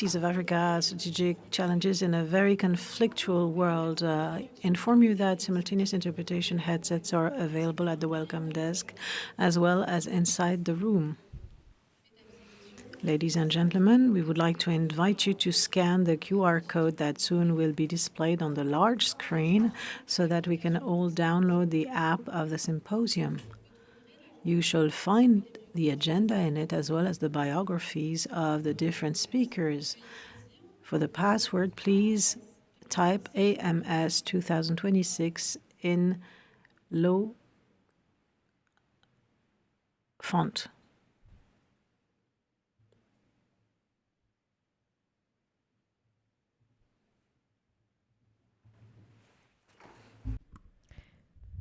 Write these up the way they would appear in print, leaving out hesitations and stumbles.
of Africa, strategic challenges in a very conflictual world. Inform you that simultaneous interpretation headsets are available at the welcome desk as well as inside the room. Ladies and gentlemen, we would like to invite you to scan the QR code that soon will be displayed on the large screen so that we can all download the app of the symposium. You shall find the agenda in it as well as the biographies of the different speakers. For the password, please type AMS 2026 in low font.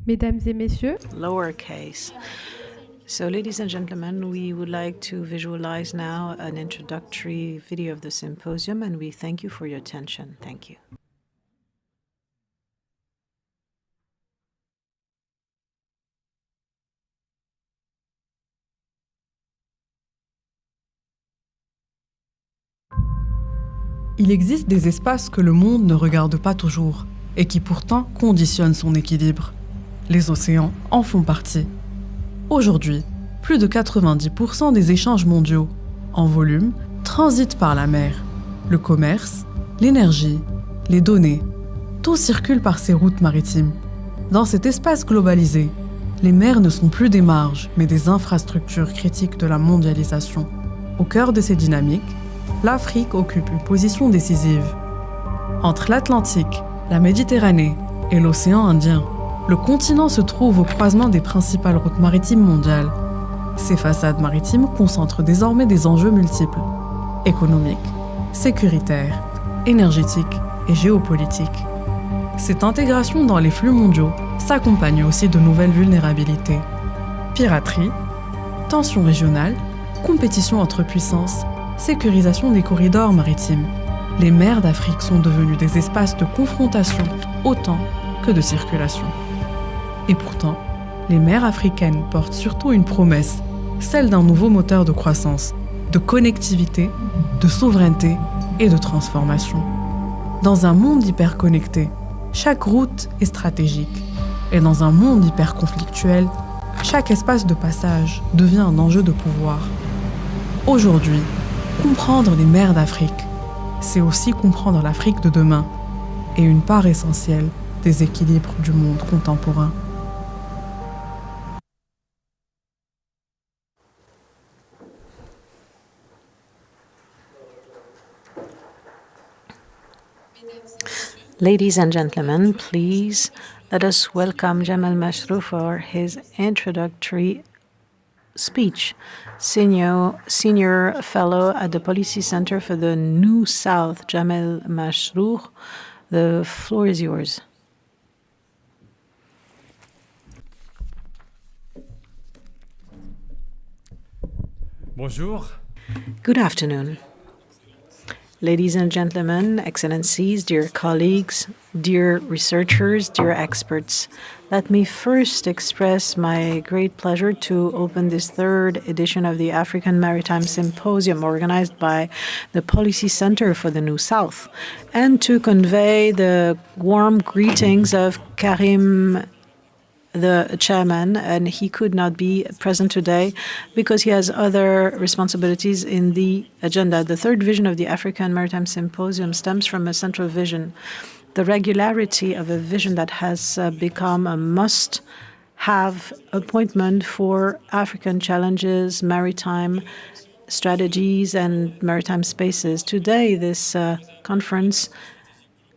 Mesdames et messieurs, Lowercase. So, ladies and gentlemen, we would like to visualize now an introductory video of the symposium, and we thank you for your attention. Thank you. Il existe des espaces que le monde ne regarde pas toujours et qui pourtant conditionnent son équilibre. Les océans en font partie. Aujourd'hui, plus de 90% des échanges mondiaux, en volume, transitent par la mer. Le commerce, l'énergie, les données, tout circule par ces routes maritimes. Dans cet espace globalisé, les mers ne sont plus des marges, mais des infrastructures critiques de la mondialisation. Au cœur de ces dynamiques, l'Afrique occupe une position décisive. Entre l'Atlantique, la Méditerranée et l'océan Indien, le continent se trouve au croisement des principales routes maritimes mondiales. Ces façades maritimes concentrent désormais des enjeux multiples, économiques, sécuritaires, énergétiques et géopolitiques. Cette intégration dans les flux mondiaux s'accompagne aussi de nouvelles vulnérabilités. Piraterie, tensions régionales, compétition entre puissances, sécurisation des corridors maritimes. Les mers d'Afrique sont devenues des espaces de confrontation autant que de circulation. Et pourtant, les mers africaines portent surtout une promesse, celle d'un nouveau moteur de croissance, de connectivité, de souveraineté et de transformation. Dans un monde hyperconnecté, chaque route est stratégique. Et dans un monde hyperconflictuel, chaque espace de passage devient un enjeu de pouvoir. Aujourd'hui, comprendre les mers d'Afrique, c'est aussi comprendre l'Afrique de demain et une part essentielle des équilibres du monde contemporain. Ladies and gentlemen, please let us welcome Jamal Mashrou for his introductory speech. Senior Fellow at the Policy Center for the New South, Jamal Mashrou, the floor is yours. Bonjour. Good afternoon. Ladies and gentlemen, excellencies, dear colleagues, dear researchers, dear experts, let me first express my great pleasure to open this third edition of the African Maritime Symposium organized by the Policy Center for the New South, and to convey the warm greetings of Karim, the chairman, and he could not be present today because he has other responsibilities in the agenda. The third vision of the African Maritime Symposium stems from a central vision, the regularity of a vision that has become a must-have appointment for African challenges, maritime strategies, and maritime spaces. Today, this conference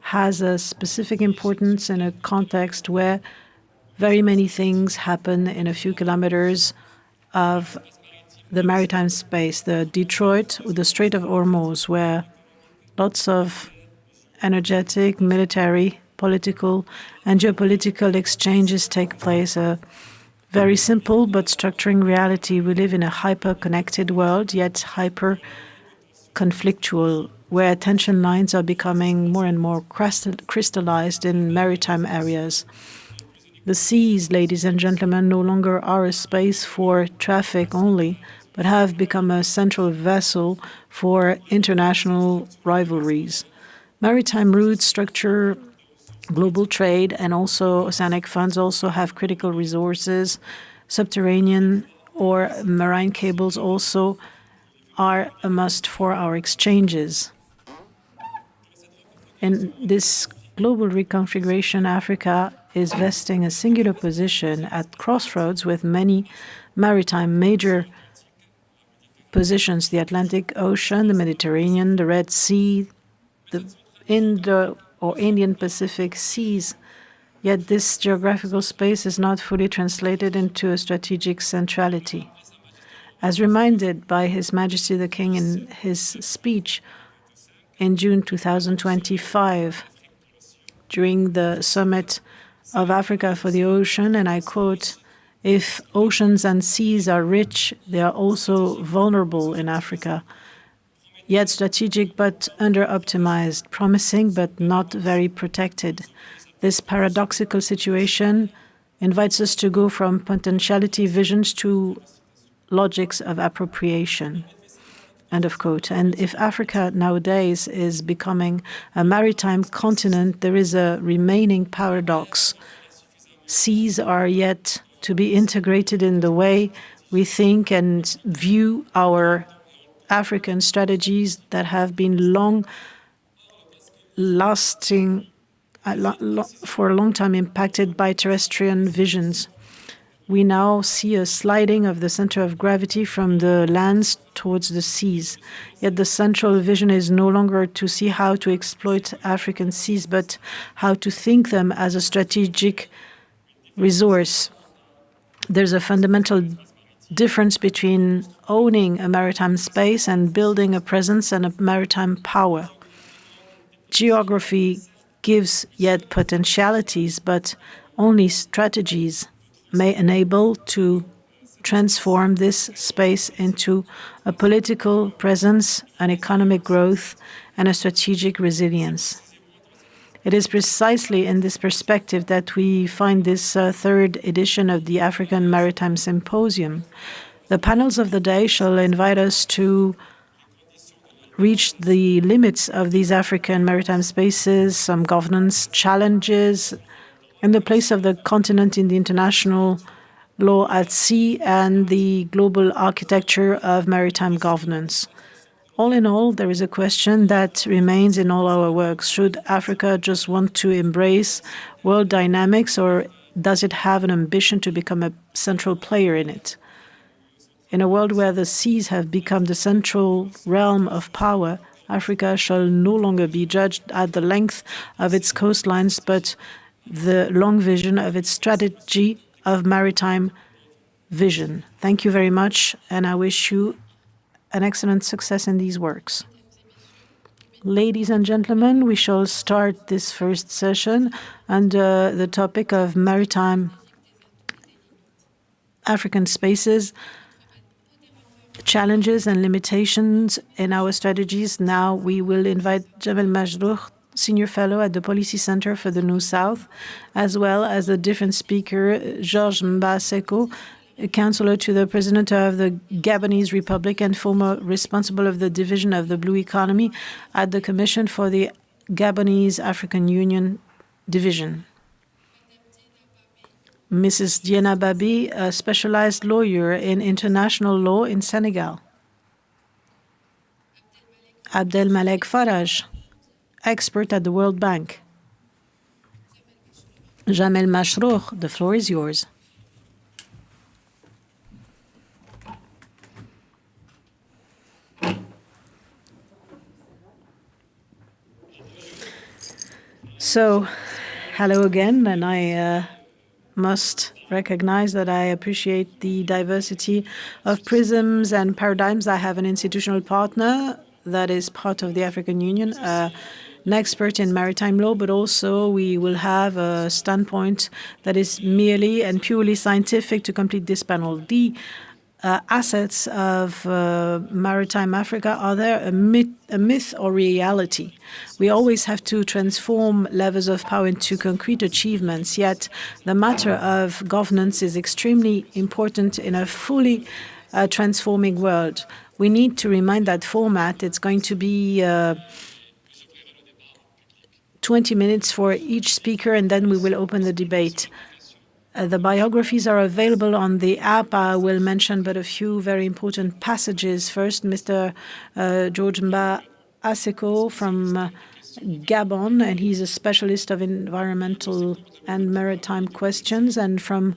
has a specific importance in a context where very many things happen in a few kilometers of the maritime space. The Detroit, the Strait of Hormuz, where lots of energetic, military, political, and geopolitical exchanges take place. A very simple but structuring reality. We live in a hyper-connected world, yet hyper-conflictual, where tension lines are becoming more and more crystallized in maritime areas. The seas, ladies and gentlemen, no longer are a space for traffic only, but have become a central vessel for international rivalries. Maritime routes structure global trade, and also oceanic funds also have critical resources. Subterranean or marine cables also are a must for our exchanges. In this global reconfiguration, Africa is vesting a singular position at crossroads with many maritime major positions: the Atlantic Ocean, the Mediterranean, the Red Sea, the Indo or Indian Pacific seas. Yet this geographical space is not fully translated into a strategic centrality. As reminded by His Majesty the King in his speech in June 2025 during the Summit of Africa for the Ocean, and I quote, "If oceans and seas are rich, they are also vulnerable in Africa, yet strategic but under-optimized, promising but not very protected. This paradoxical situation invites us to go from potentiality visions to logics of appropriation." End of quote. And if Africa nowadays is becoming a maritime continent, there is a remaining paradox. Seas are yet to be integrated in the way we think and view our African strategies that have been long-lasting, for a long time impacted by terrestrial visions. We now see a sliding of the center of gravity from the lands towards the seas. Yet the central vision is no longer to see how to exploit African seas, but how to think them as a strategic resource. There's a fundamental difference between owning a maritime space and building a presence and a maritime power. Geography gives yet potentialities, but only strategies may enable to transform this space into a political presence, an economic growth, and a strategic resilience. It is precisely in this perspective that we find this third edition of the African Maritime Symposium. The panels of the day shall invite us to reach the limits of these African maritime spaces, some governance challenges, and the place of the continent in the international law at sea, and the global architecture of maritime governance. All in all, there is a question that remains in all our works. Should Africa just want to embrace world dynamics, or does it have an ambition to become a central player in it? In a world where the seas have become the central realm of power, Africa shall no longer be judged at the length of its coastlines, but the long vision of its strategy of maritime vision. Thank you very much, and I wish you an excellent success in these works. Ladies and gentlemen, we shall start this first session under the topic of maritime African spaces, challenges and limitations in our strategies. Now we will invite Jamel Majrour, Senior Fellow at the Policy Center for the New South, as well as a different speaker, Georges Mbaseko, Counselor to the President of the Gabonese Republic and former responsible of the Division of the Blue Economy at the Commission for the Gabonese African Union Division. Mrs. Diena Babi, a specialized lawyer in international law in Senegal. Abdelmalek Faraj, expert at the World Bank. Jamel Mashrour, the floor is yours. So, hello again, and I must recognize that I appreciate the diversity of prisms and paradigms. I have an institutional partner that is part of the African Union, an expert in maritime law, but also we will have a standpoint that is merely and purely scientific to complete this panel. The assets of maritime Africa, are there a myth or reality? We always have to transform levels of power into concrete achievements, yet the matter of governance is extremely important in a fully transforming world. We need to remind that format. It's going to be 20 minutes for each speaker, and then we will open the debate. The biographies are available on the app. I will mention but a few very important passages. First, Mr. George Mba Aseko from Gabon, and he's a specialist of environmental and maritime questions. And from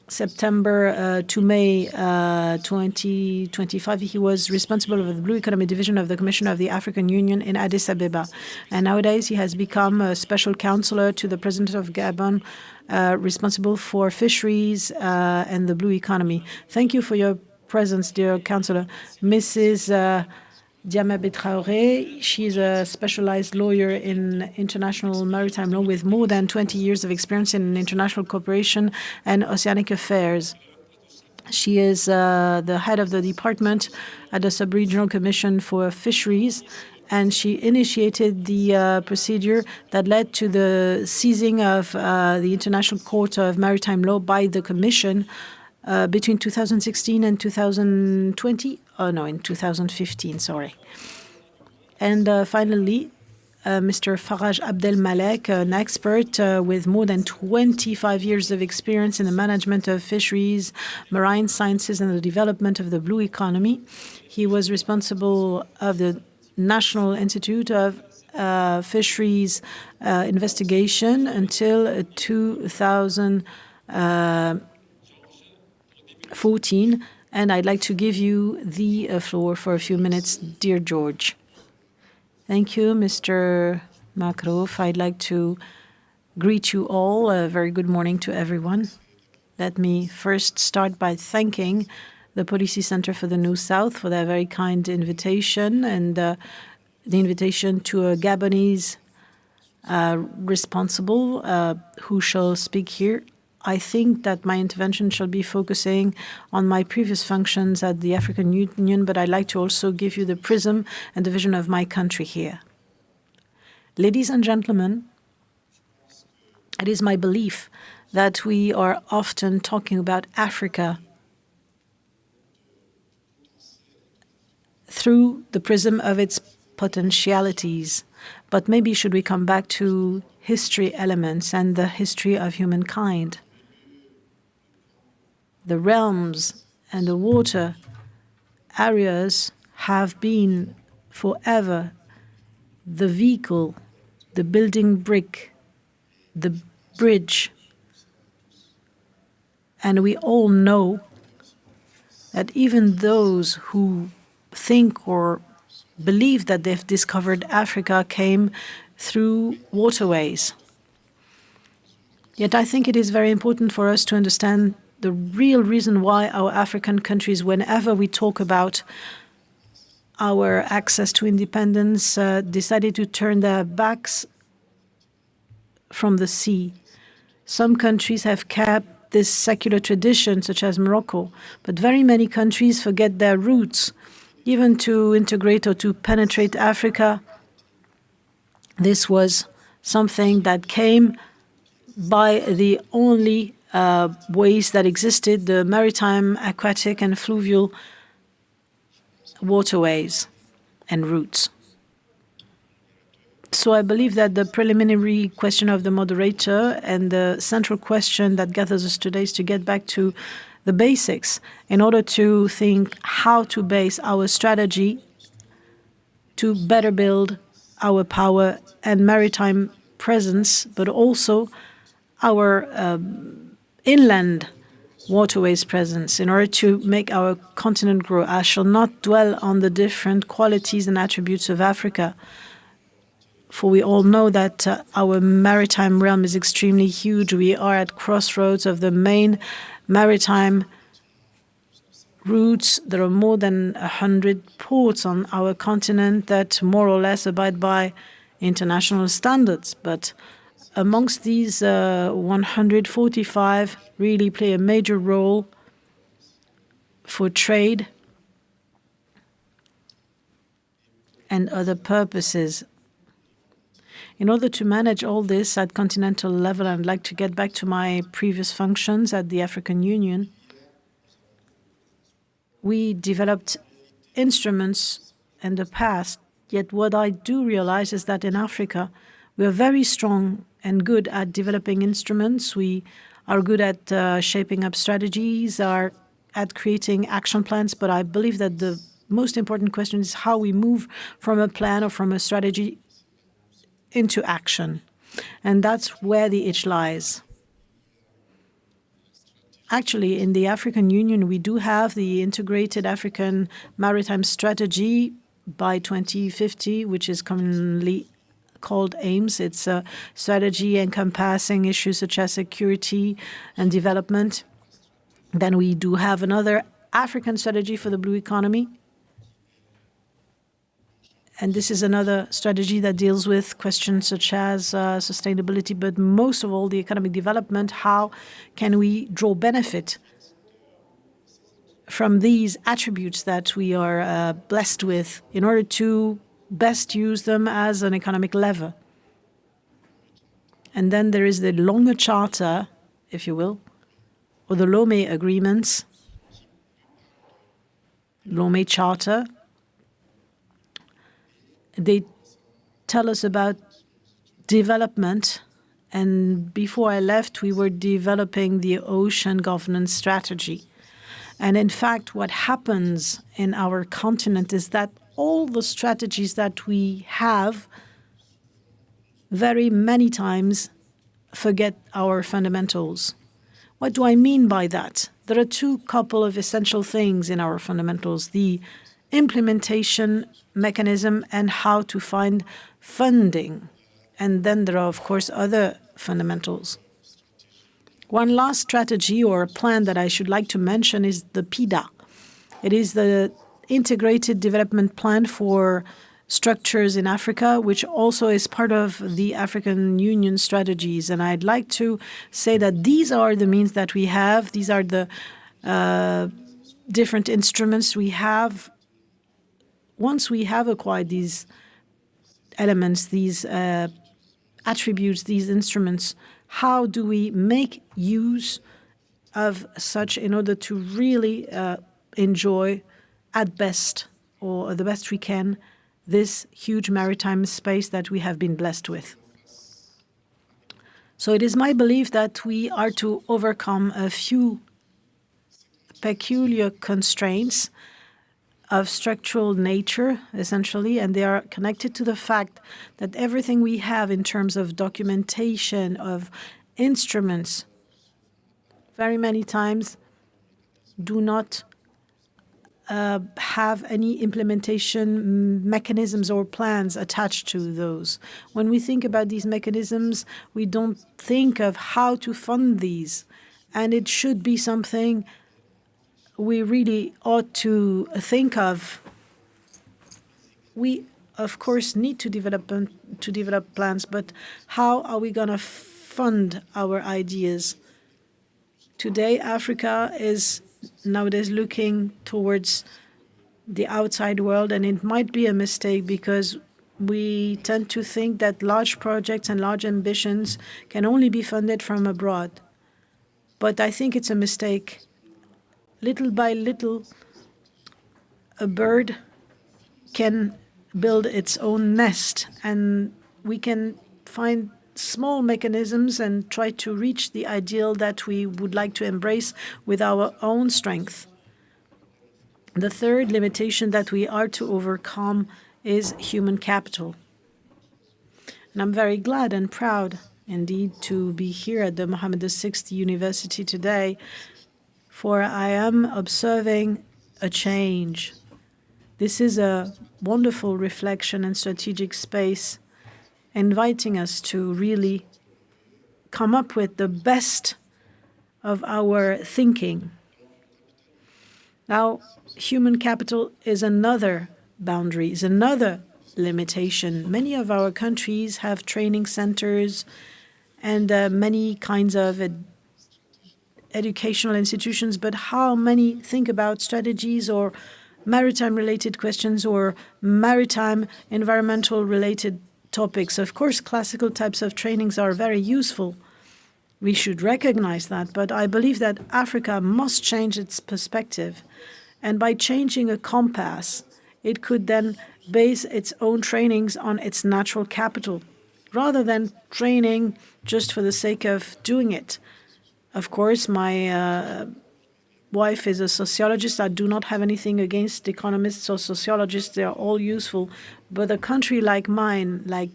September to May 2025, he was responsible for the Blue Economy Division of the Commission of the African Union in Addis Ababa. And nowadays, he has become a special counselor to the President of Gabon, responsible for fisheries and the blue economy. Thank you for your presence, dear Counselor. Mrs. Diamabe Traoré, she's a specialized lawyer in international maritime law with more than 20 years of experience in international cooperation and oceanic affairs. She is the head of the department at the Sub-Regional Commission for Fisheries, and she initiated the procedure that led to the seizing of the International Court of Maritime Law by the Commission between 2016 and 2020. Oh, no, in 2015, sorry. And finally, Mr. Faraj Abdelmalek, an expert with more than 25 years of experience in the management of fisheries, marine sciences, and the development of the blue economy. He was responsible of the National Institute of Fisheries Investigation until 2014. And I'd like to give you the floor for a few minutes, dear George. Thank you, Mr. Makrov. I'd like to greet you all. A very good morning to everyone. Let me first start by thanking the Policy Center for the New South for their very kind invitation and the invitation to a Gabonese responsible who shall speak here. I think that my intervention shall be focusing on my previous functions at the African Union, but I'd like to also give you the prism and the vision of my country here. Ladies and gentlemen, it is my belief that we are often talking about Africa through the prism of its potentialities. But maybe should we come back to history elements and the history of humankind? The realms and the water areas have been forever the vehicle, the building brick, the bridge. And we all know that even those who think or believe that they've discovered Africa came through waterways. Yet I think it is very important for us to understand the real reason why our African countries, whenever we talk about our access to independence, decided to turn their backs from the sea. Some countries have kept this secular tradition, such as Morocco, but very many countries forget their roots. Even to integrate or to penetrate Africa, this was something that came by the only ways that existed, the maritime, aquatic, and fluvial waterways and routes. So I believe that the preliminary question of the moderator and the central question that gathers us today is to get back to the basics in order to think how to base our strategy to better build our power and maritime presence, but also our inland waterways presence in order to make our continent grow. I shall not dwell on the different qualities and attributes of Africa, for we all know that our maritime realm is extremely huge. We are at crossroads of the main maritime routes. There are more than 100 ports on our continent that more or less abide by international standards. But amongst these 145 really play a major role for trade and other purposes. In order to manage all this at continental level, I'd like to get back to my previous functions at the African Union. We developed instruments in the past, yet what I do realize is that in Africa, we are very strong and good at developing instruments. We are good at shaping up strategies, are at creating action plans, but I believe that the most important question is how we move from a plan or from a strategy into action. And that's where the itch lies. Actually, in the African Union, we do have the Integrated African Maritime Strategy by 2050, which is commonly called AMS. It's a strategy encompassing issues such as security and development. Then we do have another African strategy for the blue economy. And this is another strategy that deals with questions such as sustainability, but most of all, the economic development. How can we draw benefit from these attributes that we are blessed with in order to best use them as an economic lever? And then there is the longer charter, if you will, or the Lomé agreements, Lomé Charter. They tell us about development, and before I left, we were developing the ocean governance strategy. And in fact, what happens in our continent is that all the strategies that we have very many times forget our fundamentals. What do I mean by that? There are two couple of essential things in our fundamentals: the implementation mechanism and how to find funding. And then there are, of course, other fundamentals. One last strategy or plan that I should like to mention is the PIDA. It is the Integrated Development Plan for Structures in Africa, which also is part of the African Union strategies. And I'd like to say that these are the means that we have. These are the different instruments we have. Once we have acquired these elements, these attributes, these instruments, how do we make use of such in order to really enjoy at best, or the best we can, this huge maritime space that we have been blessed with? So it is my belief that we are to overcome a few peculiar constraints of structural nature, essentially, and they are connected to the fact that everything we have in terms of documentation, of instruments, very many times do not have any implementation mechanisms or plans attached to those. When we think about these mechanisms, we don't think of how to fund these, and it should be something we really ought to think of. We, of course, need to develop plans, but how are we going to fund our ideas? Today, Africa is nowadays looking towards the outside world, and it might be a mistake because we tend to think that large projects and large ambitions can only be funded from abroad. But I think it's a mistake. Little by little, a bird can build its own nest, and we can find small mechanisms and try to reach the ideal that we would like to embrace with our own strength. The third limitation that we are to overcome is human capital. And I'm very glad and proud, indeed, to be here at the Mohammed VI University today, for I am observing a change. This is a wonderful reflection and strategic space, inviting us to really come up with the best of our thinking. Now, human capital is another boundary, is another limitation. Many of our countries have training centers and many kinds of educational institutions, but how many think about strategies or maritime-related questions or maritime environmental-related topics? Of course, classical types of trainings are very useful. We should recognize that, but I believe that Africa must change its perspective. And by changing a compass, it could then base its own trainings on its natural capital, rather than training just for the sake of doing it. Of course, my wife is a sociologist. I do not have anything against economists or sociologists. They are all useful. But a country like mine, like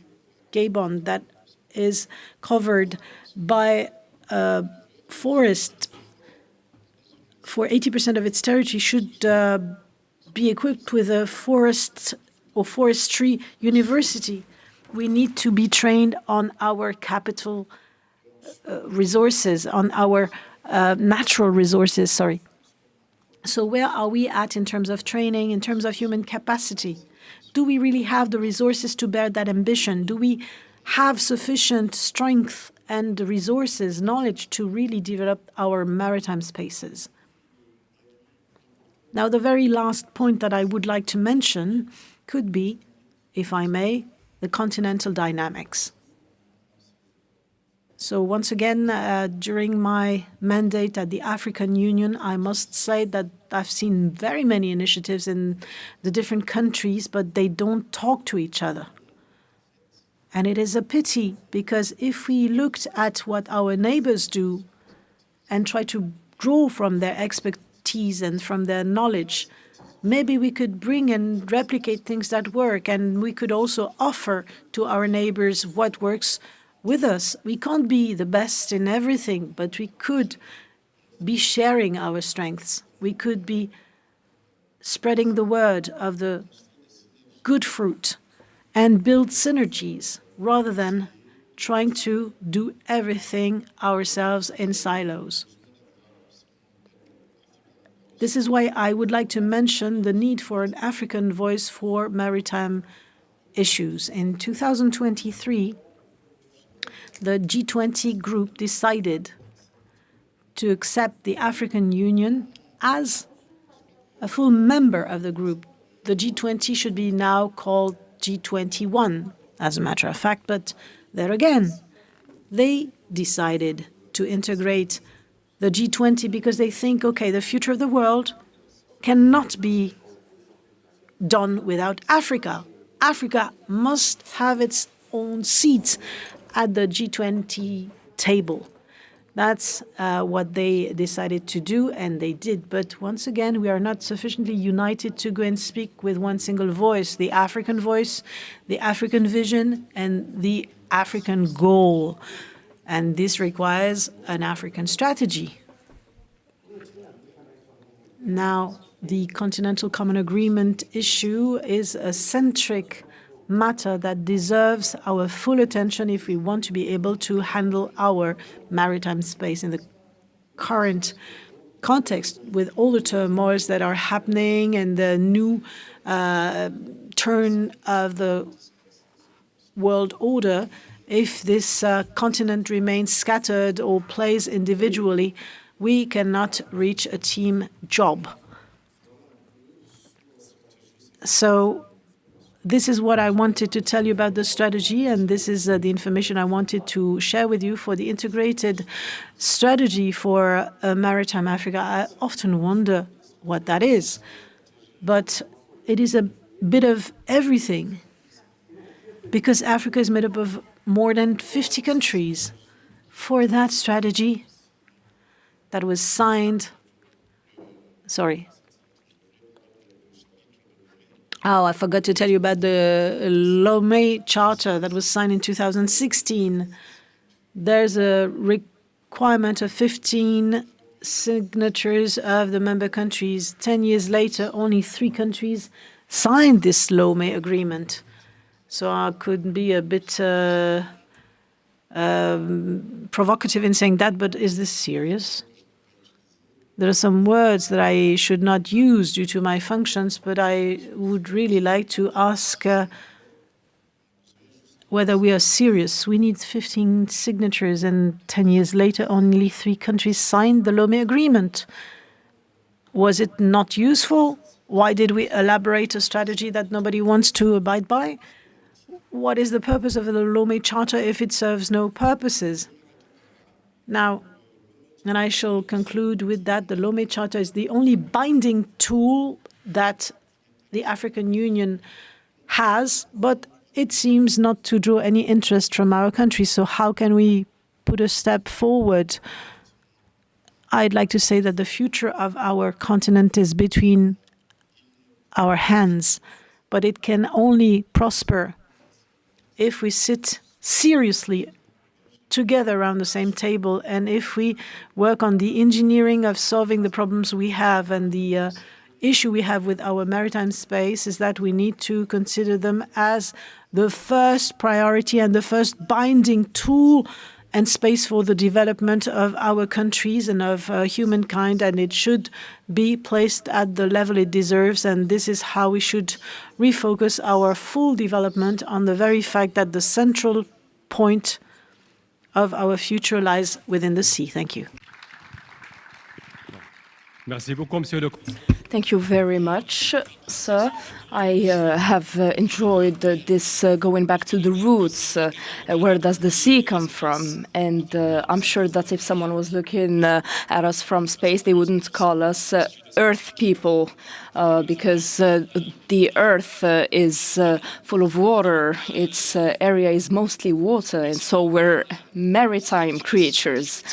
Gabon, that is covered by a forest for 80% of its territory, should be equipped with a forest or forestry university. We need to be trained on our capital resources, on our natural resources, sorry. So where are we at in terms of training, in terms of human capacity? Do we really have the resources to bear that ambition? Do we have sufficient strength and resources, knowledge to really develop our maritime spaces? Now, the very last point that I would like to mention could be, if I may, the continental dynamics. So once again, during my mandate at the African Union, I must say that I've seen very many initiatives in the different countries, but they don't talk to each other. And it is a pity, because if we looked at what our neighbors do and try to draw from their expertise and from their knowledge, maybe we could bring and replicate things that work, and we could also offer to our neighbors what works with us. We can't be the best in everything, but we could be sharing our strengths. We could be spreading the word of the good fruit and build synergies rather than trying to do everything ourselves in silos. This is why I would like to mention the need for an African voice for maritime issues. In 2023, the G20 group decided to accept the African Union as a full member of the group. The G20 should be now called G21, as a matter of fact, but there again, they decided to integrate the G20 because they think, okay, the future of the world cannot be done without Africa. Africa must have its own seat at the G20 table. That's what they decided to do, and they did. But once again, we are not sufficiently united to go and speak with one single voice, the African vision, and the African goal. And this requires an African strategy. Now, the Continental Common Agreement issue is a centric matter that deserves our full attention if we want to be able to handle our maritime space in the current context, with all the turmoils that are happening and the new turn of the world order. If this continent remains scattered or plays individually, we cannot reach a team job. So this is what I wanted to tell you about the strategy, and this is the information I wanted to share with you for the integrated strategy for maritime Africa. I often wonder what that is, but it is a bit of everything, because Africa is made up of more than 50 countries. For that strategy that was signed, I forgot to tell you about the Lomé Charter that was signed in 2016. There's a requirement of 15 signatures of the member countries. 10 years later, only 3 countries signed this Lomé agreement. So I could be a bit provocative in saying that, but is this serious? There are some words that I should not use due to my functions, but I would really like to ask whether we are serious. We need 15 signatures, and 10 years later, only 3 countries signed the Lomé Agreement. Was it not useful? Why did we elaborate a strategy that nobody wants to abide by? What is the purpose of the Lomé Charter if it serves no purposes? Now, And I shall conclude with that. The Lomé Charter is the only binding tool that the African Union has, but it seems not to draw any interest from our country. So how can we put a step forward? I'd like to say that the future of our continent is between our hands, but it can only prosper if we sit seriously together around the same table, and if we work on the engineering of solving the problems we have. And the issue we have with our maritime space is that we need to consider them as the first priority and the first binding tool and space for the development of our countries and of humankind, and it should be placed at the level it deserves. And this is how we should refocus our full development on the very fact that the central point of our future lies within the sea. Thank you. Merci beaucoup, Monsieur le. Thank you very much, sir. I have enjoyed this going back to the roots. Where does the sea come from? And I'm sure that if someone was looking at us from space, they wouldn't call us Earth people, because the Earth is full of water. Its area is mostly water, and so we're maritime creatures.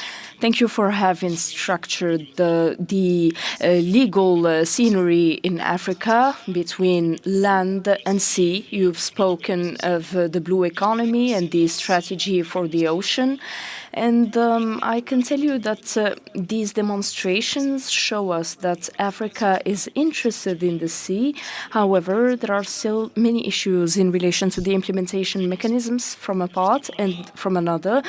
Thank you for having structured the legal scenery in Africa between land and sea. You've spoken of the blue economy and the strategy for the ocean. And I can tell you that these demonstrations show us that Africa is interested in the sea. However, there are still many issues in relation to the implementation mechanisms from a part, and from another,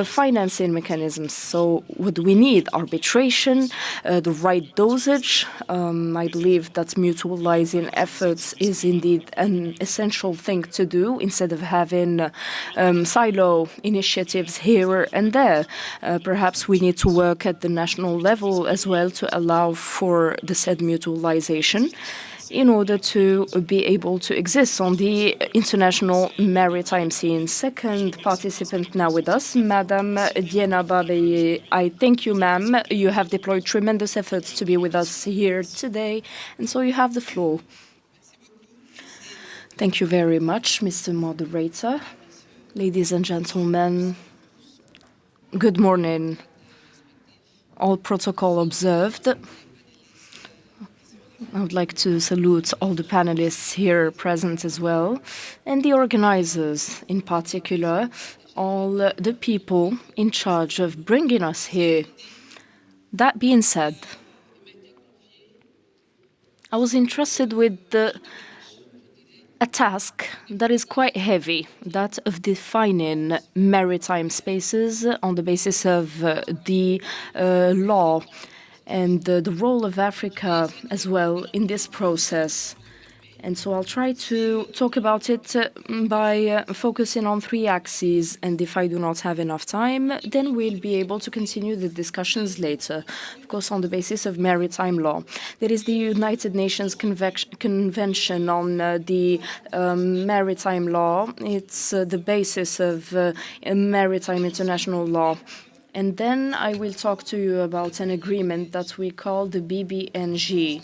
financing mechanisms. So what we need? Arbitration, the right dosage. I believe that mutualizing efforts is indeed an essential thing to do instead of having silo initiatives here and there. Perhaps we need to work at the national level as well to allow for the said mutualization in order to be able to exist on the international maritime scene. Second participant now with us, Madame Diana Babeye. I thank you, ma'am. You have deployed tremendous efforts to be with us here today, and so you have the floor. Thank you very much, Mr. Moderator. Ladies and gentlemen, good morning. All protocol observed. I would like to salute all the panelists here present as well, and the organizers in particular, all the people in charge of bringing us here. That being said, I was entrusted with a task that is quite heavy, that of defining maritime spaces on the basis of the law, and the role of Africa as well in this process. And so I'll try to talk about it by focusing on three axes, and if I do not have enough time, then we'll be able to continue the discussions later, of course, on the basis of maritime law. There is the United Nations Convention on the maritime law. It's the basis of maritime international law. And then I will talk to you about an agreement that we call the BBNG.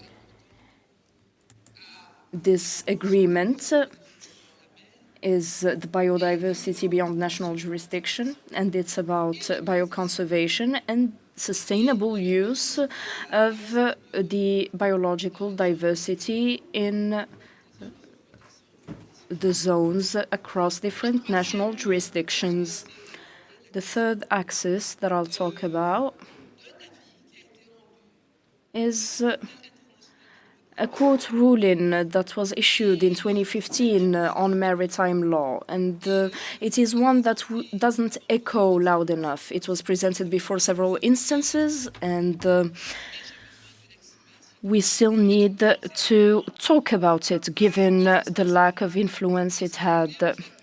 This agreement is the biodiversity beyond national jurisdiction, and it's about bioconservation and sustainable use of the biological diversity in the zones across different national jurisdictions. The third axis that I'll talk about is a court ruling that was issued in 2015 on maritime law, and it is one that doesn't echo loud enough. It was presented before several instances, and we still need to talk about it, given the lack of influence it had.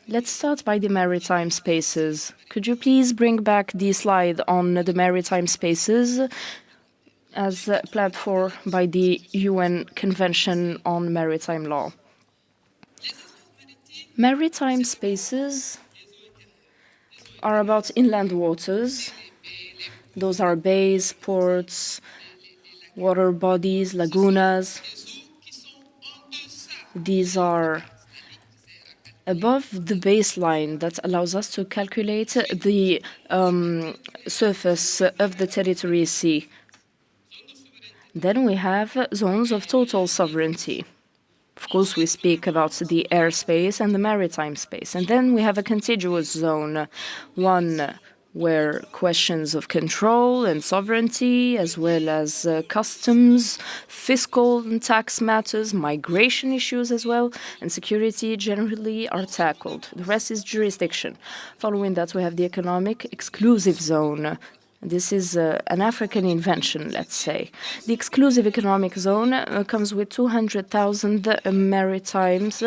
Let's start by the maritime spaces. Could you please bring back the slide on the maritime spaces as planned for by the UN Convention on Maritime Law? Maritime spaces are about inland waters Those are bays, ports, water bodies, lagunas. These are above the baseline that allows us to calculate the surface of the territory sea. Then we have zones of total sovereignty. Of course, we speak about the airspace and the maritime space. And then we have a contiguous zone, one where questions of control and sovereignty, as well as customs, fiscal and tax matters, migration issues as well, and security generally are tackled. The rest is jurisdiction. Following that, we have the economic exclusive zone. This is an African invention, let's say. The exclusive economic zone comes with 200,000 maritimes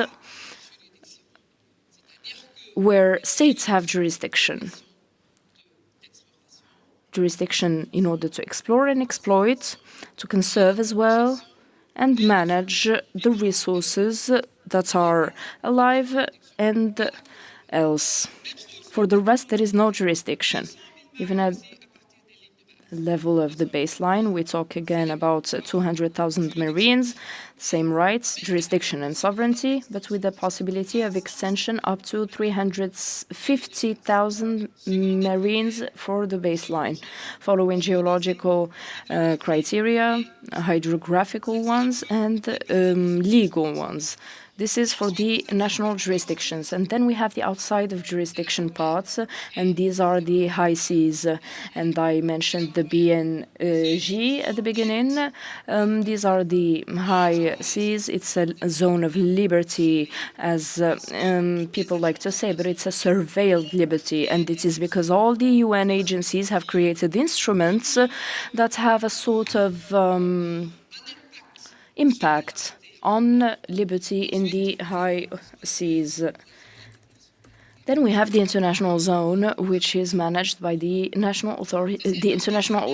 where states have jurisdiction. Jurisdiction in order to explore and exploit, to conserve as well, and manage the resources that are alive and else. For the rest, there is no jurisdiction. Even at level of the baseline, we talk again about 200,000 marines, same rights, jurisdiction and sovereignty, but with the possibility of extension up to 350,000 marines for the baseline, following geological criteria, hydrographical ones, and legal ones. This is for the national jurisdictions. And then we have the outside of jurisdiction parts, and these are the high seas. And I mentioned the BNG at the beginning. These are the high seas. It's a zone of liberty, as people like to say, but it's a surveilled liberty. And it is because all the UN agencies have created instruments that have a sort of impact on liberty in the high seas. Then we have the international zone, which is managed by the International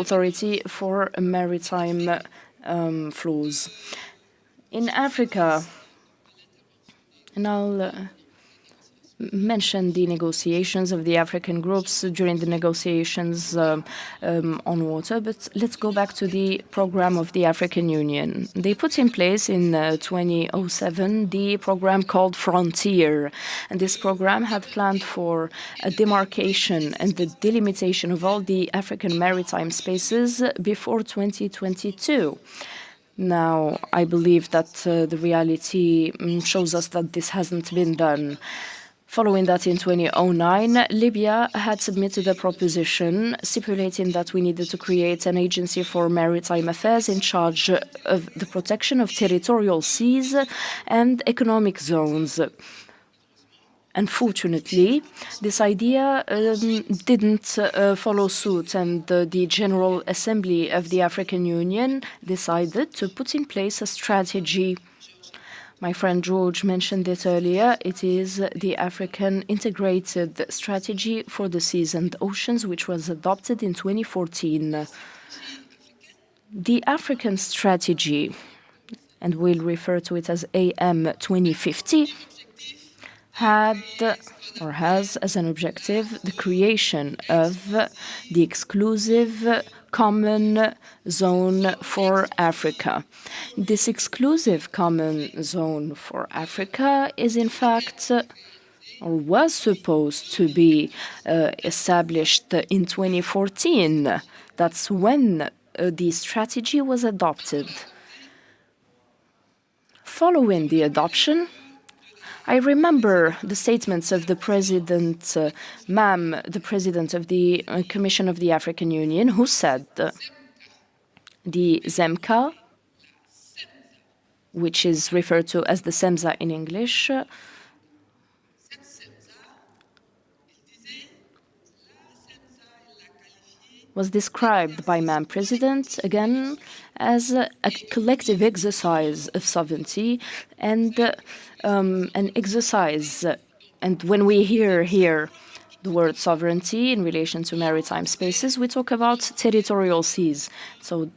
Authority for Maritime Flows. In Africa, and I'll mention the negotiations of the African groups during the negotiations on water, but let's go back to the program of the African Union. They put in place in 2007 the program called Frontier, and this program had planned for a demarcation and the delimitation of all the African maritime spaces before 2022. Now, I believe that the reality shows us that this hasn't been done. Following that, in 2009, Libya had submitted a proposition stipulating that we needed to create an agency for maritime affairs in charge of the protection of territorial seas and economic zones. Unfortunately, this idea didn't follow suit, and the General Assembly of the African Union decided to put in place a strategy. My friend George mentioned it earlier. It is the African Integrated Strategy for the Seas and Oceans, which was adopted in 2014. The African strategy, and we'll refer to it as AM 2050, had or has as an objective the creation of the exclusive common zone for Africa. This exclusive common zone for Africa is in fact or was supposed to be established in 2014. That's when the strategy was adopted. Following the adoption, I remember the statements of the President, the President of the Commission of the African Union, who said the ZEMCA, which is referred to as the SEMSA in English, was described by Madam President, again, as a collective exercise of sovereignty and an exercise. And when we hear here the word sovereignty in relation to maritime spaces, we talk about territorial seas. So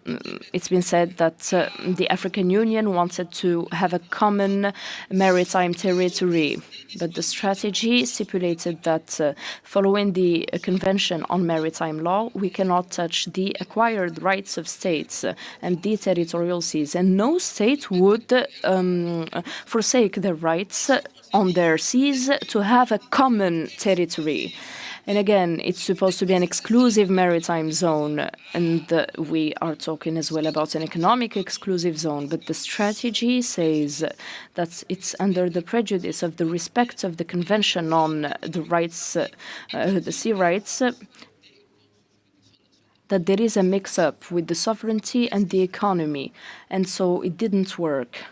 it's been said that the African Union wanted to have a common maritime territory, but the strategy stipulated that following the Convention on Maritime Law, we cannot touch the acquired rights of states and the territorial seas, and no state would forsake their rights on their seas to have a common territory. And again, it's supposed to be an exclusive maritime zone, and we are talking as well about an economic exclusive zone, but the strategy says that it's under the prejudice of the respect of the Convention on the rights, the sea rights, that there is a mix-up with the sovereignty and the economy, and so it didn't work.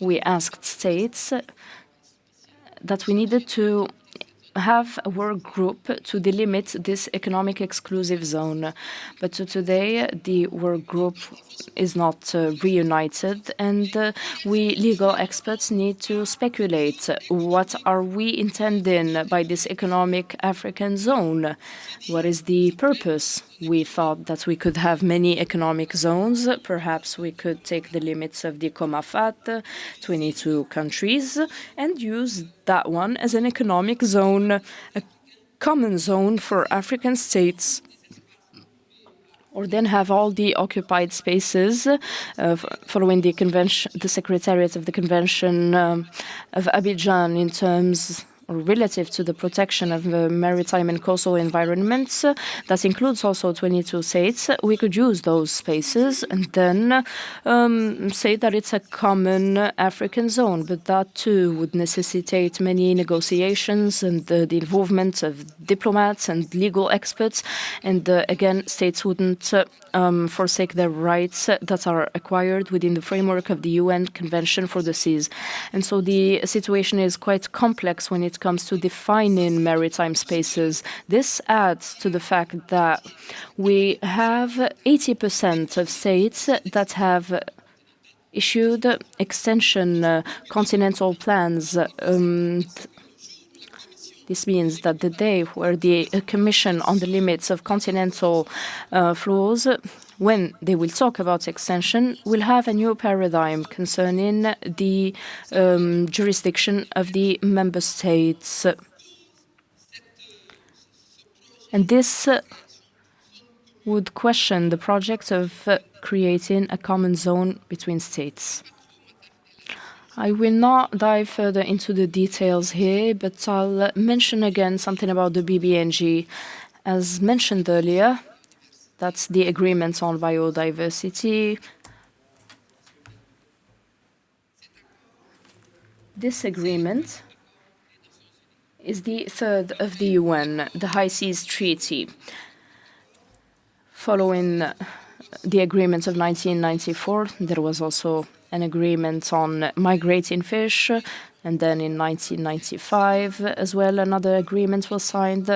We asked states that we needed to have a work group to delimit this economic exclusive zone. But today, the work group is not reunited, and we legal experts need to speculate. What are we intending by this economic African zone? What is the purpose? We thought that we could have many economic zones. Perhaps we could take the limits of the COMAFAT, 22 countries, and use that one as an economic zone, a common zone for African states, or then have all the occupied spaces following the convention, the Secretariat of the Convention of Abidjan in terms or relative to the protection of maritime and coastal environments. That includes also 22 states. We could use those spaces and then say that it's a common African zone, but that too would necessitate many negotiations and the involvement of diplomats and legal experts. And again, states wouldn't forsake their rights that are acquired within the framework of the UN Convention for the Seas. And so the situation is quite complex when it comes to defining maritime spaces. This adds to the fact that we have 80% of states that have issued extension continental plans. This means that the day where the Commission on the Limits of Continental Flows, when they will talk about extension, will have a new paradigm concerning the jurisdiction of the member states. And this would question the project of creating a common zone between states. I will not dive further into the details here, but I'll mention again something about the BBNG. As mentioned earlier, that's the agreement on biodiversity. This agreement is the third of the UN, the High Seas Treaty. Following the agreement of 1994, there was also an agreement on migrating fish, and then in 1995 as well another agreement was signed.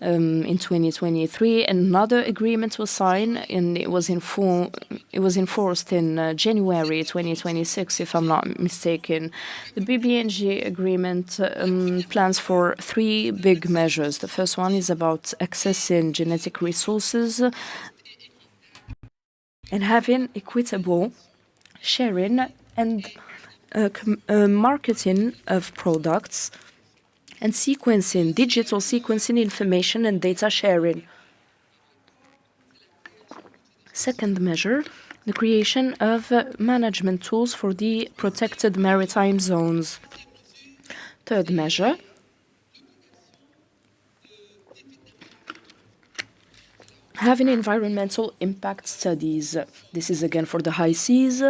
In 2023 another agreement was signed, and it was enforced in January 2026, if I'm not mistaken. The BBNG agreement plans for three big measures. The first one is about accessing genetic resources and having equitable sharing and marketing of products, and sequencing, digital sequencing information and data sharing. Second measure, the creation of management tools for the protected maritime zones. Third measure, having environmental impact studies. This is again for the high seas,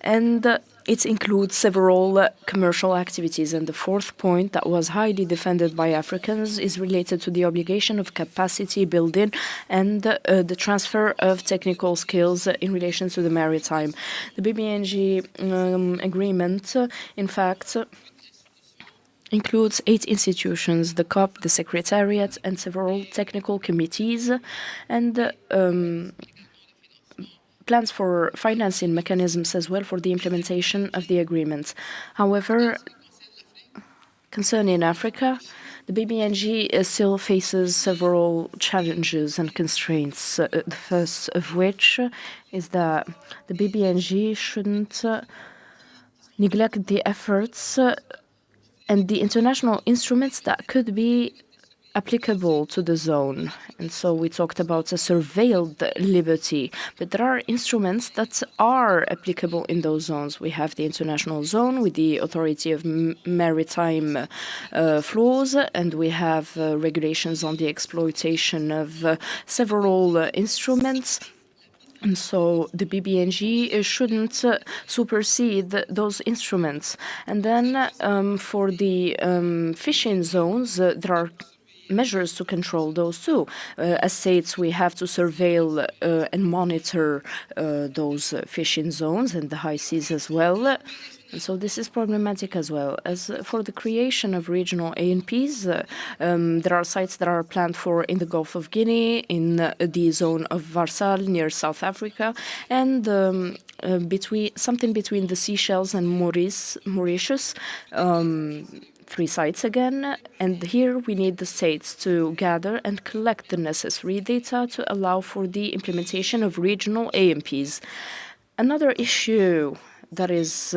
and it includes several commercial activities. And the fourth point that was highly defended by Africans is related to the obligation of capacity building and the transfer of technical skills in relation to the maritime. The BBNG agreement, in fact, includes 8 institutions, the COP, the Secretariat, and several technical committees, and plans for financing mechanisms as well for the implementation of the agreement. However, concerning Africa, The BBNG still faces several challenges and constraints, the first of which is that the BBNG shouldn't neglect the efforts and the international instruments that could be applicable to the zone. And so we talked about a surveilled liberty, but there are instruments that are applicable in those zones. We have the international zone with the authority of maritime flows, and we have regulations on the exploitation of several instruments. And so the BBNG shouldn't supersede those instruments. And then for the fishing zones, there are measures to control those too. As states, we have to surveil and monitor those fishing zones and the high seas as well. And so this is problematic as well. As for the creation of regional ANPs, there are sites that are planned for in the Gulf of Guinea, in the zone of Varsal near South Africa, and something between the Seychelles and Mauritius. 3 sites again, and here we need the states to gather and collect the necessary data to allow for the implementation of regional AMPs. Another issue that is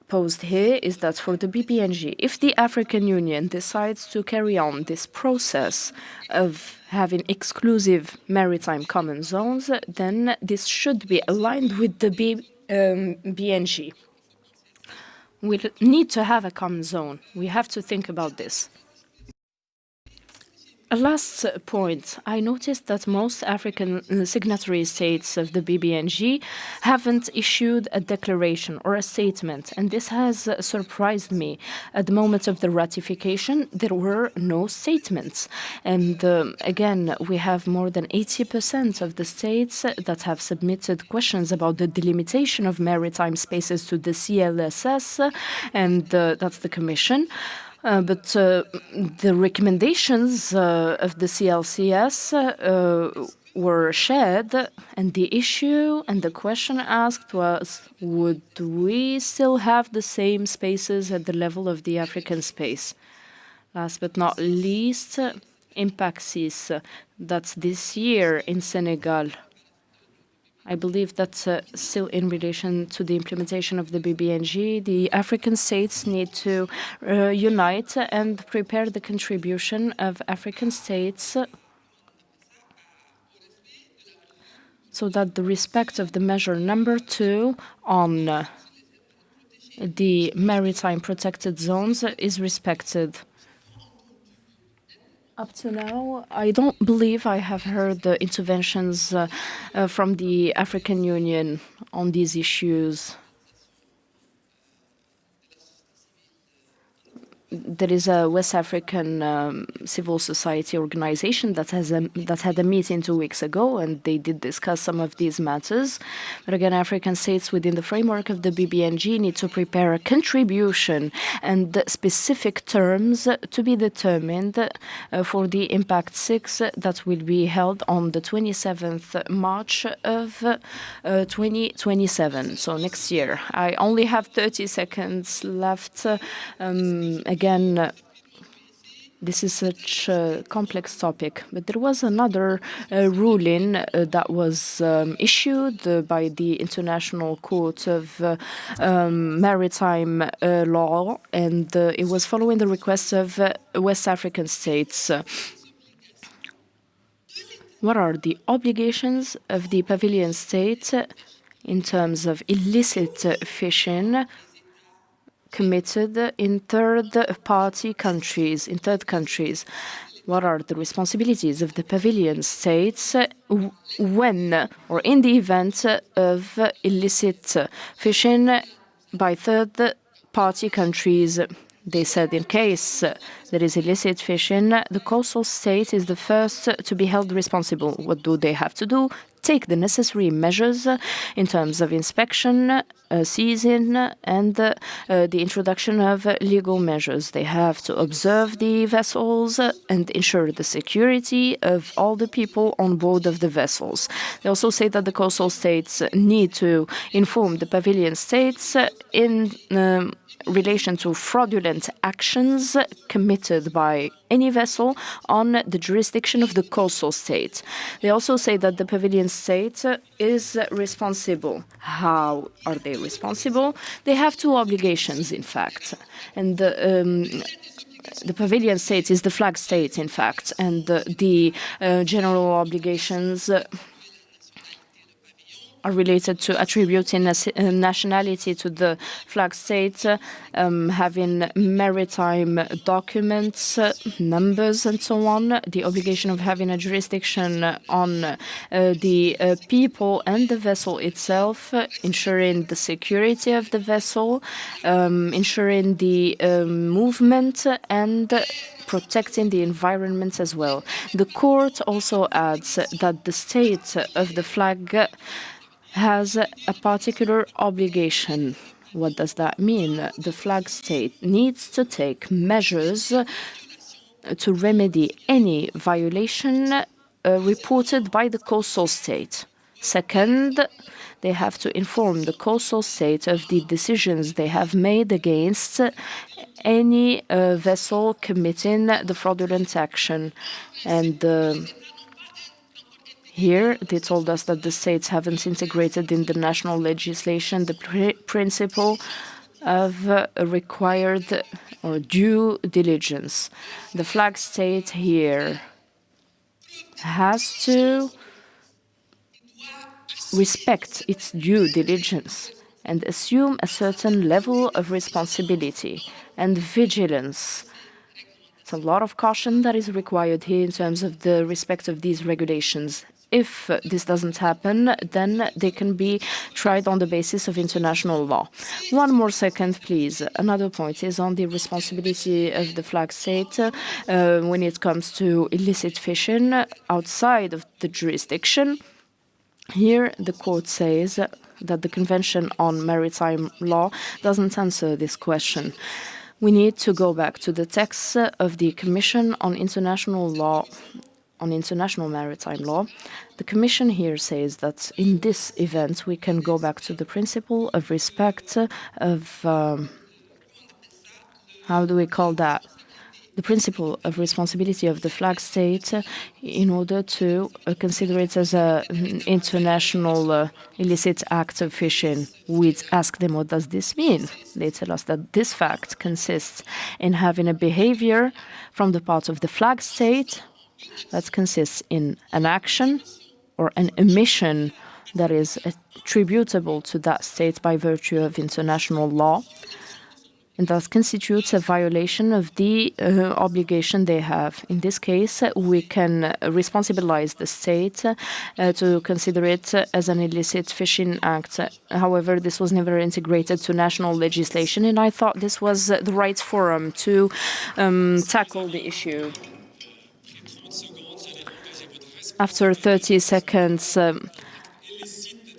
posed here is that for the BBNG, if the African Union decides to carry on this process of having exclusive maritime common zones, then this should be aligned with the BNG. We need to have a common zone. We have to think about this. A last point. I noticed that most African signatory states of the BBNG haven't issued a declaration or a statement, and this has surprised me. At the moment of the ratification, there were no statements. And again, we have more than 80% of the states that have submitted questions about the delimitation of maritime spaces to the CLSS, and that's the Commission. But the recommendations of the CLCS were shared, and the issue and the question asked was, would we still have the same spaces at the level of the African space? Last but not least, Impaxis, that's this year in Senegal. I believe that's still in relation to the implementation of the BBNG. The African states need to unite and prepare the contribution of African states so that the respect of the measure number 2 on the maritime protected zones is respected. Up to now, I don't believe I have heard the interventions from the African Union on these issues. There is a West African civil society organization that had a meeting 2 weeks ago, and they did discuss some of these matters. But again, African states within the framework of the BBNG need to prepare a contribution and specific terms to be determined for the Impact 6 that will be held on the 27th March of 2027, so next year. I only have 30 seconds left. Again, this is such a complex topic, but there was another ruling that was issued by the International Court of Maritime Law, and it was following the request of West African states. What are the obligations of the pavilion state in terms of illicit fishing committed in third countries? What are the responsibilities of the pavilion states when or in the event of illicit fishing by third-party countries? They said in case there is illicit fishing, the coastal state is the first to be held responsible. What do they have to do? take the necessary measures in terms of inspection, seizing, and the introduction of legal measures. They have to observe the vessels and ensure the security of all the people on board of the vessels. They also say that the coastal states need to inform the pavilion states in relation to fraudulent actions committed by any vessel on the jurisdiction of the coastal state. They also say that the pavilion state is responsible. How are they responsible? They have two obligations, in fact. And the pavilion state is the flag state, in fact, and the general obligations are related to attributing nationality to the flag state, having maritime documents, numbers, and so on, the obligation of having a jurisdiction on the people and the vessel itself, ensuring the security of the vessel, ensuring the movement, and protecting the environment as well. The court also adds that the state of the flag has a particular obligation. What does that mean? The flag state needs to take measures to remedy any violation reported by the coastal state. Second, they have to inform the coastal state of the decisions they have made against any vessel committing the fraudulent action. And here, they told us that the states haven't integrated in the national legislation the principle of required or due diligence. The flag state here has to respect its due diligence and assume a certain level of responsibility and vigilance. It's a lot of caution that is required here in terms of the respect of these regulations. If this doesn't happen, then they can be tried on the basis of international law. One more second, please. Another point is on the responsibility of the flag state when it comes to illicit fishing outside of the jurisdiction. Here, the court says that the Convention on Maritime Law doesn't answer this question. We need to go back to the text of the Commission on International Law, on International Maritime Law. The Commission here says that in this event, we can go back to the principle of respect of, how do we call that? The principle of responsibility of the flag state in order to consider it as an international illicit act of fishing. We ask them, what does this mean? They tell us that this fact consists in having a behavior from the part of the flag state that consists in an action or an omission that is attributable to that state by virtue of international law, and that constitutes a violation of the obligation they have. In this case, we can responsibilize the state to consider it as an illicit fishing act. However, this was never integrated to national legislation, and I thought this was the right forum to tackle the issue. After 30 seconds,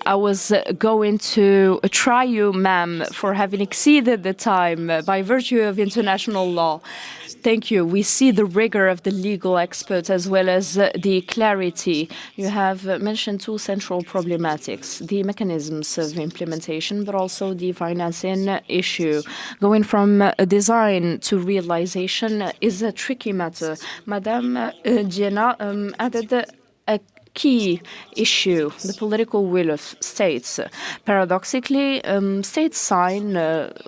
I was going to try you, ma'am, for having exceeded the time by virtue of international law. Thank you. We see the rigor of the legal expert as well as the clarity. You have mentioned two central problematics, the mechanisms of implementation, but also the financing issue. Going from design to realization is a tricky matter. Madame Diana added a key issue, the political will of states. Paradoxically, states sign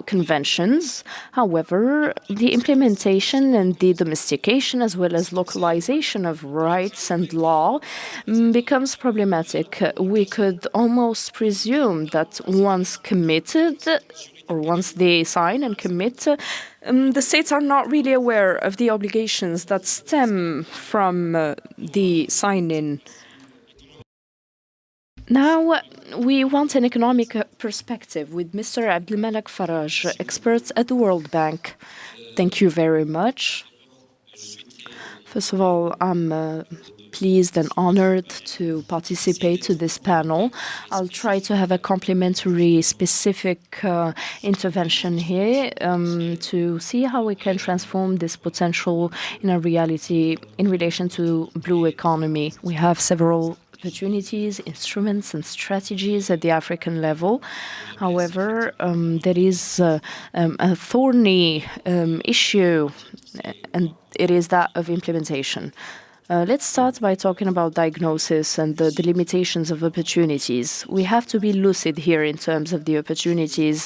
conventions. However, the implementation and the domestication as well as localization of rights and law becomes problematic. We could almost presume that once committed, or once they sign and commit, the states are not really aware of the obligations that stem from the signing. Now, we want an economic perspective with Mr. Abdelmalek Faraj, expert at the World Bank. Thank you very much. First of all, I'm pleased and honored to participate to this panel. I'll try to have a complementary specific intervention here to see how we can transform this potential in a reality in relation to blue economy. We have several opportunities, instruments and strategies at the African level. However, there is a thorny issue, and it is that of implementation. Let's start by talking about diagnosis and the limitations of opportunities. We have to be lucid here in terms of the opportunities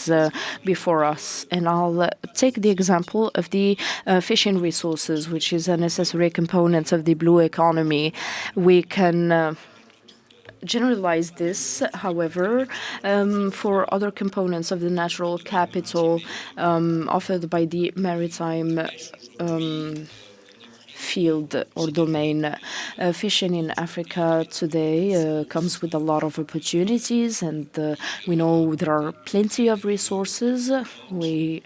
before us. And I'll take the example of the fishing resources, which is a necessary component of the blue economy. We can generalize this, however, for other components of the natural capital offered by the maritime field or domain. Fishing in Africa today comes with a lot of opportunities, and we know there are plenty of resources. We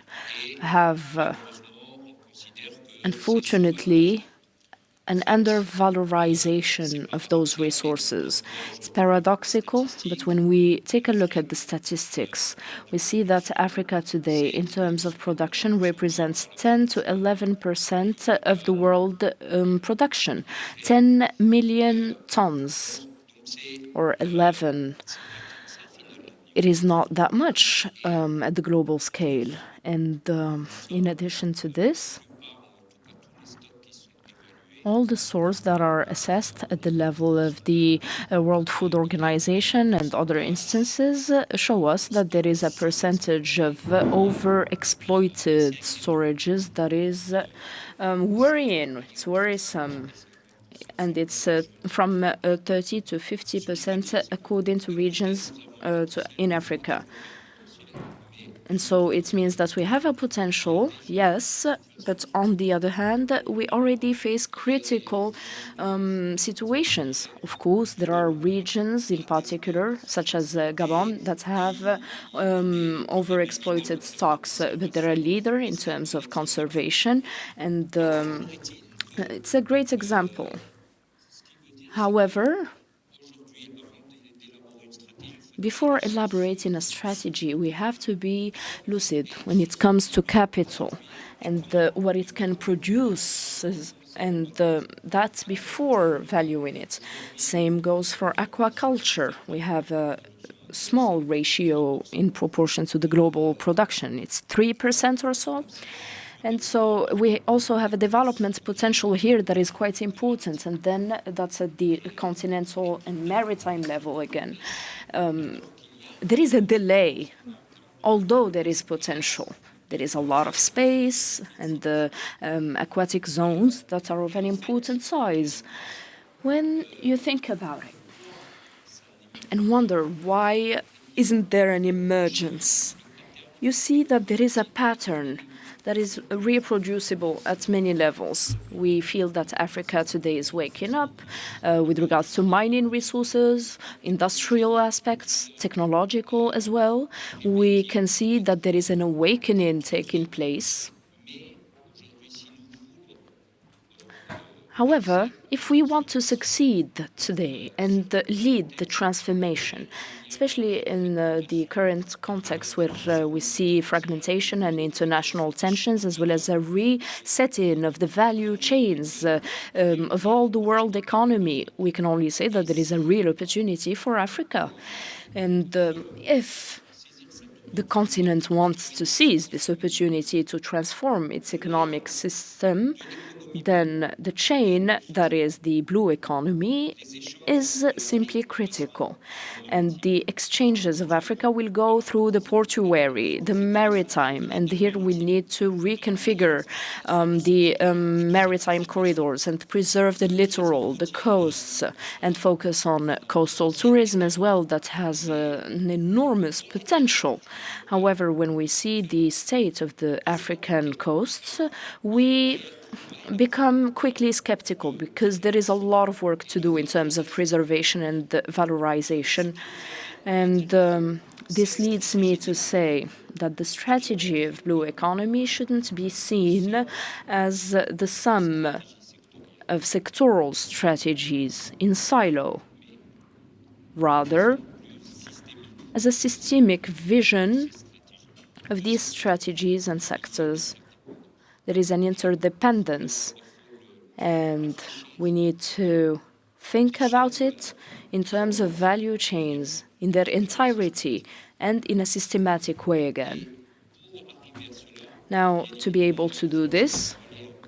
have, unfortunately, an undervalorization of those resources. It's paradoxical, but when we take a look at the statistics, we see that Africa today, in terms of production, represents 10 to 11% of the world production. 10 million tons, or 11. It is not that much at the global scale. And in addition to this, all the sources that are assessed at the level of the World Food Organization and other instances show us that there is a percentage of overexploited storages that is worrying. It's worrisome. And it's from 30 to 50% according to regions in Africa. And so it means that we have a potential, yes, but on the other hand, we already face critical situations. Of course, there are regions in particular, such as Gabon, that have overexploited stocks, but they're a leader in terms of conservation, and it's a great example. However, before elaborating a strategy, we have to be lucid when it comes to capital and what it can produce, and that's before valuing it. Same goes for aquaculture. We have a small ratio in proportion to the global production. It's 3% or so. And so we also have a development potential here that is quite important. And then that's at the continental and maritime level again. There is a delay, although there is potential. There is a lot of space and aquatic zones that are of an important size. When you think about it and wonder why isn't there an emergence, you see that there is a pattern that is reproducible at many levels. We feel that Africa today is waking up with regards to mining resources, industrial aspects, technological as well. We can see that there is an awakening taking place. However, if we want to succeed today and lead the transformation, especially in the current context where we see fragmentation and international tensions, as well as a resetting of the value chains of all the world economy, we can only say that there is a real opportunity for Africa. And if the continent wants to seize this opportunity to transform its economic system, then the chain that is the blue economy is simply critical. And the exchanges of Africa will go through the portuary, the maritime, and here we need to reconfigure the maritime corridors and preserve the littoral, the coasts, and focus on coastal tourism as well that has an enormous potential. However, when we see the state of the African coasts, we become quickly skeptical because there is a lot of work to do in terms of preservation and valorization. And this leads me to say that the strategy of blue economy shouldn't be seen as the sum of sectoral strategies in silo, rather as a systemic vision of these strategies and sectors. There is an interdependence, and we need to think about it in terms of value chains in their entirety and in a systematic way again. Now, to be able to do this,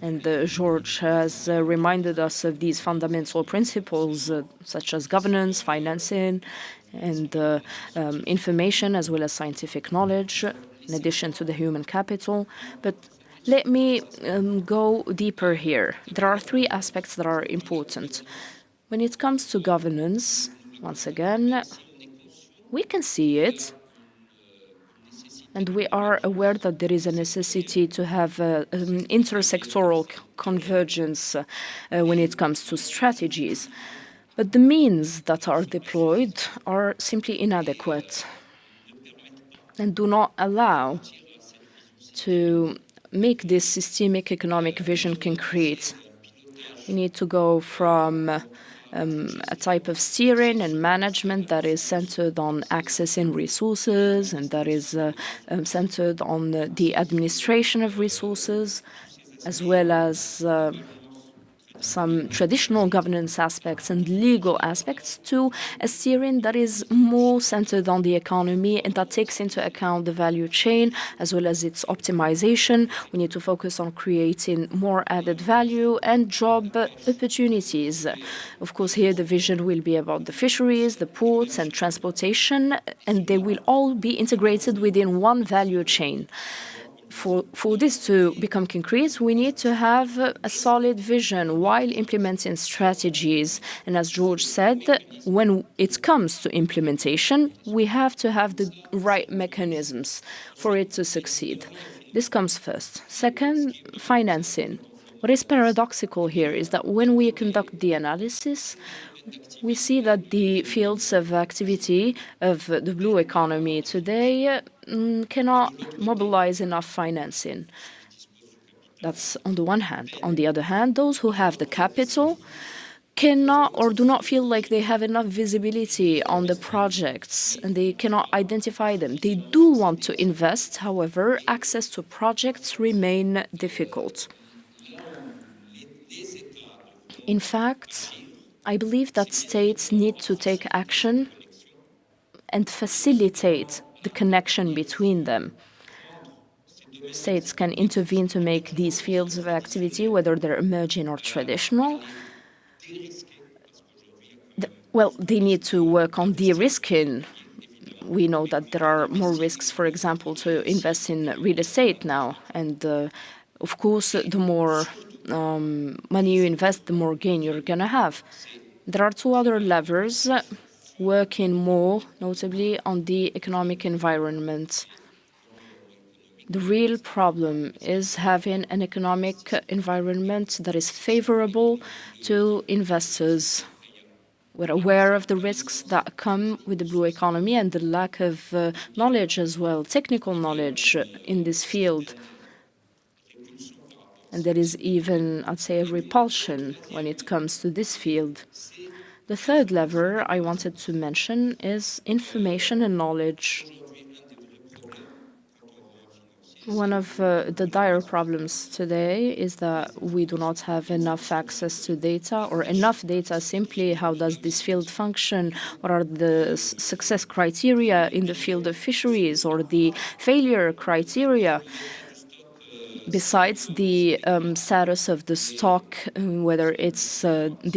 and George has reminded us of these fundamental principles such as governance, financing, and information, as well as scientific knowledge, in addition to the human capital. But let me go deeper here. There are three aspects that are important. When it comes to governance, once again, we can see it. And we are aware that there is a necessity to have an intersectoral convergence when it comes to strategies. But the means that are deployed are simply inadequate and do not allow to make this systemic economic vision concrete. We need to go from a type of steering and management that is centered on accessing resources and that is centered on the administration of resources, as well as some traditional governance aspects and legal aspects, to a steering that is more centered on the economy and that takes into account the value chain as well as its optimization. We need to focus on creating more added value and job opportunities. Of course, here the vision will be about the fisheries, the ports and transportation, and they will all be integrated within one value chain. For this to become concrete, we need to have a solid vision while implementing strategies. And as George said, when it comes to implementation, we have to have the right mechanisms for it to succeed. This comes first. Second, financing. What is paradoxical here is that when we conduct the analysis, we see that the fields of activity of the blue economy today cannot mobilize enough financing. That's on the one hand. On the other hand, those who have the capital cannot or do not feel like they have enough visibility on the projects and they cannot identify them. They do want to invest, however, access to projects remain difficult. In fact, I believe that states need to take action and facilitate the connection between them. States can intervene to make these fields of activity, whether they're emerging or traditional. Well, they need to work on de-risking. We know that there are more risks, for example, to invest in real estate now. And of course, the more money you invest, the more gain you're going to have. There are two other levers working more notably on the economic environment. The real problem is having an economic environment that is favorable to investors. We're aware of the risks that come with the blue economy and the lack of knowledge as well, technical knowledge in this field. And there is even, I'd say, a repulsion when it comes to this field. The third lever I wanted to mention is information and knowledge. One of the dire problems today is that we do not have enough access to data or enough data simply. How does this field function? What are the success criteria in the field of fisheries or the failure criteria? Besides the status of the stock, whether it's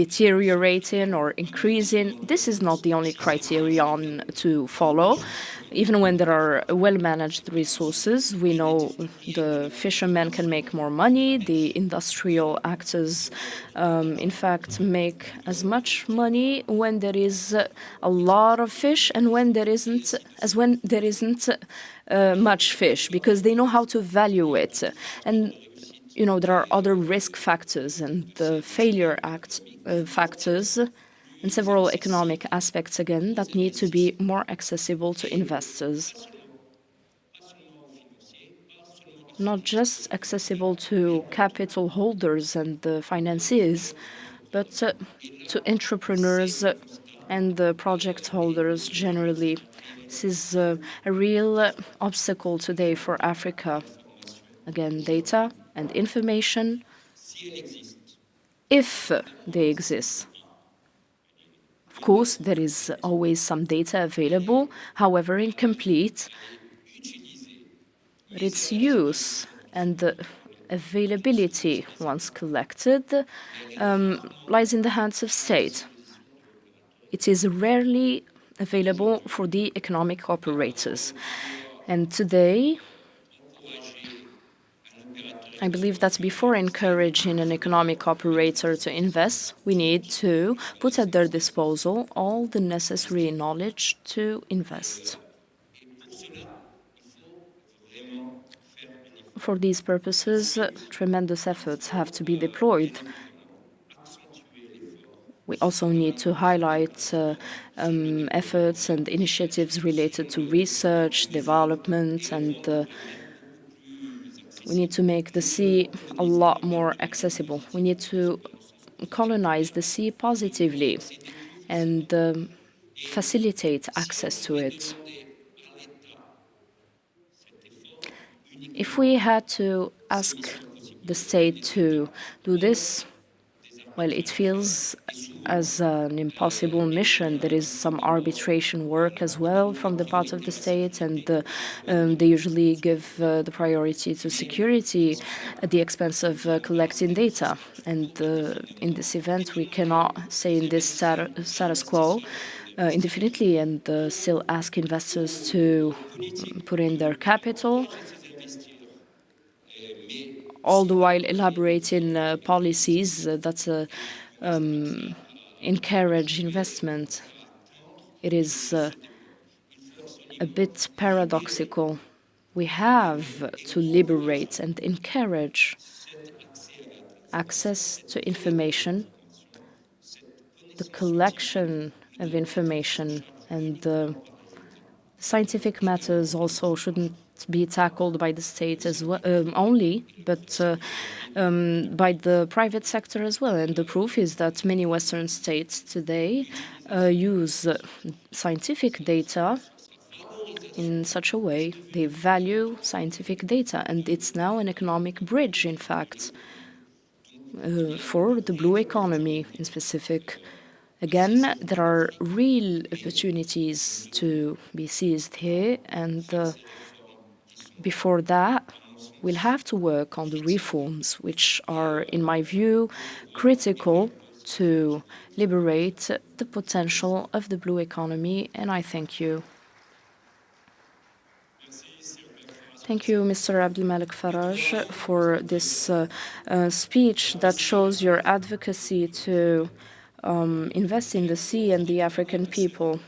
deteriorating or increasing, this is not the only criterion to follow. Even when there are well-managed resources, we know the fishermen can make more money. The industrial actors, in fact, make as much money when there is a lot of fish and when there isn't, as when there isn't much fish, because they know how to value it. And there are other risk factors and the failure factors and several economic aspects, again, that need to be more accessible to investors. not just accessible to capital holders and financiers, but to entrepreneurs and project holders generally. This is a real obstacle today for Africa. Again, data and information, if they exist. Of course, there is always some data available, however incomplete, but its use and the availability, once collected, lies in the hands of state. It is rarely available for the economic operators. And today, I believe that before encouraging an economic operator to invest, we need to put at their disposal all the necessary knowledge to invest. For these purposes, tremendous efforts have to be deployed. We also need to highlight efforts and initiatives related to research, development, and we need to make the sea a lot more accessible. We need to colonize the sea positively and facilitate access to it. If we had to ask the state to do this, well, it feels as an impossible mission. There is some arbitration work as well from the part of the state, and they usually give the priority to security at the expense of collecting data. And in this event, we cannot stay in this status quo indefinitely and still ask investors to put in their capital, all the while elaborating policies that encourage investment. It is a bit paradoxical. We have to liberate and encourage access to information, the collection of information, and scientific matters also shouldn't be tackled by the state as well, only, but by the private sector as well. And the proof is that many Western states today use scientific data in such a way. They value scientific data, and it's now an economic bridge, in fact, for the blue economy in specific. Again, there are real opportunities to be seized here, and before that, we'll have to work on the reforms, which are, in my view, critical to liberate the potential of the blue economy, and I thank you. Thank you, Mr. Abdelmalek Faraj, for this speech that shows your advocacy to invest in the sea and the African people.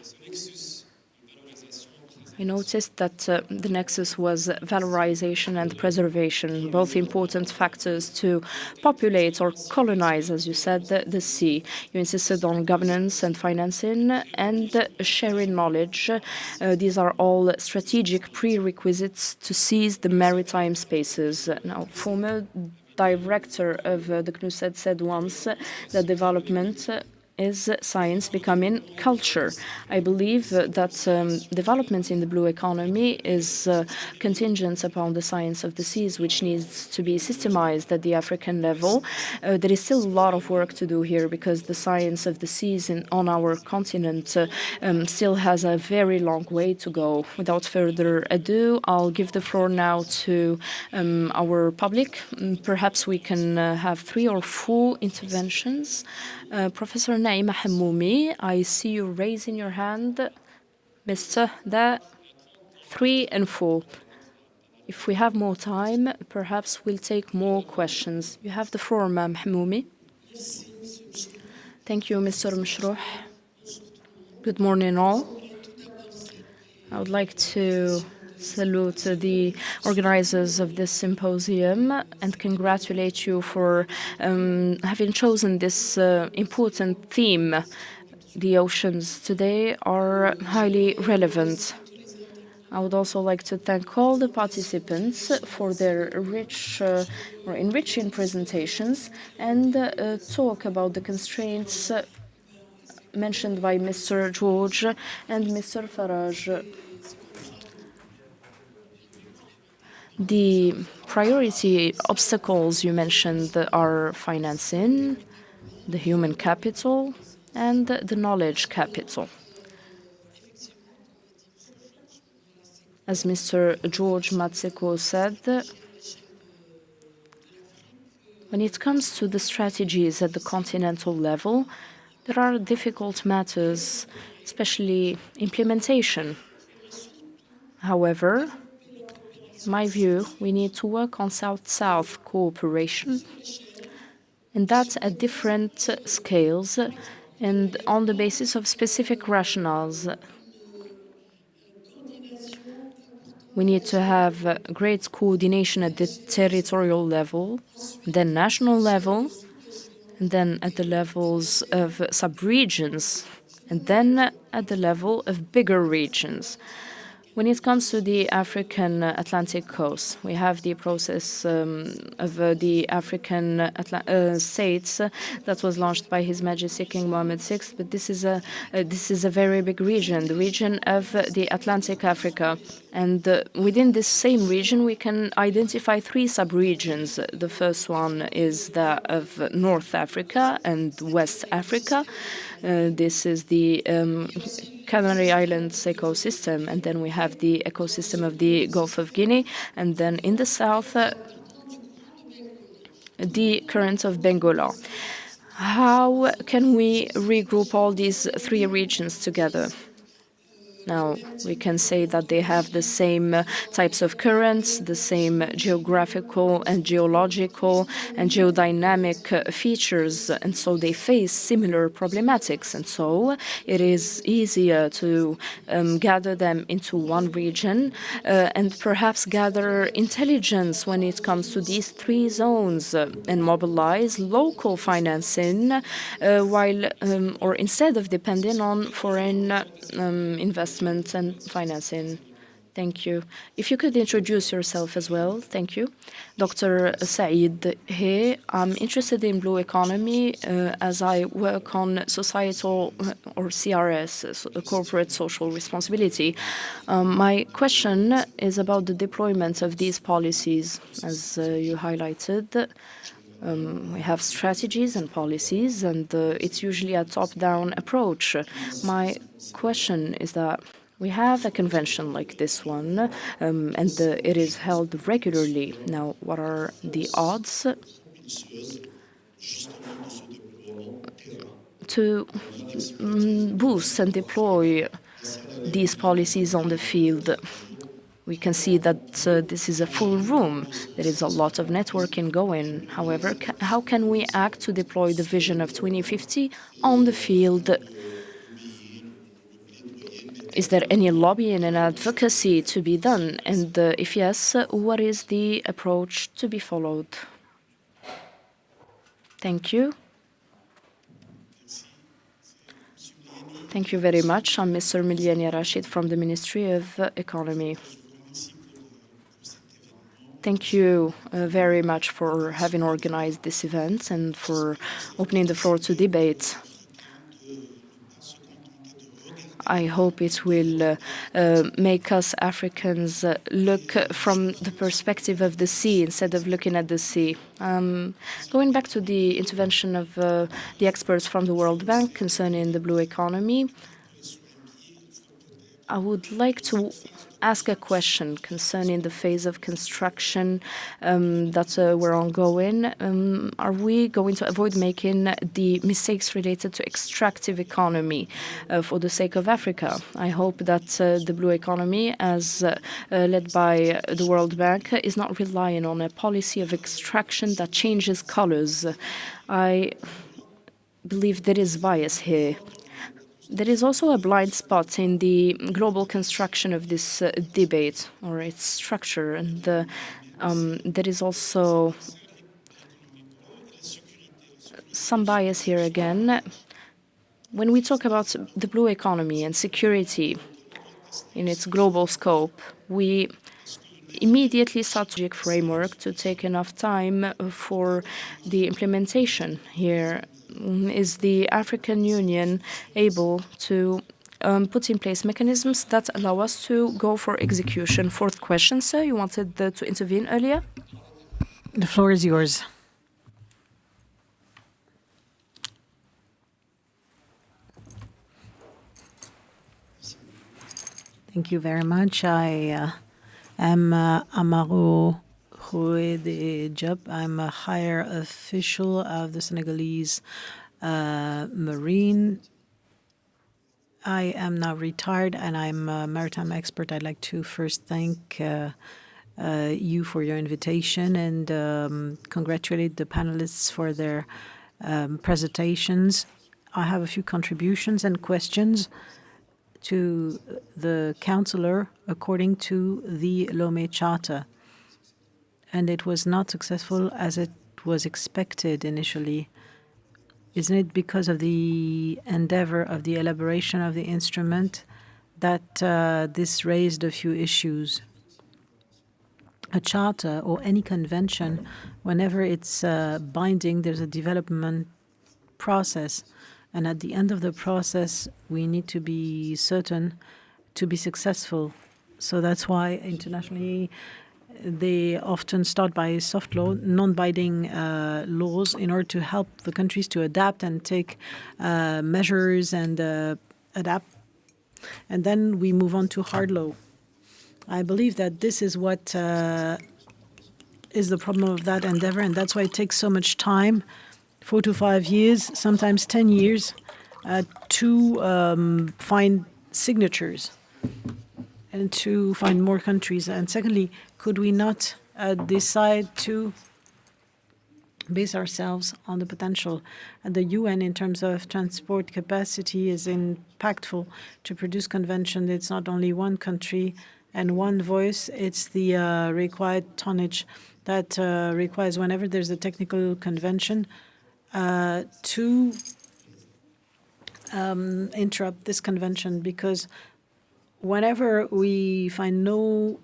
I noticed that the nexus was valorization and preservation, both important factors to populate or colonize, as you said, the sea. You insisted on governance and financing and sharing knowledge. These are all strategic prerequisites to seize the maritime spaces. Now, former director of the CNUSED said once that development is science becoming culture. I believe that development in the blue economy is contingent upon the science of the seas, which needs to be systemized at the African level. There is still a lot of work to do here because the science of the seas on our continent still has a very long way to go. Without further ado, I'll give the floor now to our public. Perhaps we can have 3 or 4 interventions. Professor Naima Hammoumi, I see you raising your hand. Mr. Da, 3 and 4. If we have more time, perhaps we'll take more questions. You have the floor, Ma'am Hammoumi. Thank you, Mr. Mashrouh. Good morning, all. I would like to salute the organizers of this symposium and congratulate you for having chosen this important theme. The oceans today are highly relevant. I would also like to thank all the participants for their rich or enriching presentations and talk about the constraints mentioned by Mr. George and Mr. Farage. The priority obstacles you mentioned are financing, the human capital, and the knowledge capital. As Mr. George Matseko said, when it comes to the strategies at the continental level, there are difficult matters, especially implementation. However, in my view, we need to work on South-South cooperation, and that's at different scales and on the basis of specific rationales. We need to have great coordination at the territorial level, then national level, and then at the levels of sub-regions, and then at the level of bigger regions. When it comes to the African Atlantic coast, we have the process of the African states that was launched by His Majesty King Mohammed VI. But this is a very big region, the region of the Atlantic Africa. And within this same region, we can identify three sub-regions. The first one is that of North Africa and West Africa. This is the Canary Islands ecosystem, and then we have the ecosystem of the Gulf of Guinea, and then in the south, the current of Bengola. How can we regroup all these three regions together? Now, we can say that they have the same types of currents, the same geographical and geological and geodynamic features, and so they face similar problematics. And so it is easier to gather them into one region and perhaps gather intelligence when it comes to these three zones and mobilize local financing while or instead of depending on foreign investments and financing. Thank you. If you could introduce yourself as well. Thank you. Dr. Saeed here. I'm interested in blue economy as I work on societal or CRS, corporate social responsibility. My question is about the deployment of these policies. As you highlighted, we have strategies and policies, and it's usually a top-down approach. My question is that we have a convention like this one, and it is held regularly. Now, what are the odds to boost and deploy these policies on the field? We can see that this is a full room. There is a lot of networking going. However, how can we act to deploy the vision of 2050 on the field? Is there any lobbying and advocacy to be done? And if yes, what is the approach to be followed? Thank you. Thank you very much. I'm Mr. Miliania Rashid from the Ministry of Economy. Thank you very much for having organized this event and for opening the floor to debate. I hope it will make us Africans look from the perspective of the sea instead of looking at the sea. Going back to the intervention of the experts from the World Bank concerning the blue economy, I would like to ask a question concerning the phase of construction that we're ongoing. Are we going to avoid making the mistakes related to extractive economy for the sake of Africa? I hope that the blue economy, as led by the World Bank, is not relying on a policy of extraction that changes colors. I believe there is bias here. There is also a blind spot in the global construction of this debate or its structure, and there is also some bias here again. When we talk about the blue economy and security, in its global scope. We immediately sought a framework to take enough time for the implementation here. Is the African Union able to put in place mechanisms that allow us to go for execution? Fourth question, sir. You wanted to intervene earlier? The floor is yours. Thank you very much. I am Amaro Khoué Diop. I'm a higher official of the Senegalese Marine. I am now retired and I'm a maritime expert. I'd like to first thank you for your invitation and congratulate the panelists for their presentations. I have a few contributions and questions to the counselor according to the Lomé Charter. And it was not successful as it was expected initially. Isn't it because of the endeavor of the elaboration of the instrument that this raised a few issues? A charter or any convention, whenever it's binding, there's a development process. And at the end of the process, we need to be certain to be successful. So that's why internationally, they often start by soft law, non-binding laws, in order to help the countries to adapt and take measures and adapt. And then we move on to hard law. I believe that this is what is the problem of that endeavor, and that's why it takes so much time, 4 to 5 years, sometimes 10 years, to find signatures and to find more countries. And secondly, could we not decide to base ourselves on the potential? And the UN, in terms of transport capacity, is impactful to produce convention. It's not only one country and one voice, it's the required tonnage that requires, whenever there's a technical convention, to interrupt this convention, because whenever we find no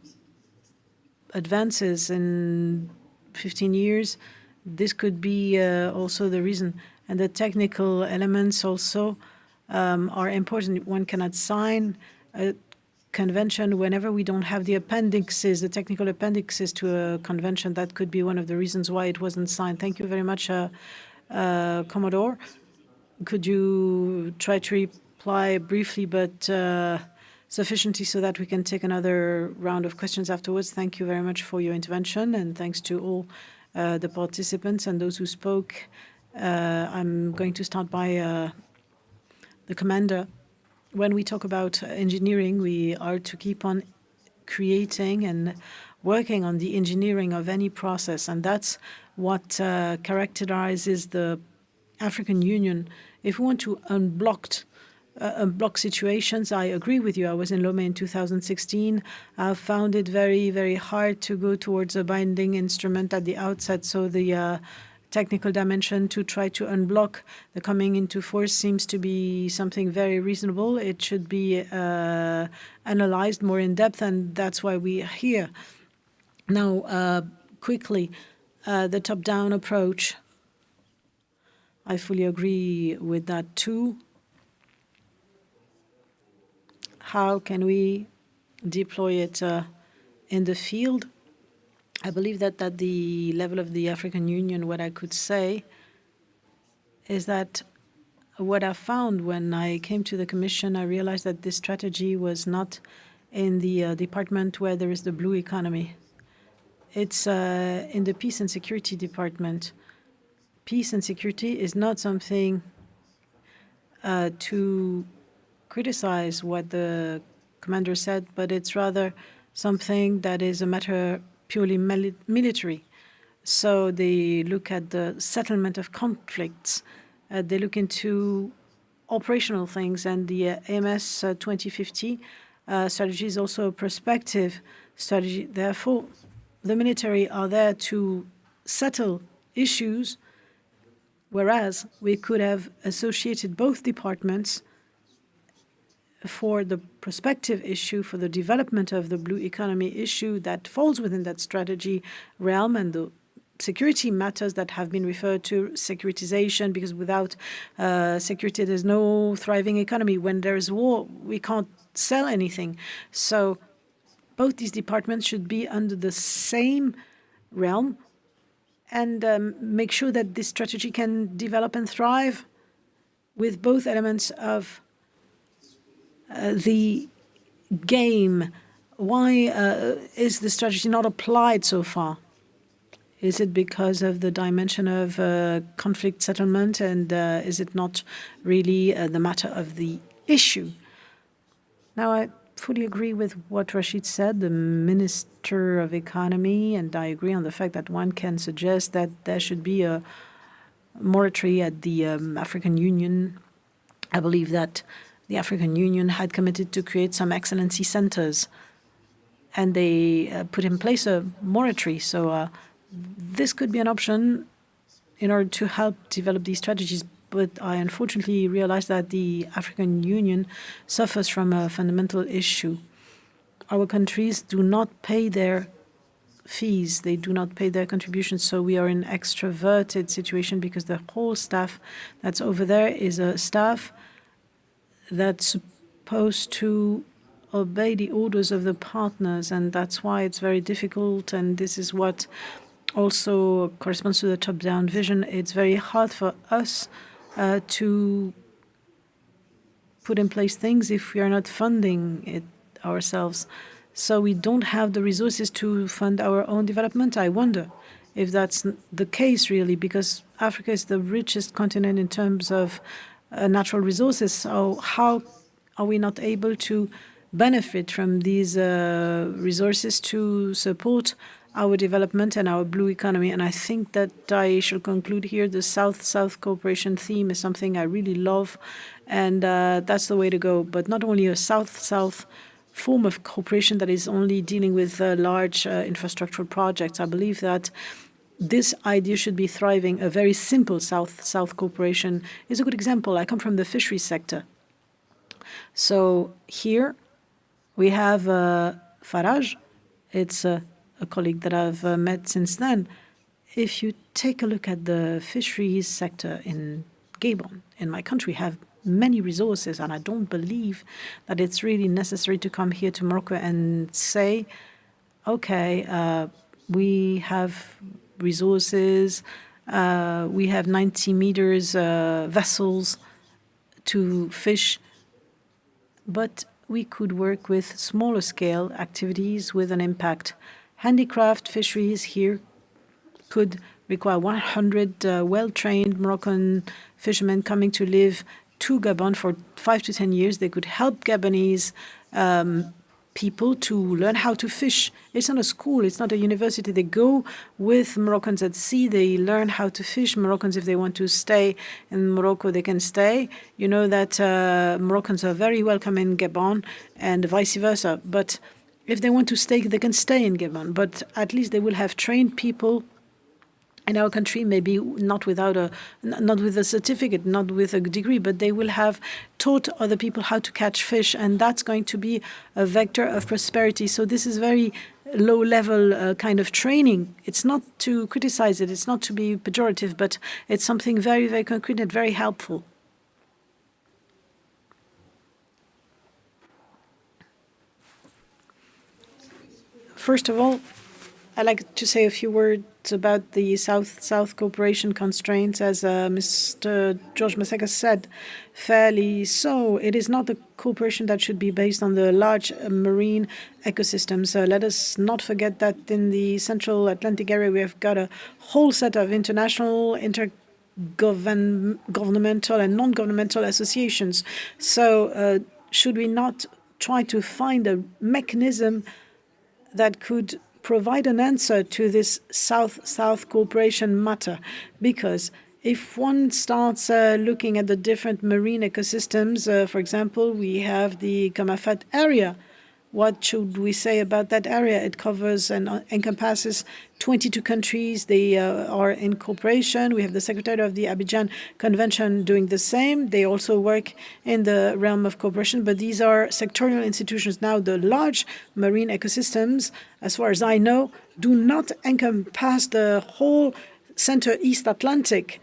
advances in 15 years, this could be also the reason. And the technical elements also are important. One cannot sign a convention whenever we don't have the appendixes, the technical appendixes to a convention. That could be one of the reasons why it wasn't signed. Thank you very much, Commodore. Could you try to reply briefly but sufficiently so that we can take another round of questions afterwards? Thank you very much for your intervention, and thanks to all the participants and those who spoke. I'm going to start by the commander. When we talk about engineering, we are to keep on creating and working on the engineering of any process, and that's what characterizes the African Union. If we want to unblock situations, I agree with you. I was in Lomé in 2016. I found it very, very hard to go towards a binding instrument at the outset. So the technical dimension to try to unblock the coming into force seems to be something very reasonable. It should be analyzed more in depth, and that's why we are here. Now, quickly, the top-down approach. I fully agree with that too. How can we deploy it in the field? I believe that at the level of the African Union, what I could say is that what I found when I came to the Commission, I realized that this strategy was not in the department where there is the blue economy. It's in the Peace and Security Department. Peace and security is not something to criticize what the commander said, but it's rather something that is a matter purely military. So they look at the settlement of conflicts. They look into operational things, and the AMS 2050 strategy is also a prospective strategy. Therefore, the military are there to settle issues, whereas we could have associated both departments for the prospective issue, for the development of the blue economy issue that falls within that strategy realm, and the security matters that have been referred to, securitization, because without security, there's no thriving economy. When there's war, we can't sell anything. So both these departments should be under the same realm and make sure that this strategy can develop and thrive with both elements of the game. Why is the strategy not applied so far? Is it because of the dimension of conflict settlement, and is it not really the matter of the issue? Now, I fully agree with what Rashid said, the Minister of Economy, and I agree on the fact that one can suggest that there should be a moratorium at the African Union. I believe that the African Union had committed to create some excellency centers, and they put in place a moratorium. So this could be an option in order to help develop these strategies. But I unfortunately realize that the African Union suffers from a fundamental issue. Our countries do not pay their fees. They do not pay their contributions. So we are in an extroverted situation because the whole staff that's over there is a staff that's supposed to obey the orders of the partners. And that's why it's very difficult. And this is what also corresponds to the top-down vision. It's very hard for us to put in place things if we are not funding it ourselves. So we don't have the resources to fund our own development. I wonder if that's the case, really, because Africa is the richest continent in terms of natural resources. So how are we not able to benefit from these resources to support our development and our blue economy? And I think that I shall conclude here. The South-South cooperation theme is something I really love, and that's the way to go. But not only a South-South form of cooperation that is only dealing with large infrastructural projects. I believe that this idea should be thriving. A very simple South-South cooperation is a good example. I come from the fisheries sector. So here we have Farage. It's a colleague that I've met since then. If you take a look at the fisheries sector in Gabon, in my country, have many resources, and I don't believe that it's really necessary to come here to Morocco and say, okay, we have resources, we have 90 meters vessels to fish, but we could work with smaller scale activities with an impact. Handicraft fisheries here could require 100 well-trained Moroccan fishermen coming to live to Gabon for 5 to 10 years. They could help Gabonese people to learn how to fish. It's not a school, it's not a university. They go with Moroccans at sea, they learn how to fish. Moroccans, if they want to stay in Morocco, they can stay. You know that Moroccans are very welcome in Gabon and vice versa. But if they want to stay, they can stay in Gabon. But at least they will have trained people in our country, maybe not with a certificate, not with a degree, but they will have taught other people how to catch fish, and that's going to be a vector of prosperity. So this is very low-level kind of training. It's not to criticize it, it's not to be pejorative, but it's something very, very concrete and very helpful. First of all, I'd like to say a few words about the South-South cooperation constraints. As Mr. George Maseka said, fairly so, it is not the cooperation that should be based on the large marine ecosystems. Let us not forget that in the Central Atlantic area, we have got a whole set of international, intergovernmental and non-governmental associations. So should we not try to find a mechanism that could provide an answer to this South-South cooperation matter? Because if one starts looking at the different marine ecosystems, for example, we have the Kamafat area, What should we say about that area? It covers and encompasses 22 countries. They are in cooperation. We have the Secretary of the Abidjan Convention doing the same. They also work in the realm of cooperation, but these are sectorial institutions. Now, the large marine ecosystems, as far as I know, do not encompass the whole Center East Atlantic.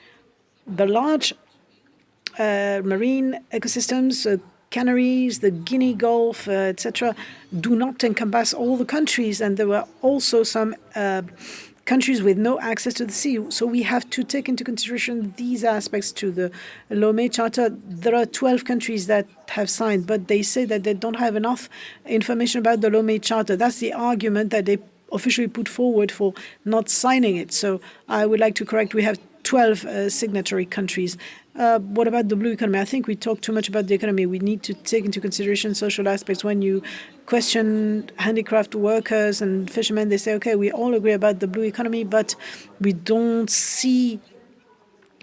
The large marine ecosystems, Canaries, the Guinea Gulf, etc., do not encompass all the countries, and there were also some countries with no access to the sea. So we have to take into consideration these aspects to the Lomé Charter. There are 12 countries that have signed, but they say that they don't have enough information about the Lomé Charter. That's the argument that they officially put forward for not signing it. So I would like to correct, we have 12 signatory countries. What about the blue economy? I think we talk too much about the economy. We need to take into consideration social aspects. When you question handicraft workers and fishermen, they say, okay, we all agree about the blue economy, but we don't see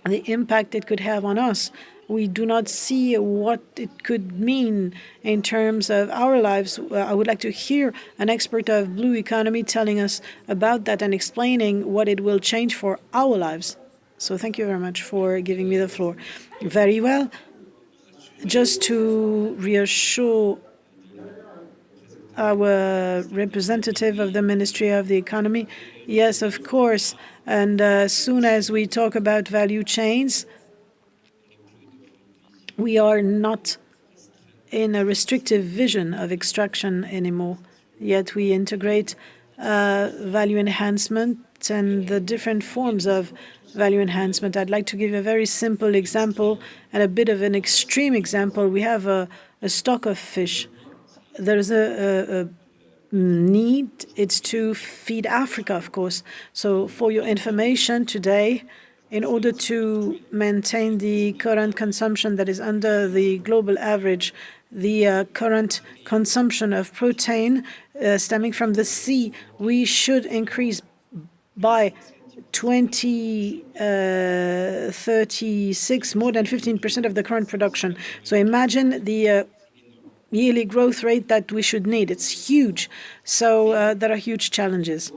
the impact it could have on us. We do not see what it could mean in terms of our lives. I would like to hear an expert of blue economy telling us about that and explaining what it will change for our lives. So thank you very much for giving me the floor. Very well. Just to reassure our representative of the Ministry of the Economy, yes, of course. And as soon as we talk about value chains, we are not in a restrictive vision of extraction anymore. Yet we integrate value enhancement and the different forms of value enhancement. I'd like to give a very simple example and a bit of an extreme example. We have a stock of fish. There's a need. It's to feed Africa, of course. So for your information today, in order to maintain the current consumption that is under the global average, the current consumption of protein stemming from the sea, we should increase by 2036 more than 15% of the current production. So imagine the yearly growth rate that we should need. It's huge. So there are huge challenges.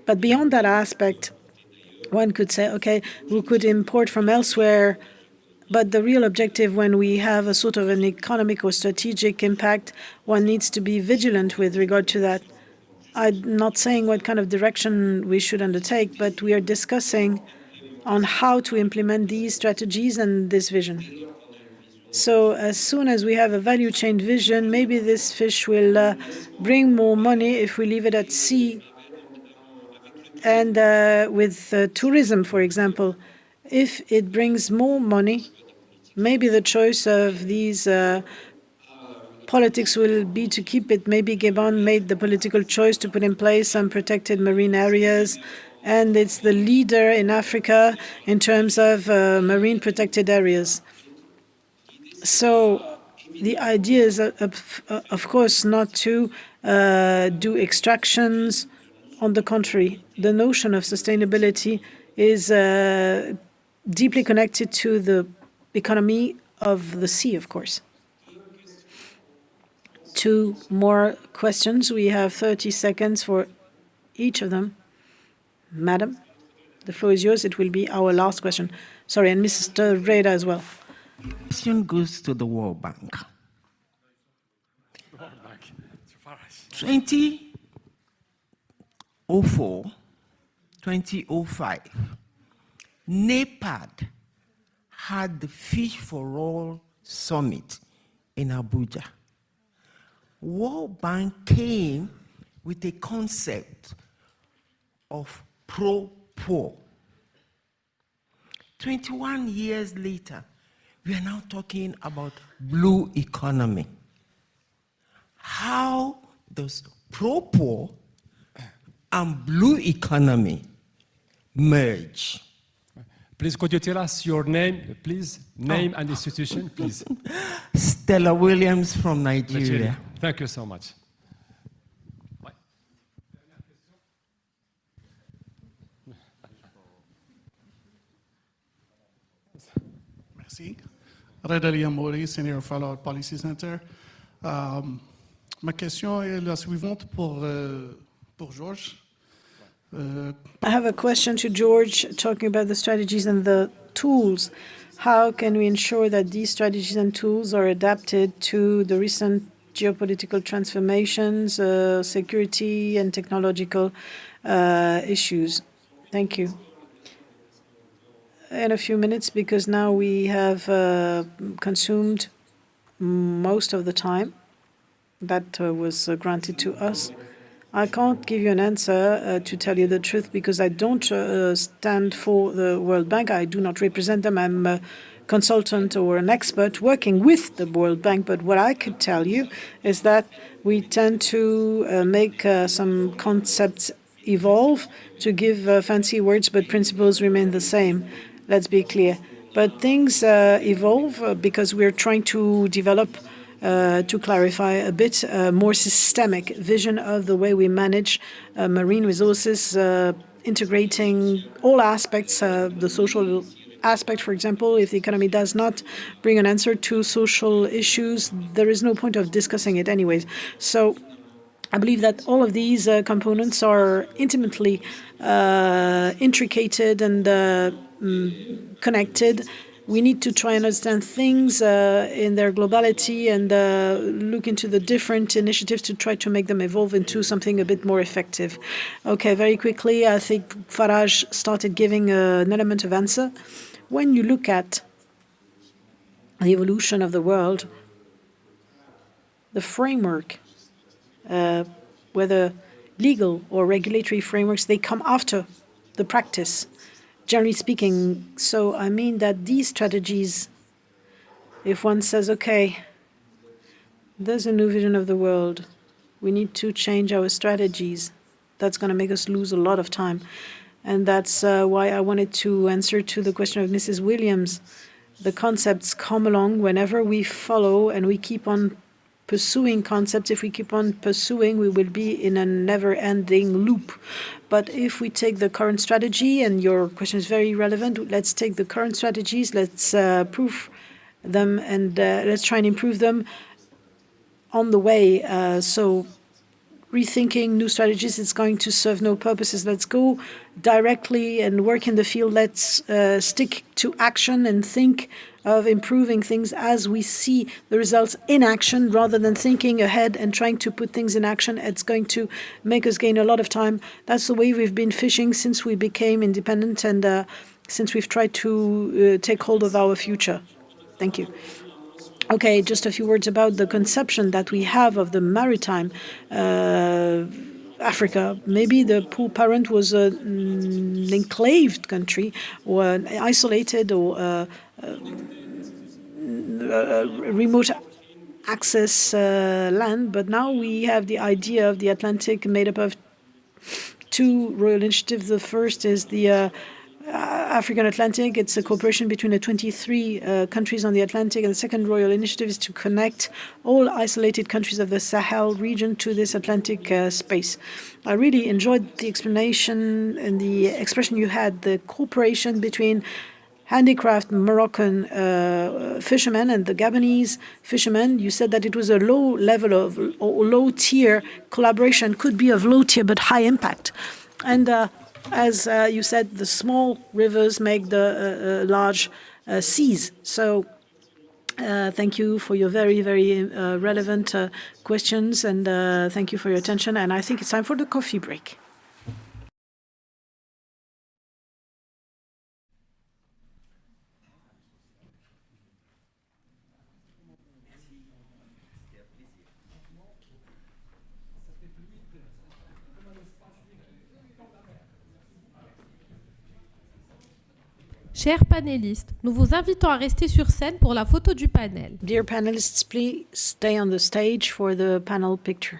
But beyond that aspect, one could say, okay, we could import from elsewhere, but the real objective when we have a sort of an economic or strategic impact, one needs to be vigilant with regard to that. I'm not saying what kind of direction we should undertake, but we are discussing on how to implement these strategies and this vision. So as soon as we have a value chain vision, maybe this fish will bring more money if we leave it at sea. And with tourism, for example, if it brings more money, maybe the choice of these politics will be to keep it. Maybe Gabon made the political choice to put in place some protected marine areas, and it's the leader in Africa in terms of marine protected areas. So the idea is, of course, not to do extractions. On the contrary, the notion of sustainability is deeply connected to the economy of the sea, of course. 2 more questions. We have 30 seconds for each of them. Madam, the floor is yours. It will be our last question. Sorry, and Mr. Reda as well. Question goes to the World Bank. 2004, 2005, NEPAD had the Fish for All Summit in Abuja. World Bank came with a concept of pro-poor. 21 years later, we are now talking about blue economy. How does pro-poor and blue economy merge? Please, could you tell us your name, please? Name and institution, please. Stella Williams from Nigeria. Thank you so much. Merci. Redalia Mori, Senior Fellow at Policy Center. Ma question est la suivante pour Georges. I have a question to George talking about the strategies and the tools. How can we ensure that these strategies and tools are adapted to the recent geopolitical transformations, security and technological issues? Thank you. In a few minutes, because now we have consumed most of the time that was granted to us. I can't give you an answer, to tell you the truth, because I don't stand for the World Bank. I do not represent them. I'm a consultant or an expert working with the World Bank. But what I could tell you is that we tend to make some concepts evolve, to give fancy words, but principles remain the same. Let's be clear. But things evolve because we're trying to develop, to clarify a bit, more systemic vision of the way we manage marine resources, integrating all aspects, the social aspect, for example. If the economy does not bring an answer to social issues, there is no point of discussing it anyways. So I believe that all of these components are intimately intricated and connected. We need to try and understand things in their globality and look into the different initiatives to try to make them evolve into something a bit more effective. Okay, very quickly, I think Farage started giving an element of answer. When you look at the evolution of the world, the framework, whether legal or regulatory frameworks, they come after the practice, generally speaking. So I mean that these strategies, if one says, okay, there's a new vision of the world, we need to change our strategies, that's going to make us lose a lot of time. And that's why I wanted to answer to the question of Mrs. Williams. The concepts come along whenever we follow and we keep on pursuing concepts. If we keep on pursuing, we will be in a never-ending loop. But if we take the current strategy, and your question is very relevant, let's take the current strategies, let's prove them, and let's try and improve them on the way. So rethinking new strategies is going to serve no purposes. Let's go directly and work in the field. Let's stick to action and think of improving things as we see the results in action, rather than thinking ahead and trying to put things in action. It's going to make us gain a lot of time. That's the way we've been fishing since we became independent and since we've tried to take hold of our future. Thank you. Okay, just a few words about the conception that we have of the maritime Africa. Maybe the poor parent was an enclaved country or an isolated or remote access land, but now we have the idea of the Atlantic made up of two royal initiatives. The first is the African Atlantic. It's a cooperation between the 23 countries on the Atlantic, and the second royal initiative is to connect all isolated countries of the Sahel region to this Atlantic space. I really enjoyed the explanation and the expression you had, the cooperation between handicraft Moroccan fishermen and the Gabonese fishermen. You said that it was a low level of, or low tier collaboration, could be of low tier but high impact. And as you said, the small rivers make the large seas. So thank you for your very, very relevant questions, and thank you for your attention. And I think it's time for the coffee break. Chers panélistes, nous vous invitons à rester sur scène pour la photo du panel. Dear panelists, please stay on the stage for the panel picture.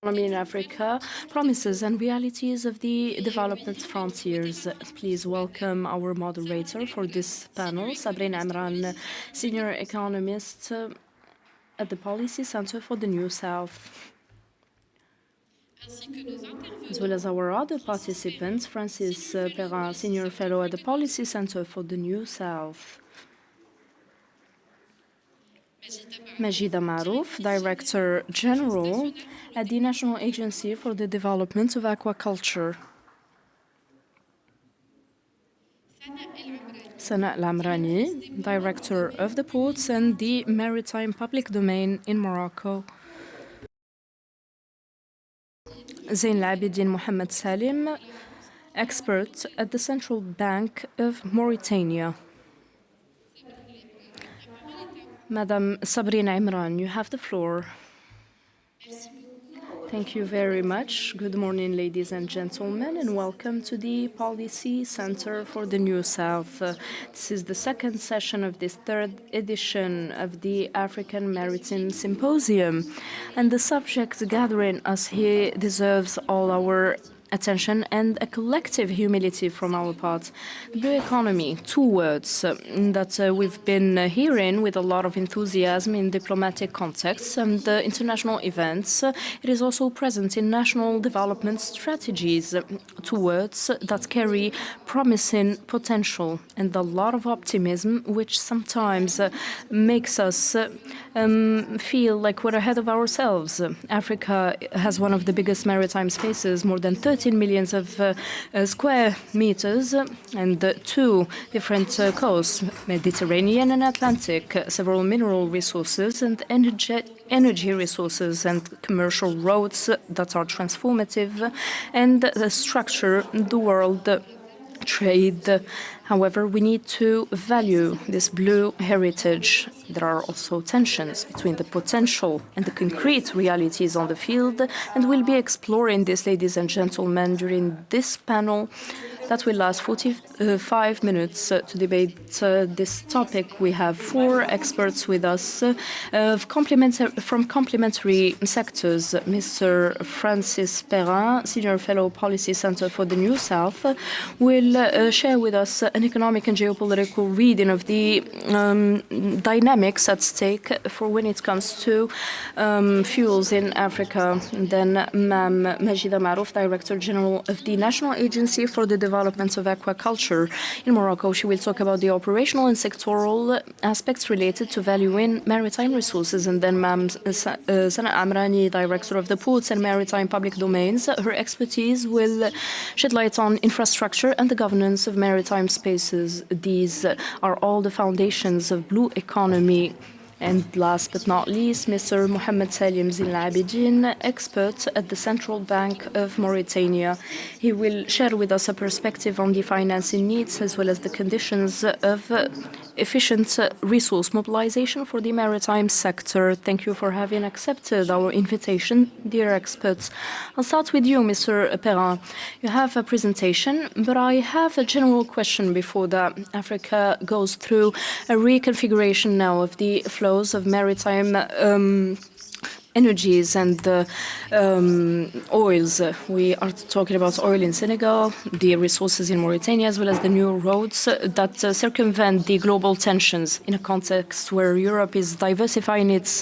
economy in Africa, promises and realities of the development frontiers. Please welcome our moderator for this panel, Sabrina Imran, senior economist at the Policy Center for the New South. As well as our other participants, Francis Perrin, senior fellow at the Policy Center for the New South. Majida Marouf, Director General at the National Agency for the Development of Aquaculture. Sana Lamrani, Director of the Ports and the Maritime Public Domain in Morocco. Zain Labidin Mohamed Salim, expert at the Central Bank of Mauritania. Madam Sabrina Imran, you have the floor. Thank you very much. Good morning, ladies and gentlemen, and welcome to the Policy Center for the New South. This is the second session of this third edition of the African Maritime Symposium, and the subject gathering us here deserves all our attention and a collective humility from our part. The blue economy, two words that we've been hearing with a lot of enthusiasm in diplomatic contexts and international events. It is also present in national development strategies, two words that carry promising potential and a lot of optimism, which sometimes makes us feel like we're ahead of ourselves. Africa has one of the biggest maritime spaces, more than 13 million square meters, and two different coasts, Mediterranean and Atlantic, several mineral resources and energy resources and commercial roads that are transformative and structure the world trade. However, we need to value this blue heritage. There are also tensions between the potential and the concrete realities on the field, and we'll be exploring this, ladies and gentlemen, during this panel that will last 45 minutes to debate this topic. We have four experts with us from complementary sectors. Mr. Francis Perrin, Senior Fellow Policy Center for the New South, will share with us an economic and geopolitical reading of the dynamics at stake for when it comes to fuels in Africa. Then Ma'am Majida Marouf, Director General of the National Agency for the Development of Aquaculture in Morocco. She will talk about the operational and sectoral aspects related to valuing maritime resources. And then Ma'am Sana Amrani, Director of the Ports and Maritime Public Domains. Her expertise will shed light on infrastructure and the governance of maritime spaces. These are all the foundations of blue economy. And last but not least, Mr. Mohamed Salim Zain Labidin, expert at the Central Bank of Mauritania. He will share with us a perspective on the financing needs as well as the conditions of efficient resource mobilization for the maritime sector. Thank you for having accepted our invitation, dear experts. I'll start with you, Mr. Perrin. You have a presentation, but I have a general question before that. Africa goes through a reconfiguration now of the flows of maritime energies and oils. We are talking about oil in Senegal, the resources in Mauritania, as well as the new roads that circumvent the global tensions in a context where Europe is diversifying its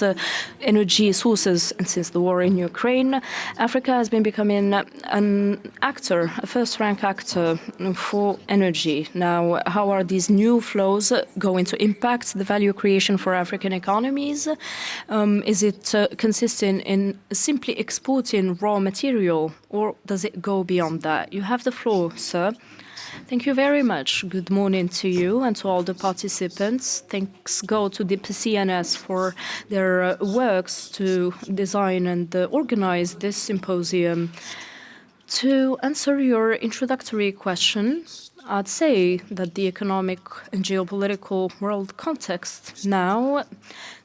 energy sources. And since the war in Ukraine, Africa has been becoming an actor, a first-rank actor for energy. Now, how are these new flows going to impact the value creation for African economies? Is it consistent in simply exporting raw material, or does it go beyond that? You have the floor, sir. Thank you very much. Good morning to you and to all the participants. Thanks go to the PCNS for their works to design and organize this symposium. To answer your introductory question, I'd say that the economic and geopolitical world context now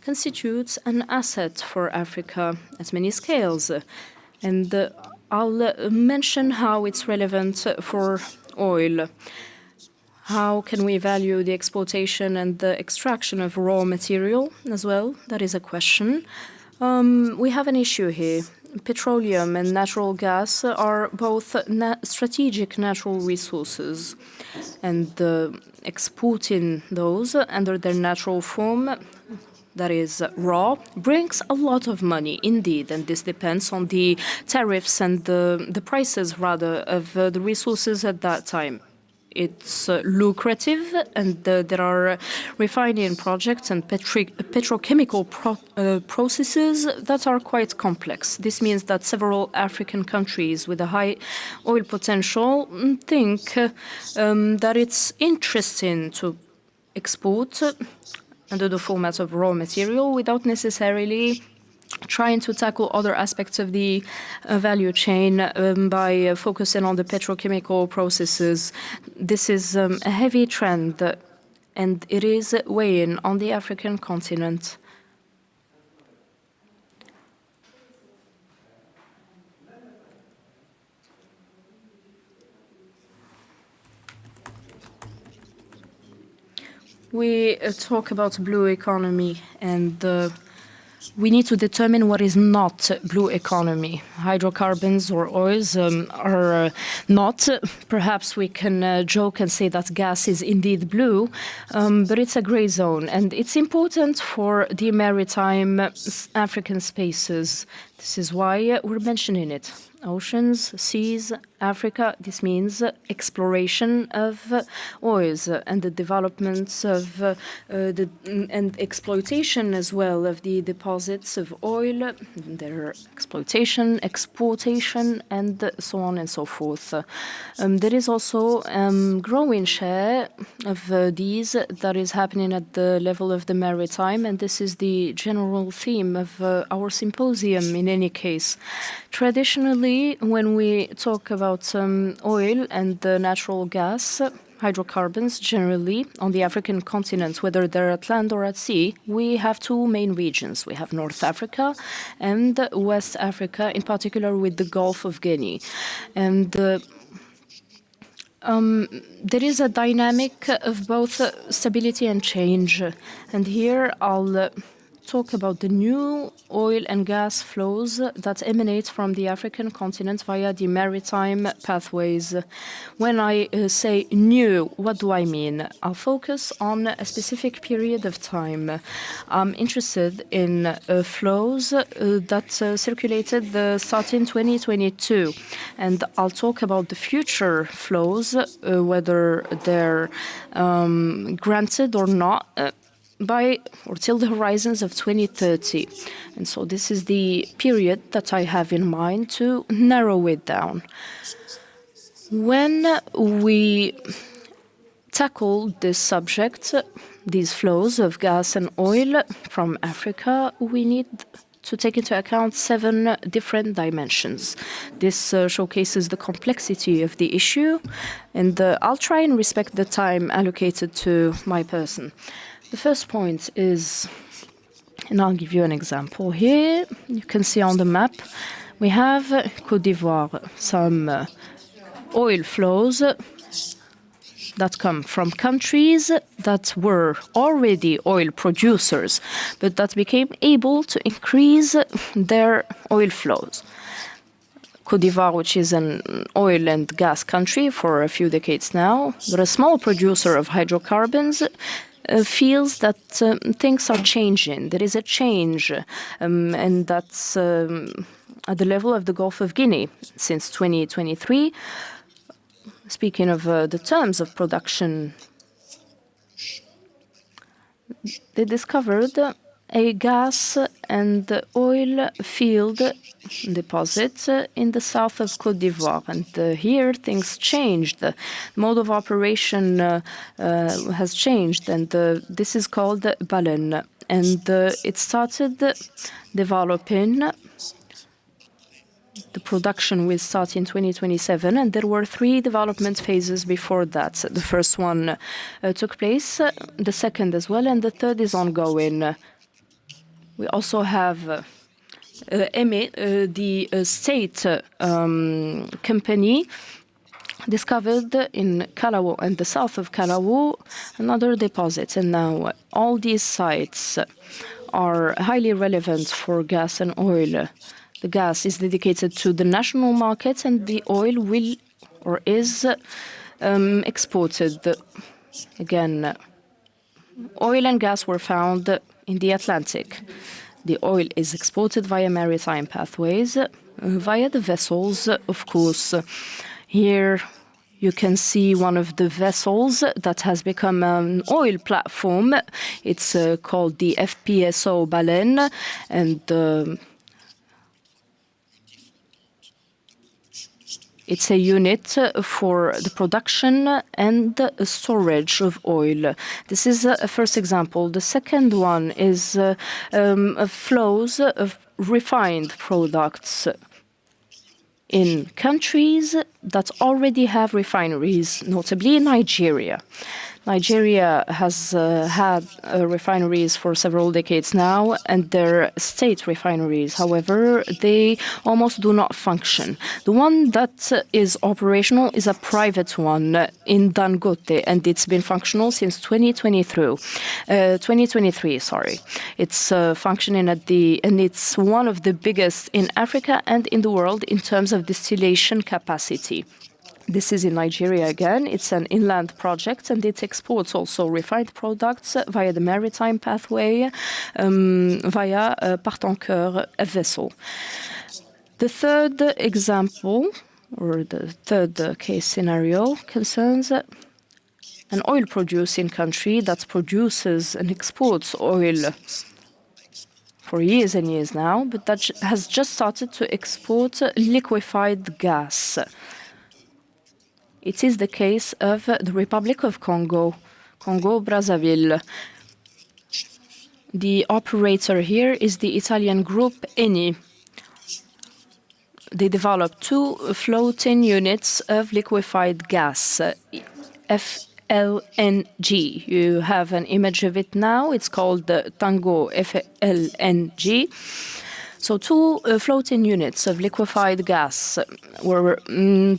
constitutes an asset for Africa at many scales. And I'll mention how it's relevant for oil. How can we value the exportation and the extraction of raw material as well? That is a question. We have an issue here. petroleum and natural gas are both strategic natural resources, and exporting those under their natural form, that is raw, brings a lot of money indeed, and this depends on the tariffs and the prices rather of the resources at that time. It's lucrative, and there are refining projects and petrochemical processes that are quite complex. This means that several African countries with a high oil potential think that it's interesting to export under the format of raw material without necessarily trying to tackle other aspects of the value chain by focusing on the petrochemical processes. This is a heavy trend, and it is weighing on the African continent. We talk about blue economy, and we need to determine what is not blue economy. Hydrocarbons or oils are not. Perhaps we can joke and say that gas is indeed blue, but it's a gray zone. And it's important for the maritime African spaces. This is why we're mentioning it. Oceans, seas, Africa, this means exploration of oils and the developments of and exploitation as well of the deposits of oil, their exploitation, exportation, and so on and so forth. There is also growing share of these that is happening at the level of the maritime, and this is the general theme of our symposium in any case. Traditionally, when we talk about oil and natural gas, hydrocarbons generally on the African continent, whether they're at land or at sea, we have two main regions. We have North Africa and West Africa, in particular with the Gulf of Guinea. And there is a dynamic of both stability and change. And here I'll talk about the new oil and gas flows that emanate from the African continent via the maritime pathways. When I say new, what do I mean? I'll focus on a specific period of time. I'm interested in flows that circulated starting 2022, and I'll talk about the future flows, whether they're granted or not, by or till the horizons of 2030. And so this is the period that I have in mind to narrow it down. When we tackle this subject, these flows of gas and oil from Africa, we need to take into account 7 different dimensions. This showcases the complexity of the issue, and I'll try and respect the time allocated to my person. The first point is, and I'll give you an example here. You can see on the map, we have Côte d'Ivoire, some oil flows that come from countries that were already oil producers, but that became able to increase their oil flows. Côte d'Ivoire, which is an oil and gas country for a few decades now, but a small producer of hydrocarbons, feels that things are changing. There is a change, and that's at the level of the Gulf of Guinea. Since 2023, speaking of the terms of production, they discovered a gas and oil field deposit in the south of Côte d'Ivoire. And here things changed. The mode of operation has changed, and this is called Baleine. And it started developing. The production will start in 2027, and there were 3 development phases before that. The first one took place, the second as well, and the third is ongoing. We also have the state company discovered in Callao and the south of Callao another deposit. And now all these sites are highly relevant for gas and oil. The gas is dedicated to the national market, and the oil will or is exported. Again, oil and gas were found in the Atlantic. The oil is exported via maritime pathways, via the vessels, of course. Here you can see one of the vessels that has become an oil platform. It's called the FPSO Baleine, and it's a unit for the production and storage of oil. This is a first example. The second one is flows of refined products in countries that already have refineries, notably Nigeria. Nigeria has had refineries for several decades now, and they're state refineries. However, they almost do not function. The one that is operational is a private one in Dangote, and it's been functional since 2023. It's functioning and it's one of the biggest in Africa and in the world in terms of distillation capacity. This is in Nigeria again. It's an inland project, and it exports also refined products via the maritime pathway, via Partancoeur, a vessel. The third example, or the third case scenario, concerns an oil-producing country that produces and exports oil for years and years now, but that has just started to export liquefied gas. It is the case of the Republic of Congo, Congo-Brazzaville. The operator here is the Italian group Eni. They developed 2 floating units of liquefied gas, FLNG. You have an image of it now. It's called the Tango FLNG. So 2 floating units of liquefied gas were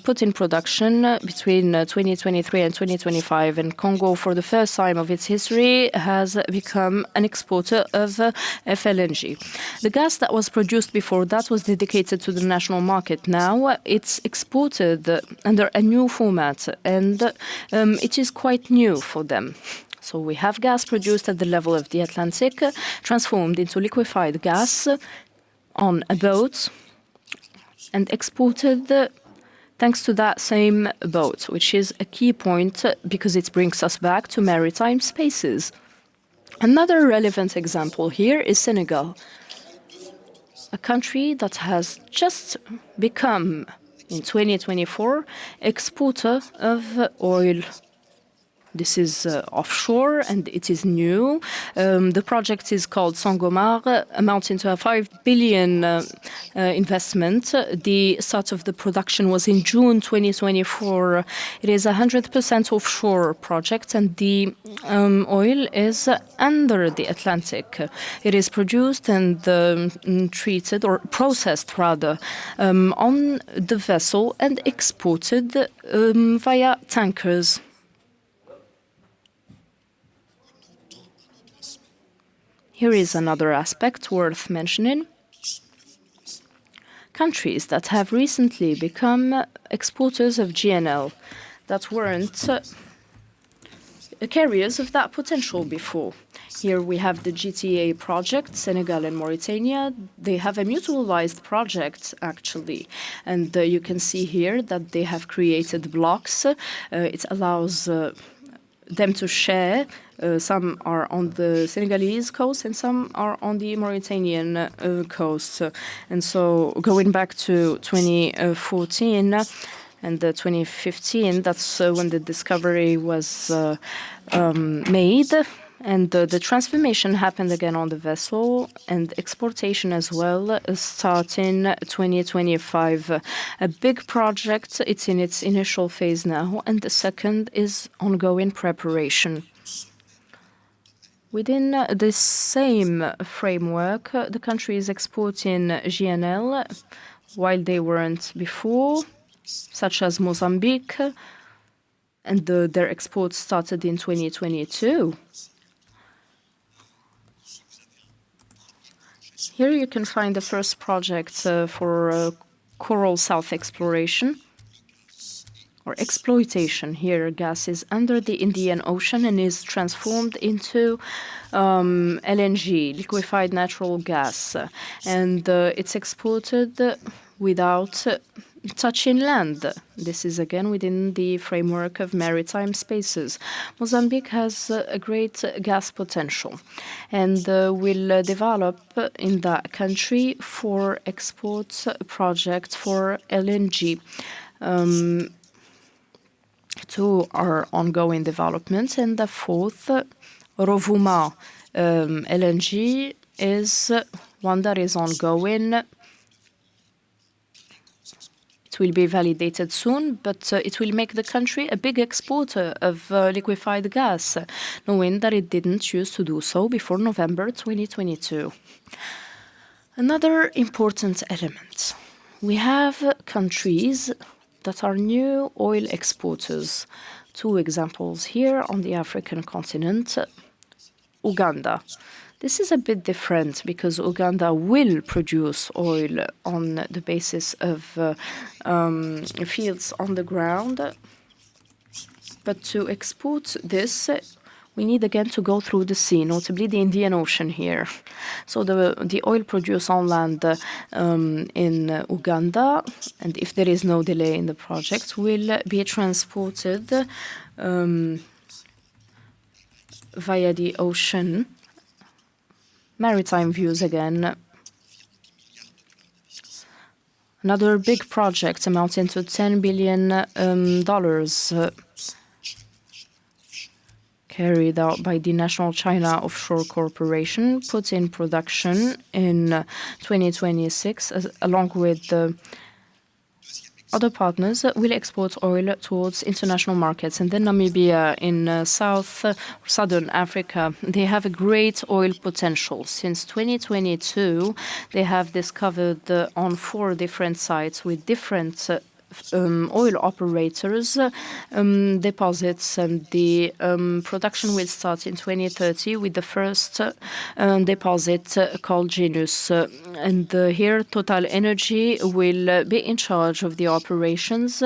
put in production between 2023 and 2025, and Congo, for the first time of its history, has become an exporter of FLNG. The gas that was produced before that was dedicated to the national market. Now it's exported under a new format, and it is quite new for them. So we have gas produced at the level of the Atlantic, transformed into liquefied gas on a boat and exported thanks to that same boat, which is a key point because it brings us back to maritime spaces. Another relevant example here is Senegal, a country that has just become, in 2024, exporter of oil. This is offshore, and it is new. The project is called Sangomar, amounting to a 5 billion investment. The start of the production was in June 2024. It is a 100% offshore project, and the oil is under the Atlantic. It is produced and treated, or processed rather, on the vessel and exported via tankers. Here is another aspect worth mentioning. Countries that have recently become exporters of GNL that weren't carriers of that potential before. Here we have the GTA project, Senegal and Mauritania. They have a mutualized project, actually. And you can see here that they have created blocks. It allows them to share. Some are on the Senegalese coast and some are on the Mauritanian coast. And so going back to 2014 and 2015, that's when the discovery was made. And the transformation happened again on the vessel, and exportation as well, starting 2025. A big project, it's in its initial phase now, and the second is ongoing preparation. Within this same framework, the country is exporting GNL while they weren't before, such as Mozambique, and their exports started in 2022. Here you can find the first project for coral self-exploration or exploitation. Here gas is under the Indian Ocean and is transformed into LNG, liquefied natural gas, and it's exported without touching land. This is again within the framework of maritime spaces. Mozambique has a great gas potential and will develop in that country for export projects for LNG. Two are ongoing developments, and the fourth, Rovuma LNG, is one that is ongoing. It will be validated soon, but it will make the country a big exporter of liquefied gas, knowing that it didn't used to do so before November 2022. Another important element. We have countries that are new oil exporters. Two examples here on the African continent. Uganda. This is a bit different because Uganda will produce oil on the basis of fields on the ground. But to export this, we need again to go through the sea, notably the Indian Ocean here. So the oil produced on land in Uganda, and if there is no delay in the project, will be transported via the ocean. Maritime views again. Another big project amounting to $10 billion carried out by the National China Offshore Corporation, put in production in 2026, along with other partners, will export oil towards international markets. And then Namibia in southern Africa, they have a great oil potential. Since 2022, they have discovered on 4 different sites with different oil operators deposits, and the production will start in 2030 with the first deposit called Genus. And here Total Energy will be in charge of the operations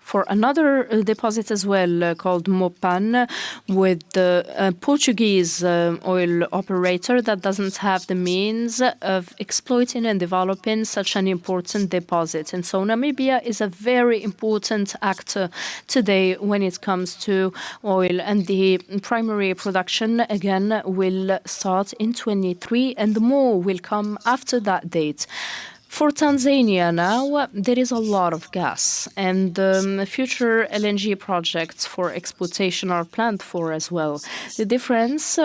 for another deposit as well called Mopan, with the Portuguese oil operator that doesn't have the means of exploiting and developing such an important deposit. And so Namibia is a very important actor today when it comes to oil, and the primary production again will start in 2023, and more will come after that date. For Tanzania now, there is a lot of gas, and future LNG projects for exportation are planned for as well. The difference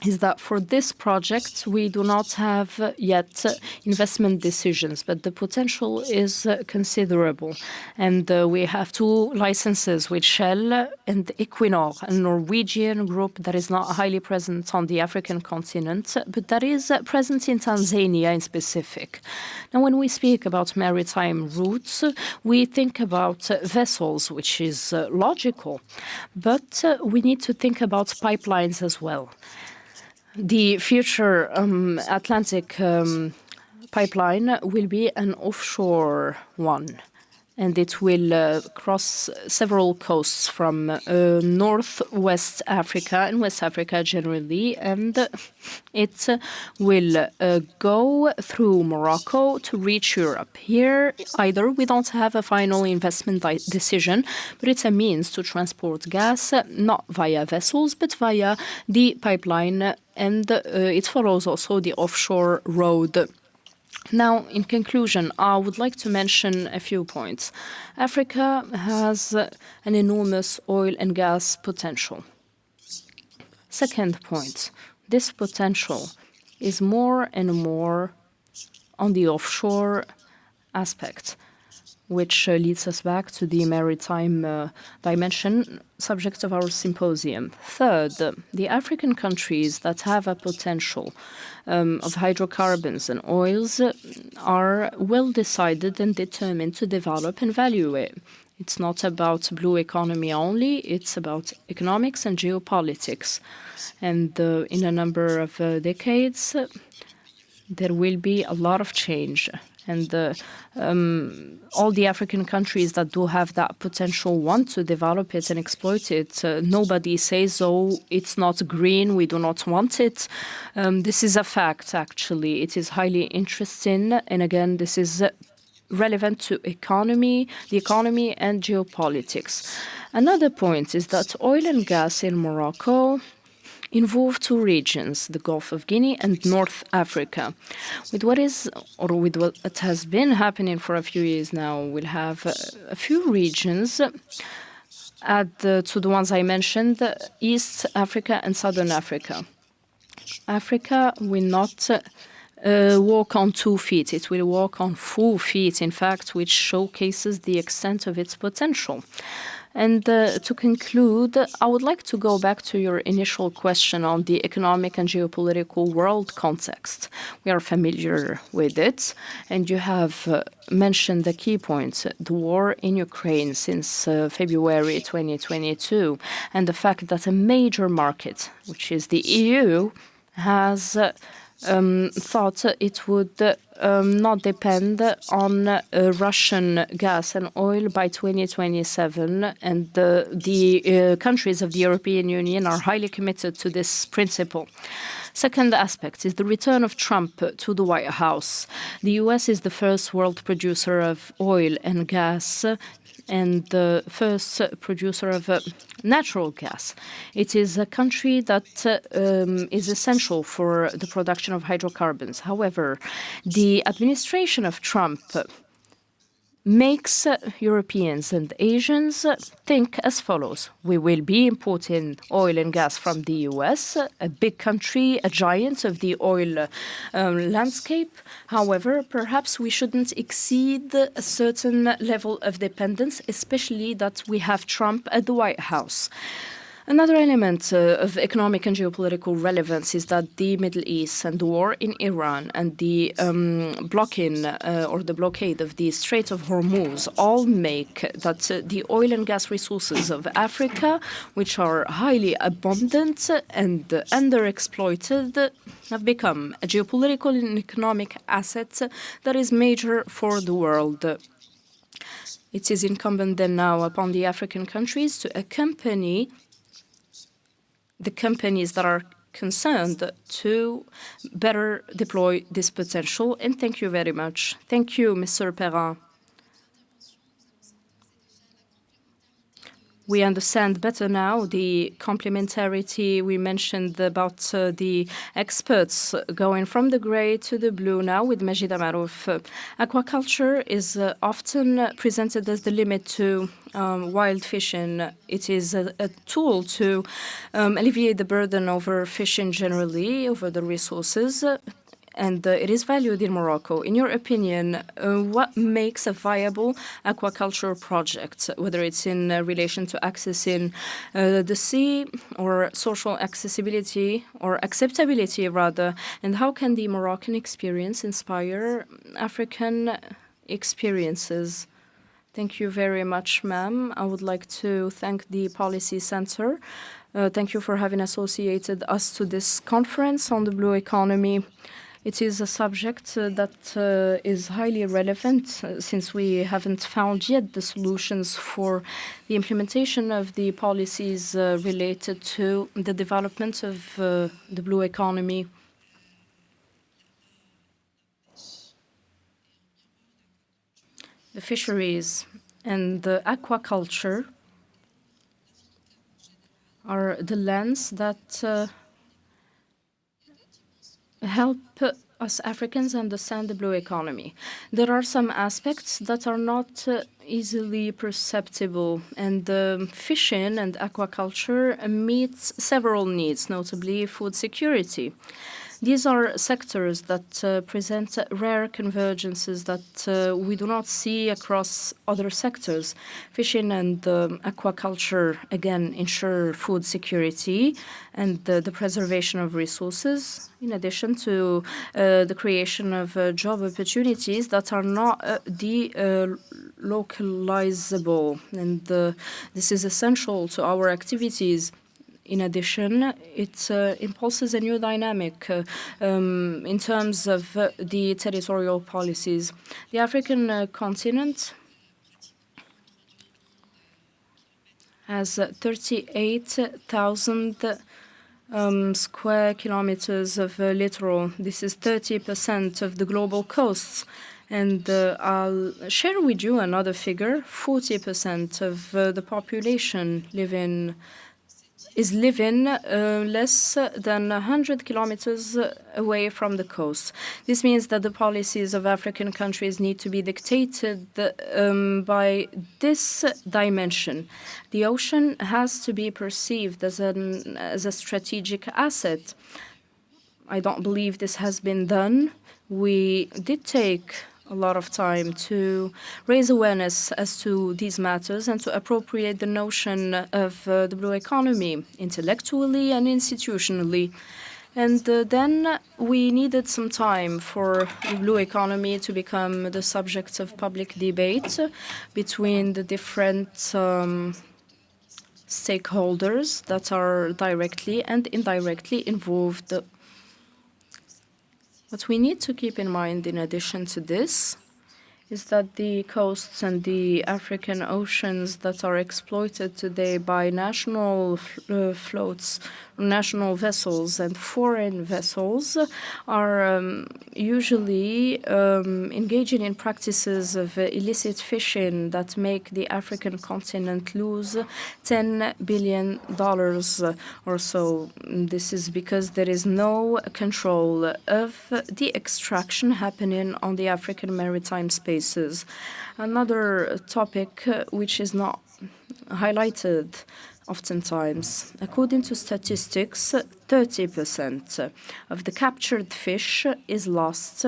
is that for this project, we do not have yet investment decisions, but the potential is considerable. And we have 2 licenses with Shell and Equinor, a Norwegian group that is not highly present on the African continent, but that is present in Tanzania in specific. Now, when we speak about maritime routes, we think about vessels, which is logical, but we need to think about pipelines as well. The future Atlantic pipeline will be an offshore one, and it will cross several coasts from northwest Africa and West Africa generally, and it will go through Morocco to reach Europe. Here, either we don't have a final investment decision, but it's a means to transport gas, not via vessels, but via the pipeline, and it follows also the offshore road. Now, in conclusion, I would like to mention a few points. Africa has an enormous oil and gas potential. Second point, this potential is more and more on the offshore aspect, which leads us back to the maritime dimension, subject of our symposium. Third, the African countries that have a potential of hydrocarbons and oils are well decided and determined to develop and value it. It's not about blue economy only, it's about economics and geopolitics. And in a number of decades, there will be a lot of change. And all the African countries that do have that potential want to develop it and exploit it. Nobody says, oh, it's not green, we do not want it. This is a fact, actually. It is highly interesting. And again, this is relevant to the economy and geopolitics. Another point is that oil and gas in Morocco involve two regions, the Gulf of Guinea and North Africa. With what has been happening for a few years now, we'll have a few regions to the ones I mentioned, East Africa and Southern Africa. Africa will not walk on 2 feet. It will walk on 4 feet, in fact, which showcases the extent of its potential. And to conclude, I would like to go back to your initial question on the economic and geopolitical world context. We are familiar with it, and you have mentioned the key points, the war in Ukraine since February 2022, and the fact that a major market, which is the EU, has thought it would not depend on Russian gas and oil by 2027, and the countries of the European Union are highly committed to this principle. Second aspect is the return of Trump to the White House. The US is the first world producer of oil and gas and the first producer of natural gas. It is a country that is essential for the production of hydrocarbons. However, the administration of Trump makes Europeans and Asians think as follows. We will be importing oil and gas from the US, a big country, a giant of the oil landscape. However, perhaps we shouldn't exceed a certain level of dependence, especially that we have Trump at the White House. Another element of economic and geopolitical relevance is that the Middle East and the war in Iran and the blocking or the blockade of the Strait of Hormuz all make that the oil and gas resources of Africa, which are highly abundant and underexploited, have become a geopolitical and economic asset that is major for the world. It is incumbent then now upon the African countries to accompany the companies that are concerned to better deploy this potential. And thank you very much. Thank you, Mr. Perrin. We understand better now the complementarity we mentioned about the experts going from the gray to the blue now with Majida Marouf. Aquaculture is often presented as the limit to wild fishing. It is a tool to alleviate the burden over fishing generally, over the resources, and it is valued in Morocco. In your opinion, what makes a viable aquaculture project, whether it's in relation to accessing the sea or social accessibility or acceptability, rather, and how can the Moroccan experience inspire African experiences? Thank you very much, ma'am. I would like to thank the Policy Center. Thank you for having associated us to this conference on the blue economy. It is a subject that is highly relevant since we haven't found yet the solutions for the implementation of the policies related to the development of the blue economy. The fisheries and the aquaculture are the lens that help us Africans understand the blue economy. There are some aspects that are not easily perceptible, and fishing and aquaculture meets several needs, notably food security. These are sectors that present rare convergences that we do not see across other sectors. Fishing and aquaculture, again, ensure food security and the preservation of resources, in addition to the creation of job opportunities that are not localizable. And this is essential to our activities In addition, it impulses a new dynamic in terms of the territorial policies. The African continent has 38,000 square kilometers of littoral. This is 30% of the global coasts. And I'll share with you another figure. 40% of the population is living less than 100 kilometers away from the coast. This means that the policies of African countries need to be dictated by this dimension. The ocean has to be perceived as a strategic asset. I don't believe this has been done. We did take a lot of time to raise awareness as to these matters and to appropriate the notion of the blue economy intellectually and institutionally. And then we needed some time for the blue economy to become the subject of public debate between the different stakeholders that are directly and indirectly involved. What we need to keep in mind, in addition to this, is that the coasts and the African oceans that are exploited today by national floats, national vessels and foreign vessels are usually engaging in practices of illicit fishing that make the African continent lose $10 billion or so. This is because there is no control of the extraction happening on the African maritime spaces. Another topic which is not highlighted oftentimes. According to statistics, 30% of the captured fish is lost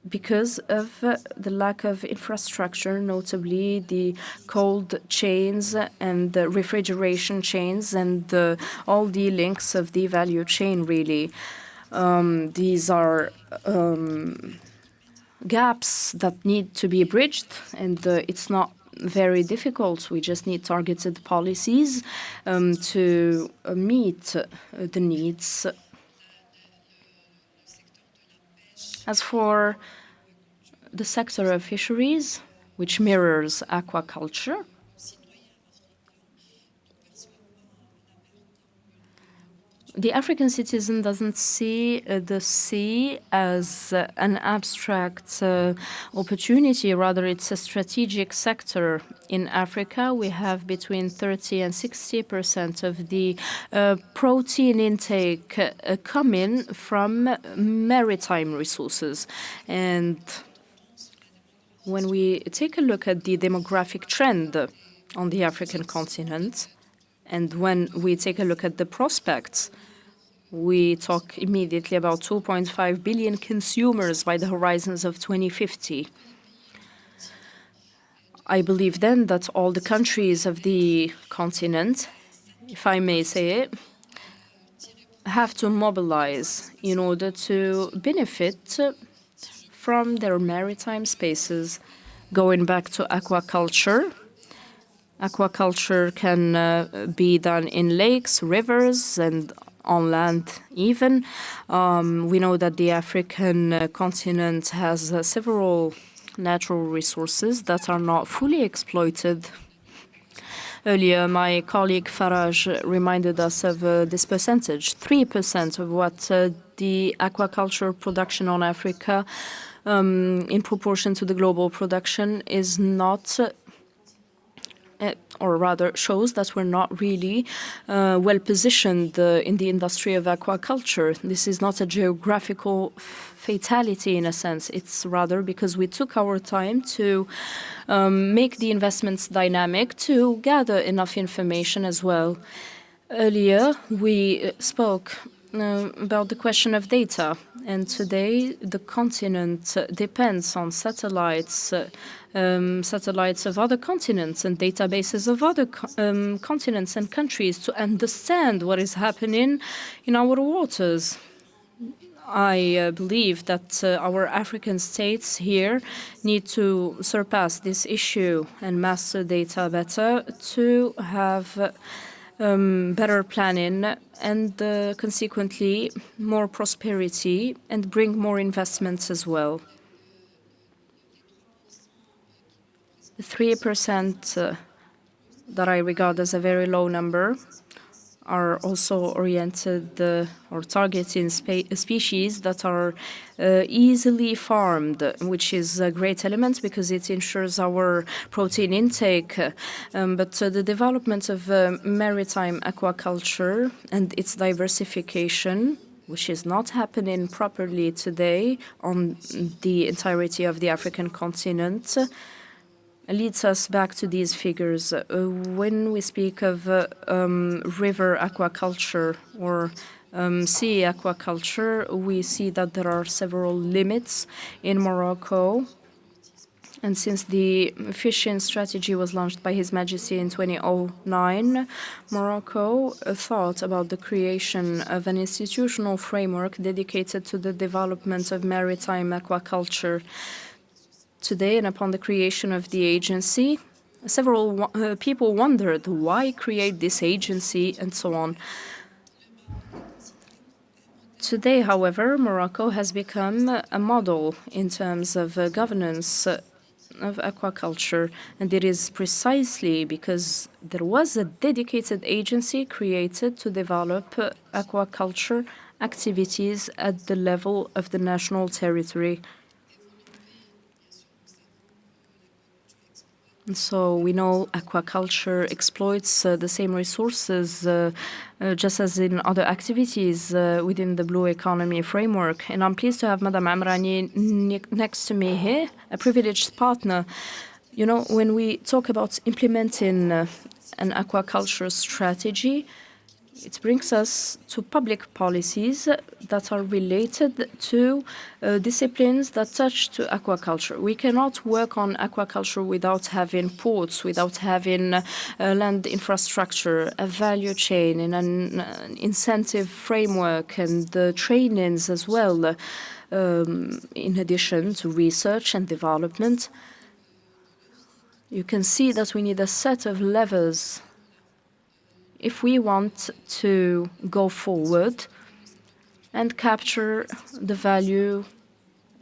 because of the lack of infrastructure, notably the cold chains and the refrigeration chains and all the links of the value chain, really. These are gaps that need to be bridged, and it's not very difficult. We just need targeted policies to meet the needs. As for the sector of fisheries, which mirrors aquaculture, the African citizen doesn't see the sea as an abstract opportunity. Rather, it's a strategic sector. In Africa, we have between 30 and 60% of the protein intake coming from maritime resources. And when we take a look at the demographic trend on the African continent, and when we take a look at the prospects, we talk immediately about 2.5 billion consumers by the horizons of 2050. I believe then that all the countries of the continent, if I may say it, have to mobilize in order to benefit from their maritime spaces. Going back to aquaculture, aquaculture can be done in lakes, rivers, and on land even. We know that the African continent has several natural resources that are not fully exploited. Earlier, my colleague Farage reminded us of this percentage. 3% of what the aquaculture production on Africa in proportion to the global production is not or rather shows that we're not really well positioned in the industry of aquaculture. This is not a geographical fatality in a sense. It's rather because we took our time to make the investments dynamic, to gather enough information as well. Earlier, we spoke about the question of data, and today the continent depends on satellites, satellites of other continents and databases of other continents and countries to understand what is happening in our waters. I believe that our African states here need to surpass this issue and master data better to have better planning, and consequently more prosperity, and bring more investments as well. The 3% that I regard as a very low number are also oriented or targeting species that are easily farmed, which is a great element because it ensures our protein intake. But the development of maritime aquaculture and its diversification, which is not happening properly today on the entirety of the African continent, leads us back to these figures. When we speak of river aquaculture or sea aquaculture, we see that there are several limits in Morocco. And since the fishing strategy was launched by His Majesty in 2009, Morocco thought about the creation of an institutional framework dedicated to the development of maritime aquaculture. Today, and upon the creation of the agency, several people wondered why create this agency and so on. Today, however, Morocco has become a model in terms of governance of aquaculture, and it is precisely because there was a dedicated agency created to develop aquaculture activities at the level of the national territory. So we know aquaculture exploits the same resources just as in other activities within the blue economy framework. And I'm pleased to have Madame Amrani next to me here, a privileged partner. You know, when we talk about implementing an aquaculture strategy, it brings us to public policies that are related to disciplines that touch to aquaculture. We cannot work on aquaculture without having ports, without having land infrastructure, a value chain, and an incentive framework, and the trainings as well, in addition to research and development. You can see that we need a set of levers if we want to go forward and capture the value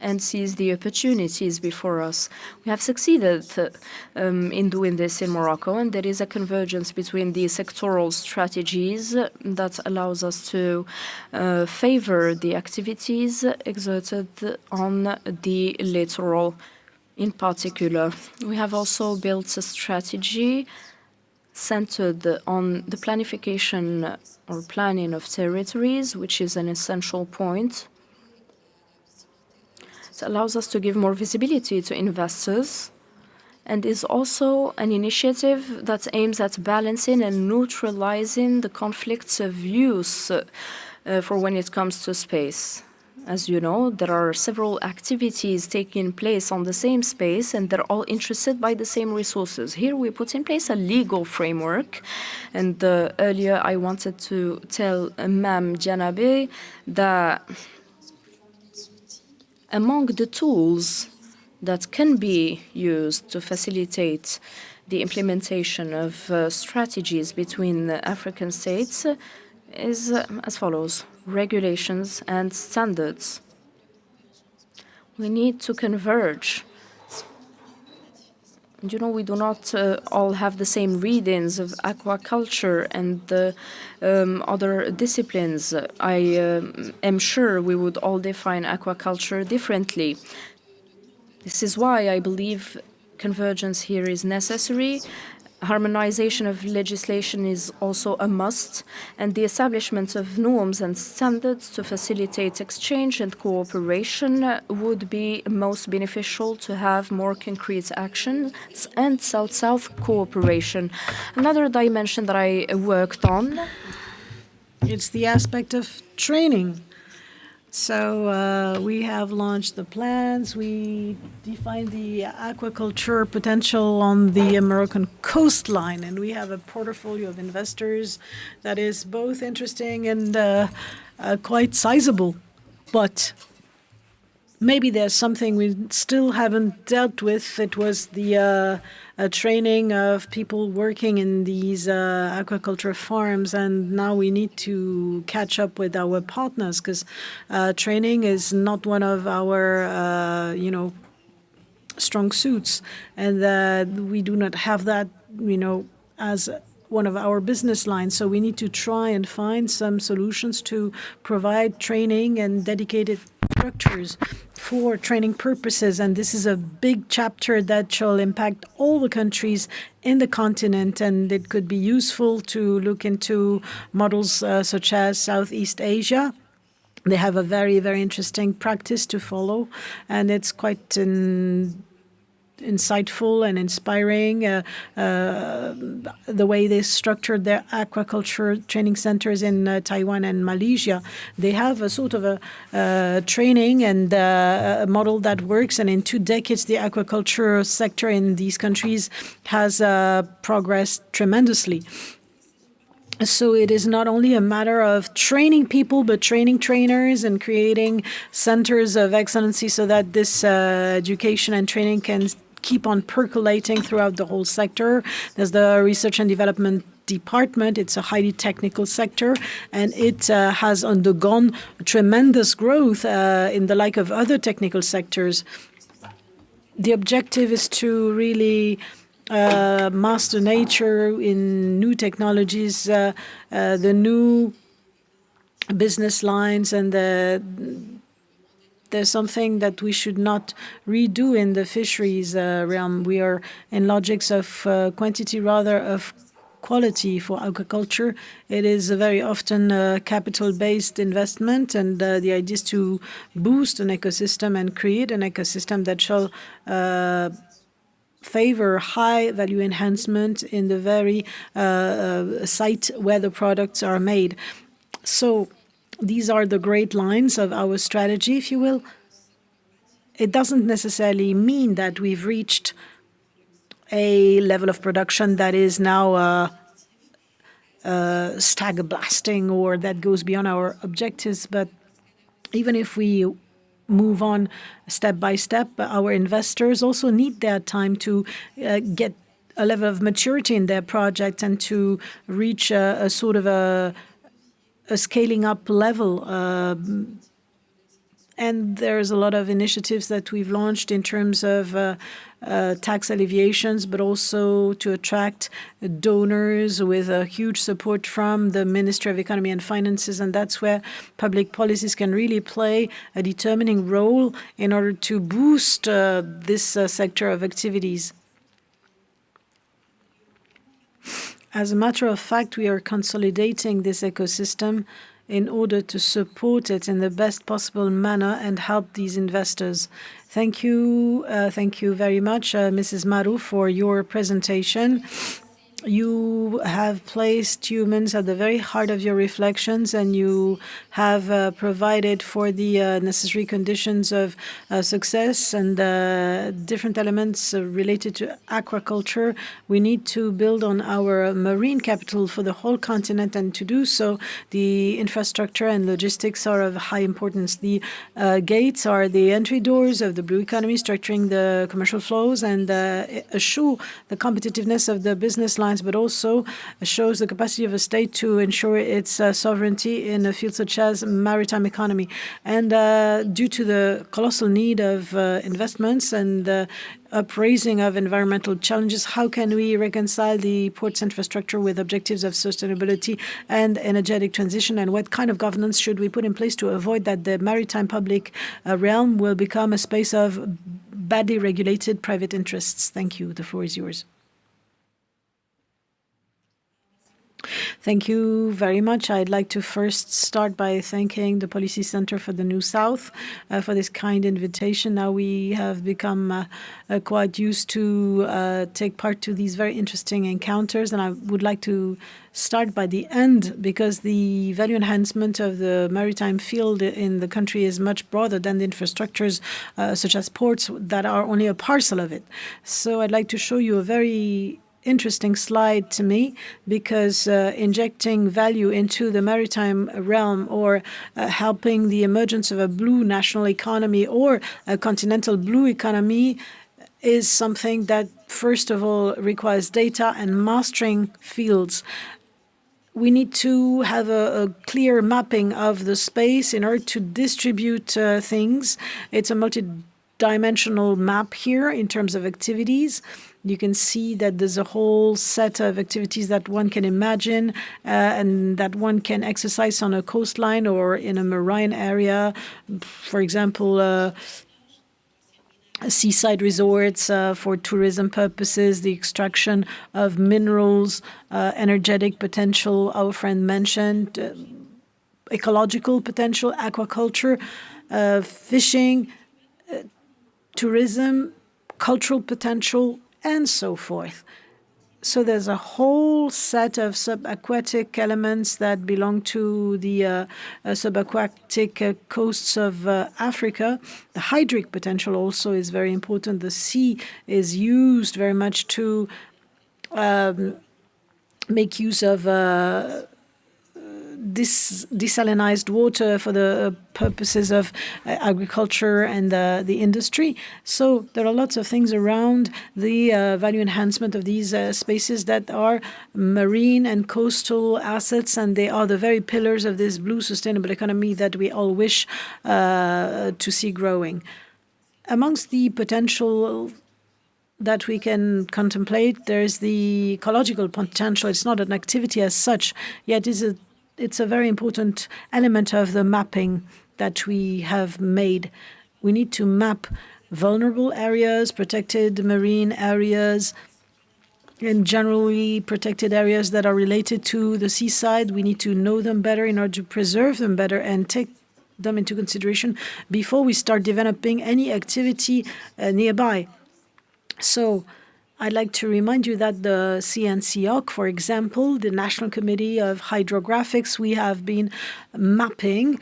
and seize the opportunities before us. We have succeeded in doing this in Morocco, and there is a convergence between the sectoral strategies that allows us to favor the activities exerted on the littoral in particular. We have also built a strategy centered on the planification or planning of territories, which is an essential point. It allows us to give more visibility to investors and is also an initiative that aims at balancing and neutralizing the conflicts of use for when it comes to space. As you know, there are several activities taking place on the same space, and they're all interested by the same resources. Here we put in place a legal framework, and earlier I wanted to tell Ma'am Janabe that among the tools that can be used to facilitate the implementation of strategies between African states is as follows: regulations and standards. We need to converge. You know, we do not all have the same readings of aquaculture and other disciplines. I am sure we would all define aquaculture differently. This is why I believe convergence here is necessary. Harmonization of legislation is also a must, and the establishment of norms and standards to facilitate exchange and cooperation would be most beneficial to have more concrete actions and South-South cooperation. Another dimension that I worked on, it's the aspect of training. So we have launched the plans. We defined the aquaculture potential on the Moroccan coastline, and we have a portfolio of investors that is both interesting and quite sizable. But Maybe there's something we still haven't dealt with. It was the training of people working in these aquaculture farms, and now we need to catch up with our partners, because training is not one of our, strong suits, and we do not have that, as one of our business lines. So we need to try and find some solutions to provide training and dedicated structures for training purposes. And this is a big chapter that shall impact all the countries in the continent, and it could be useful to look into models such as Southeast Asia. They have a very, very interesting practice to follow, and it's quite insightful and inspiring, the way they structured their aquaculture training centers in Taiwan and Malaysia. They have a sort of a training and a model that works, and in 2 decades the aquaculture sector in these countries has progressed tremendously. So it is not only a matter of training people, but training trainers and creating centers of excellency so that this education and training can keep on percolating throughout the whole sector. There's the research and development department. It's a highly technical sector, and it has undergone tremendous growth in the like of other technical sectors. The objective is to really master nature in new technologies, the new business lines, and there's something that we should not redo in the fisheries realm. We are in logics of quantity rather of quality for aquaculture. It is a very often capital-based investment, and the idea is to boost an ecosystem and create an ecosystem that shall favor high value enhancement in the very site where the products are made. So these are the great lines of our strategy, if you will. It doesn't necessarily mean that we've reached a level of production that is now stagger blasting or that goes beyond our objectives. But even if we move on step by step, our investors also need their time to get a level of maturity in their project and to reach a sort of a scaling up level. And there's a lot of initiatives that we've launched in terms of tax alleviations, but also to attract donors with a huge support from the Ministry of Economy and Finances. And that's where public policies can really play a determining role in order to boost this sector of activities. As a matter of fact, we are consolidating this ecosystem in order to support it in the best possible manner and help these investors. Thank you very much, Mrs. Maru, for your presentation. You have placed humans at the very heart of your reflections, and you have provided for the necessary conditions of success and different elements related to aquaculture. We need to build on our marine capital for the whole continent, and to do so, the infrastructure and logistics are of high importance. The gates are the entry doors of the blue economy, structuring the commercial flows and assure the competitiveness of the business lines, but also shows the capacity of a state to ensure its sovereignty in a field such as maritime economy. And due to the colossal need of investments and upraising of environmental challenges, how can we reconcile the port's infrastructure with objectives of sustainability and energetic transition? And what kind of governance should we put in place to avoid that the maritime public realm will become a space of badly regulated private interests? Thank you. The floor is yours. Thank you very much. I'd like to first start by thanking the Policy Center for the New South for this kind invitation. Now we have become quite used to take part to these very interesting encounters, and I would like to start by the end, because the value enhancement of the maritime field in the country is much broader than the infrastructures such as ports that are only a parcel of it. So I'd like to show you a very interesting slide to me because injecting value into the maritime realm or helping the emergence of a blue national economy or a continental blue economy is something that, first of all, requires data and mastering fields. We need to have a clear mapping of the space in order to distribute things. It's a multi-dimensional map here in terms of activities. You can see that there's a whole set of activities that one can imagine and that one can exercise on a coastline or in a marine area. For example, seaside resorts for tourism purposes, the extraction of minerals, energetic potential, our friend mentioned, ecological potential, aquaculture, fishing, tourism, cultural potential, and so forth. So there's a whole set of subaquatic elements that belong to the subaquatic coasts of Africa. The hydric potential also is very important. The sea is used very much to make use of desalinized water for the purposes of agriculture and the industry. So there are lots of things around the value enhancement of these spaces that are marine and coastal assets, and they are the very pillars of this blue sustainable economy that we all wish to see growing. Amongst the potential that we can contemplate, there's the ecological potential. It's not an activity as such, yet it's a very important element of the mapping that we have made. We need to map vulnerable areas, protected marine areas, and generally protected areas that are related to the seaside. We need to know them better in order to preserve them better and take them into consideration before we start developing any activity nearby. So I'd like to remind you that the CNCOC, for example, the National Committee of Hydrographics, we have been mapping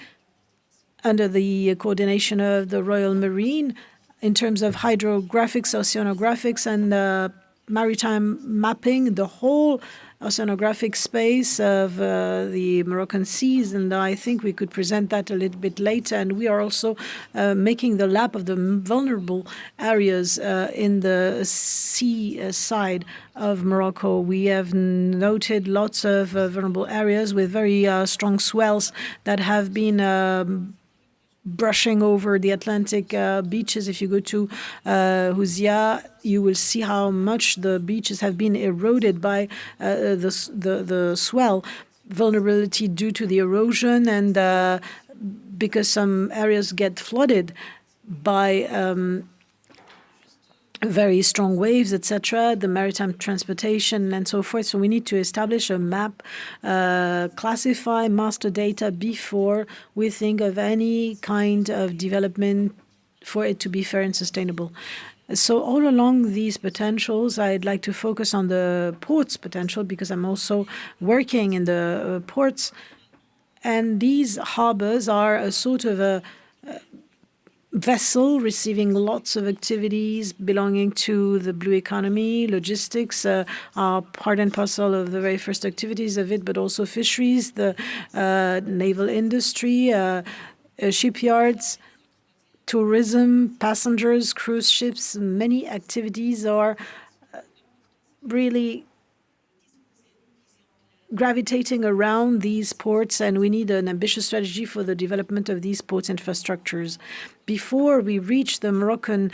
under the coordination of the Royal Marine in terms of hydrographics, oceanographics, and maritime mapping, the whole oceanographic space of the Moroccan seas, and I think we could present that a little bit later. And we are also making the map of the vulnerable areas in the sea side of Morocco. We have noted lots of vulnerable areas with very strong swells that have been brushing over the Atlantic beaches. If you go to Houzia, you will see how much the beaches have been eroded by the swell, vulnerability due to the erosion, and because some areas get flooded by very strong waves, etc., the maritime transportation and so forth. So we need to establish a map, classify master data before we think of any kind of development for it to be fair and sustainable. So all along these potentials, I'd like to focus on the ports potential because I'm also working in the ports. And these harbors are a sort of a vessel receiving lots of activities belonging to the blue economy. Logistics are part and parcel of the very first activities of it, but also fisheries, the naval industry, shipyards, tourism, passengers, cruise ships. Many activities are really gravitating around these ports, and we need an ambitious strategy for the development of these ports infrastructures. Before we reach the Moroccan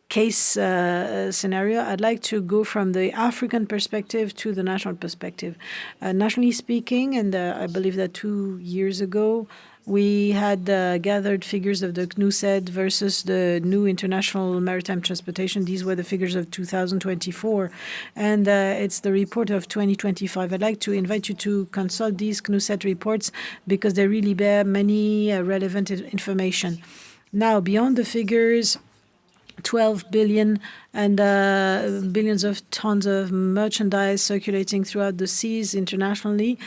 case scenario, I'd like to go from the African perspective to the national perspective. Nationally speaking, and I believe that 2 years ago, we had gathered figures of the CNUSED versus the new international maritime transportation. These were the figures of 2024, and it's the report of 2025. I'd like to invite you to consult these CNUSED reports because they really bear many relevant information. Now, beyond the figures, 12 billion and billions of tons of merchandise circulating throughout the seas internationally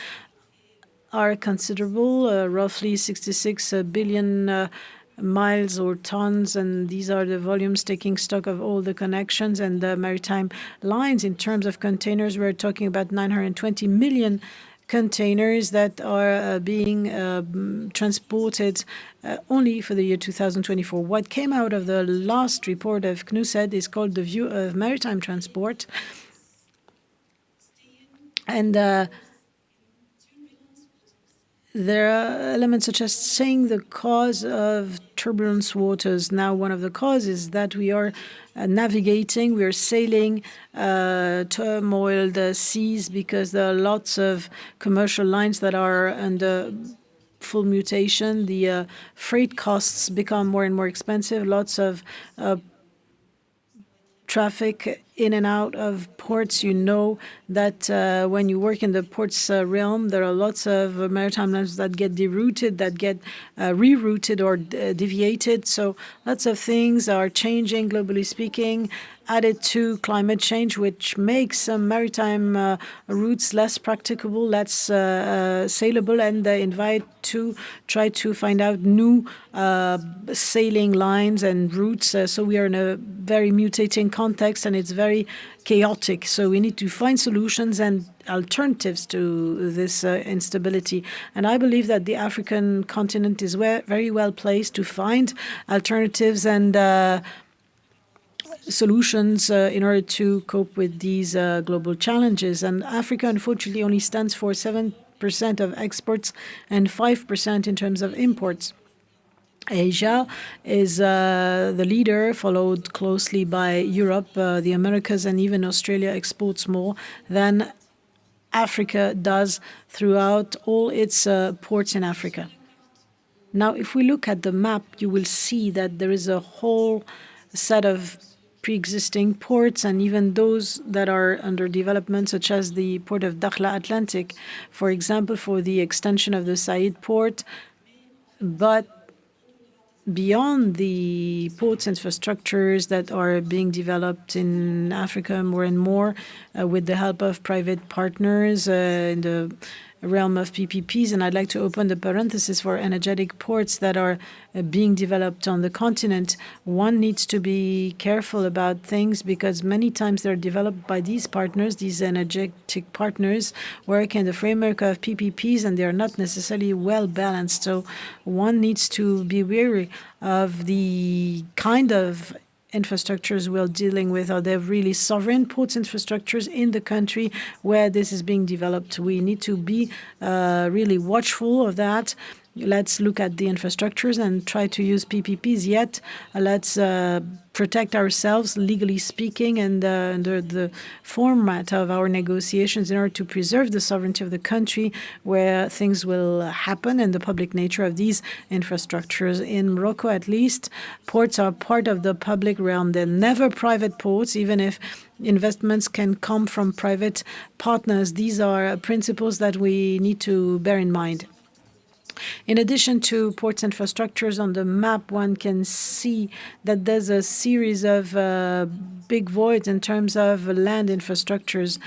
are considerable, roughly 66 billion miles or tons, and these are the volumes taking stock of all the connections and the maritime lines. In terms of containers, we're talking about 920 million containers that are being transported only for the year 2024. What came out of the last report of CNUSED is called the View of Maritime Transport. And there are elements such as saying the cause of turbulence waters. Now, one of the causes that we are navigating, we are sailing turmoiled seas because there are lots of commercial lines that are under full mutation. The freight costs become more and more expensive. Lots of traffic in and out of ports. You know that when you work in the ports realm, there are lots of maritime lines that get derouted, that get rerouted or deviated. So lots of things are changing, globally speaking, added to climate change, which makes some maritime routes less practicable, less saleable, and invite to try to find out new sailing lines and routes. So we are in a very mutating context, and it's very chaotic. So we need to find solutions and alternatives to this instability. And I believe that the African continent is very well placed to find alternatives and solutions in order to cope with these global challenges. And Africa, unfortunately, only stands for 7% of exports and 5% in terms of imports. Asia is the leader, followed closely by Europe. The Americas and even Australia exports more than Africa does throughout all its ports in Africa. Now, if we look at the map, you will see that there is a whole set of pre-existing ports and even those that are under development, such as the port of Dakhla Atlantic, for example, for the extension of the Said port. But beyond the ports infrastructures that are being developed in Africa more and more with the help of private partners in the realm of PPPs, and I'd like to open the parenthesis for energetic ports that are being developed on the continent. One needs to be careful about things because many times they're developed by these partners, these energetic partners work in the framework of PPPs, and they are not necessarily well balanced. So one needs to be wary of the kind of infrastructures we're dealing with. Are there really sovereign ports infrastructures in the country where this is being developed? We need to be really watchful of that. Let's look at the infrastructures and try to use PPPs, yet let's protect ourselves, legally speaking, and under the format of our negotiations in order to preserve the sovereignty of the country where things will happen and the public nature of these infrastructures. In Morocco, at least, ports are part of the public realm. They're never private ports, even if investments can come from private partners. These are principles that we need to bear in mind. In addition to ports infrastructures on the map, one can see that there's a series of big voids in terms of land infrastructures,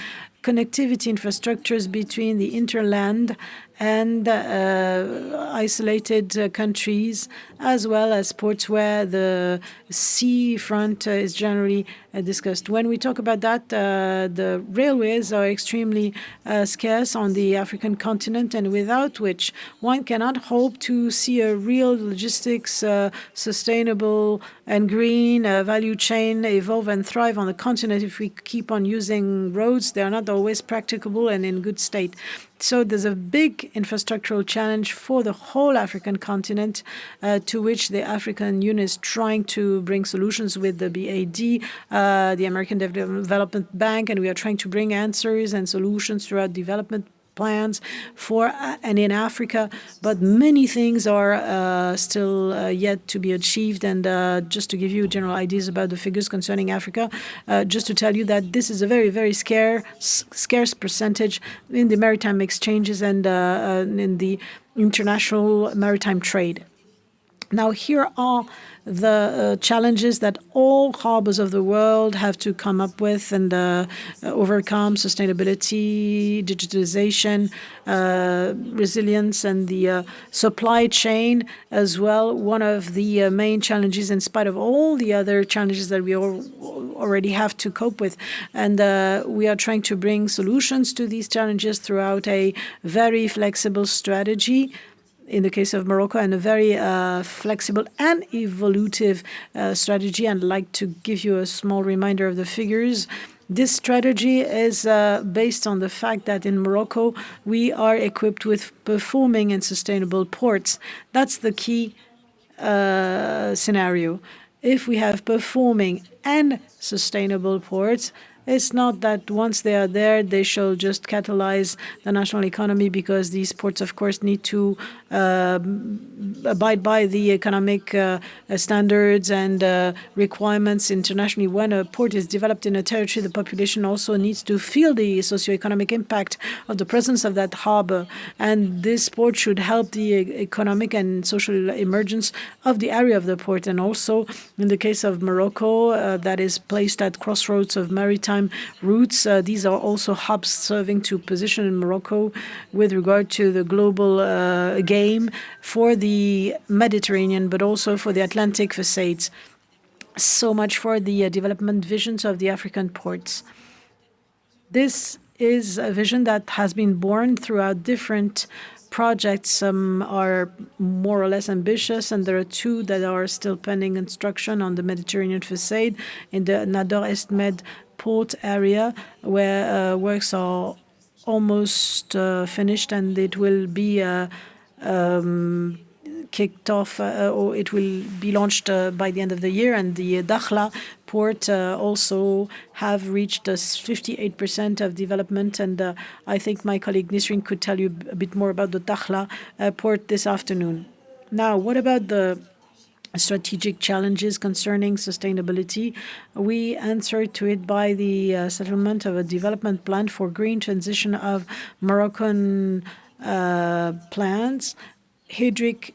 connectivity infrastructures between the interland and isolated countries, as well as ports where the seafront is generally discussed. When we talk about that, the railways are extremely scarce on the African continent, and without which one cannot hope to see a real logistics, sustainable and green value chain evolve and thrive on the continent. If we keep on using roads, they are not always practicable and in good state. So there's a big infrastructural challenge for the whole African continent, to which the African Union is trying to bring solutions with the BAD, the American Development Bank, and we are trying to bring answers and solutions throughout development plans for and in Africa, but many things are still yet to be achieved. And just to give you general ideas about the figures concerning Africa, just to tell you that this is a very, very scarce percentage in the maritime exchanges and in the international maritime trade. Now, here are the challenges that all harbors of the world have to come up with and overcome: sustainability, digitalization, resilience, and the supply chain as well. One of the main challenges, in spite of all the other challenges that we already have to cope with. And we are trying to bring solutions to these challenges throughout a very flexible strategy in the case of Morocco, and a very flexible and evolutive strategy. I'd like to give you a small reminder of the figures. This strategy is based on the fact that in Morocco, we are equipped with performing and sustainable ports. That's the key scenario. If we have performing and sustainable ports, it's not that once they are there, they shall just catalyze the national economy, because these ports, of course, need to abide by the economic standards and requirements internationally. When a port is developed in a territory, the population also needs to feel the socioeconomic impact of the presence of that harbor. And this port should help the economic and social emergence of the area of the port. And also, in the case of Morocco, that is placed at crossroads of maritime routes. These are also hubs serving to position in Morocco with regard to the global game for the Mediterranean, but also for the Atlantic facades. So much for the development visions of the African ports. This is a vision that has been born throughout different projects. Some are more or less ambitious, and there are two that are still pending construction on the Mediterranean facade in the Nador Est Med port area, where works are almost finished, and it will be kicked off, or it will be launched by the end of the year. And the Dakhla port also have reached 58% of development. And I think my colleague Nisrin could tell you a bit more about the Dakhla port this afternoon. Now, what about the strategic challenges concerning sustainability? We answered to it by the settlement of a development plan for green transition of Moroccan plants, hydric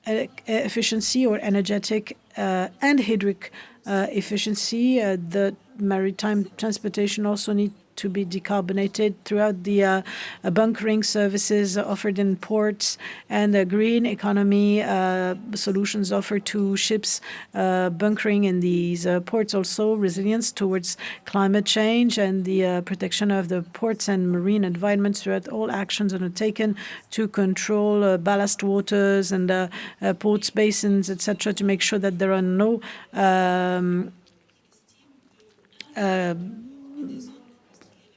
efficiency or energetic and hydric efficiency. The maritime transportation also need to be decarbonated throughout the bunkering services offered in ports, and the green economy solutions offered to ships bunkering in these ports. Also, resilience towards climate change and the protection of the ports and marine environments throughout all actions undertaken to control ballast waters and ports, basins, etc., to make sure that there are no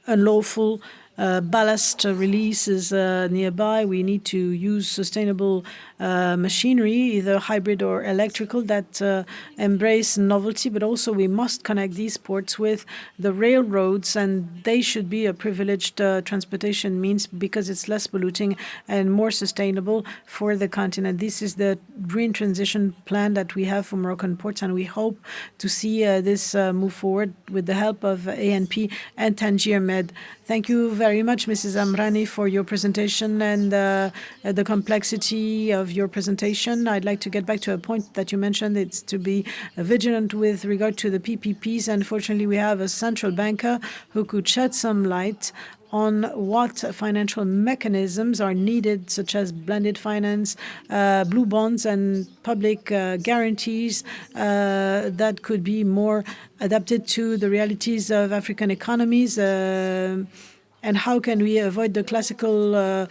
unlawful ballast releases nearby. We need to use sustainable machinery, either hybrid or electrical, that embrace novelty, but also we must connect these ports with the railroads, and they should be a privileged transportation means because it's less polluting and more sustainable for the continent. This is the green transition plan that we have for Moroccan ports, and we hope to see this move forward with the help of ANP and Tangier Med. Thank you very much, Mrs. Amrani, for your presentation and the complexity of your presentation. I'd like to get back to a point that you mentioned. It's to be vigilant with regard to the PPPs. Unfortunately, we have a central banker who could shed some light on what financial mechanisms are needed, such as blended finance, blue bonds, and public guarantees that could be more adapted to the realities of African economies. And how can we avoid the classical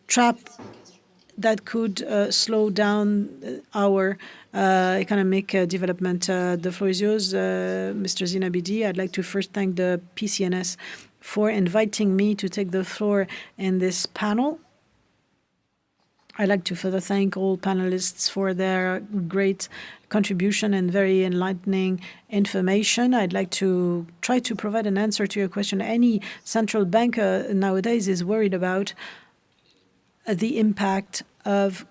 trap that could slow down our economic development? The floor is yours, Mr. Zinabidi. I'd like to first thank the PCNS for inviting me to take the floor in this panel. I'd like to further thank all panelists for their great contribution and very enlightening information. I'd like to try to provide an answer to your question. Any central banker nowadays is worried about the impact of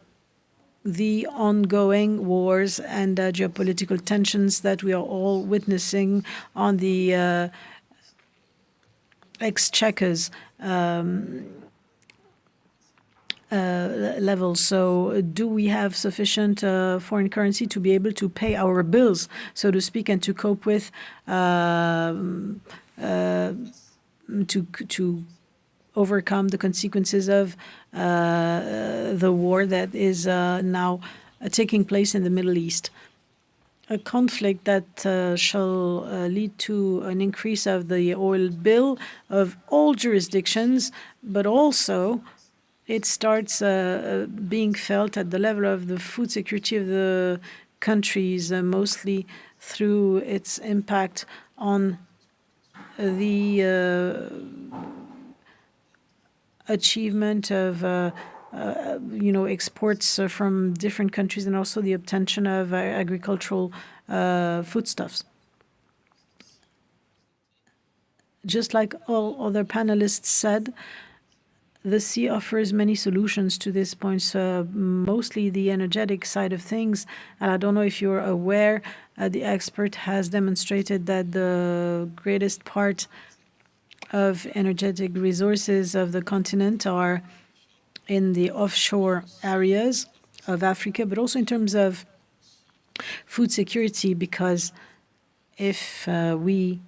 the ongoing wars and geopolitical tensions that we are all witnessing on the exchequers. level. So do we have sufficient foreign currency to be able to pay our bills, so to speak, and to cope with to overcome the consequences of the war that is now taking place in the Middle East? A conflict that shall lead to an increase of the oil bill of all jurisdictions, but also it starts being felt at the level of the food security of the countries, mostly through its impact on the achievement of exports from different countries, and also the obtention of agricultural foodstuffs. Just like all other panelists said, the sea offers many solutions to this point, mostly the energetic side of things. And I don't know if you're aware, the expert has demonstrated that the greatest part of energetic resources of the continent are in the offshore areas of Africa, but also in terms of food security, because if we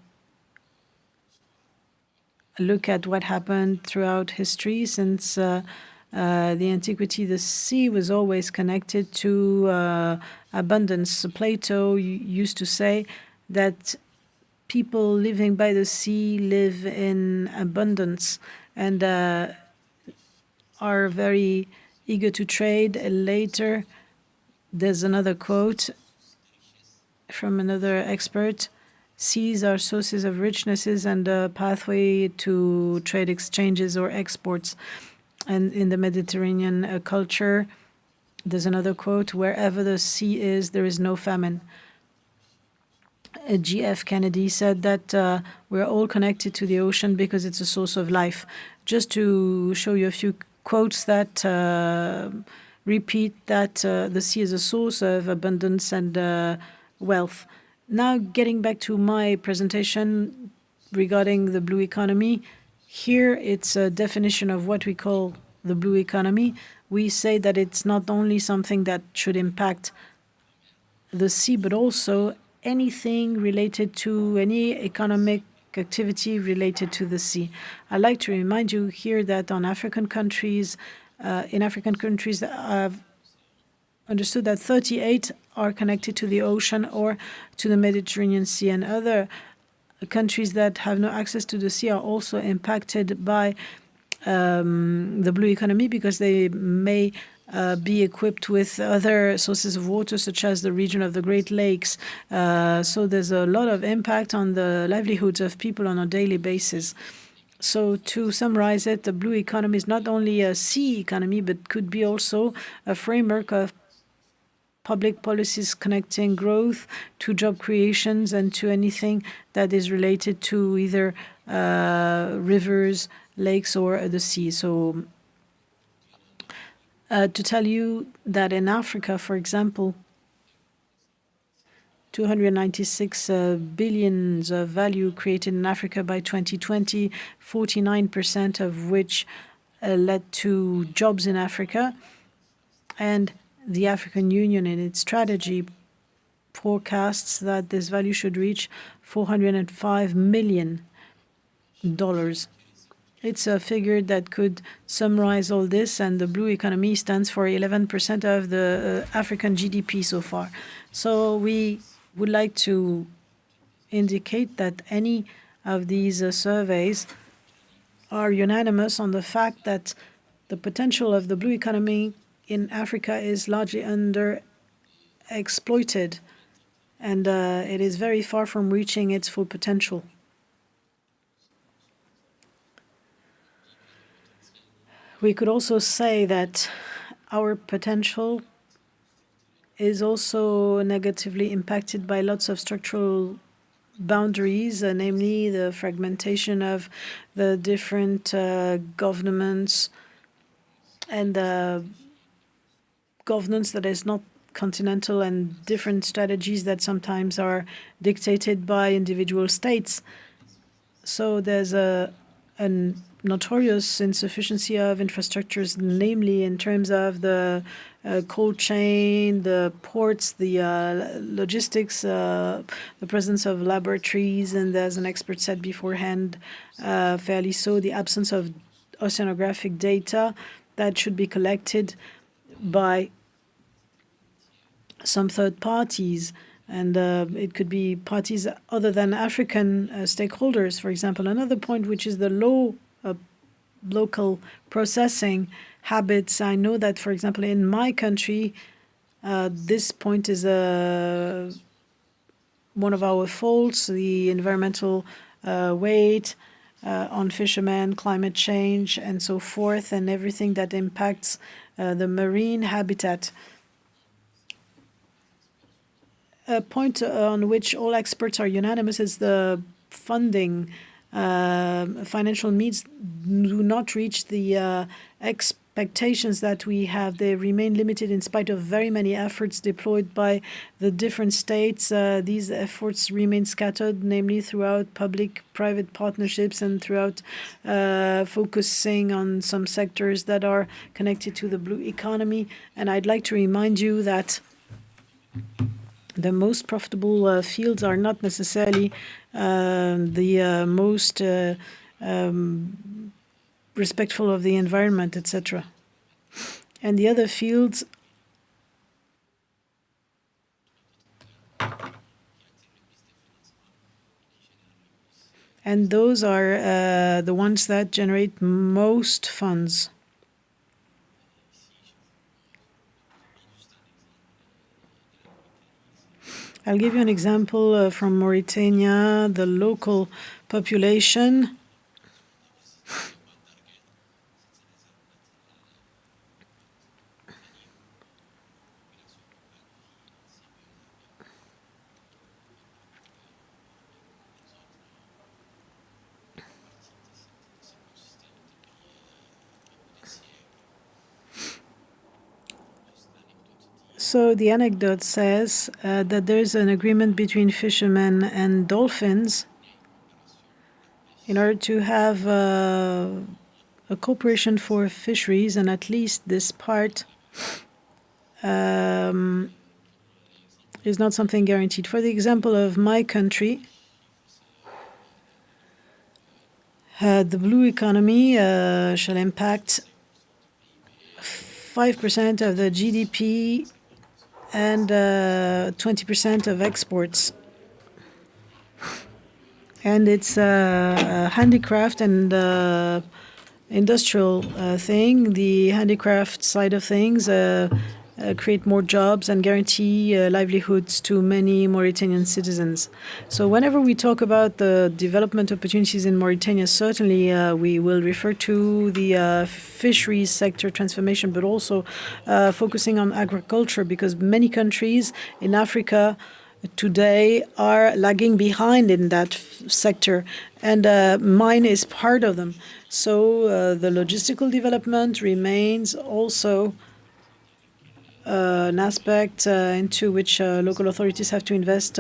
look at what happened throughout history, since the antiquity, the sea was always connected to abundance. Plato used to say that people living by the sea live in abundance and are very eager to trade. Later, there's another quote from another expert: seas are sources of richnesses and a pathway to trade exchanges or exports. And in the Mediterranean culture, there's another quote: wherever the sea is, there is no famine. G.F. Kennedy said that we're all connected to the ocean because it's a source of life. Just to show you a few quotes that repeat that the sea is a source of abundance and wealth. Now, getting back to my presentation regarding the blue economy, here it's a definition of what we call the blue economy. We say that it's not only something that should impact the sea, but also anything related to any economic activity related to the sea. I'd like to remind you here that in African countries, I've understood that 38 are connected to the ocean or to the Mediterranean Sea, and other countries that have no access to the sea are also impacted by the blue economy because they may be equipped with other sources of water, such as the region of the Great Lakes. So there's a lot of impact on the livelihoods of people on a daily basis. So to summarize it, the blue economy is not only a sea economy, but could be also a framework of public policies connecting growth to job creations and to anything that is related to either rivers, lakes, or the sea. So to tell you that in Africa, for example, 296 billions of value created in Africa by 2020, 49% of which led to jobs in Africa. And the African Union, in its strategy, forecasts that this value should reach $405 million. It's a figure that could summarize all this, and the blue economy stands for 11% of the African GDP so far. So we would like to indicate that any of these surveys are unanimous on the fact that the potential of the blue economy in Africa is largely underexploited, and it is very far from reaching its full potential. We could also say that our potential is also negatively impacted by lots of structural boundaries, namely the fragmentation of the different governments and governance that is not continental, and different strategies that sometimes are dictated by individual states. So there's a notorious insufficiency of infrastructures, namely in terms of the cold chain, the ports, the logistics, the presence of laboratories, and as an expert said beforehand, fairly so, the absence of oceanographic data that should be collected by some third parties. And it could be parties other than African stakeholders, for example. Another point, which is the local processing habits. I know that, for example, in my country, this point is one of our faults, the environmental weight on fishermen, climate change, and so forth, and everything that impacts the marine habitat. A point on which all experts are unanimous is the funding. Financial needs do not reach the expectations that we have. They remain limited in spite of very many efforts deployed by the different states. These efforts remain scattered, namely throughout public-private partnerships and throughout focusing on some sectors that are connected to the blue economy. And I'd like to remind you that the most profitable fields are not necessarily the most respectful of the environment, etc. And the other fields and those are the ones that generate most funds. I'll give you an example from Mauritania, the local population. So the anecdote says that there's an agreement between fishermen and dolphins in order to have a cooperation for fisheries, and at least this part is not something guaranteed. For the example of my country, the blue economy shall impact 5% of the GDP and 20% of exports. And it's a handicraft and industrial thing. The handicraft side of things create more jobs and guarantee livelihoods to many Mauritanian citizens. So whenever we talk about the development opportunities in Mauritania, certainly we will refer to the fisheries sector transformation, but also focusing on agriculture, because many countries in Africa today are lagging behind in that sector, and mine is part of them. So the logistical development remains also an aspect into which local authorities have to invest.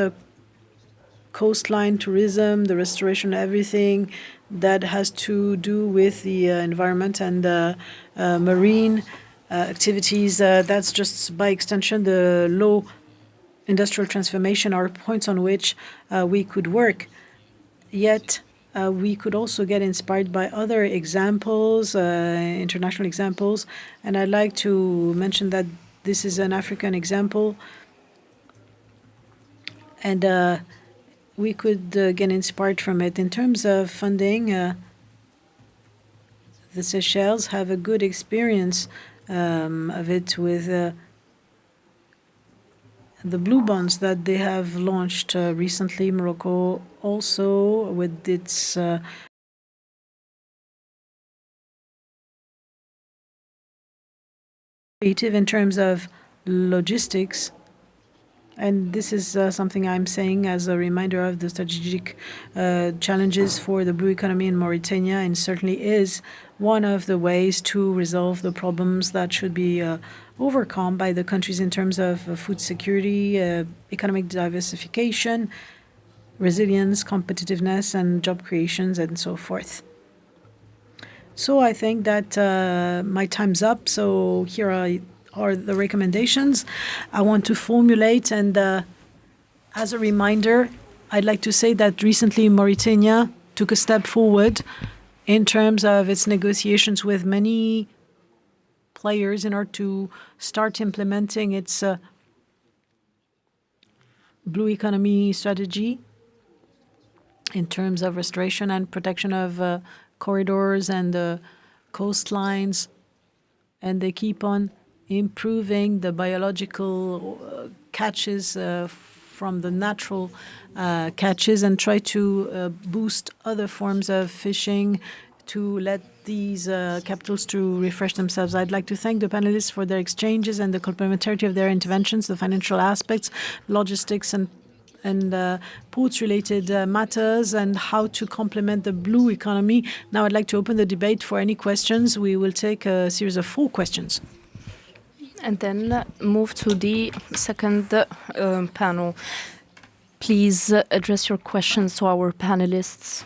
Coastline tourism, the restoration, everything that has to do with the environment and marine activities. That's just by extension the low industrial transformation are points on which we could work. Yet we could also get inspired by other examples, international examples, and I'd like to mention that this is an African example, and we could get inspired from it. In terms of funding, the Seychelles have a good experience of it with the blue bonds that they have launched recently. Morocco also with its creative in terms of logistics. And this is something I'm saying as a reminder of the strategic challenges for the blue economy in Mauritania, and certainly is one of the ways to resolve the problems that should be overcome by the countries in terms of food security, economic diversification, resilience, competitiveness, and job creations, and so forth. So I think that my time's up. So here are the recommendations I want to formulate. And as a reminder, I'd like to say that recently Mauritania took a step forward in terms of its negotiations with many players in order to start implementing its blue economy strategy in terms of restoration and protection of corridors and coastlines. And they keep on improving the biological catches from the natural catches and try to boost other forms of fishing to let these capitals to refresh themselves. I'd like to thank the panelists for their exchanges and the complementarity of their interventions, the financial aspects, logistics and ports-related matters, and how to complement the blue economy. Now I'd like to open the debate for any questions. We will take a series of 4 questions. And then move to the second panel. Please address your questions to our panelists.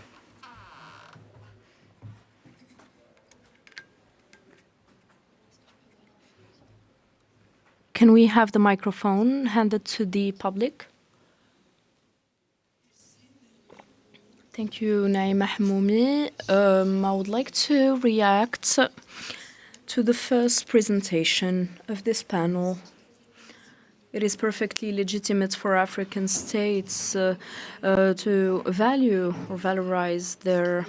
Can we have the microphone handed to the public? Thank you, Naima Hmoumi. I would like to react to the first presentation of this panel. It is perfectly legitimate for African states to value or valorize their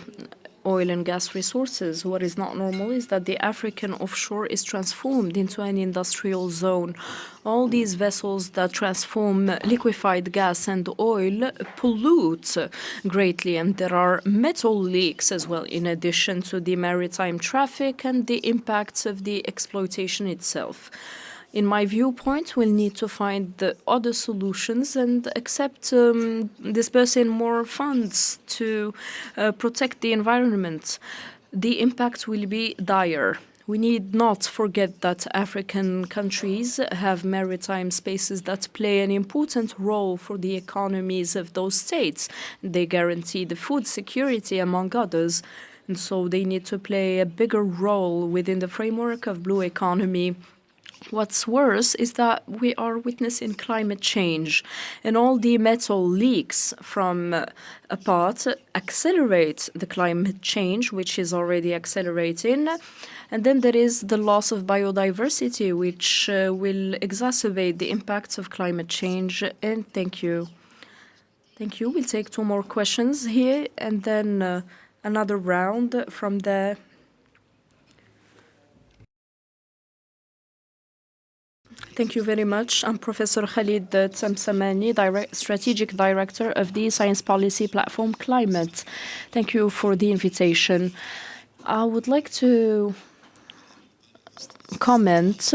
oil and gas resources. What is not normal is that the African offshore is transformed into an industrial zone. All these vessels that transform liquefied gas and oil pollute greatly, and there are metal leaks as well, in addition to the maritime traffic and the impacts of the exploitation itself. In my viewpoint, we'll need to find the other solutions and accept disbursing more funds to protect the environment. The impact will be dire. We need not forget that African countries have maritime spaces that play an important role for the economies of those states. They guarantee the food security, among others, and so they need to play a bigger role within the framework of blue economy. What's worse is that we are witnessing climate change, and all the metal leaks from a part accelerate the climate change, which is already accelerating. And then there is the loss of biodiversity, which will exacerbate the impacts of climate change. And thank you. Thank you. We'll take 2 more questions here, and then another round from there. Thank you very much. I'm Professor Khalid Tsamsamani, Strategic Director of the Science Policy Platform Climate. Thank you for the invitation. I would like to comment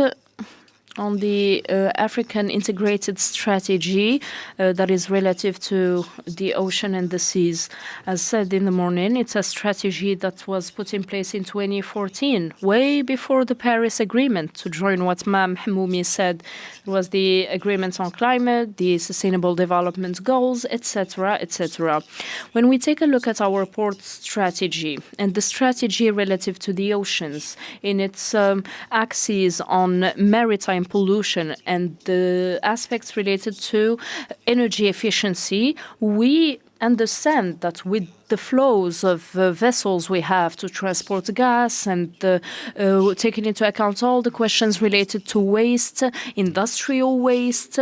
on the African integrated strategy that is relative to the ocean and the seas. As said in the morning, it's a strategy that was put in place in 2014, way before the Paris Agreement. To join what Ma'am Hmoumi said, it was the agreements on climate, the sustainable development goals, etc., etc. When we take a look at our port strategy and the strategy relative to the oceans in its axes on maritime pollution and the aspects related to energy efficiency, we understand that with the flows of vessels we have to transport gas and taking into account all the questions related to waste, industrial waste,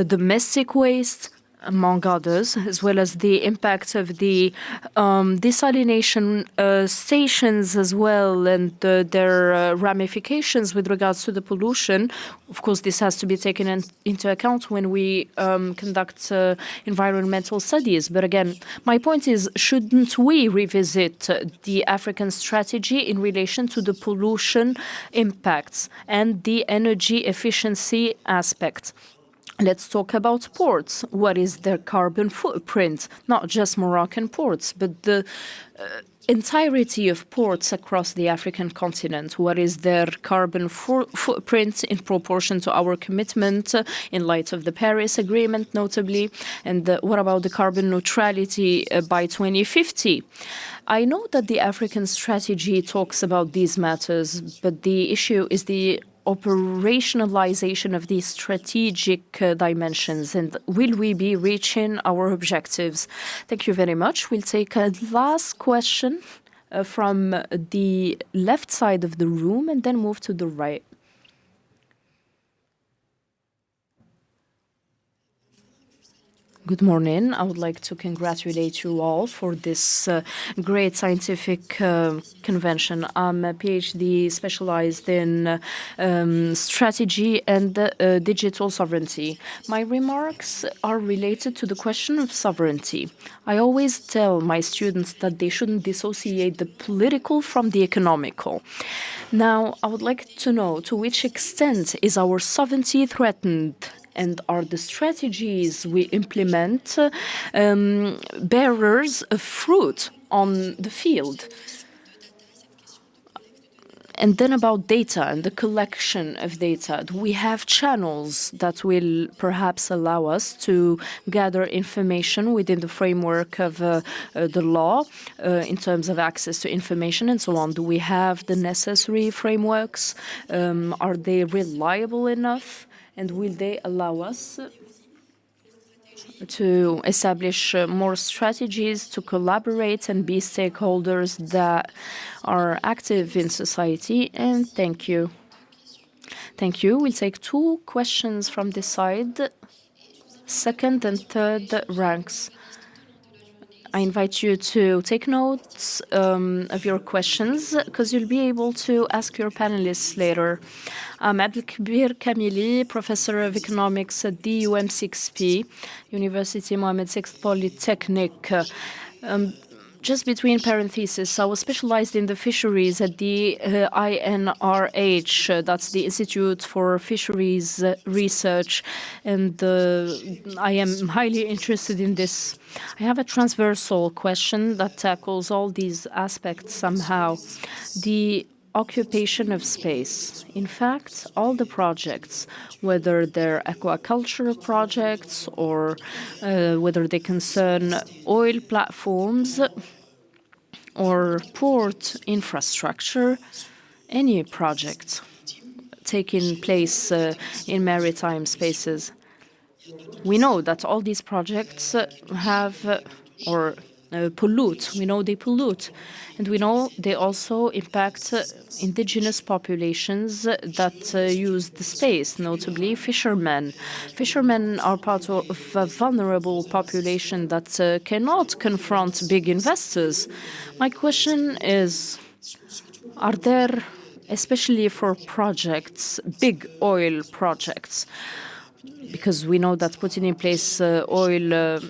domestic waste, among others, as well as the impact of the desalination stations as well, and their ramifications with regards to the pollution. Of course, this has to be taken into account when we conduct environmental studies. But again, my point is, shouldn't we revisit the African strategy in relation to the pollution impacts and the energy efficiency aspect? Let's talk about ports. What is their carbon footprint? Not just Moroccan ports, but the entirety of ports across the African continent. What is their carbon footprint in proportion to our commitment in light of the Paris Agreement, notably? And what about the carbon neutrality by 2050? I know that the African strategy talks about these matters, but the issue is the operationalization of these strategic dimensions, and will we be reaching our objectives? Thank you very much. We'll take a last question from the left side of the room and then move to the right. Good morning. I would like to congratulate you all for this great scientific convention. I'm a PhD specialized in strategy and digital sovereignty. My remarks are related to the question of sovereignty. I always tell my students that they shouldn't dissociate the political from the economical. Now, I would like to know to which extent is our sovereignty threatened, and are the strategies we implement bearers of fruit on the field? And then about data and the collection of data. Do we have channels that will perhaps allow us to gather information within the framework of the law in terms of access to information and so on? Do we have the necessary frameworks? Are they reliable enough? And will they allow us to establish more strategies to collaborate and be stakeholders that are active in society? And thank you. Thank you. We'll take 2 questions from this side, second and third ranks. I invite you to take notes of your questions because you'll be able to ask your panelists later. I'm Abdelkabir Kamili, Professor of Economics at the UM6P, University Mohammed VI Polytechnic. Just between parentheses, I was specialized in the fisheries at the INRH, that's the Institute for Fisheries Research, and I am highly interested in this. I have a transversal question that tackles all these aspects somehow. The occupation of space. In fact, all the projects, whether they're aquaculture projects or whether they concern oil platforms or port infrastructure, any project taking place in maritime spaces, we know that all these projects have pollute. We know they pollute. And we know they also impact indigenous populations that use the space, notably fishermen. Fishermen are part of a vulnerable population that cannot confront big investors. My question is, are there, especially for projects, big oil projects, because we know that putting in place oil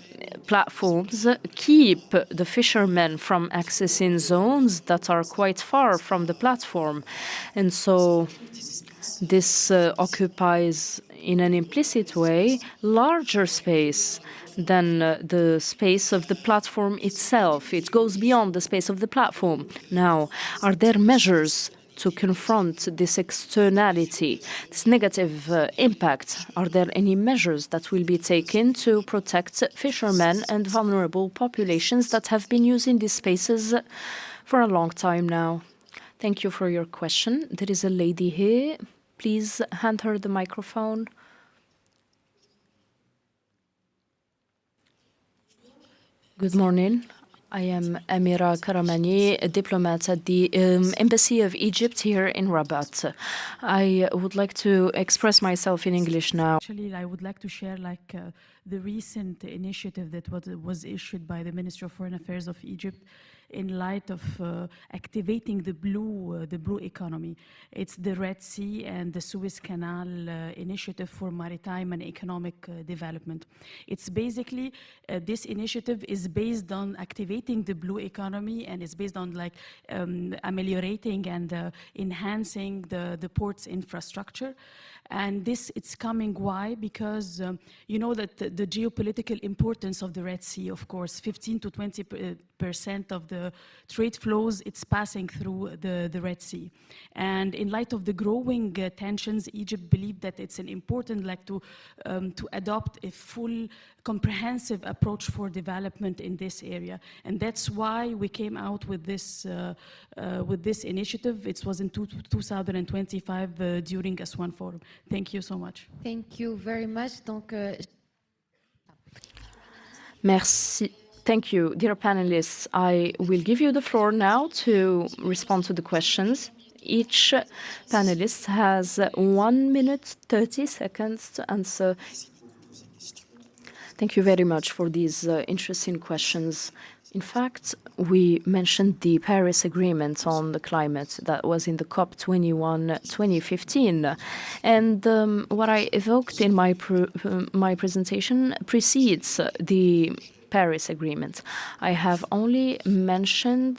platforms keep the fishermen from accessing zones that are quite far from the platform. And so this occupies, in an implicit way, larger space than the space of the platform itself. It goes beyond the space of the platform. Now, are there measures to confront this externality, this negative impact? Are there any measures that will be taken to protect fishermen and vulnerable populations that have been using these spaces for a long time now? Thank you for your question. There is a lady here. Please hand her the microphone. Good morning. I am Amira Karamani, a diplomat at the Embassy of Egypt here in Rabat. I would like to express myself in English now. Actually, I would like to share the recent initiative that was issued by the Ministry of Foreign Affairs of Egypt in light of activating the blue economy. It's the Red Sea and the Suez Canal initiative for maritime and economic development. It's basically, this initiative is based on activating the blue economy, and it's based on ameliorating and enhancing the port's infrastructure. And it's coming, why? Because you know that the geopolitical importance of the Red Sea, of course, 15 to 20% of the trade flows it's passing through the Red Sea. And in light of the growing tensions, Egypt believed that it's an important to adopt a full comprehensive approach for development in this area. And that's why we came out with this initiative. It was in 2025 during S1 Forum. Thank you so much. Thank you very much. Donc, Merci. Thank you, dear panelists. I will give you the floor now to respond to the questions. Each panelist has 1 minute, 30 seconds to answer. Thank you very much for these interesting questions. In fact, we mentioned the Paris Agreement on the climate that was in the COP21 2015. And what I evoked in my presentation precedes the Paris Agreement. I have only mentioned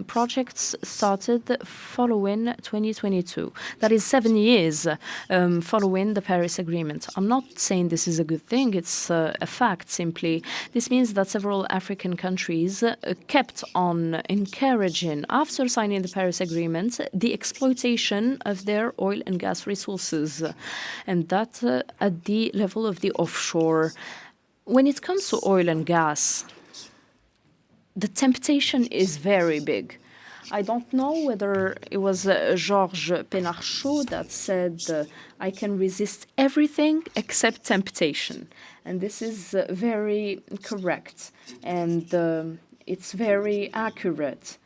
projects started following 2022. That is 7 years following the Paris Agreement. I'm not saying this is a good thing. It's a fact, simply. This means that several African countries kept on encouraging, after signing the Paris Agreement, the exploitation of their oil and gas resources, and that at the level of the offshore. When it comes to oil and gas, the temptation is very big. I don't know whether it was Georges Pénarchot that said, I can resist everything except temptation. And this is very correct, and it's very accurate.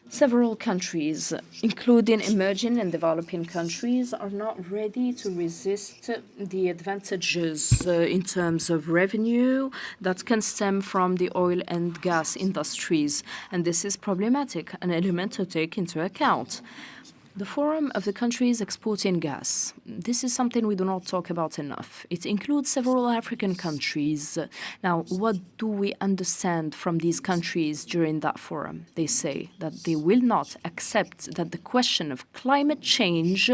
Several countries, including emerging and developing countries, are not ready to resist the advantages in terms of revenue that can stem from the oil and gas industries. And this is problematic, an element to take into account. The Forum of the countries exporting gas. This is something we do not talk about enough. It includes several African countries. Now, what do we understand from these countries during that forum? They say that they will not accept that the question of climate change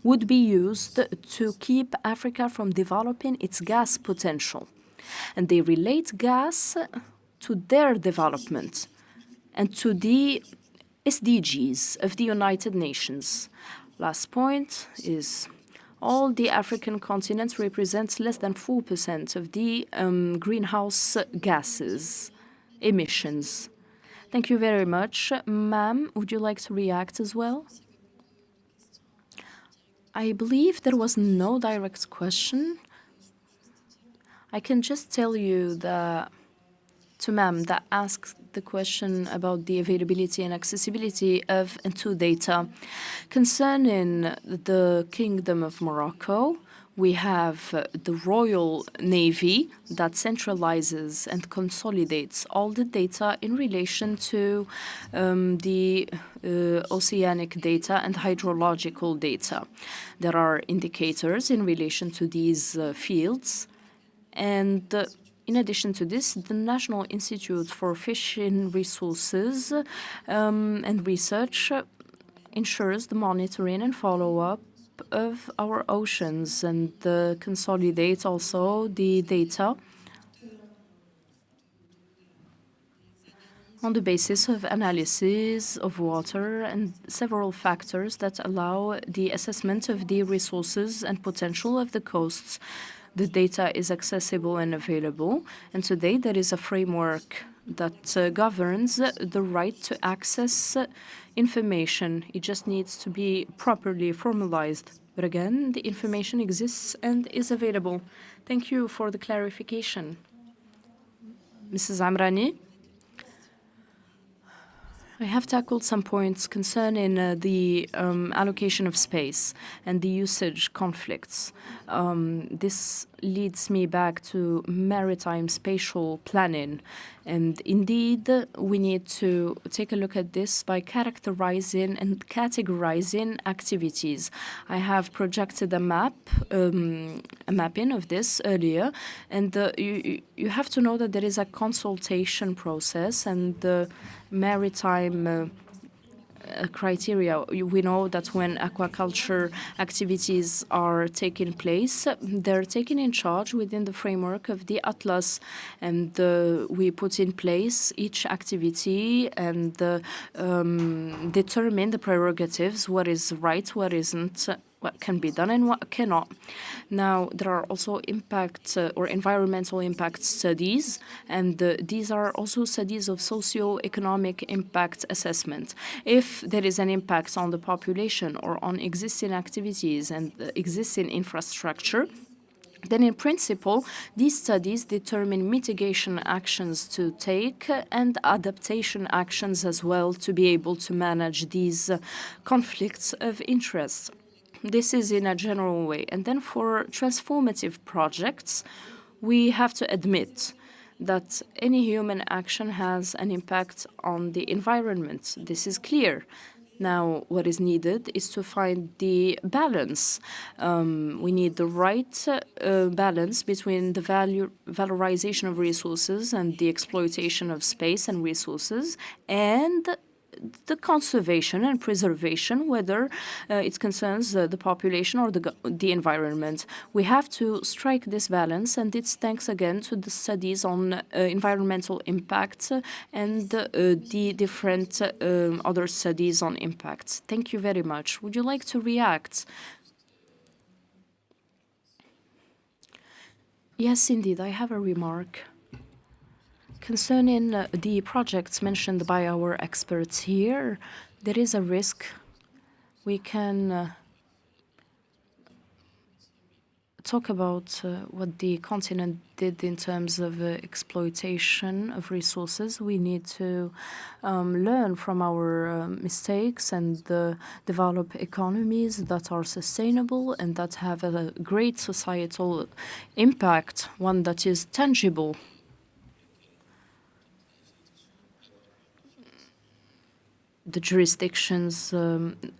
would be used to keep Africa from developing its gas potential. And they relate gas to their development and to the SDGs of the United Nations. Last point is all the African continent represents less than 4% of the greenhouse gases emissions. Thank you very much. Ma'am, would you like to react as well? I believe there was no direct question. I can just tell you that to ma'am that asked the question about the availability and accessibility of and to data. Concerning the Kingdom of Morocco, we have the Royal Navy that centralizes and consolidates all the data in relation to the oceanic data and hydrological data. There are indicators in relation to these fields, and in addition to this, the National Institute for Fishing Resources and Research ensures the monitoring and follow-up of our oceans and consolidates also the data on the basis of analysis of water and several factors that allow the assessment of the resources and potential of the coasts. The data is accessible and available, and today there is a framework that governs the right to access information. It just needs to be properly formalized. But again, the information exists and is available. Thank you for the clarification. Mrs. Amrani? I have tackled some points concerning the allocation of space and the usage conflicts. This leads me back to maritime spatial planning. And indeed, we need to take a look at this by characterizing and categorizing activities. I have projected a map, a mapping of this earlier, and you have to know that there is a consultation process, and the maritime criteria. We know that when aquaculture activities are taking place, they're taken in charge within the framework of the Atlas, and we put in place each activity and determine the prerogatives, what is right, what isn't, what can be done and what cannot. Now, there are also impact or environmental impact studies, and these are also studies of socio-economic impact assessment. If there is an impact on the population or on existing activities and the existing infrastructure, then in principle, these studies determine mitigation actions to take and adaptation actions as well to be able to manage these conflicts of interest. This is in a general way. And then for transformative projects, we have to admit that any human action has an impact on the environment. This is clear. Now, what is needed is to find the balance. We need the right balance between the valorization of resources and the exploitation of space and resources, and the conservation and preservation, whether it concerns the population or the environment. We have to strike this balance, and it's thanks again to the studies on environmental impact and the different other studies on impacts. Thank you very much. Would you like to react? Yes, indeed, I have a remark. Concerning the projects mentioned by our experts here, there is a risk. We can talk about what the continent did in terms of exploitation of resources. We need to learn from our mistakes and develop economies that are sustainable and that have a great societal impact, one that is tangible. The jurisdictions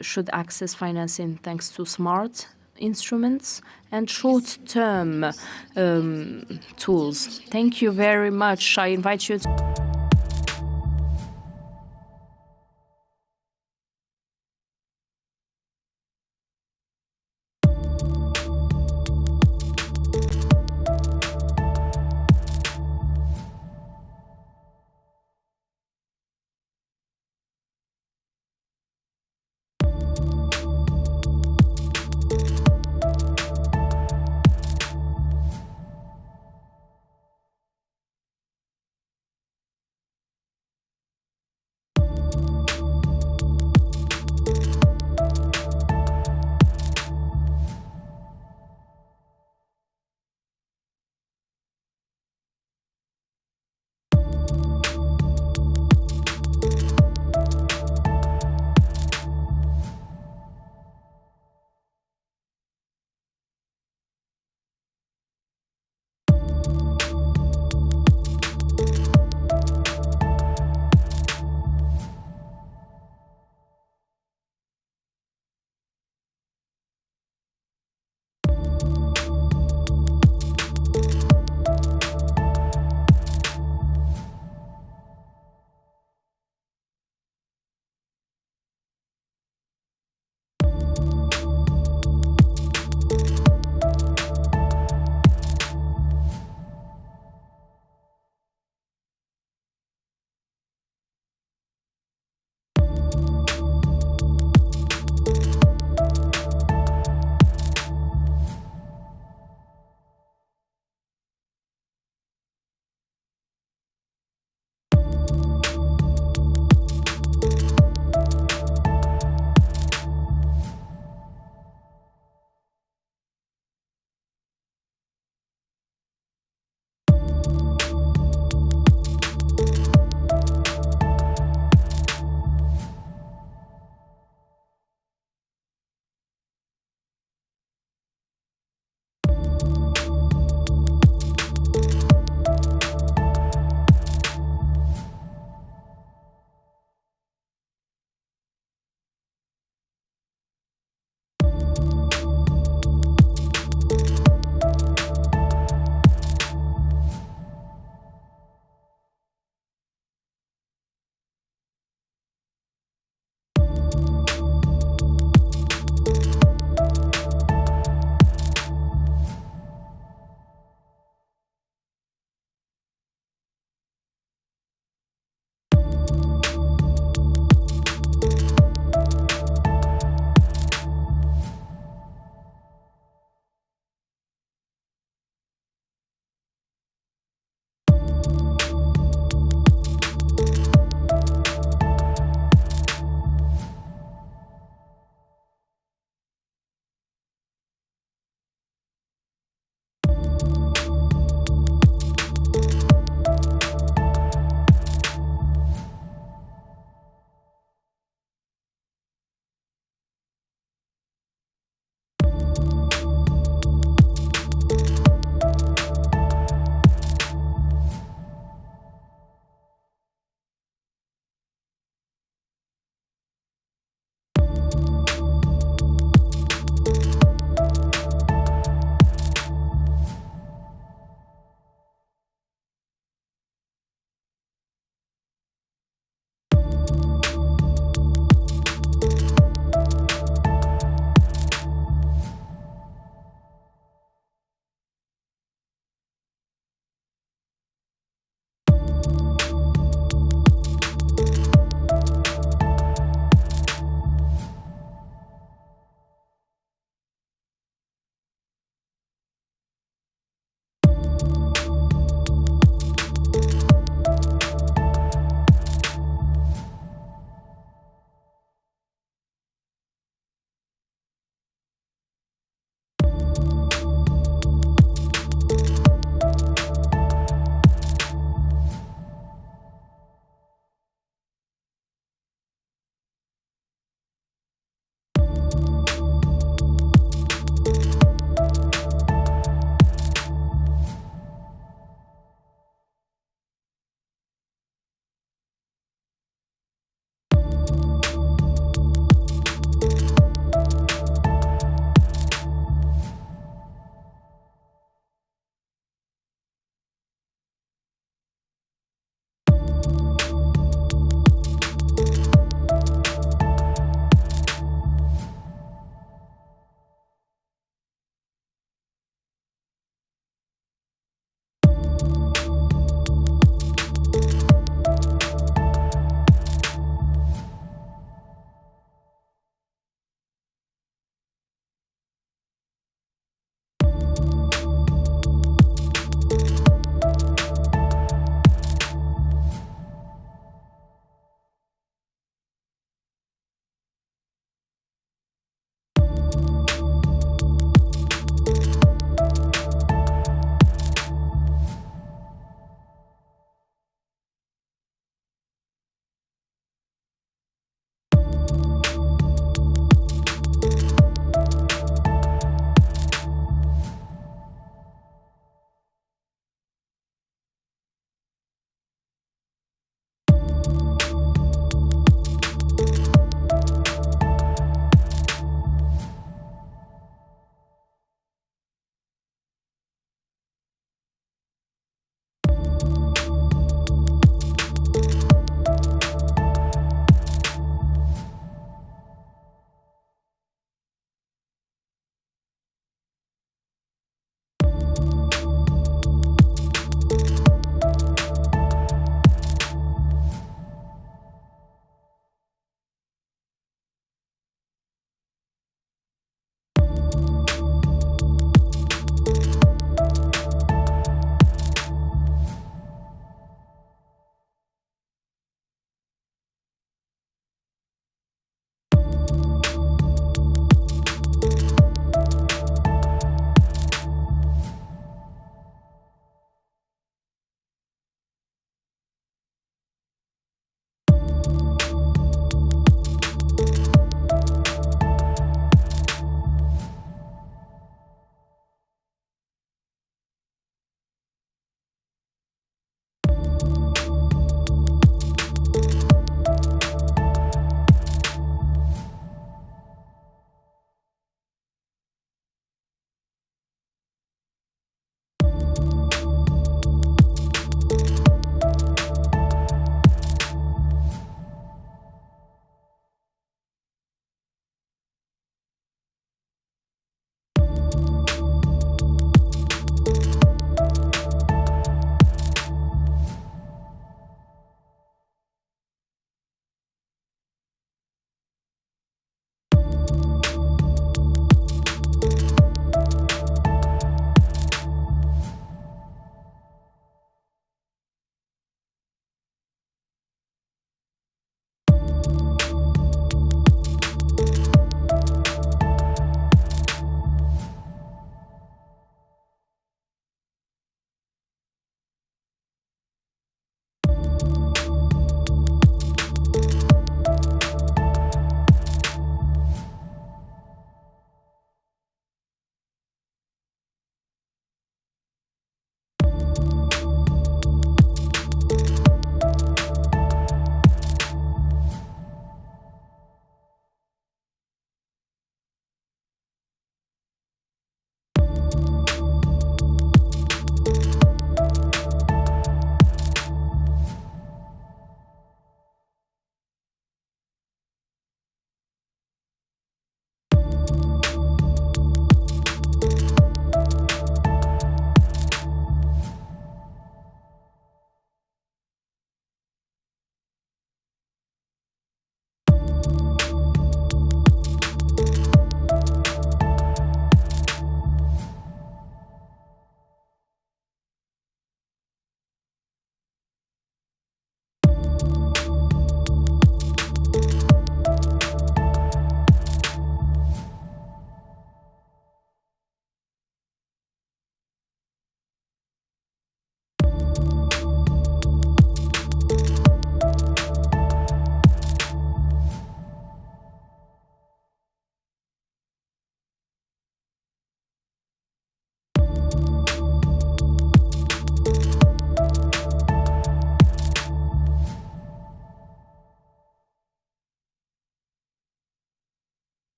should access financing thanks to smart instruments and short-term tools. Thank you very much. I invite you to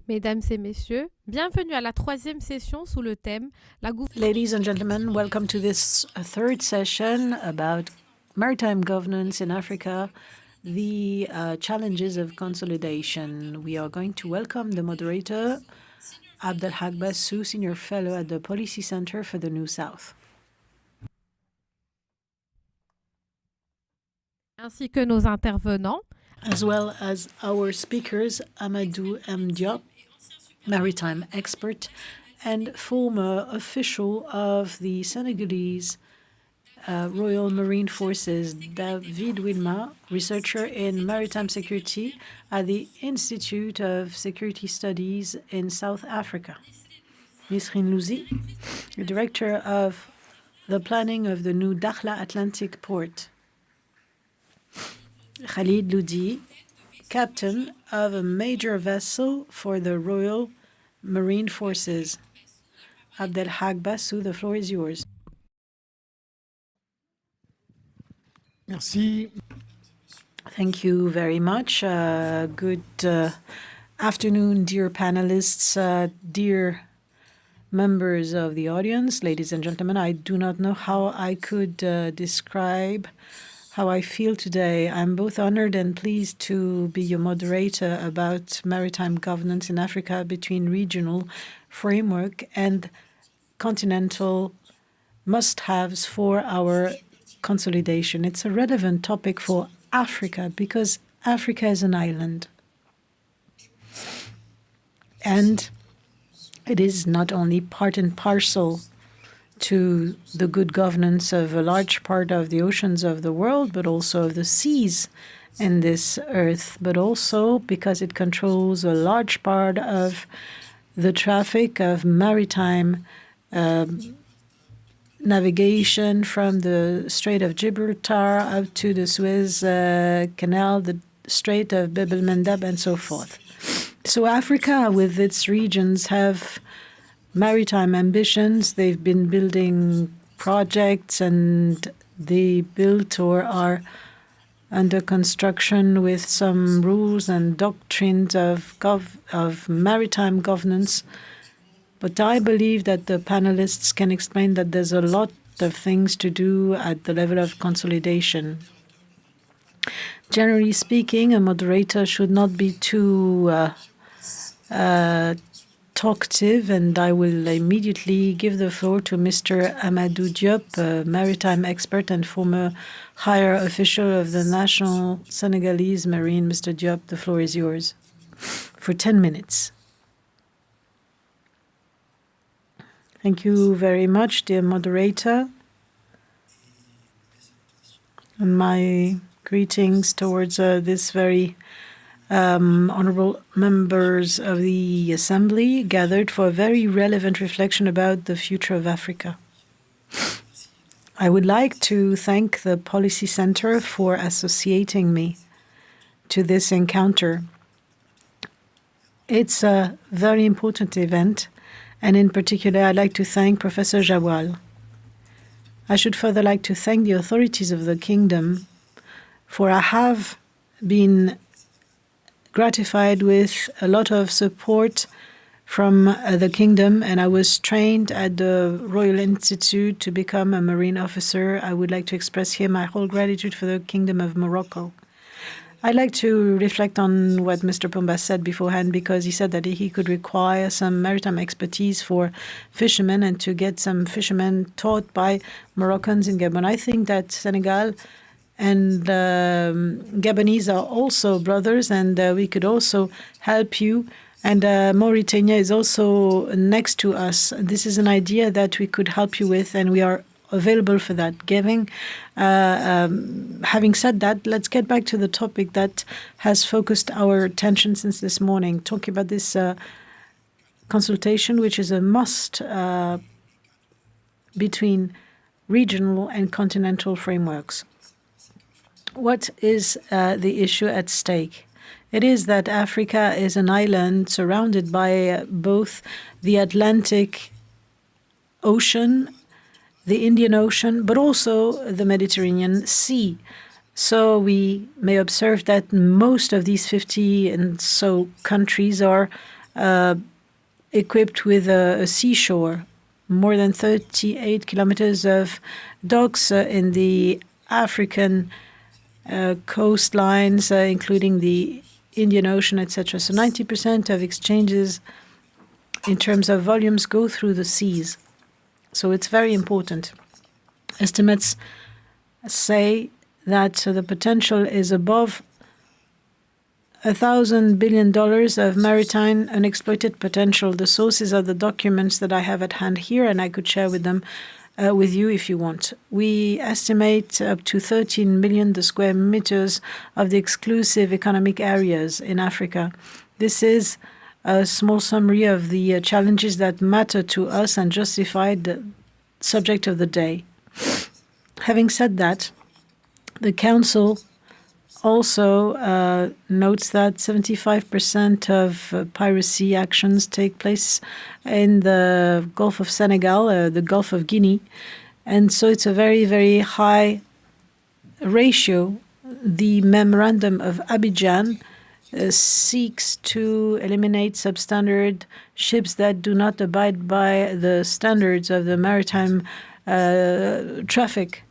Mesdames et messieurs, bienvenue à la troisième session sous le thème la Ladies and gentlemen, welcome to this third session about maritime governance in Africa, the challenges of consolidation. We are going to welcome the moderator, Abdelhak Bassou, Senior Fellow at the Policy Center for the New South, ainsi que nos intervenants, as well as our speakers, Amadou M. Diop, maritime expert and former official of the Senegalese Royal Marine Forces, David Wilma, researcher in maritime security at the Institute of Security Studies in South Africa, Nisrin Louzi, the director of the planning of the new Dakhla Atlantic port, Khalid Loudi, captain of a major vessel for the Royal Marine Forces. Abdelhak Bassou, the floor is yours. Merci. Thank you very much. Good afternoon, dear panelists, dear members of the audience, ladies and gentlemen. I do not know how I could describe how I feel today. I'm both honored and pleased to be your moderator about maritime governance in Africa between regional framework and continental must-haves for our consolidation. It's a relevant topic for Africa because Africa is an island. And it is not only part and parcel to the good governance of a large part of the oceans of the world, but also of the seas in this earth, but also because it controls a large part of the traffic of maritime navigation from the Strait of Gibraltar up to the Suez Canal, the Strait of Bab el-Mandeb, and so forth. So Africa, with its regions, have maritime ambitions. They've been building projects, and they built or are under construction with some rules and doctrines of maritime governance. But I believe that the panelists can explain that there's a lot of things to do at the level of consolidation. Generally speaking, a moderator should not be too talkative, and I will immediately give the floor to Mr. Amadou Diop, a maritime expert and former higher official of the National Senegalese Marine. Mr. Diop, the floor is yours for 10 minutes. Thank you very much, dear moderator. And my greetings towards this very honorable members of the Assembly gathered for a very relevant reflection about the future of Africa. I would like to thank the Policy Center for associating me to this encounter. It's a very important event, and in particular, I'd like to thank Professor Jawal. I should further like to thank the authorities of the kingdom, for I have been gratified with a lot of support from the kingdom, and I was trained at the Royal Institute to become a marine officer. I would like to express here my whole gratitude for the Kingdom of Morocco. I'd like to reflect on what Mr. Pumba said beforehand, because he said that he could require some maritime expertise for fishermen and to get some fishermen taught by Moroccans in Gabon. I think that Senegal and Gabonese are also brothers, and we could also help you. And Mauritania is also next to us. This is an idea that we could help you with, and we are available for that. Having said that, let's get back to the topic that has focused our attention since this morning, talking about this consultation, which is a must between regional and continental frameworks. What is the issue at stake? It is that Africa is an island surrounded by both the Atlantic Ocean, the Indian Ocean, but also the Mediterranean Sea. So we may observe that most of these 50 and so countries are equipped with a seashore, more than 38 kilometers of docks in the African coastlines, including the Indian Ocean, etc. So 90% of exchanges in terms of volumes go through the seas. So it's very important. Estimates say that the potential is above $1,000 billion of maritime unexploited potential. The sources are the documents that I have at hand here, and I could share with them with you if you want. We estimate up to 13 million square meters of the exclusive economic areas in Africa. This is a small summary of the challenges that matter to us and justify the subject of the day. Having said that, the Council also notes that 75% of piracy actions take place in the Gulf of Senegal, the Gulf of Guinea. And so it's a very, very high ratio. The Memorandum of Abidjan seeks to eliminate substandard ships that do not abide by the standards of the maritime traffic.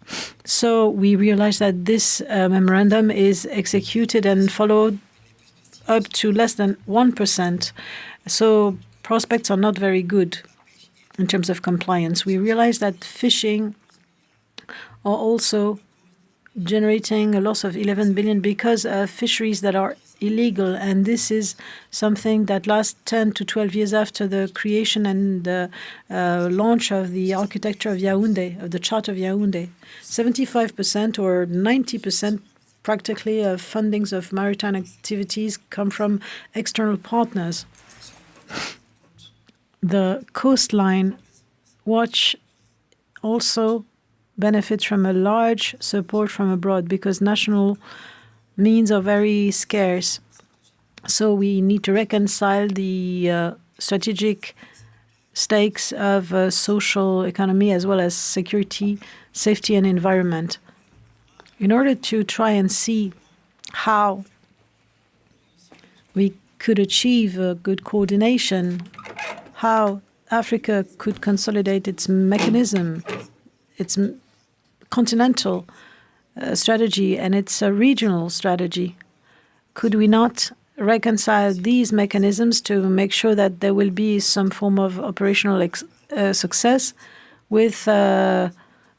So we realize that this memorandum is executed and followed up to less than 1%. So prospects are not very good in terms of compliance. We realize that fishing are also generating a loss of 11 billion because of fisheries that are illegal, and this is something that lasts 10 to 12 years after the creation and the launch of the architecture of Yaoundé, of the Charter of Yaoundé. 75% or 90% practically of fundings of maritime activities come from external partners. The Coastline Watch also benefits from a large support from abroad because national means are very scarce. So we need to reconcile the strategic stakes of social economy as well as security, safety, and environment. In order to try and see how we could achieve a good coordination, how Africa could consolidate its mechanism, its continental strategy and its regional strategy. Could we not reconcile these mechanisms to make sure that there will be some form of operational success with a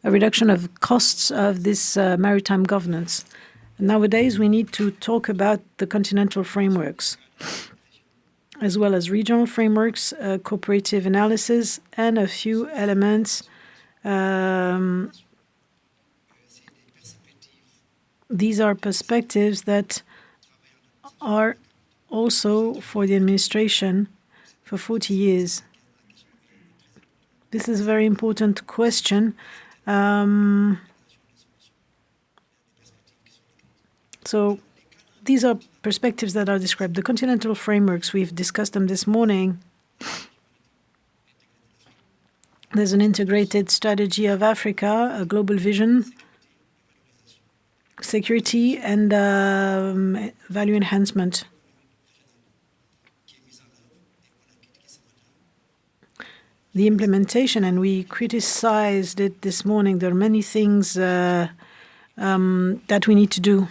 reduction of costs of this maritime governance? Nowadays, we need to talk about the continental frameworks, as well as regional frameworks, cooperative analysis, and a few elements these are perspectives that are also for the administration for 40 years. This is a very important question. So these are perspectives that are described. The continental frameworks, we've discussed them this morning. There's an integrated strategy of Africa, a global vision, security, and value enhancement. The implementation, and we criticized it this morning, there are many things that we need to do.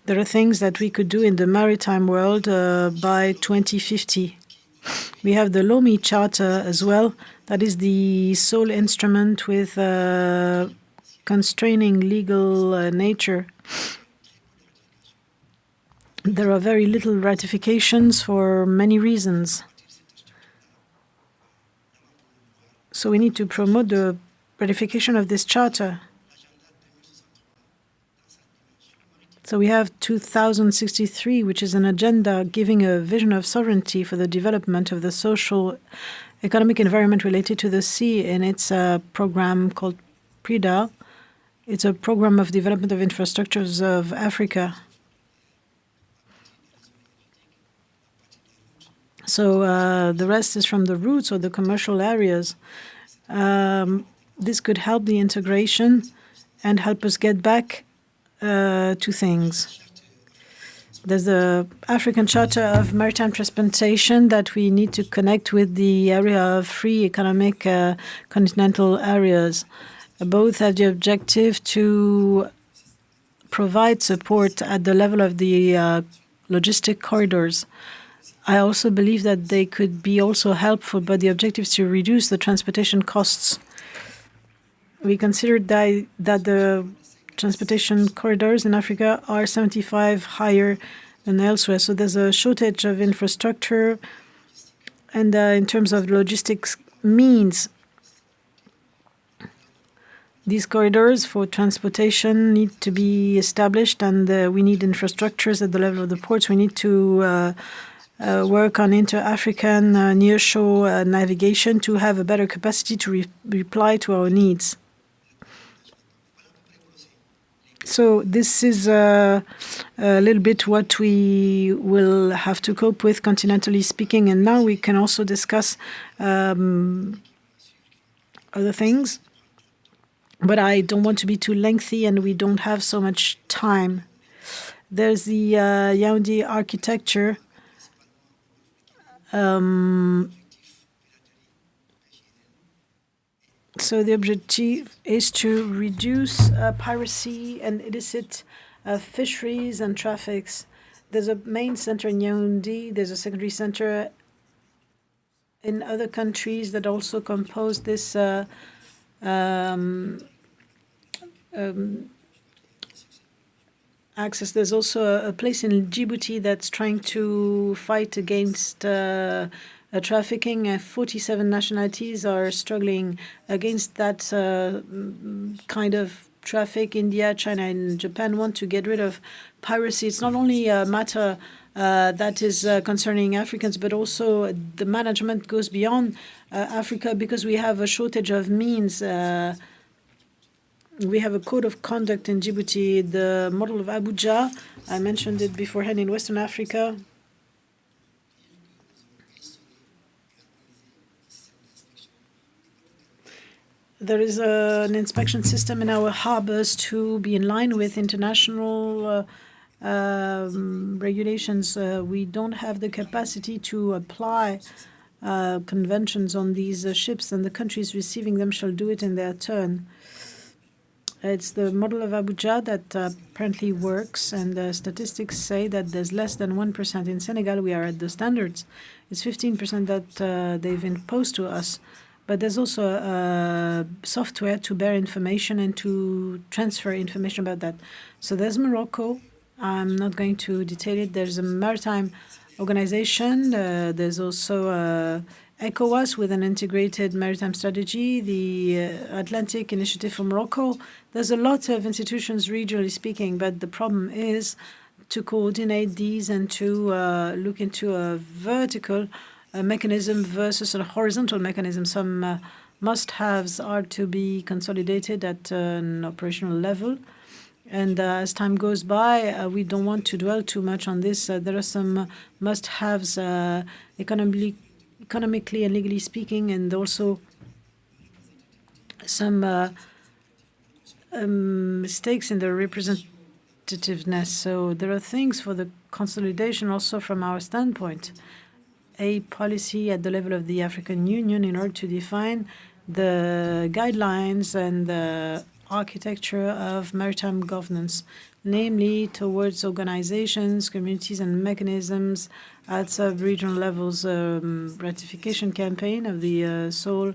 There are things that we could do in the maritime world by 2050. We have the Lomé Charter as well. That is the sole instrument with constraining legal nature. There are very little ratifications for many reasons. So we need to promote the ratification of this charter. So we have 2063, which is an agenda giving a vision of sovereignty for the development of the social, economic environment related to the sea, and it's a program called PRIDA. It's a program of development of infrastructures of Africa. So the rest is from the routes or the commercial areas. This could help the integration and help us get back to things. There's the African Charter of Maritime Transportation that we need to connect with the area of free economic continental areas. Both have the objective to provide support at the level of the logistic corridors. I also believe that they could be also helpful, but the objective is to reduce the transportation costs. We considered that the transportation corridors in Africa are 75 higher than elsewhere. So there's a shortage of infrastructure, and in terms of logistics means, these corridors for transportation need to be established, and we need infrastructures at the level of the ports. We need to work on inter-African nearshore navigation to have a better capacity to reply to our needs. So this is a little bit what we will have to cope with, continentally speaking. And now we can also discuss other things. But I don't want to be too lengthy, and we don't have so much time. There's the Yaoundé architecture. So the objective is to reduce piracy and illicit fisheries and traffics. There's a main center in Yaoundé. There's a secondary center in other countries that also compose this access. There's also a place in Djibouti that's trying to fight against trafficking. 47 nationalities are struggling against that kind of traffic. India, China, and Japan want to get rid of piracy. It's not only a matter that is concerning Africans, but also the management goes beyond Africa, because we have a shortage of means. We have a code of conduct in Djibouti, the model of Abuja. I mentioned it beforehand in Western Africa. There is an inspection system in our harbors to be in line with international regulations. We don't have the capacity to apply conventions on these ships, and the countries receiving them shall do it in their turn. It's the model of Abuja that apparently works, and the statistics say that there's less than 1%. In Senegal, we are at the standards. It's 15% that they've imposed to us. But there's also software to bear information and to transfer information about that. So there's Morocco. I'm not going to detail it. There's a maritime organization. There's also ECOWAS with an integrated maritime strategy, the Atlantic Initiative for Morocco. There's a lot of institutions, regionally speaking, but the problem is to coordinate these and to look into a vertical mechanism versus a horizontal mechanism. Some must-haves are to be consolidated at an operational level. And as time goes by, we don't want to dwell too much on this. There are some must-haves economically and legally speaking, and also some mistakes in the representativeness. So there are things for the consolidation also from our standpoint. A policy at the level of the African Union in order to define the guidelines and the architecture of maritime governance, namely towards organizations, communities, and mechanisms at sub-regional levels. Ratification campaign of the sole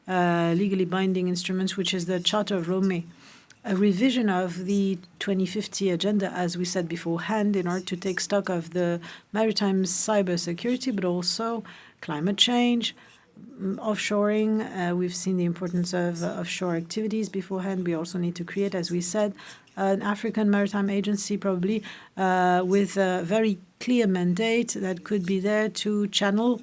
legally binding instruments, which is the Charter of Rome. A revision of the 2050 agenda, as we said beforehand, in order to take stock of the maritime cybersecurity, but also climate change, offshoring. We've seen the importance of offshore activities beforehand. We also need to create, as we said, an African Maritime Agency, probably with a very clear mandate that could be there to channel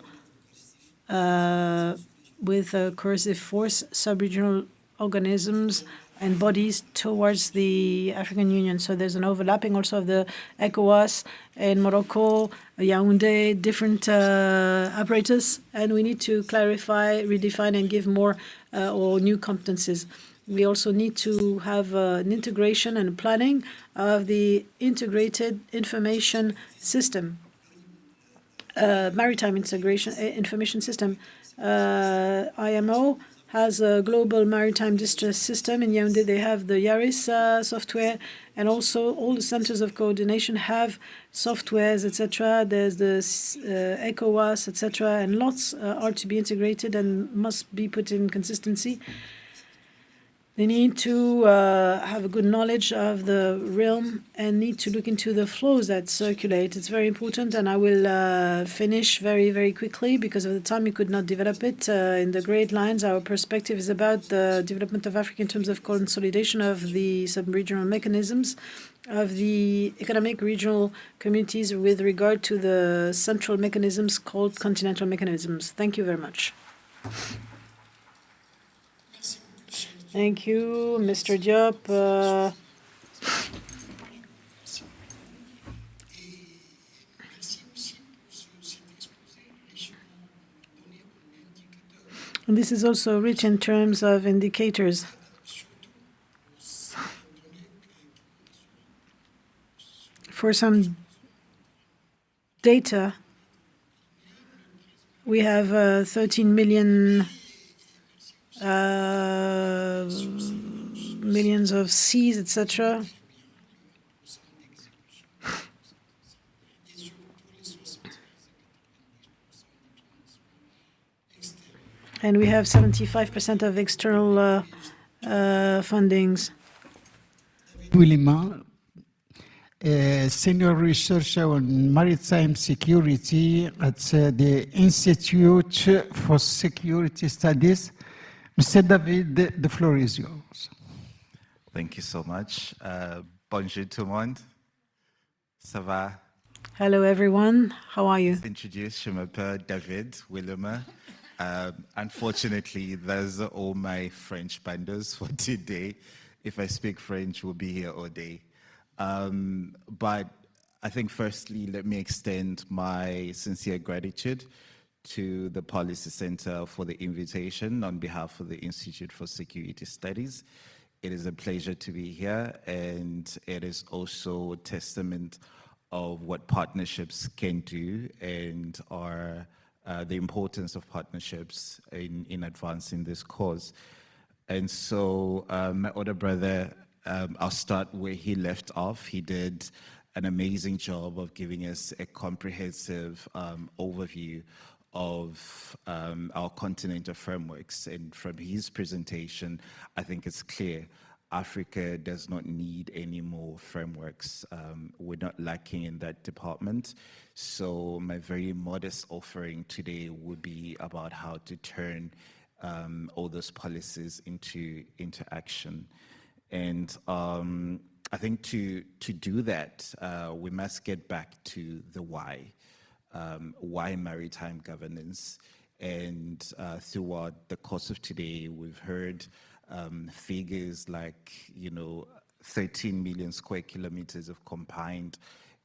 with a coercive force sub-regional organisms and bodies towards the African Union. So there's an overlapping also of the ECOWAS in Morocco, Yaoundé, different apparatus, and we need to clarify, redefine, and give more or new competences. We also need to have an integration and planning of the integrated information system, maritime information system. IMO has a global maritime distress system. In Yaoundé, they have the Yaris software, and also all the centers of coordination have softwares, etc. There's the ECOWAS, etc., and lots are to be integrated and must be put in consistency. They need to have a good knowledge of the realm and need to look into the flows that circulate. It's very important, and I will finish very, very quickly because of the time we could not develop it. In the Great Lines, our perspective is about the development of Africa in terms of consolidation of the sub-regional mechanisms of the economic regional communities with regard to the central mechanisms called continental mechanisms. Thank you very much. Thank you, Mr. Diop. And this is also rich in terms of indicators. For some data, we have 13 million millions of seas, etc. And we have 75% of external fundings. Willima, senior researcher on maritime security at the Institute for Security Studies. Mr. David, the floor is yours. Thank you so much. Bonjour tout le monde. Ça va? Hello, everyone. How are you? Introduce, je m'appelle David Willema. Unfortunately, those are all my French banders for today. If I speak French, we'll be here all day. But I think firstly, let me extend my sincere gratitude to the Policy Center for the invitation on behalf of the Institute for Security Studies. It is a pleasure to be here, and it is also a testament of what partnerships can do and are the importance of partnerships in advancing this cause. And so my older brother, I'll start where he left off. He did an amazing job of giving us a comprehensive overview of our continental frameworks. And from his presentation, I think it's clear Africa does not need any more frameworks. We're not lacking in that department. So my very modest offering today would be about how to turn all those policies into action. And I think to do that, we must get back to the why. Why maritime governance? And throughout the course of today, we've heard figures like, 13 million square kilometers of combined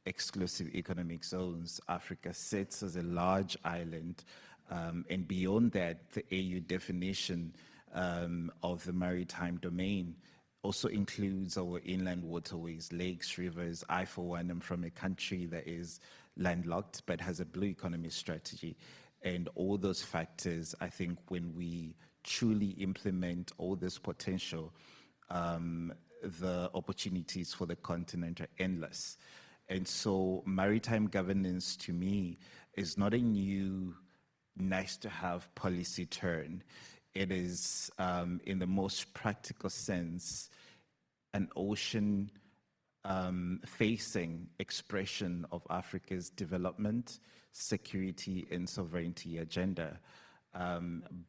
exclusive economic zones. Africa sits as a large island, and beyond that, the AU definition of the maritime domain also includes our inland waterways, lakes, rivers. I, for one, am from a country that is landlocked but has a blue economy strategy. And all those factors, I think, when we truly implement all this potential, the opportunities for the continent are endless. And so maritime governance, to me, is not a new, nice-to-have policy turn. It is, in the most practical sense, an ocean-facing expression of Africa's development, security, and sovereignty agenda.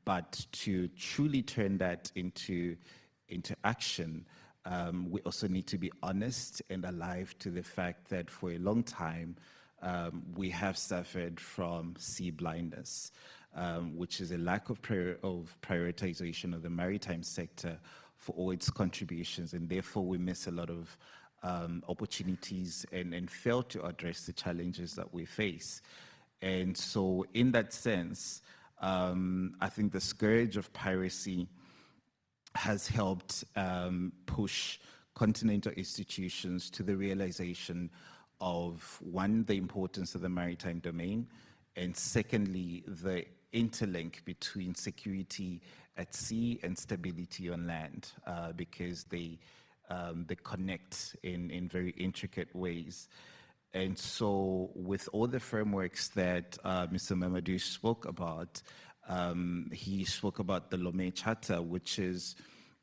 But to truly turn that into action, we also need to be honest and alive to the fact that for a long time, we have suffered from sea blindness, which is a lack of prioritization of the maritime sector for all its contributions, and therefore we miss a lot of opportunities and fail to address the challenges that we face. And so in that sense, I think the scourge of piracy has helped push continental institutions to the realization of, one, the importance of the maritime domain, and secondly, the interlink between security at sea and stability on land, because they connect in very intricate ways. And so with all the frameworks that Mr. Mamadou spoke about, he spoke about the Lomé Charter, which is,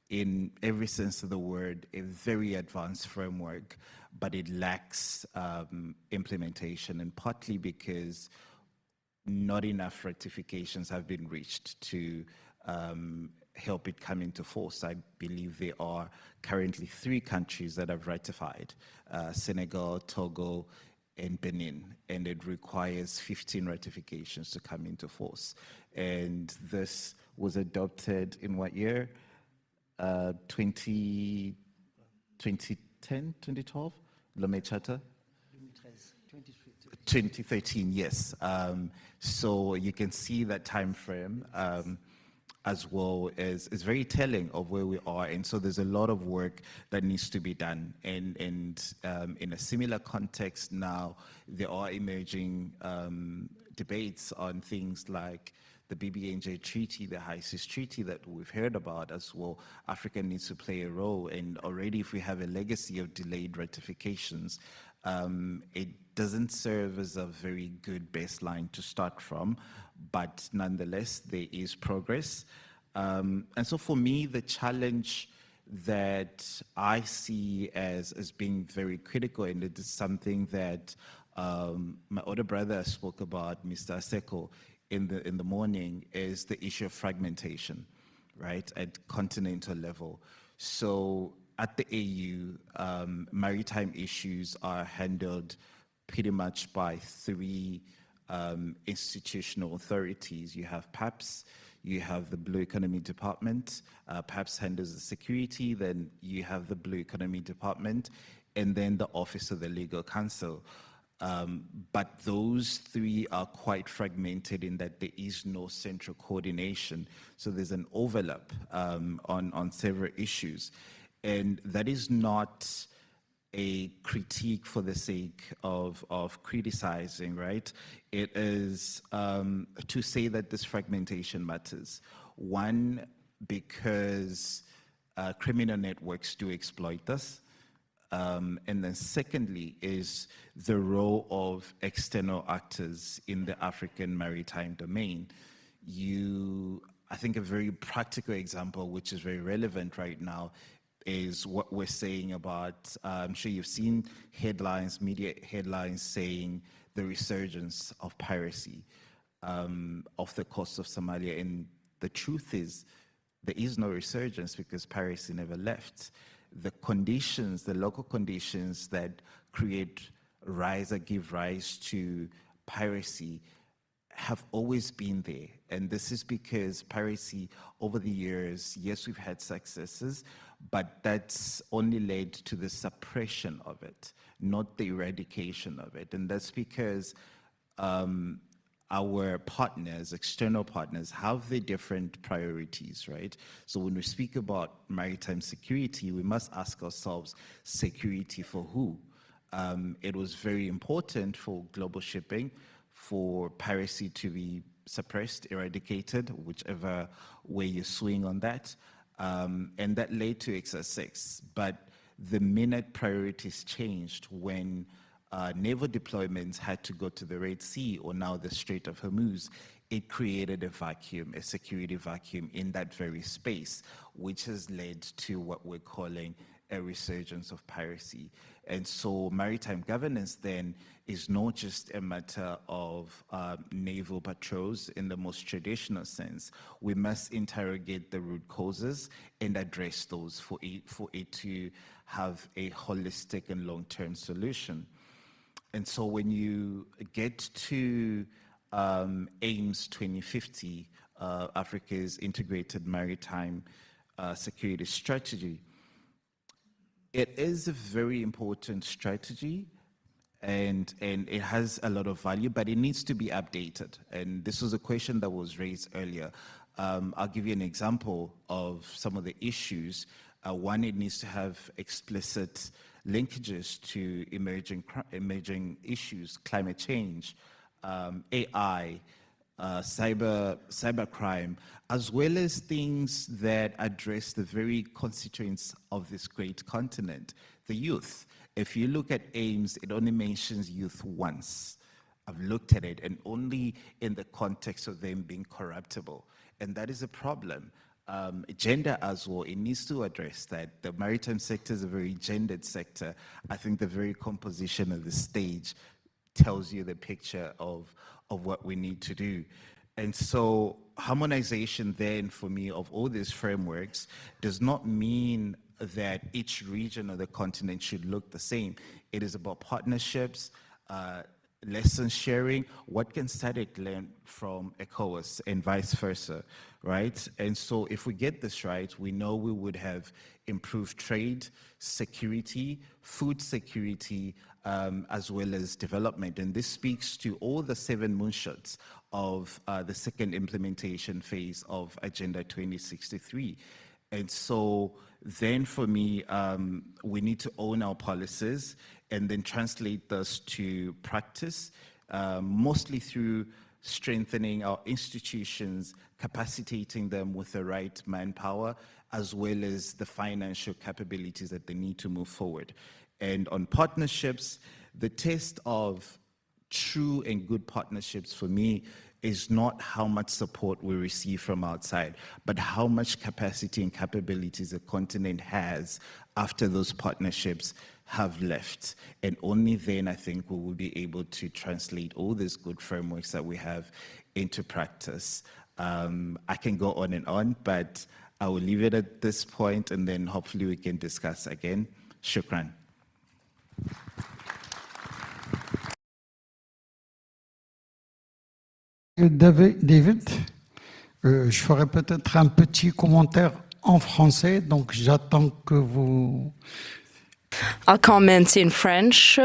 in every sense of the word, a very advanced framework, but it lacks implementation, and partly because not enough ratifications have been reached to help it come into force. I believe there are currently 3 countries that have ratified, Senegal, Togo, and Benin, and it requires 15 ratifications to come into force. And this was adopted in what year? 2010, 2012, Lomé Charter? 2013, yes. So you can see that time frame as well is very telling of where we are. And so there's a lot of work that needs to be done. And in a similar context now, there are emerging debates on things like the BBNJ Treaty, the High Seas Treaty that we've heard about as well. Africa needs to play a role, and already if we have a legacy of delayed ratifications, it doesn't serve as a very good baseline to start from, but nonetheless, there is progress. And so for me, the challenge that I see as being very critical, and it is something that my older brother spoke about, Mr. Aseko, in the morning, is the issue of fragmentation, right, at continental level. So at the AU, maritime issues are handled pretty much by 3 institutional authorities. You have PAPS, you have the Blue Economy Department, PAPS handles the security, then you have the Blue Economy Department, and then the Office of the Legal Counsel. But those 3 are quite fragmented in that there is no central coordination. So there's an overlap on several issues. And that is not a critique for the sake of criticizing, right? It is to say that this fragmentation matters. One, because criminal networks do exploit us. And then secondly is the role of external actors in the African maritime domain. I think a very practical example, which is very relevant right now, is what we're saying about, I'm sure you've seen headlines, media headlines saying the resurgence of piracy off the coast of Somalia. And the truth is, there is no resurgence because piracy never left. The conditions, the local conditions that give rise to piracy have always been there. And this is because piracy over the years, yes, we've had successes, but that's only led to the suppression of it, not the eradication of it. And that's because our partners, external partners, have the different priorities, right? So when we speak about maritime security, we must ask ourselves, security for who? It was very important for global shipping, for piracy to be suppressed, eradicated, whichever way you swing on that. And that led to XR6. But the minute priorities changed when naval deployments had to go to the Red Sea or now the Strait of Hormuz, it created a vacuum, a security vacuum in that very space, which has led to what we're calling a resurgence of piracy. And so maritime governance then is not just a matter of naval patrols in the most traditional sense. We must interrogate the root causes and address those for it to have a holistic and long-term solution. And so when you get to AMS 2050, Africa's integrated maritime security strategy, it is a very important strategy and it has a lot of value, but it needs to be updated. And this was a question that was raised earlier. I'll give you an example of some of the issues. One, it needs to have explicit linkages to emerging issues, climate change, AI, cybercrime, as well as things that address the very constituents of this great continent, the youth. If you look at AMS, it only mentions youth once. I've looked at it, and only in the context of them being corruptible. And that is a problem. Gender as well, it needs to address that. The maritime sector is a very gendered sector. I think the very composition of the stage tells you the picture of what we need to do. And so harmonization then for me of all these frameworks does not mean that each region of the continent should look the same. It is about partnerships, lesson sharing. What can SADC learn from ECOWAS and vice versa, right? And so if we get this right, we know we would have improved trade, security, food security, as well as development. And this speaks to all the 7 moonshots of the second implementation phase of Agenda 2063. And so then for me, we need to own our policies and then translate this to practice, mostly through strengthening our institutions, capacitating them with the right manpower, as well as the financial capabilities that they need to move forward. And on partnerships, the test of true and good partnerships for me is not how much support we receive from outside, but how much capacity and capabilities the continent has after those partnerships have left. And only then I think we will be able to translate all these good frameworks that we have into practice. I can go on and on, but I will leave it at this point, and then hopefully we can discuss again. Shukran. David, je ferai peut-être un petit commentaire en français, donc j'attends que vous... I'll comment in French.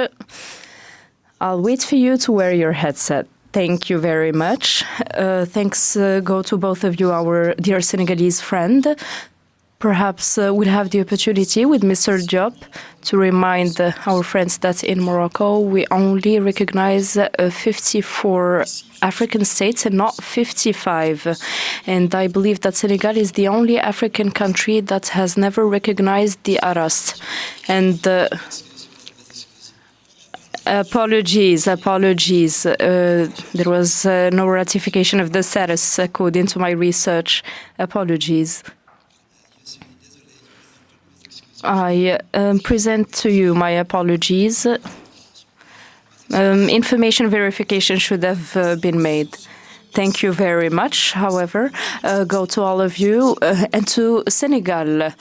I'll wait for you to wear your headset. Thank you very much. Thanks go to both of you, our dear Senegalese friend. Perhaps we'll have the opportunity with Mr. Diop to remind our friends that in Morocco we only recognize 54 African states and not 55. And I believe that Senegal is the only African country that has never recognized the ARAS. And apologies. There was no ratification of the status according to my research. Apologies. I present to you my apologies. Information verification should have been made. Thank you very much. However, go to all of you and to Senegal.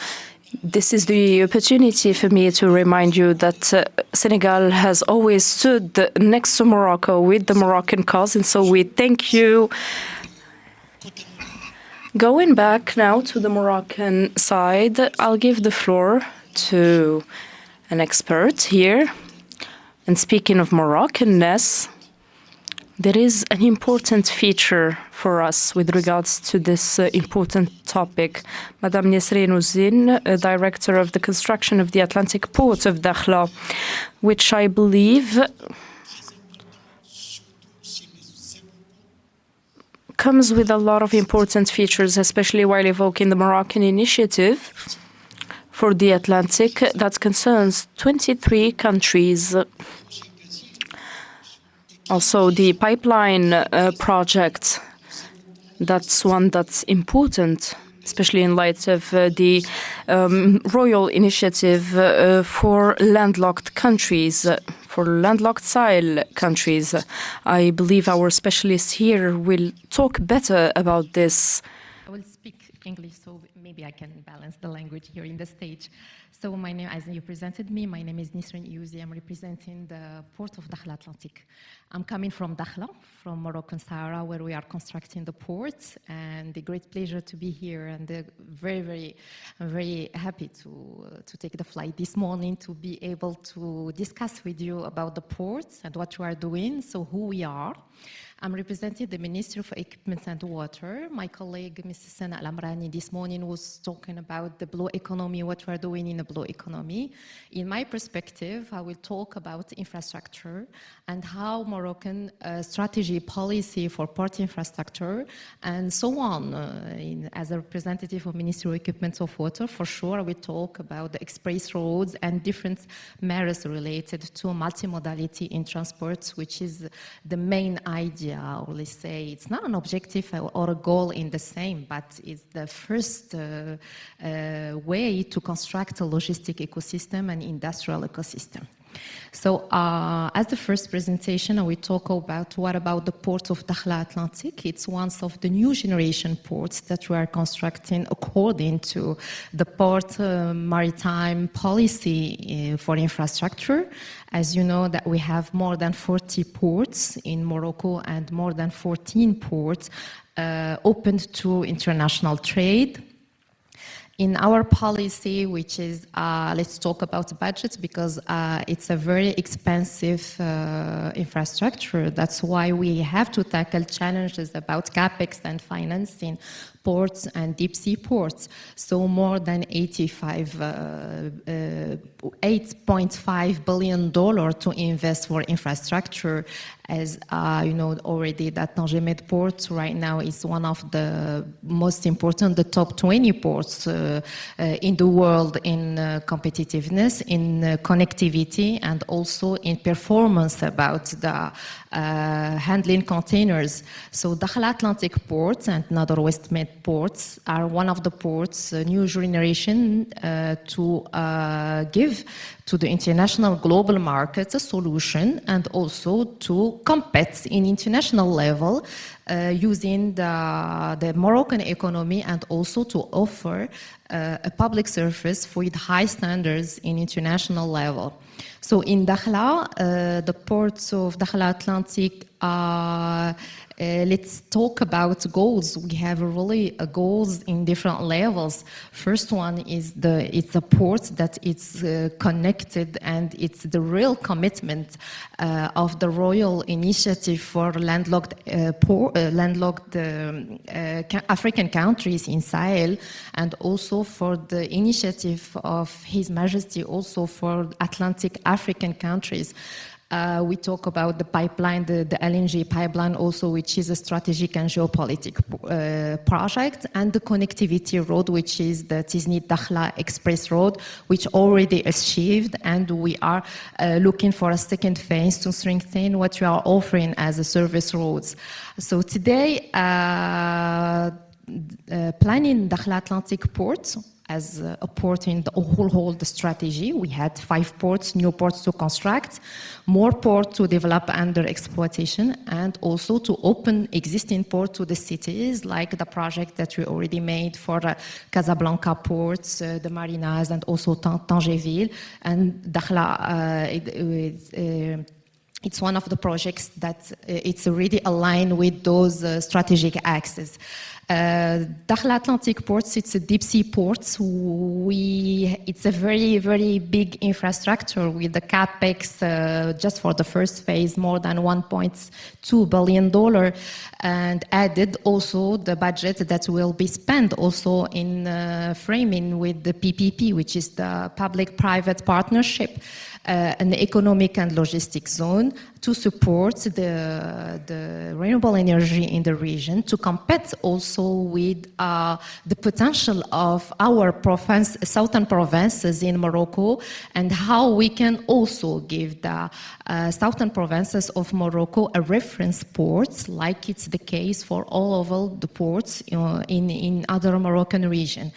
This is the opportunity for me to remind you that Senegal has always stood next to Morocco with the Moroccan cause, and so we thank you. Going back now to the Moroccan side, I'll give the floor to an expert here. And speaking of Moroccanness, there is an important feature for us with regards to this important topic. Madame Nesrine Ouzine, Director of the Construction of the Atlantic Port of Dakhla, which I believe comes with a lot of important features, especially while evoking the Moroccan initiative for the Atlantic that concerns 23 countries. Also, the pipeline project, that's one that's important, especially in light of the royal initiative for landlocked countries, for landlocked Sahel countries. I believe our specialist here will talk better about this. I will speak English, so maybe I can balance the language here in the stage. So my name, as you presented me, my name is Nisrin Iouzi. I'm representing the port of Dakhla Atlantic. I'm coming from Dakhla, from Moroccan Sahara, where we are constructing the port, and a great pleasure to be here, and I'm very happy to take the flight this morning to be able to discuss with you about the ports and what we are doing, so who we are. I'm representing the Ministry of Equipment and Water. My colleague, Mrs. Sana Al-Amrani, this morning was talking about the blue economy, what we're doing in the blue economy. In my perspective, I will talk about infrastructure and how Moroccan strategy, policy for port infrastructure, and so on. As a representative of Ministry of Equipment of Water, for sure, I will talk about the express roads and different matters related to multimodality in transport, which is the main idea. Or let's say it's not an objective or a goal in the same, but it's the first way to construct a logistic ecosystem and industrial ecosystem. So as the first presentation, I will talk about what about the port of Dakhla Atlantic. It's one of the new generation ports that we are constructing according to the port maritime policy for infrastructure. As you know, that we have more than 40 ports in Morocco and more than 14 ports opened to international trade. In our policy, which is, let's talk about budgets, because it's a very expensive infrastructure. That's why we have to tackle challenges about CapEx and financing ports and deep sea ports. So more than $8.5 billion to invest for infrastructure. As you know already, that Tangier port right now is one of the most important, the top 20 ports in the world in competitiveness, in connectivity, and also in performance about the handling containers. So Dakhla Atlantic ports and Nador West Med ports are one of the ports, new generation, to give to the international global markets a solution, and also to compete in international level using the Moroccan economy, and also to offer a public service with high standards in international level. So in Dakhla, the ports of Dakhla Atlantic, let's talk about goals. We have really goals in different levels. First one is it's a port that it's connected, and it's the real commitment of the Royal Initiative for landlocked African countries in Sahel, and also for the initiative of His Majesty also for Atlantic African countries. We talk about the pipeline, the LNG pipeline also, which is a strategic and geopolitical project, and the connectivity road, which is the Tiznit-Dakhla Express Road, which already achieved, and we are looking for a second phase to strengthen what we are offering as a service roads. So today, planning Dakhla Atlantic port as a port in the whole strategy. We had 5 ports, new ports to construct, more ports to develop under exploitation, and also to open existing ports to the cities, like the project that we already made for Casablanca ports, the marinas, and also Tangerville. And Dakhla, it's one of the projects that it's already aligned with those strategic axes. Dakhla Atlantic ports, it's a deep sea port. It's a very big infrastructure with the capex just for the first phase, more than $1.2 billion, and added also the budget that will be spent also in framing with the PPP, which is the public-private partnership, an economic and logistic zone to support the renewable energy in the region, to compete also with the potential of our southern provinces in Morocco, and how we can also give the southern provinces of Morocco a reference port, like it's the case for all of the ports in other Moroccan region.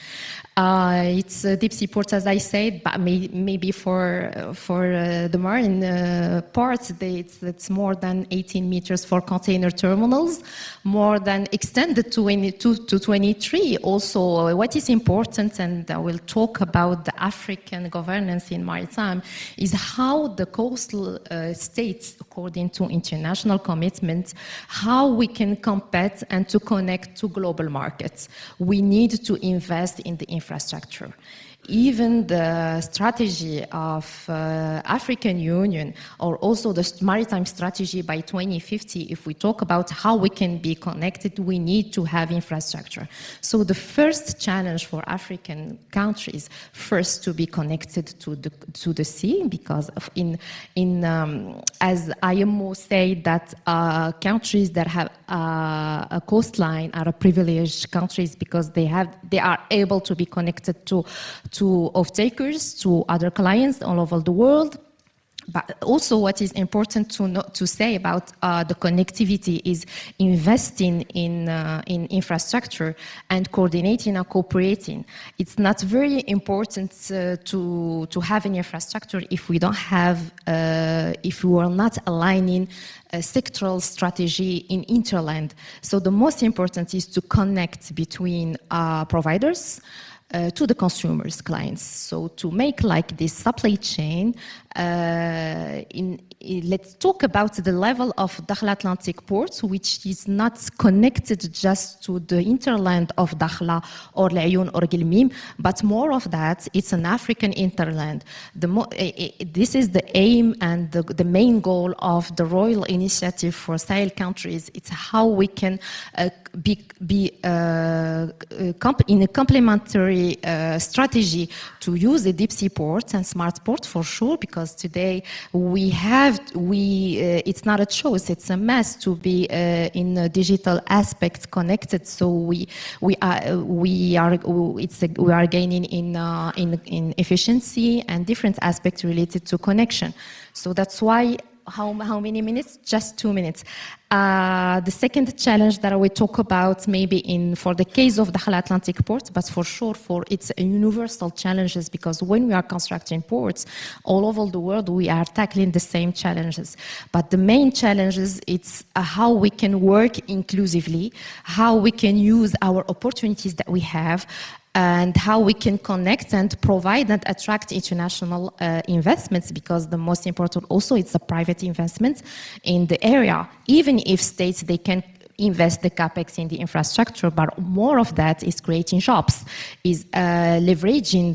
It's deep sea ports, as I said, but maybe for the marine parts, it's more than 18 meters for container terminals, more than extended to 22 to 23. Also, what is important, and I will talk about the African governance in maritime, is how the coastal states, according to international commitments, how we can compete and to connect to global markets. We need to invest in the infrastructure. Even the strategy of African Union, or also the maritime strategy by 2050, if we talk about how we can be connected, we need to have infrastructure. So the first challenge for African countries, first to be connected to the sea, because of as IMO say that countries that have a coastline are privileged countries because they are able to be connected to off-takers, to other clients all over the world. But also what is important to say about the connectivity is investing in infrastructure and coordinating and cooperating. It's not very important to have an infrastructure if we don't have, if we are not aligning a sectoral strategy in interland. So the most important is to connect between providers, to the consumers, clients. So to make like this supply chain, let's talk about the level of Dakhla Atlantic ports, which is not connected just to the hinterland of Dakhla or Laayoune or Gilmim, but more of that, it's an African hinterland. This is the aim and the main goal of the Royal Initiative for Sahel countries. It's how we can be in a complementary strategy to use the deep sea ports and smart ports for sure, because today it's not a choice, it's a must to be in a digital aspect connected. So we are gaining in efficiency and different aspects related to connection. So that's why. How many minutes? Just 2 minutes. The second challenge that I will talk about, maybe for the case of the Dakhla Atlantic port, but for sure it's a universal challenges, because when we are constructing ports all over the world, we are tackling the same challenges. But the main challenges, it's how we can work inclusively, how we can use our opportunities that we have, and how we can connect and provide and attract international investments, because the most important also it's a private investment in the area. Even if states, they can invest the capex in the infrastructure, but more of that is creating jobs, is leveraging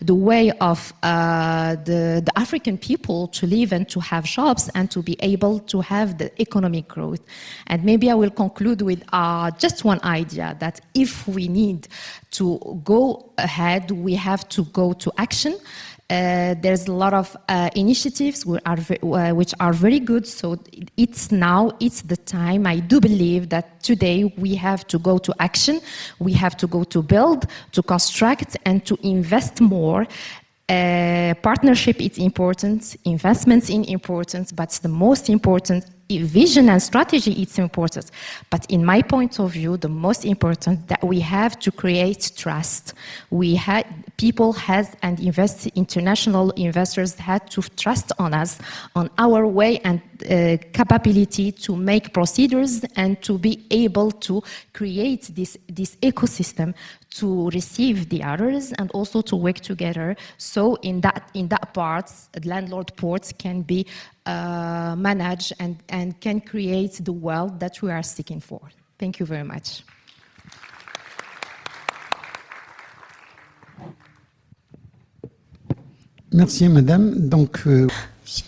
the way of the African people to live and to have jobs and to be able to have the economic growth. And maybe I will conclude with just one idea, that if we need to go ahead, we have to go to action. There's a lot of initiatives which are very good, so it's the time. I do believe that today we have to go to action, we have to go to build, to construct, and to invest more. Partnership is important, investments is important, but the most important, vision and strategy is important. But in my point of view, the most important, that we have to create trust. People and international investors had to trust on us, on our way and capability to make procedures and to be able to create this ecosystem to receive the others and also to work together. So in that part, landlord ports can be managed and can create the wealth that we are seeking for. Thank you very much. Merci, madame. Donc,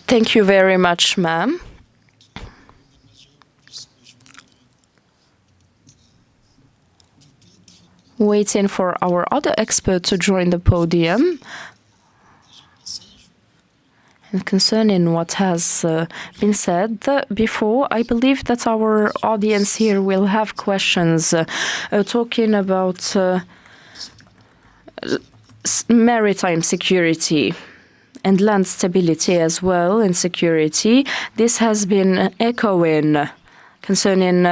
Thank you very much, ma'am. Waiting for our other expert to join the podium. And concerning what has been said before, I believe that our audience here will have questions talking about maritime security and land stability as well, and security. This has been echoing concerning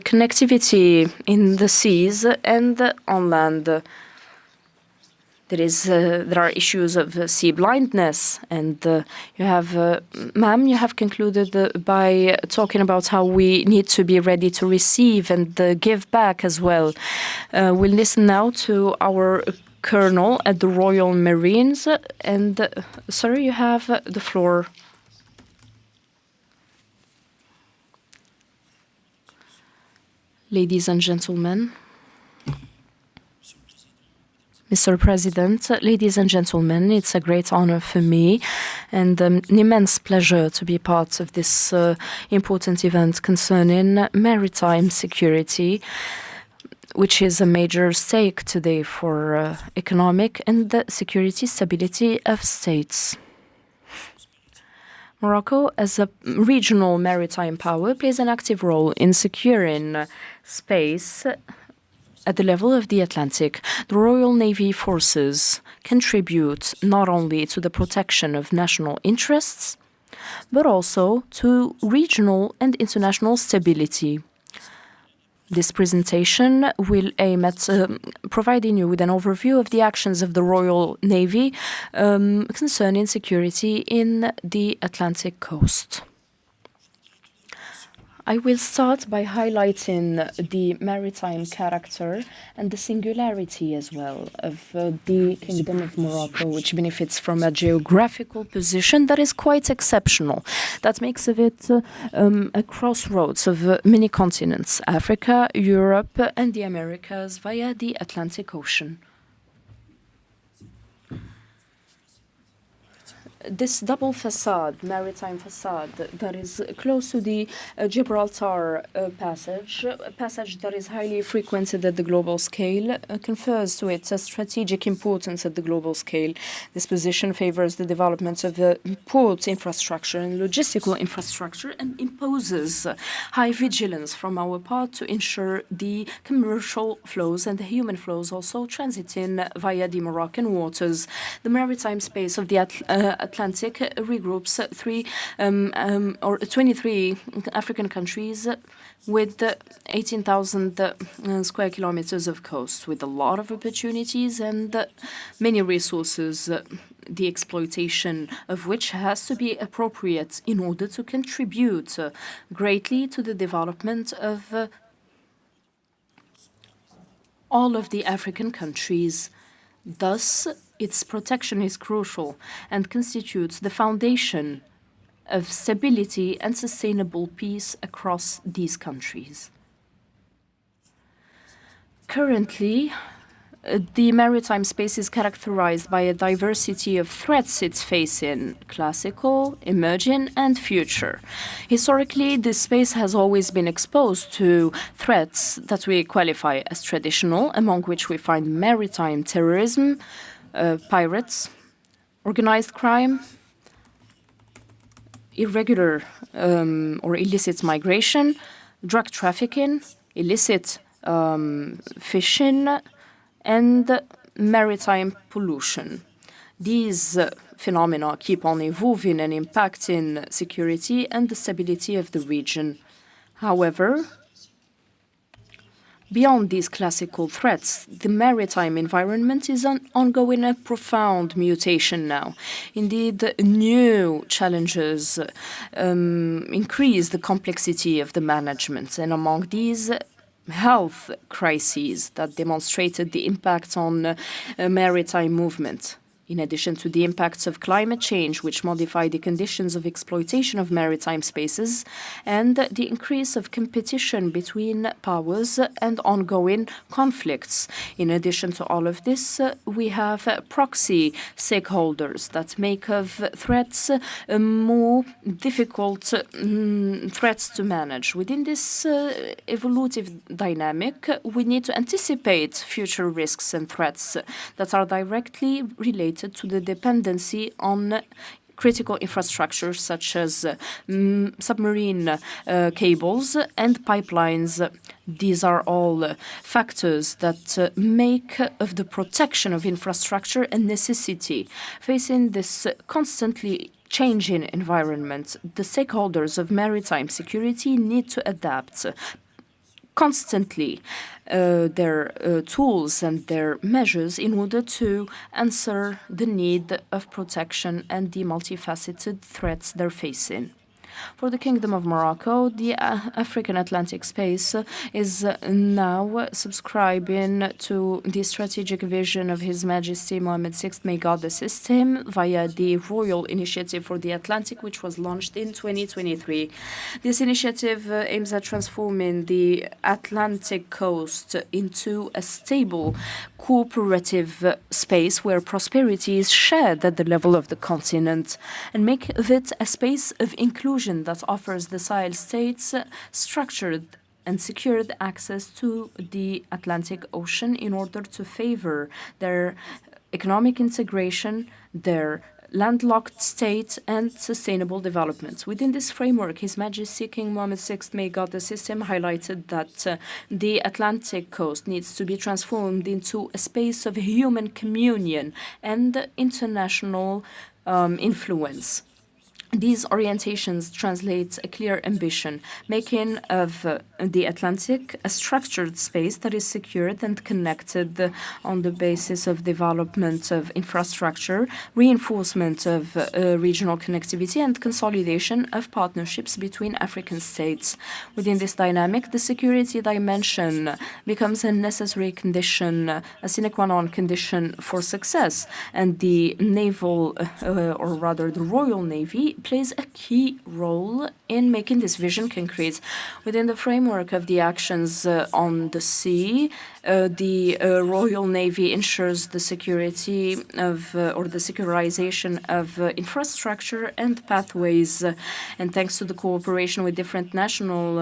connectivity in the seas and on land. There are issues of sea blindness, and you have, ma'am, you have concluded by talking about how we need to be ready to receive and give back as well. We'll listen now to our Colonel at the Royal Marines, and sir, you have the floor. Ladies and gentlemen, Mr. President, ladies and gentlemen, it's a great honor for me and an immense pleasure to be part of this important event concerning maritime security, which is a major stake today for economic and security stability of states. Morocco, as a regional maritime power, plays an active role in securing space at the level of the Atlantic. The Royal Navy forces contribute not only to the protection of national interests, but also to regional and international stability. This presentation will aim at providing you with an overview of the actions of the Royal Navy concerning security in the Atlantic coast. I will start by highlighting the maritime character and the singularity as well of the Kingdom of Morocco, which benefits from a geographical position that is quite exceptional. That makes of it a crossroads of many continents, Africa, Europe, and the Americas via the Atlantic Ocean. This double facade, maritime facade, that is close to the Gibraltar passage, a passage that is highly frequented at the global scale, confers to it a strategic importance at the global scale. This position favors the development of port infrastructure and logistical infrastructure and imposes high vigilance from our part to ensure the commercial flows and the human flows also transiting via the Moroccan waters. The maritime space of the Atlantic regroups 23 African countries with 18,000 square kilometers of coast, with a lot of opportunities and many resources, the exploitation of which has to be appropriate in order to contribute greatly to the development of all of the African countries. Thus, its protection is crucial and constitutes the foundation of stability and sustainable peace across these countries. Currently, the maritime space is characterized by a diversity of threats it's facing, classical, emerging, and future. Historically, this space has always been exposed to threats that we qualify as traditional, among which we find maritime terrorism, pirates, organized crime, irregular or illicit migration, drug trafficking, illicit fishing, and maritime pollution. These phenomena keep on evolving and impacting security and the stability of the region. However, beyond these classical threats, the maritime environment is undergoing a profound mutation now. Indeed, new challenges increase the complexity of the management, and among these, health crises that demonstrated the impact on maritime movement. In addition to the impacts of climate change, which modify the conditions of exploitation of maritime spaces, and the increase of competition between powers and ongoing conflicts. In addition to all of this, we have proxy stakeholders that make of threats more difficult threats to manage. Within this evolutive dynamic, we need to anticipate future risks and threats that are directly related to the dependency on critical infrastructure such as submarine cables and pipelines. These are all factors that make of the protection of infrastructure a necessity. Facing this constantly changing environment, the stakeholders of maritime security need to adapt. constantly their tools and their measures in order to answer the need of protection and the multifaceted threats they're facing. For the Kingdom of Morocco, the African Atlantic space is now subscribing to the strategic vision of His Majesty Mohammed VI, may God assist him, via the Royal Initiative for the Atlantic, which was launched in 2023. This initiative aims at transforming the Atlantic coast into a stable, cooperative space where prosperity is shared at the level of the continent, and make of it a space of inclusion that offers the Sahel states structured and secured access to the Atlantic Ocean in order to favor their economic integration, their landlocked state, and sustainable development. Within this framework, His Majesty King Mohammed VI, may God assist him, highlighted that the Atlantic coast needs to be transformed into a space of human communion and international influence. These orientations translate a clear ambition, making of the Atlantic a structured space that is secured and connected on the basis of development of infrastructure, reinforcement of regional connectivity, and consolidation of partnerships between African states. Within this dynamic, the security dimension becomes a necessary condition, a sine qua non condition for success, and the naval, or rather the Royal Navy, plays a key role in making this vision concrete. Within the framework of the actions on the sea, the Royal Navy ensures the security of, or the securization of infrastructure and pathways. And thanks to the cooperation with different national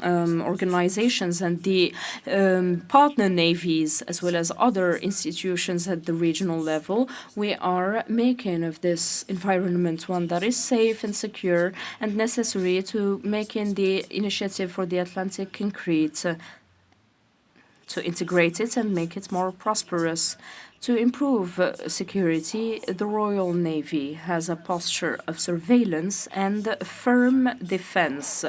organizations and the partner navies, as well as other institutions at the regional level, we are making of this environment one that is safe and secure and necessary to making the initiative for the Atlantic concrete, to integrate it and make it more prosperous. To improve security, the Royal Navy has a posture of surveillance and firm defense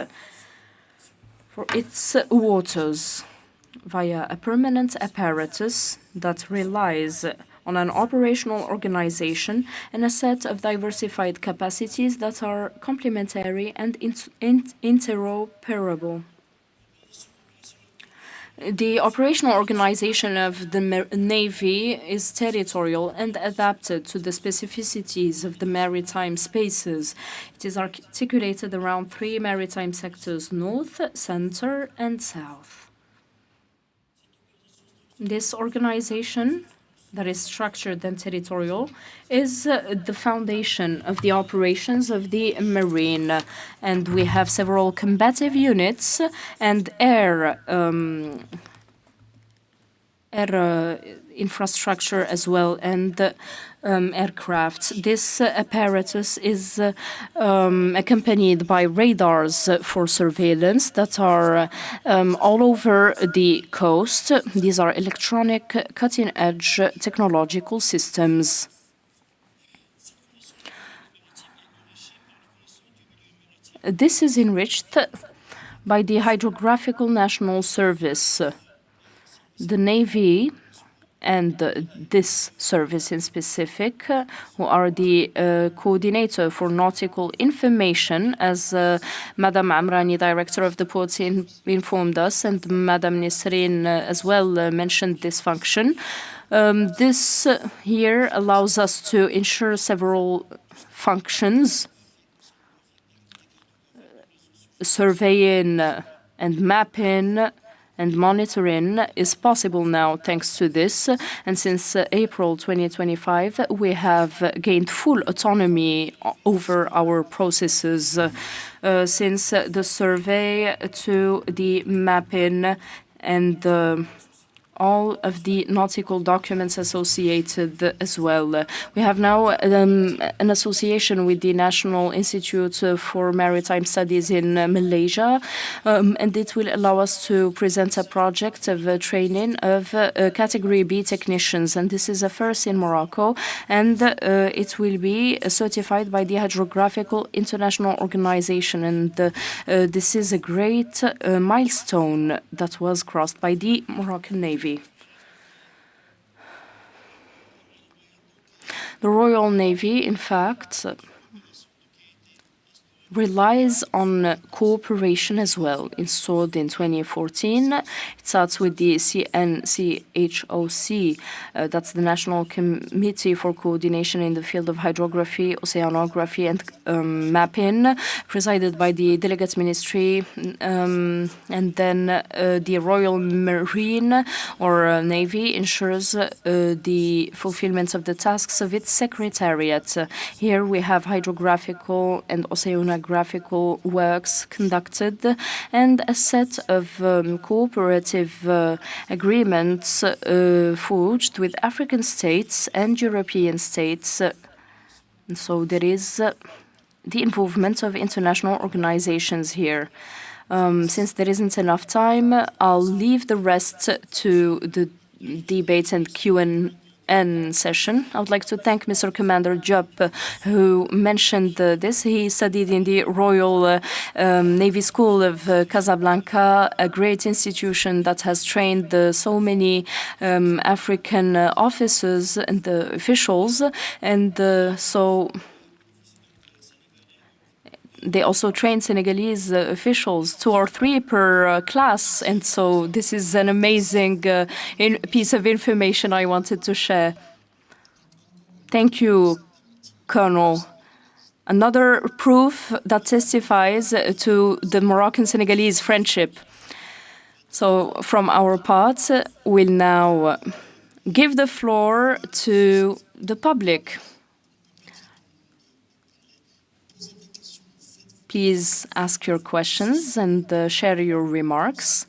for its waters via a permanent apparatus that relies on an operational organization and a set of diversified capacities that are complementary and interoperable. The operational organization of the Navy is territorial and adapted to the specificities of the maritime spaces. It is articulated around 3 maritime sectors: North, Center, and South. This organization that is structured and territorial is the foundation of the operations of the Marine. And we have several combative units and air infrastructure as well, and aircraft. This apparatus is accompanied by radars for surveillance that are all over the coast. These are electronic, cutting-edge technological systems. This is enriched by the Hydrographical National Service. The Navy and this service in specific, who are the coordinator for nautical information, as Madam Amrani, director of the ports, informed us, and Madam Nisrin as well mentioned this function. This here allows us to ensure several functions: surveying and mapping and monitoring is possible now thanks to this. And since April 2025, we have gained full autonomy over our processes, since the survey to the mapping and all of the nautical documents associated as well. We have now an association with the National Institute for Maritime Studies in Malaysia, and it will allow us to present a project of training of Category B technicians, and this is a first in Morocco, and it will be certified by the Hydrographical International Organization, and this is a great milestone that was crossed by the Moroccan Navy. The Royal Navy, in fact, relies on cooperation as well. Installed in 2014, it starts with the CNCHOC, that's the National Committee for Coordination in the Field of Hydrography, Oceanography and Mapping, presided by the Delegate Ministry, and then the Royal Marine or Navy ensures the fulfillment of the tasks of its secretariat. Here we have hydrographical and oceanographical works conducted and a set of cooperative agreements forged with African states and European states. And so there is the involvement of international organizations here. Since there isn't enough time, I'll leave the rest to the debate and Q&A session. I would like to thank Mr. Commander Diop, who mentioned this. He studied in the Royal Navy School of Casablanca, a great institution that has trained so many African officers and officials, and so they also train Senegalese officials, 2 or 3 per class, and so this is an amazing piece of information I wanted to share. Thank you, Colonel. Another proof that testifies to the Moroccan-Senegalese friendship. So from our part, we'll now give the floor to the public. Please ask your questions and share your remarks.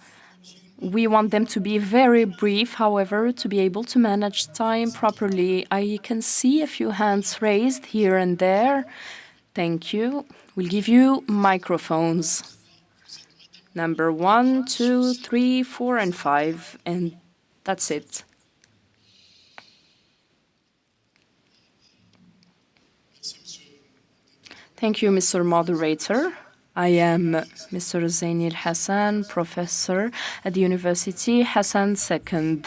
We want them to be very brief, however, to be able to manage time properly. I can see a few hands raised here and there. Thank you. We'll give you microphones. Number 1, 2, 3, 4, and 5, and that's it. Thank you, Mr. Moderator. I am Mr. Zainil Hassan, professor at the University Hassan II.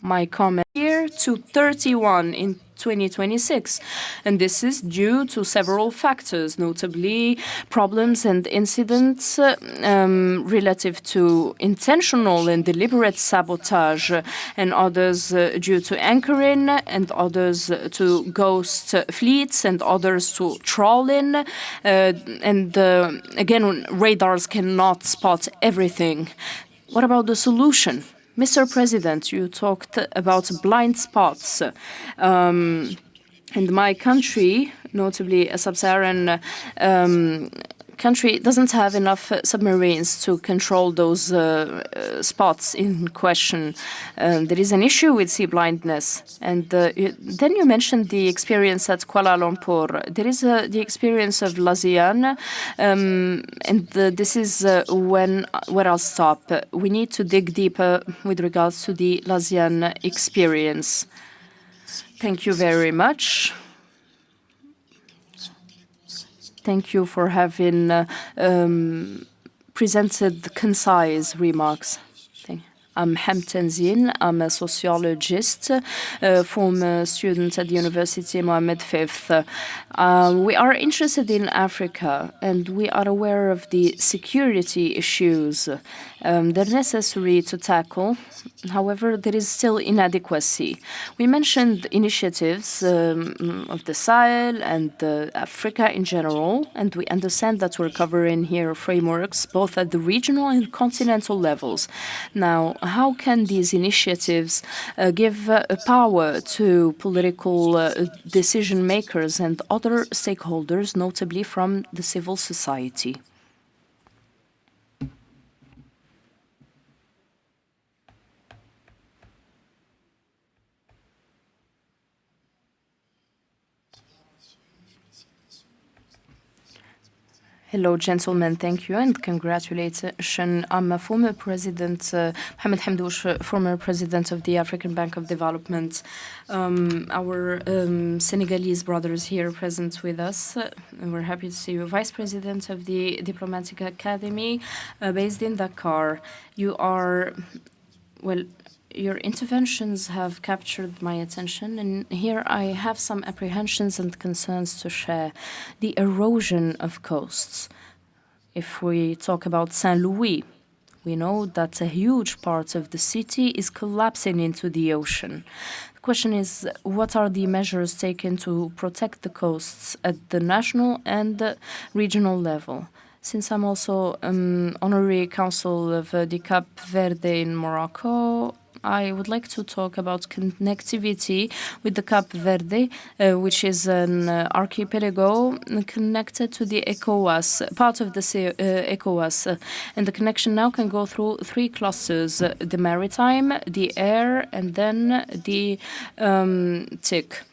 My comment here to 31 in 2026, and this is due to several factors, notably problems and incidents relative to intentional and deliberate sabotage, and others due to anchoring, and others to ghost fleets, and others to trawling. Again, radars cannot spot everything. What about the solution? Mr. President, you talked about blind spots. And my country, notably a sub-Saharan country, doesn't have enough submarines to control those spots in question. There is an issue with sea blindness. And then you mentioned the experience at Kuala Lumpur. There is the experience of Lazian, and this is where I'll stop. We need to dig deeper with regards to the Lazian experience. Thank you very much. Thank you for having presented concise remarks. I'm Ham Tenzin. I'm a sociologist, former student at the University Mohammed V. We are interested in Africa, and we are aware of the security issues they're necessary to tackle. However, there is still inadequacy. We mentioned initiatives of the Sahel and Africa in general, and we understand that we're covering here frameworks both at the regional and continental levels. Now, how can these initiatives give power to political decision makers and other stakeholders, notably from the civil society? Hello, gentlemen. Thank you and congratulations. I'm a former president, Mohamed Hamdouche, former president of the African Bank of Development. Our Senegalese brothers here present with us. And we're happy to see you. Vice president of the Diplomatic Academy based in Dakar. You are, well, your interventions have captured my attention, and here I have some apprehensions and concerns to share. The erosion of coasts. If we talk about Saint Louis, we know that a huge part of the city is collapsing into the ocean. The question is, what are the measures taken to protect the coasts at the national and regional level? Since I'm also honorary council of the Cap Verde in Morocco, I would like to talk about connectivity with the Cap Verde, which is an archipelago connected to the ECOWAS, part of the ECOWAS. And the connection now can go through three clusters, the maritime, the air, and then the TIC.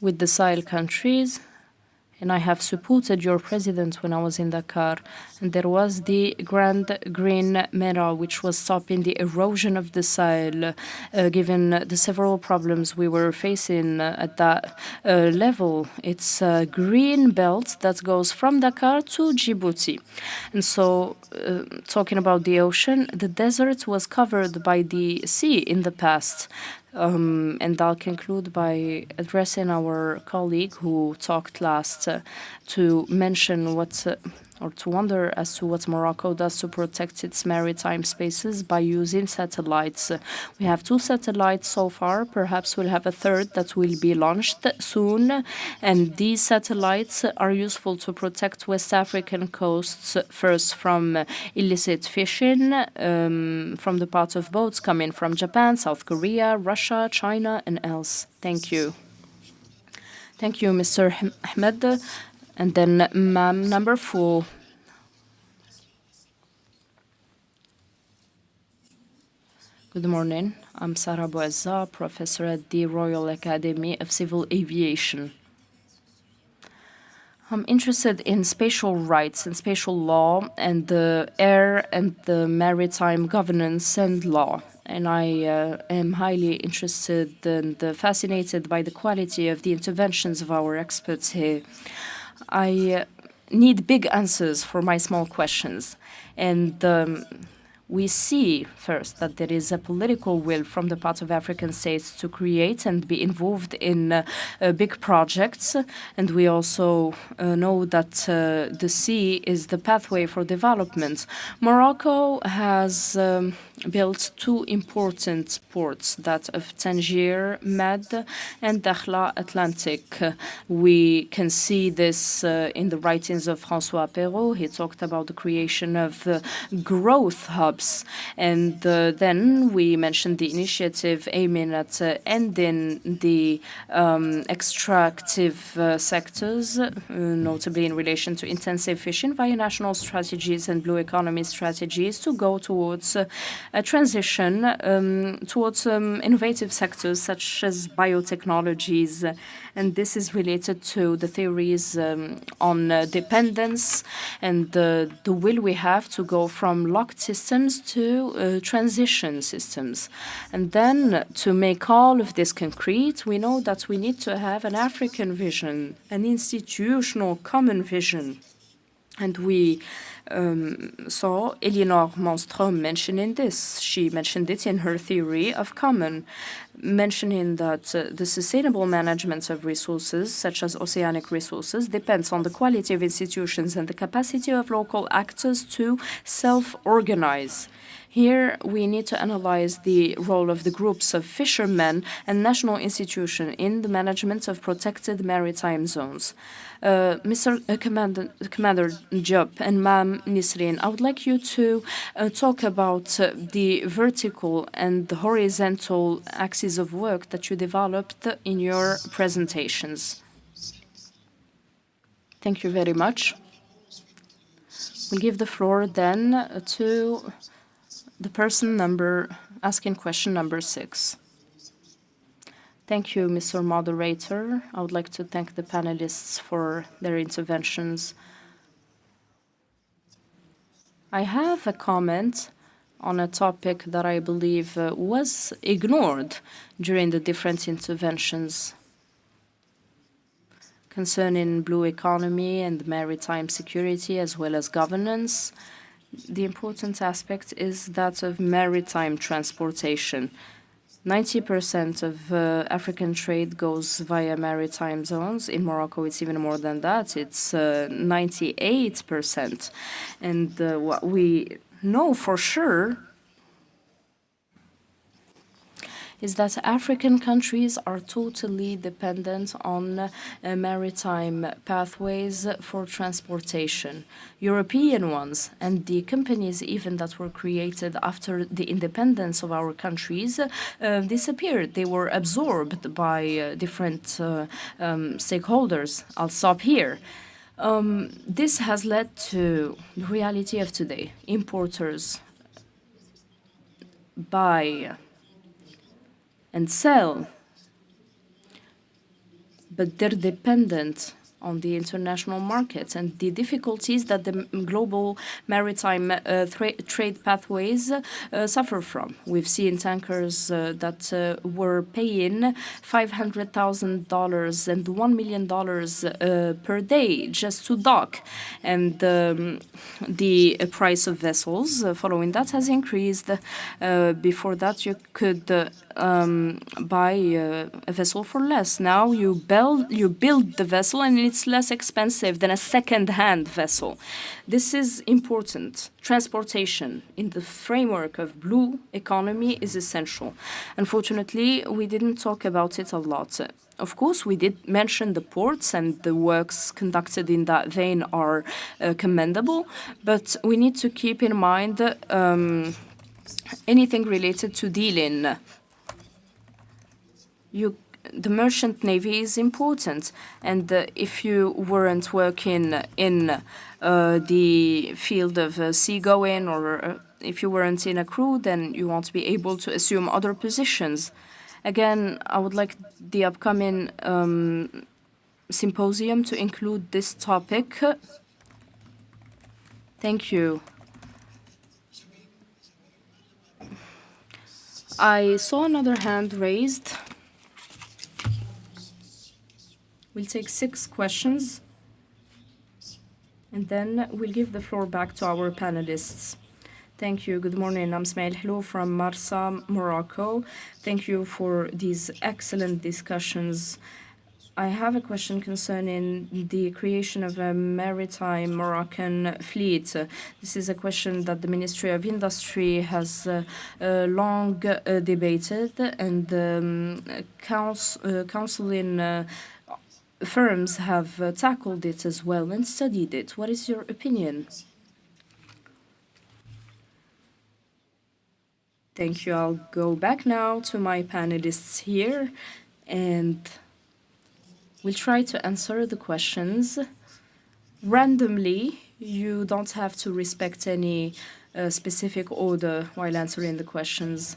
With the Sahel countries, and I have supported your president when I was in Dakar, and there was the Grand Green Medal, which was stopping the erosion of the Sahel, given the several problems we were facing at that level. It's a green belt that goes from Dakar to Djibouti. And so, talking about the ocean, the desert was covered by the sea in the past. And I'll conclude by addressing our colleague who talked last to mention or to wonder as to what Morocco does to protect its maritime spaces by using satellites. We have 2 satellites so far. Perhaps we'll have a third that will be launched soon. And these satellites are useful to protect West African coasts, first from illicit fishing, from the part of boats coming from Japan, South Korea, Russia, China, and else. Thank you. Thank you, Mr. Ahmed. And then ma'am, number 4. Good morning. I'm Sarah Bouazza, professor at the Royal Academy of Civil Aviation. I'm interested in spatial rights and spatial law and the air and the maritime governance and law. And I am highly interested and fascinated by the quality of the interventions of our experts here. I need big answers for my small questions. And we see first that there is a political will from the part of African states to create and be involved in big projects. And we also know that the sea is the pathway for development. Morocco has built 2 important ports, that of Tangier, Med, and Dakhla Atlantic. We can see this in the writings of François Perrault. He talked about the creation of growth hubs. And then we mentioned the initiative aiming at ending the extractive sectors, notably in relation to intensive fishing via national strategies and blue economy strategies to go towards a transition towards innovative sectors such as biotechnologies. And this is related to the theories on dependence and the will we have to go from locked systems to transition systems. And then to make all of this concrete, we know that we need to have an African vision, an institutional common vision. And we saw Elinor Monstrom mentioning this. She mentioned it in her theory of common, mentioning that the sustainable management of resources, such as oceanic resources, depends on the quality of institutions and the capacity of local actors to self-organize. Here, we need to analyze the role of the groups of fishermen and national institutions in the management of protected maritime zones. Mr. Commander Diop and Ma'am Nisreen, I would like you to talk about the vertical and the horizontal axes of work that you developed in your presentations. Thank you very much. We'll give the floor then to the person asking question number 6. Thank you, Mr. Moderator. I would like to thank the panelists for their interventions. I have a comment on a topic that I believe was ignored during the different interventions concerning blue economy and maritime security as well as governance. The important aspect is that of maritime transportation. 90% of African trade goes via maritime zones. In Morocco, it's even more than that. It's 98%. And what we know for sure is that African countries are totally dependent on maritime pathways for transportation. European ones and the companies even that were created after the independence of our countries disappeared. They were absorbed by different stakeholders. I'll stop here. This has led to the reality of today. Importers buy and sell, but they're dependent on the international markets and the difficulties that the global maritime trade pathways suffer from. We've seen tankers that were paying $500,000 and $1 million per day just to dock. And the price of vessels following that has increased. Before that, you could buy a vessel for less. Now you build the vessel and it's less expensive than a second-hand vessel. This is important. Transportation in the framework of blue economy is essential. Unfortunately, we didn't talk about it a lot. Of course, we did mention the ports, and the works conducted in that vein are commendable, but we need to keep in mind anything related to dealing. The merchant navy is important, and if you weren't working in the field of seagoing, or if you weren't in a crew, then you won't be able to assume other positions. Again, I would like the upcoming symposium to include this topic. Thank you. I saw another hand raised. We'll take 6 questions, and then we'll give the floor back to our panelists. Thank you. Good morning. I'm Smail Helou from Marsa, Morocco. Thank you for these excellent discussions. I have a question concerning the creation of a maritime Moroccan fleet. This is a question that the Ministry of Industry has long debated, and counseling firms have tackled it as well and studied it. What is your opinion? Thank you. I'll go back now to my panelists here, and we'll try to answer the questions randomly. You don't have to respect any specific order while answering the questions.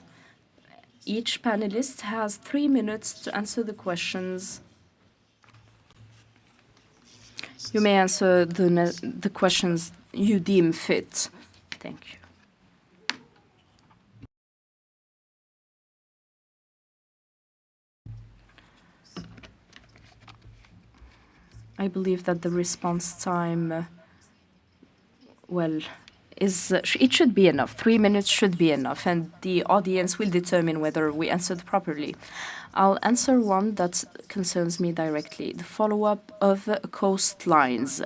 Each panelist has 3 minutes to answer the questions. You may answer the questions you deem fit. Thank you. I believe that the response time, it should be enough. 3 minutes should be enough, and the audience will determine whether we answered properly. I'll answer one that concerns me directly, the follow-up of coastlines.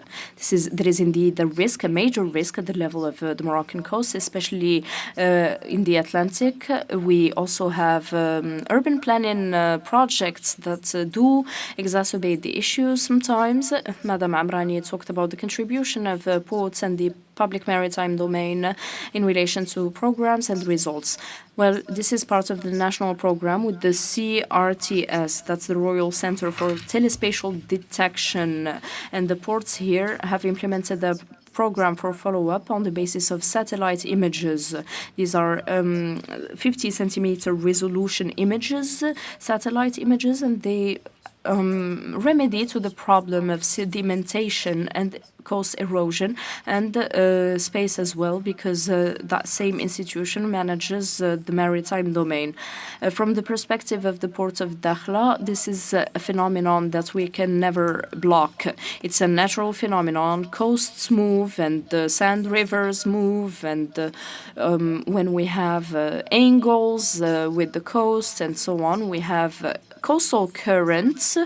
There is indeed a risk, a major risk at the level of the Moroccan coast, especially in the Atlantic. We also have urban planning projects that do exacerbate the issue sometimes. Madam Amrani talked about the contribution of ports and the public maritime domain in relation to programs and results. Well, this is part of the national program with the CRTS, that's the Royal Center for Telespatial Detection, and the ports here have implemented a program for follow-up on the basis of satellite images. These are 50 centimeter resolution images, satellite images, and they remedy to the problem of sedimentation and coast erosion and space as well, because that same institution manages the maritime domain. From the perspective of the port of Dakhla, this is a phenomenon that we can never block. It's a natural phenomenon. Coasts move and sand rivers move, and when we have angles with the coast and so on, we have coastal currents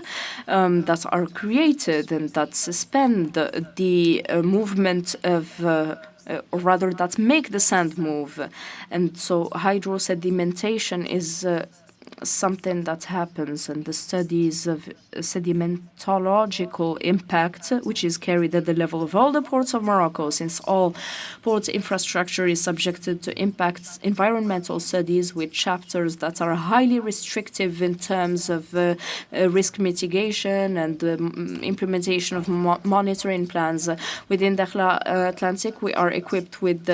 that are created and that suspend the movement of, or rather that make the sand move. And so hydrosedimentation is something that happens, and the studies of sedimentological impact, which is carried at the level of all the ports of Morocco, since all port infrastructure is subjected to environmental studies with chapters that are highly restrictive in terms of risk mitigation and implementation of monitoring plans. Within Dakhla Atlantic, we are equipped with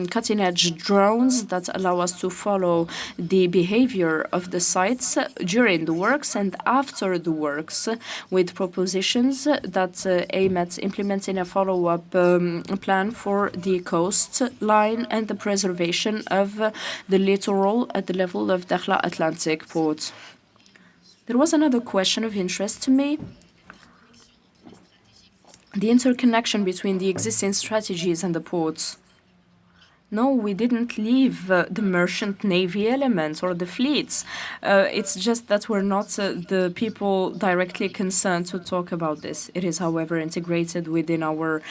cutting-edge drones that allow us to follow the behavior of the sites during the works and after the works, with propositions that aim at implementing a follow-up plan for the coastline and the preservation of the littoral at the level of Dakhla Atlantic port. There was another question of interest to me: the interconnection between the existing strategies and the ports. No, we didn't leave the merchant navy elements or the fleets. It's just that we're not the people directly concerned to talk about this. It is, however, integrated within our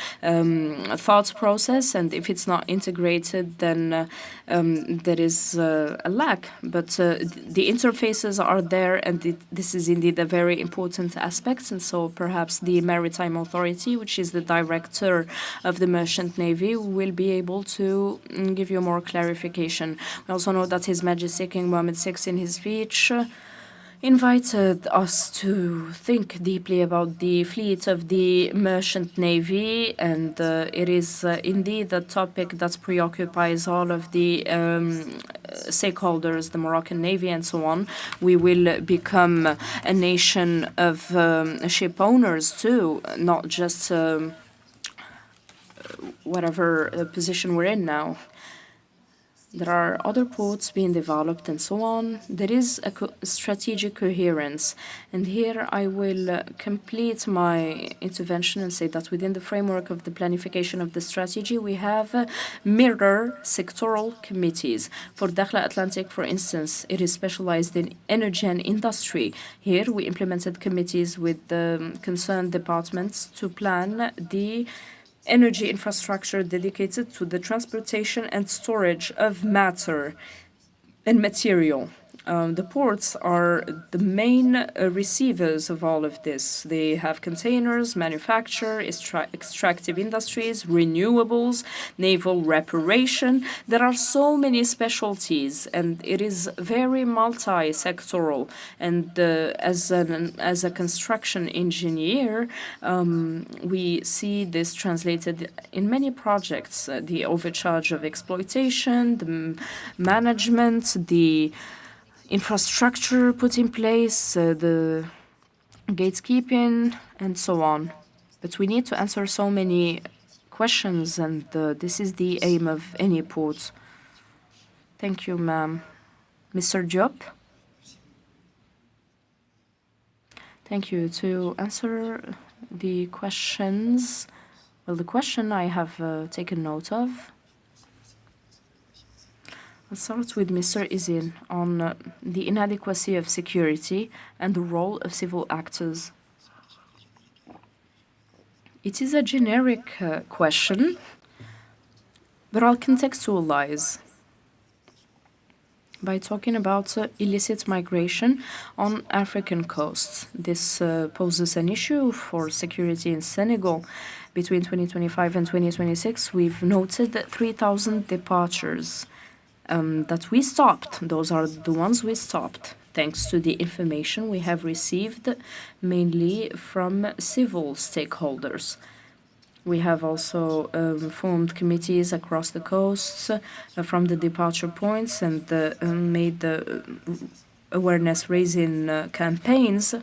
thought process, and if it's not integrated, then there is a lack. But the interfaces are there, and this is indeed a very important aspect. And so perhaps the Maritime Authority, which is the director of the merchant navy, will be able to give you more clarification. We also know that His Majesty King Mohammed VI, in his speech, invited us to think deeply about the fleet of the merchant navy, and it is indeed a topic that preoccupies all of the stakeholders, the Moroccan Navy and so on. We will become a nation of ship owners too, not just whatever position we're in now. There are other ports being developed and so on. There is a strategic coherence. And here I will complete my intervention and say that within the framework of the planification of the strategy, we have mirror sectoral committees. For Dakhla Atlantic, for instance, it is specialized in energy and industry. Here we implemented committees with the concerned departments to plan the energy infrastructure dedicated to the transportation and storage of matter and material. The ports are the main receivers of all of this. They have containers, manufacture, extractive industries, renewables, naval reparation. There are so many specialties, and it is very multi-sectoral. And as a construction engineer, we see this translated in many projects: the overcharge of exploitation, the management, the infrastructure put in place, the gatekeeping, and so on. But we need to answer so many questions, and this is the aim of any port. Thank you, ma'am. Mr. Diop? Thank you. To answer the questions, well, the question I have taken note of. I'll start with Mr. Izin on the inadequacy of security and the role of civil actors. It is a generic question, but I'll contextualize by talking about illicit migration on African coasts. This poses an issue for security in Senegal. Between 2025 and 2026, we've noted 3,000 departures that we stopped. Those are the ones we stopped, thanks to the information we have received mainly from civil stakeholders. We have also formed committees across the coasts from the departure points and made the awareness-raising campaigns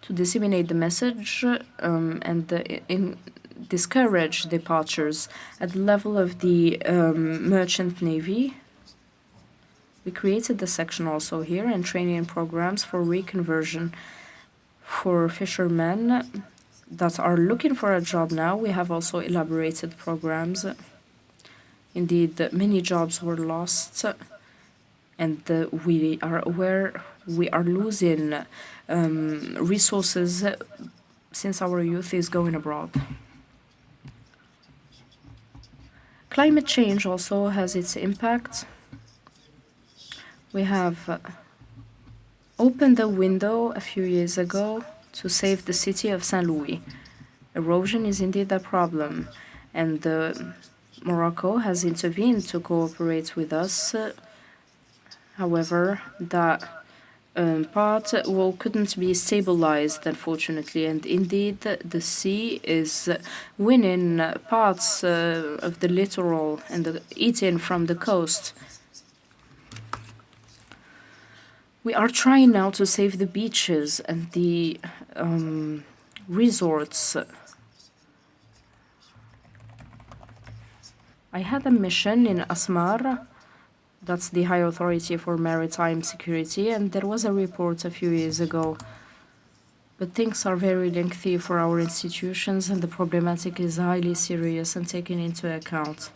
to disseminate the message and discourage departures. At the level of the merchant navy, we created the section also here and training programs for reconversion for fishermen that are looking for a job now. We have also elaborated programs. Indeed, many jobs were lost, and we are aware we are losing resources since our youth is going abroad. Climate change also has its impact. We have opened a window a few years ago to save the city of Saint Louis. Erosion is indeed a problem, and Morocco has intervened to cooperate with us. However, that part couldn't be stabilized, unfortunately, and indeed the sea is winning parts of the littoral and eating from the coast. We are trying now to save the beaches and the resorts. I had a mission in Asmar, that's the High Authority for Maritime Security, and there was a report a few years ago. But things are very lengthy for our institutions, and the problematic is highly serious and taken into account.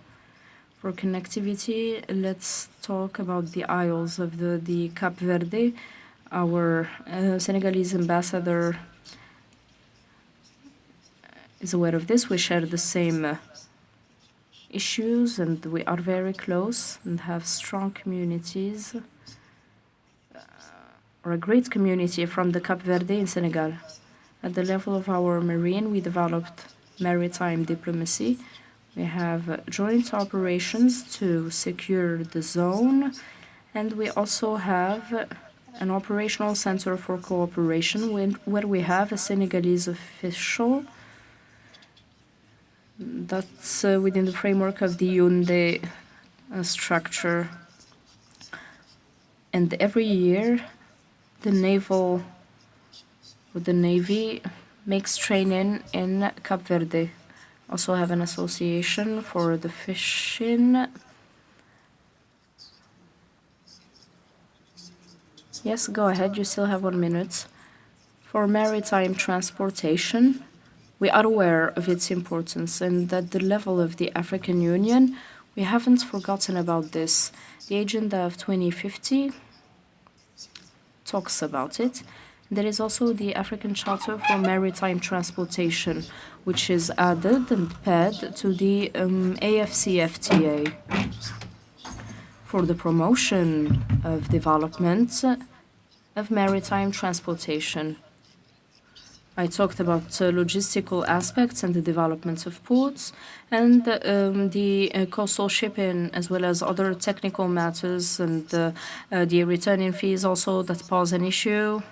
For connectivity, let's talk about the Isles of the Cape Verde. Our Senegalese ambassador is aware of this. We share the same issues, and we are very close and have strong communities, or a great community from the Cape Verde in Senegal. At the level of our marine, we developed maritime diplomacy. We have joint operations to secure the zone, and we also have an operational center for cooperation where we have a Senegalese official that's within the framework of the Yaoundé structure. And every year, the Navy makes training in Cape Verde. Also have an association for the fishing. Yes, go ahead, you still have 1 minute. For maritime transportation, we are aware of its importance, and at the level of the African Union, we haven't forgotten about this. The Agenda of 2050 talks about it. There is also the African Charter for Maritime Transportation, which is added and paired to the AFCFTA for the promotion of development of maritime transportation. I talked about logistical aspects and the development of ports and the coastal shipping, as well as other technical matters and the returning fees also that pose an issue.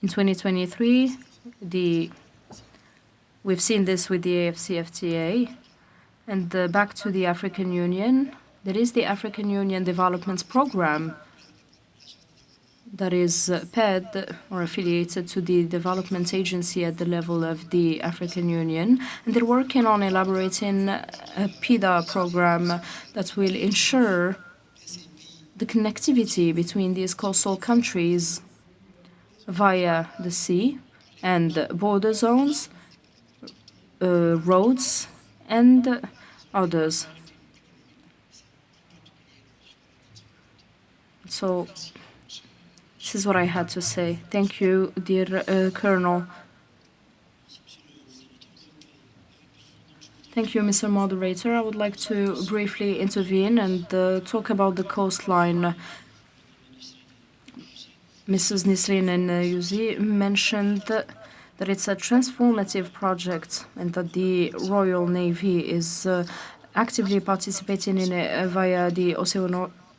In 2023, we've seen this with the AFCFTA, and back to the African Union, there is the African Union Development Program that is paired or affiliated to the development agency at the level of the African Union, and they're working on elaborating a PIDA program that will ensure the connectivity between these coastal countries via the sea and border zones, roads, and others. So this is what I had to say. Thank you, dear Colonel. Thank you, Mr. Moderator. I would like to briefly intervene and talk about the coastline. Mrs. Nisrin and Yuzi mentioned that it's a transformative project and that the Royal Navy is actively participating in it via the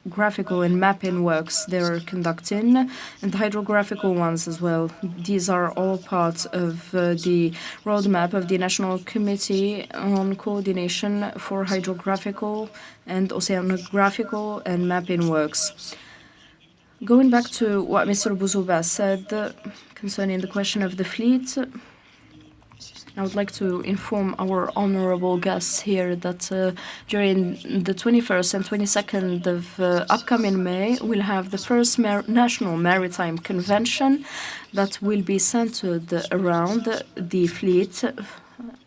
geographical and mapping works they're conducting, and the hydrographical ones as well. These are all parts of the roadmap of the National Committee on Coordination for Hydrographical and Oceanographical and Mapping Works. Going back to what Mr. Bouzouba said concerning the question of the fleet, I would like to inform our honorable guests here that during the 21st and 22nd of upcoming May, we'll have the first National Maritime Convention that will be centered around the fleet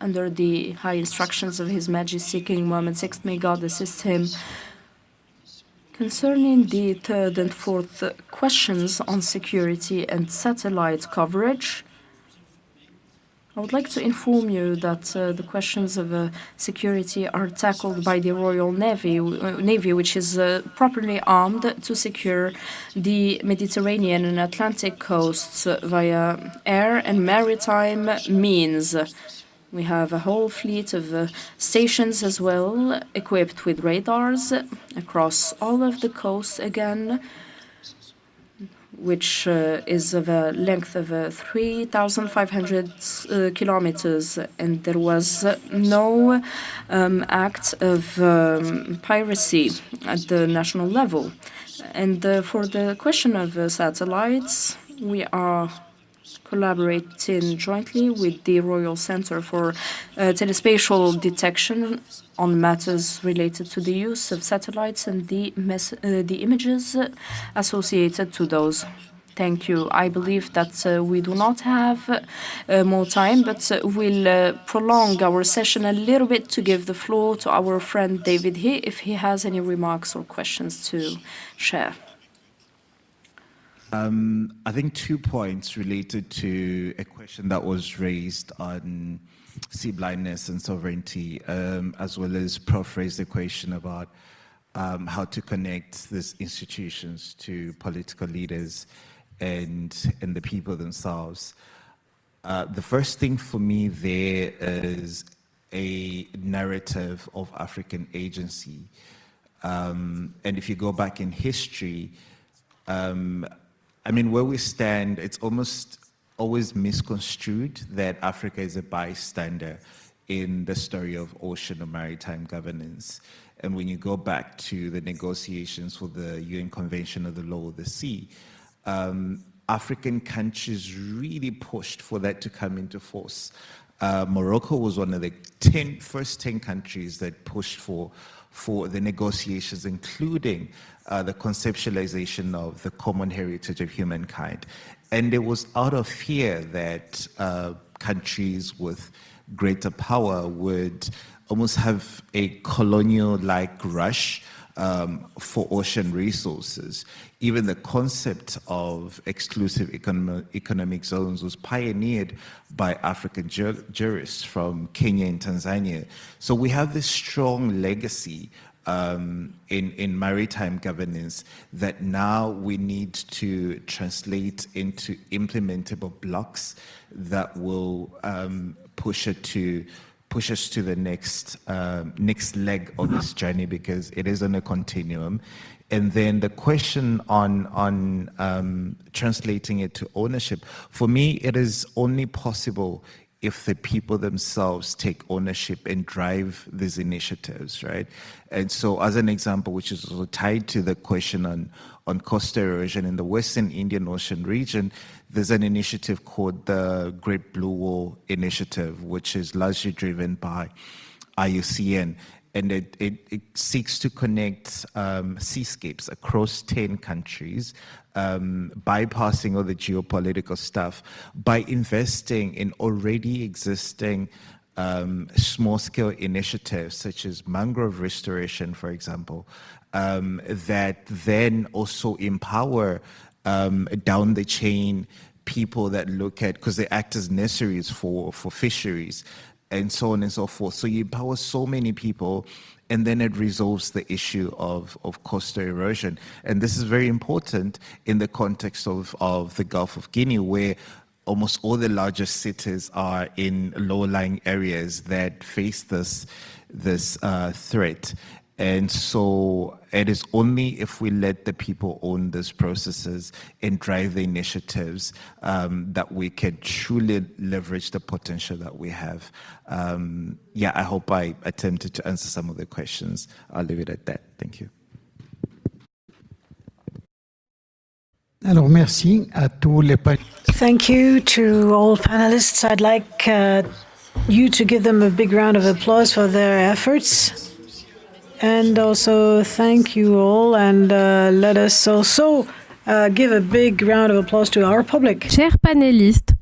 under the high instructions of His Majesty King Mohammed VI. May God assist him. Concerning the third and fourth questions on security and satellite coverage, I would like to inform you that the questions of security are tackled by the Royal Navy, which is properly armed to secure the Mediterranean and Atlantic coasts via air and maritime means. We have a whole fleet of stations as well, equipped with radars across all of the coasts again, which is of a length of 3,500 kilometers, and there was no act of piracy at the national level. And for the question of satellites, we are collaborating jointly with the Royal Centre for Telespatial Detection on matters related to the use of satellites and the images associated to those. Thank you. I believe that we do not have more time, but we'll prolong our session a little bit to give the floor to our friend David here if he has any remarks or questions to share. I think 2 points related to a question that was raised on sea blindness and sovereignty, as well as Prof raised the question about how to connect these institutions to political leaders and the people themselves. The first thing for me there is a narrative of African agency. And if you go back in history, I mean, where we stand, it's almost always misconstrued that Africa is a bystander in the story of ocean or maritime governance. And when you go back to the negotiations for the UN Convention of the Law of the Sea, African countries really pushed for that to come into force. Morocco was one of the first 10 countries that pushed for the negotiations, including the conceptualization of the common heritage of humankind. And it was out of fear that countries with greater power would almost have a colonial-like rush for ocean resources. Even the concept of exclusive economic zones was pioneered by African jurists from Kenya and Tanzania. So we have this strong legacy in maritime governance that now we need to translate into implementable blocks that will push us to the next leg of this journey, because it is on a continuum. And then the question on translating it to ownership, for me, it is only possible if the people themselves take ownership and drive these initiatives, right? And so as an example, which is also tied to the question on coastal erosion in the Western Indian Ocean region, there's an initiative called the Great Blue Wall Initiative, which is largely driven by IUCN. And it seeks to connect seascapes across 10 countries, bypassing all the geopolitical stuff by investing in already existing small-scale initiatives, such as mangrove restoration, for example, that then also empower down the chain people that look at, because they act as nurseries for fisheries, and so on and so forth. So you empower so many people, and then it resolves the issue of coastal erosion. And this is very important in the context of the Gulf of Guinea, where almost all the largest cities are in low-lying areas that face this threat. And so it is only if we let the people own these processes and drive the initiatives that we can truly leverage the potential that we have. Yeah, I hope I attempted to answer some of the questions. I'll leave it at that. Thank you. Alors, merci à tous les Thank you to all panelists. I'd like you to give them a big round of applause for their efforts. And also thank you all, and let us also give a big round of applause to our public. Chers panélistes,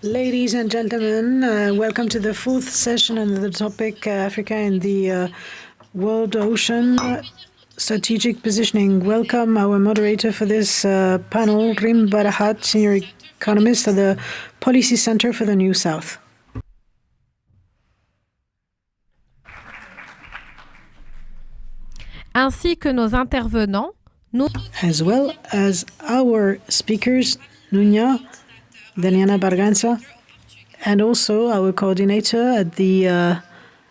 Ladies and gentlemen, welcome to the fourth session on the topic Africa and the World Ocean Strategic Positioning. Welcome our moderator for this panel, Rim Barahat, Senior Economist at the Policy Center for the New South. Ainsi que nos intervenants, as well as our speakers, Nunya, Daniela Barganza, and also our coordinator at the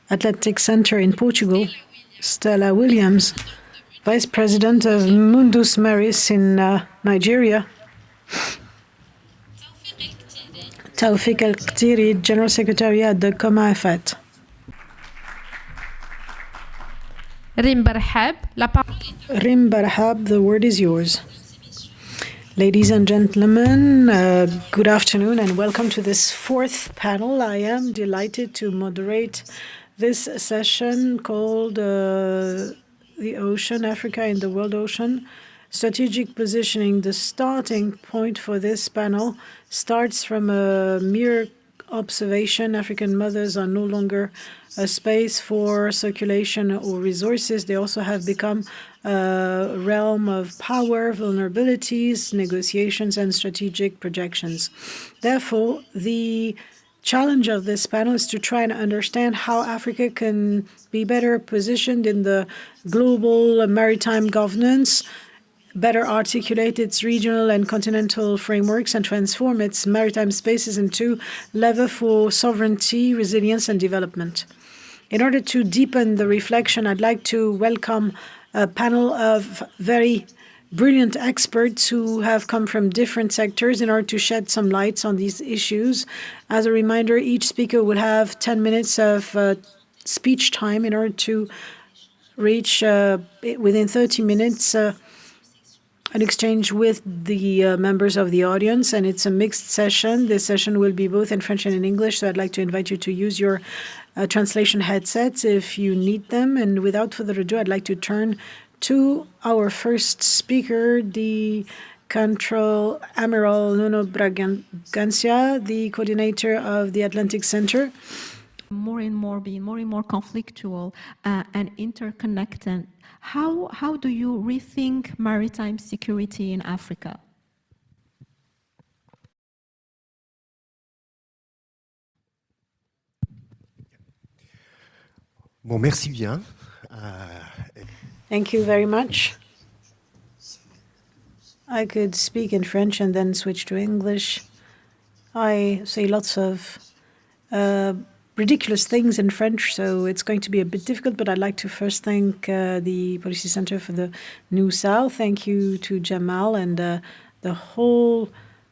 Atlantic Center in Portugal, Stella Williams, Vice President of Mundus Maris in Nigeria, Taufik El-Qtiri, General Secretary at the Coma FAT. Rim Barhab, Rim Barhab, the word is yours. Ladies and gentlemen, good afternoon and welcome to this fourth panel. I am delighted to moderate this session called The Ocean, Africa and the World Ocean, Strategic Positioning. The starting point for this panel starts from a mere observation. African mothers are no longer a space for circulation or resources. They also have become a realm of power, vulnerabilities, negotiations, and strategic projections. Therefore, the challenge of this panel is to try and understand how Africa can be better positioned in the global maritime governance, better articulate its regional and continental frameworks, and transform its maritime spaces into lever for sovereignty, resilience, and development. In order to deepen the reflection, I'd like to welcome a panel of very brilliant experts who have come from different sectors in order to shed some lights on these issues. As a reminder, each speaker will have 10 minutes of speech time in order to reach within 30 minutes an exchange with the members of the audience, and it's a mixed session. This session will be both in French and in English, so I'd like to invite you to use your translation headsets if you need them. And without further ado, I'd like to turn to our first speaker, the Control Admiral Nuno Bragança, the coordinator of the Atlantic Center. More and more conflictual and interconnected. How do you rethink maritime security in Africa? Bon, merci bien. Thank you very much. I could speak in French and then switch to English. I say lots of ridiculous things in French, so it's going to be a bit difficult, but I'd like to first thank the Policy Center for the New South. Thank you to Jamal and the whole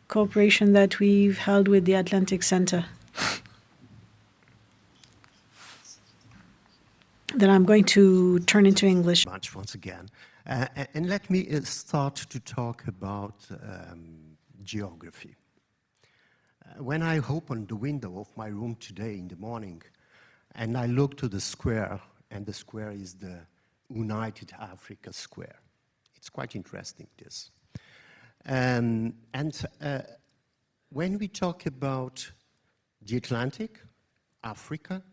cooperation that we've held with the Atlantic Center. Then I'm going to turn into English. Once again. And let me start to talk about geography. When I opened the window of my room today in the morning, and I looked to the square, and the square is the United Africa Square. It's quite interesting, this. And when we talk about the Atlantic, Africa,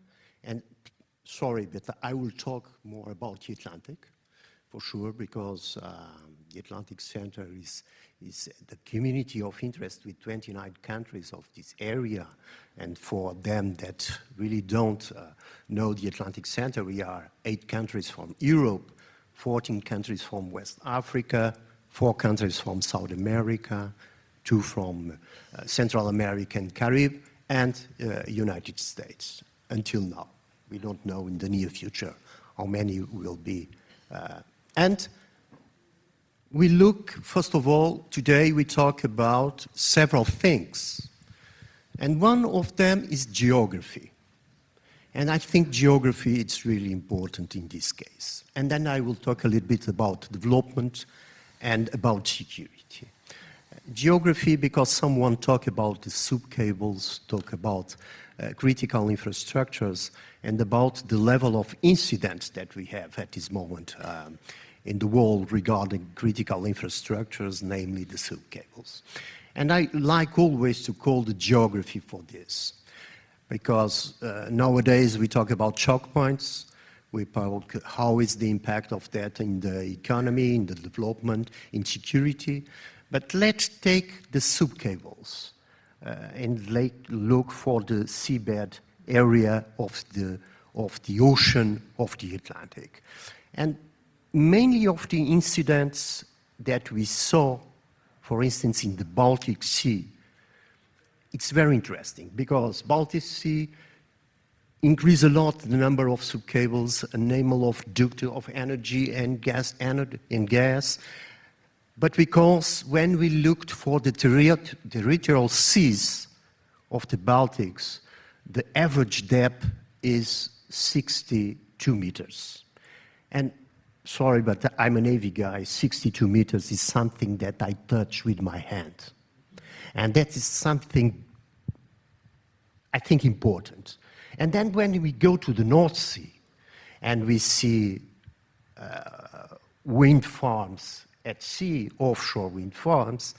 and sorry, but I will talk more about the Atlantic, for sure, because the Atlantic Center is the community of interest with 29 countries of this area. And for them that really don't know the Atlantic Center, we are 8 countries from Europe, 14 countries from West Africa, 4 countries from South America, 2 from Central America and Caribbean, and United States, until now. We don't know in the near future how many will be. And we look, first of all, today we talk about several things. And one of them is geography. And I think geography is really important in this case. And then I will talk a little bit about development and about security. Geography, because someone talked about the soup cables, talk about critical infrastructures, and about the level of incidents that we have at this moment in the world regarding critical infrastructures, namely the soup cables. And I like always to call the geography for this, because nowadays we talk about choke points, we talk how is the impact of that in the economy, in the development, in security. But let's take the subcables and look for the seabed area of the ocean of the Atlantic. And many of the incidents that we saw, for instance, in the Baltic Sea, it's very interesting because Baltic Sea increase a lot the number of subcables, a number of ducts of energy and gas, but because when we looked for the territorial seas of the Baltics, the average depth is 62 meters. And sorry, but I'm a Navy guy, 62 meters is something that I touch with my hand. And that is something I think important. And then when we go to the North Sea and we see wind farms at sea, offshore wind farms,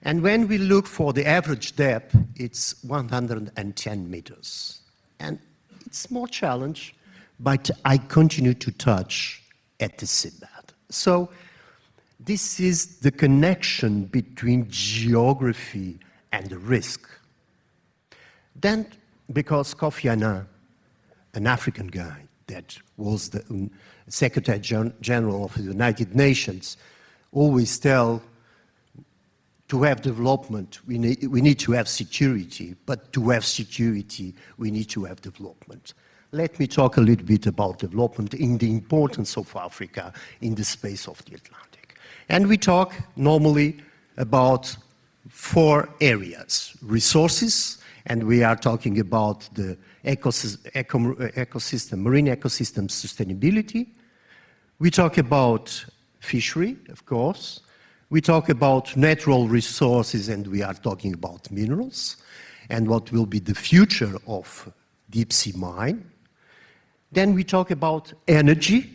and when we look for the average depth, it's 110 meters. And it's more challenge, but I continue to touch at the seabed. So this is the connection between geography and the risk. Then, because Kofi Annan, an African guy that was the Secretary General of the United Nations, always tell to have development, we need to have security, but to have security, we need to have development. Let me talk a little bit about development in the importance of Africa in the space of the Atlantic. And we talk normally about 4 areas: resources, and we are talking about the ecosystem, marine ecosystem sustainability. We talk about fishery, of course. We talk about natural resources, and we are talking about minerals, and what will be the future of deep sea mine. Then we talk about energy,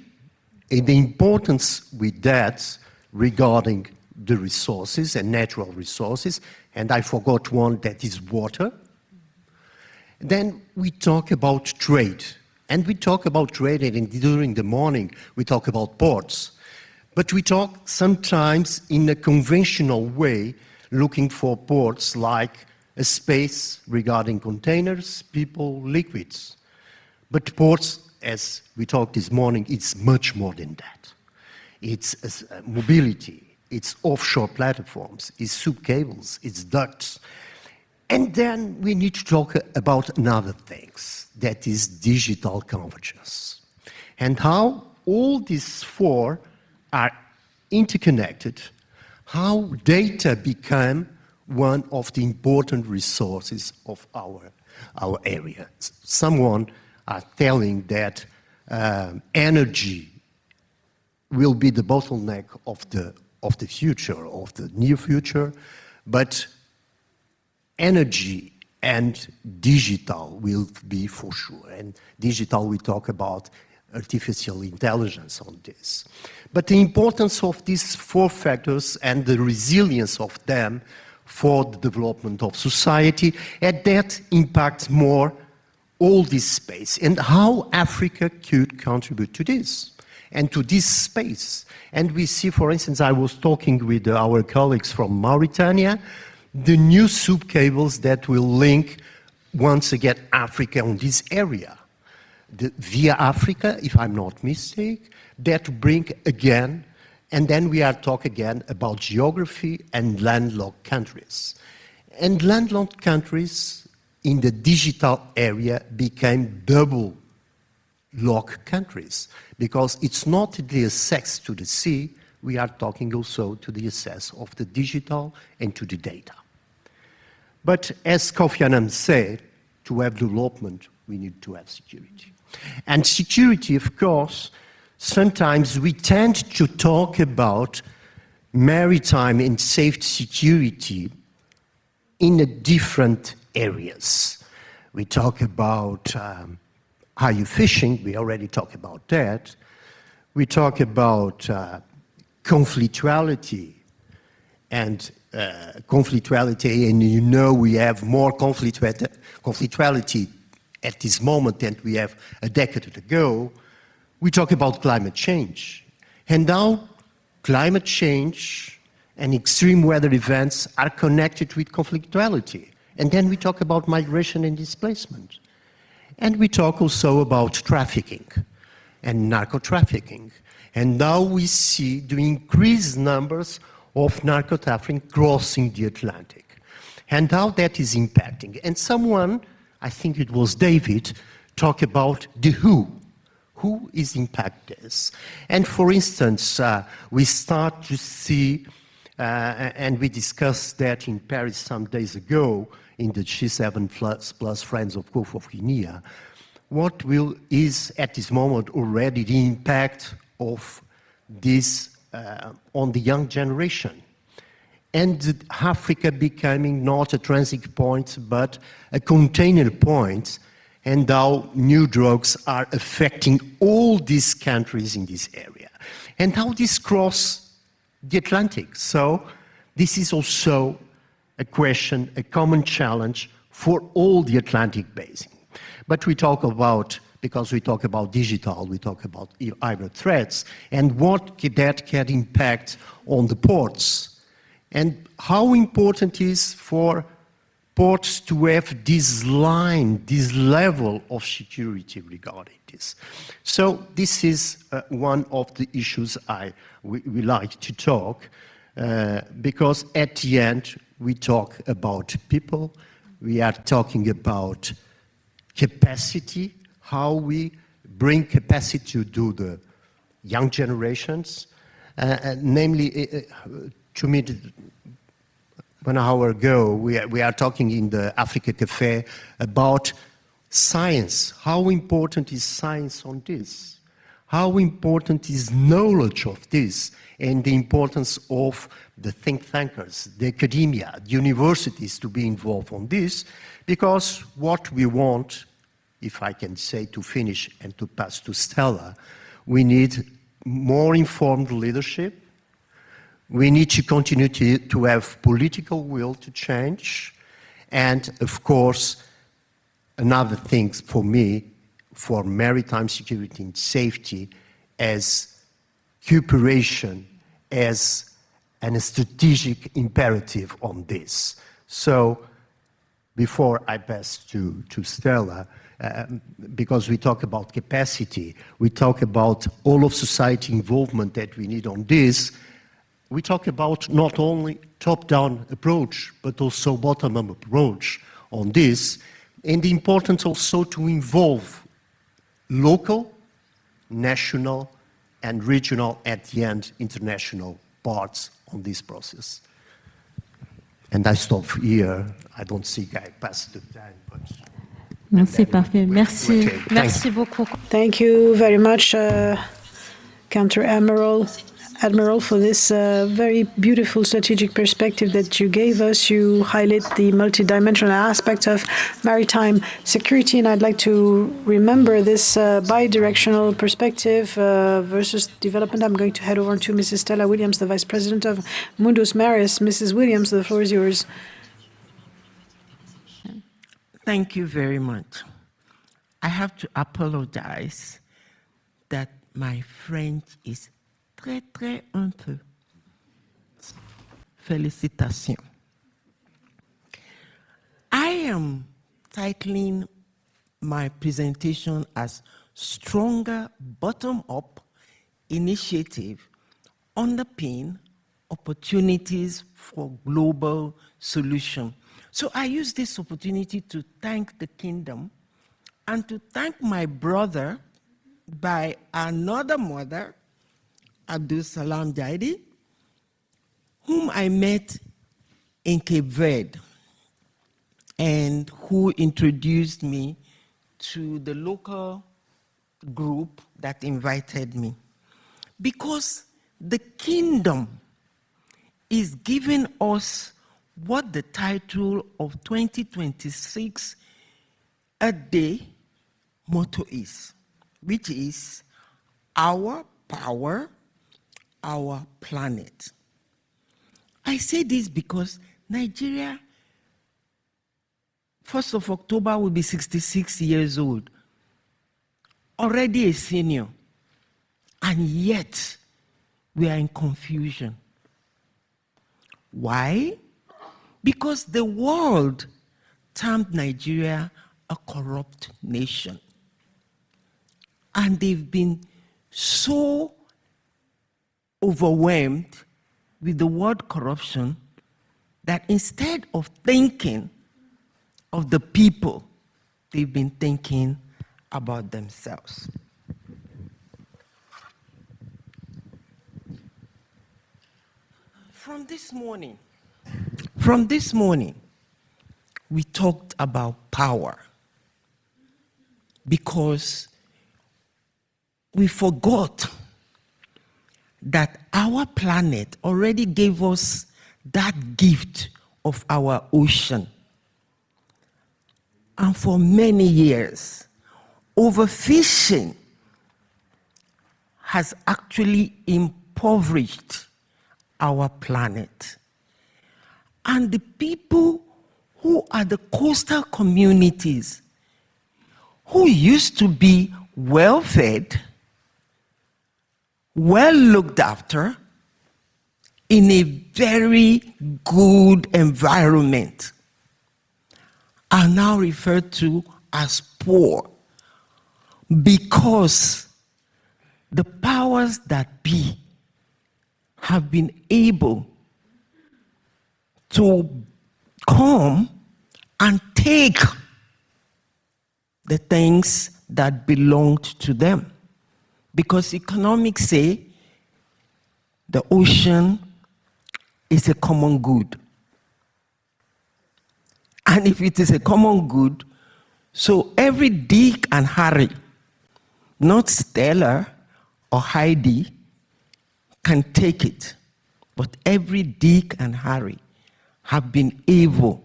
and the importance with that regarding the resources and natural resources, and I forgot one, that is water. Then we talk about trade, and we talk about trade, and during the morning we talk about ports. But we talk sometimes in a conventional way, looking for ports like a space regarding containers, people, liquids. But ports, as we talked this morning, it's much more than that. It's mobility, it's offshore platforms, it's subcables, it's ducts. And then we need to talk about another things, that is digital convergence. And how all these 4 are interconnected, how data become one of the important resources of our area. Someone are telling that energy will be the bottleneck of the future, of the near future, but energy and digital will be for sure. And digital, we talk about artificial intelligence on this. But the importance of these 4 factors and the resilience of them for the development of society, and that impacts more all this space, and how Africa could contribute to this and to this space. And we see, for instance, I was talking with our colleagues from Mauritania, the new subcables that will link once again Africa on this area. The Via Africa, if I'm not mistaken, that bring again, and then we are talking again about geography and landlocked countries. And landlocked countries in the digital area became double lock countries, because it's not the access to the sea, we are talking also to the access of the digital and to the data. But as Kofi Annan said, to have development, we need to have security. And security, of course, sometimes we tend to talk about maritime and safety security in a different areas. We talk about are you fishing? We already talked about that. We talk about conflictuality. and conflictuality, and you know we have more conflictuality at this moment than we have a decade ago, we talk about climate change. And now climate change and extreme weather events are connected with conflictuality. And then we talk about migration and displacement. And we talk also about trafficking and narco-trafficking. And now we see the increased numbers of narco-trafficking crossing the Atlantic. And how that is impacting. And someone, I think it was David, talked about the who. Who is impacted this? And for instance, we start to see, and we discussed that in Paris some days ago, in the G7 plus Friends of Gulf of Guinea, what is at this moment already the impact of this on the young generation. And Africa becoming not a transit point, but a container point, and how new drugs are affecting all these countries in this area. And how this cross the Atlantic. So this is also a question, a common challenge for all the Atlantic basin. But we talk about, because we talk about digital, we talk about hybrid threats, and what that can impact on the ports, and how important it is for ports to have this line, this level of security regarding this. So this is one of the issues we like to talk, because at the end, we talk about people, we are talking about capacity, how we bring capacity to do the young generations, namely, to me, 1 hour ago, we are talking in the Africa Cafe about science. How important is science on this? How important is knowledge of this, and the importance of the think tankers, the academia, the universities to be involved on this, because what we want, if I can say to finish and to pass to Stella, we need more informed leadership. We need to continue to have political will to change. And of course, another thing for me, for maritime security and safety, as cooperation, as a strategic imperative on this. So before I pass to Stella, because we talk about capacity, we talk about all of society involvement that we need on this, we talk about not only top-down approach, but also bottom-up approach on this, and the importance also to involve local, national, and regional, at the end, international parts on this process. And I stop here. I don't think I passed the time, but... Non, c'est parfait. Merci. Okay, Merci beaucoup. Thank you very much, Admiral, for this very beautiful strategic perspective that you gave us. You highlight the multidimensional aspects of maritime security, and I'd like to remember this bi-directional perspective versus development. I'm going to head over to Mrs. Stella Williams, the Vice President of Mundus Maris. Mrs. Williams, the floor is yours. Thank you very much. I have to apologize that my French is très un peu. Félicitations. I am titling my presentation as Stronger Bottom-Up Initiative Underpin Opportunities for Global Solution. So I use this opportunity to thank the Kingdom and to thank my brother by another mother, Abdul Salam Jaidi, whom I met in Cape Verde and who introduced me to the local group that invited me. Because the Kingdom is giving us what the title of 2026 A Day motto is, which is Our Power, Our Planet. I say this because Nigeria, 1st of October, will be 66 years old, already a senior, and yet we are in confusion. Why? Because the world termed Nigeria a corrupt nation. And they've been so overwhelmed with the word corruption that instead of thinking of the people, they've been thinking about themselves. From this morning, we talked about power because we forgot that our planet already gave us that gift of our ocean. And for many years, overfishing has actually impoverished our planet. And the people who are the coastal communities, who used to be well-fed, well looked after, in a very good environment, are now referred to as poor because the powers that be have been able to come and take the things that belonged to them. Because economics say the ocean is a common good. And if it is a common good, so every Dick and Harry, not Stella or Heidi, can take it. But every Dick and Harry have been able,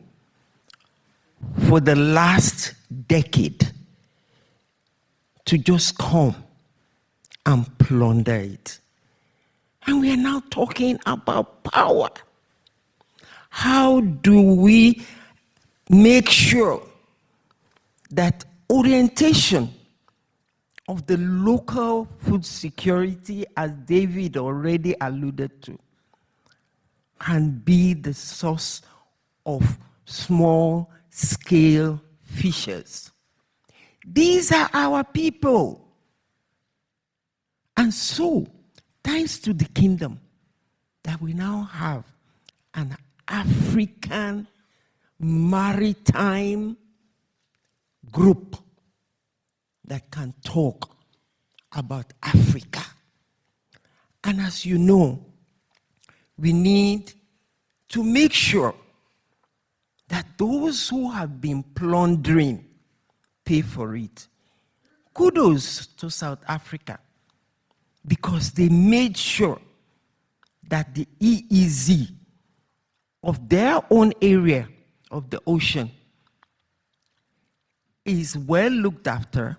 for the last decade, to just come and plunder it. And we are now talking about power. How do we make sure that orientation of the local food security, as David already alluded to, can be the source of small-scale fishers? These are our people. And so, thanks to the kingdom, that we now have an African maritime group that can talk about Africa. And as you know, we need to make sure that those who have been plundering pay for it. Kudos to South Africa, because they made sure that the EEZ of their own area of the ocean is well looked after,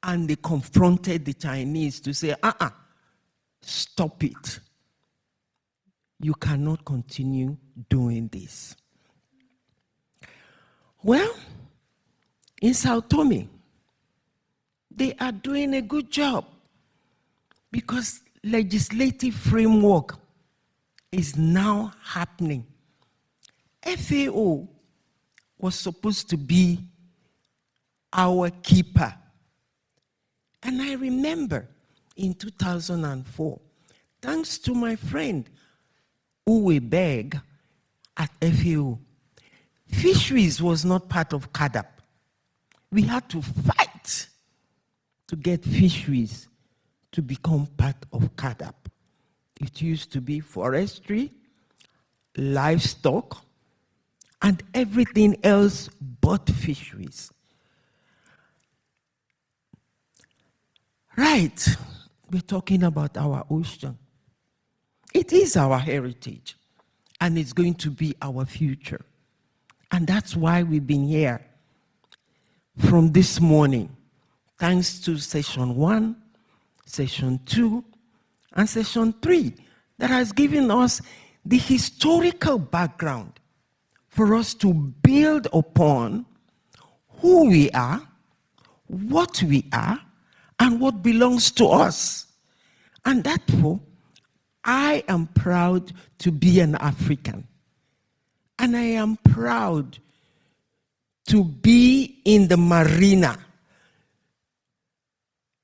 and they confronted the Chinese to say, stop it. You cannot continue doing this. Well, in Sao Tome, they are doing a good job because legislative framework is now happening. FAO was supposed to be our keeper. And I remember in 2004, thanks to my friend Uwe Berg at FAO, fisheries was not part of CADAP. We had to fight to get fisheries to become part of CADAP. It used to be forestry, livestock, and everything else but fisheries. Right, we're talking about our ocean. It is our heritage, and it's going to be our future. And that's why we've been here from this morning, thanks to session 1, session 2, and session 3, that has given us the historical background for us to build upon who we are, what we are, and what belongs to us. And therefore, I am proud to be an African. And I am proud to be in the marina.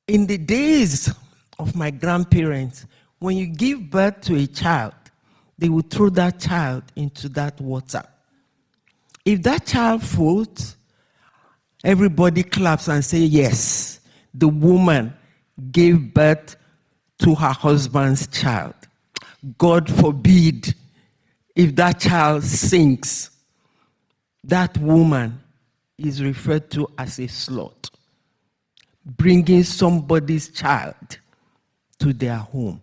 In the days of my grandparents, when you give birth to a child, they would throw that child into that water. If that child floats, everybody claps and say, yes, the woman gave birth to her husband's child. God forbid if that child sinks, that woman is referred to as a slut, bringing somebody's child to their home.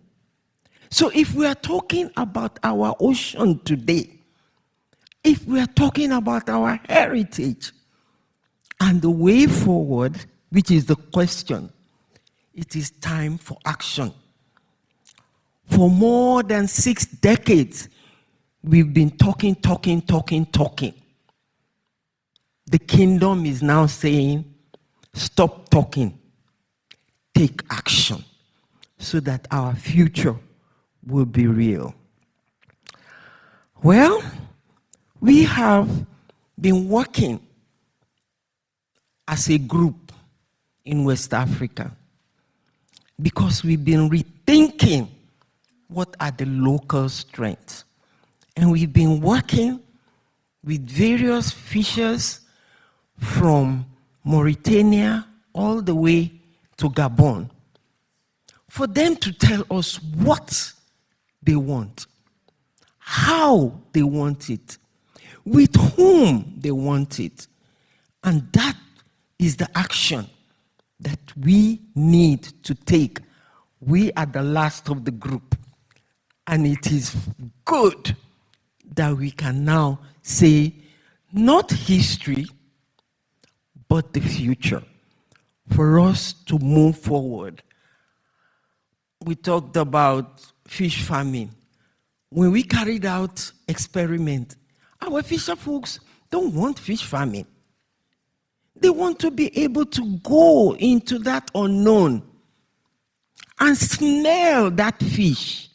So if we are talking about our ocean today, if we are talking about our heritage and the way forward, which is the question, it is time for action. For more than 6 decades, we've been talking. The kingdom is now saying, stop talking, take action, so that our future will be real. Well, we have been working as a group in West Africa because we've been rethinking what are the local strengths. And we've been working with various fishers from Mauritania all the way to Gabon for them to tell us what they want, how they want it, with whom they want it. And that is the action that we need to take. We are the last of the group. And it is good that we can now say, not history, but the future, for us to move forward. We talked about fish farming. When we carried out experiment, our fisher folks don't want fish farming. They want to be able to go into that unknown and smell that fish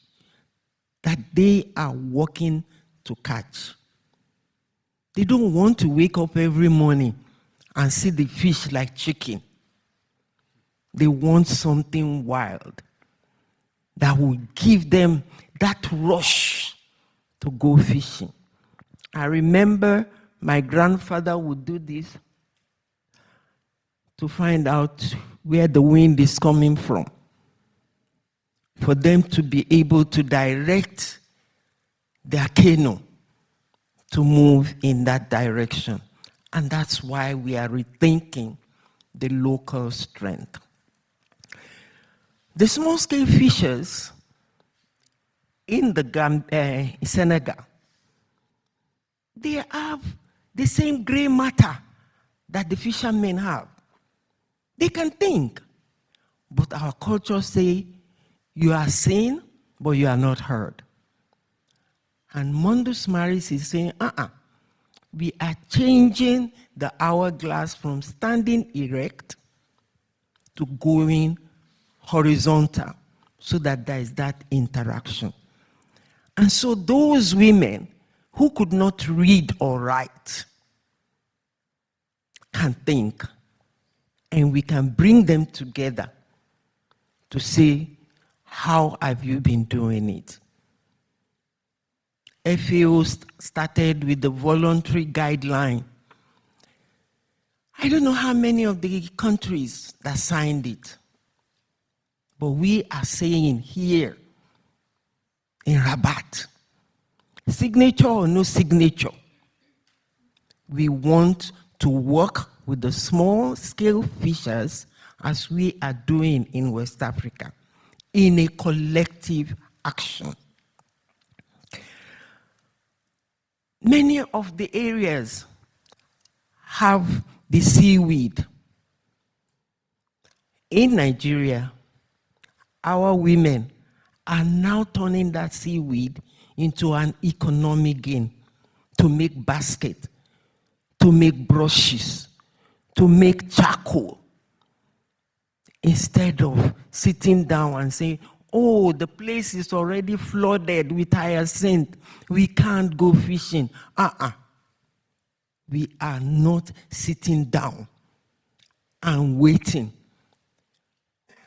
that they are working to catch. They don't want to wake up every morning and see the fish like chicken. They want something wild that will give them that rush to go fishing. I remember my grandfather would do this to find out where the wind is coming from, for them to be able to direct their canoe to move in that direction. And that's why we are rethinking the local strength. The small-scale fishers in the Senegal, they have the same gray matter that the fishermen have. They can think, but our culture say, you are seen, but you are not heard. And Mundus Maris is saying, we are changing the hourglass from standing erect to going horizontal, so that there is that interaction. And so those women who could not read or write can think, and we can bring them together to say, how have you been doing it? FAO started with the voluntary guideline. I don't know how many of the countries that signed it, but we are saying here in Rabat, signature or no signature, we want to work with the small-scale fishers as we are doing in West Africa in a collective action. Many of the areas have the seaweed. In Nigeria, our women are now turning that seaweed into an economic gain, to make basket, to make brushes, to make charcoal, instead of sitting down and saying, oh, the place is already flooded with hyacinth, we can't go fishing. We are not sitting down and waiting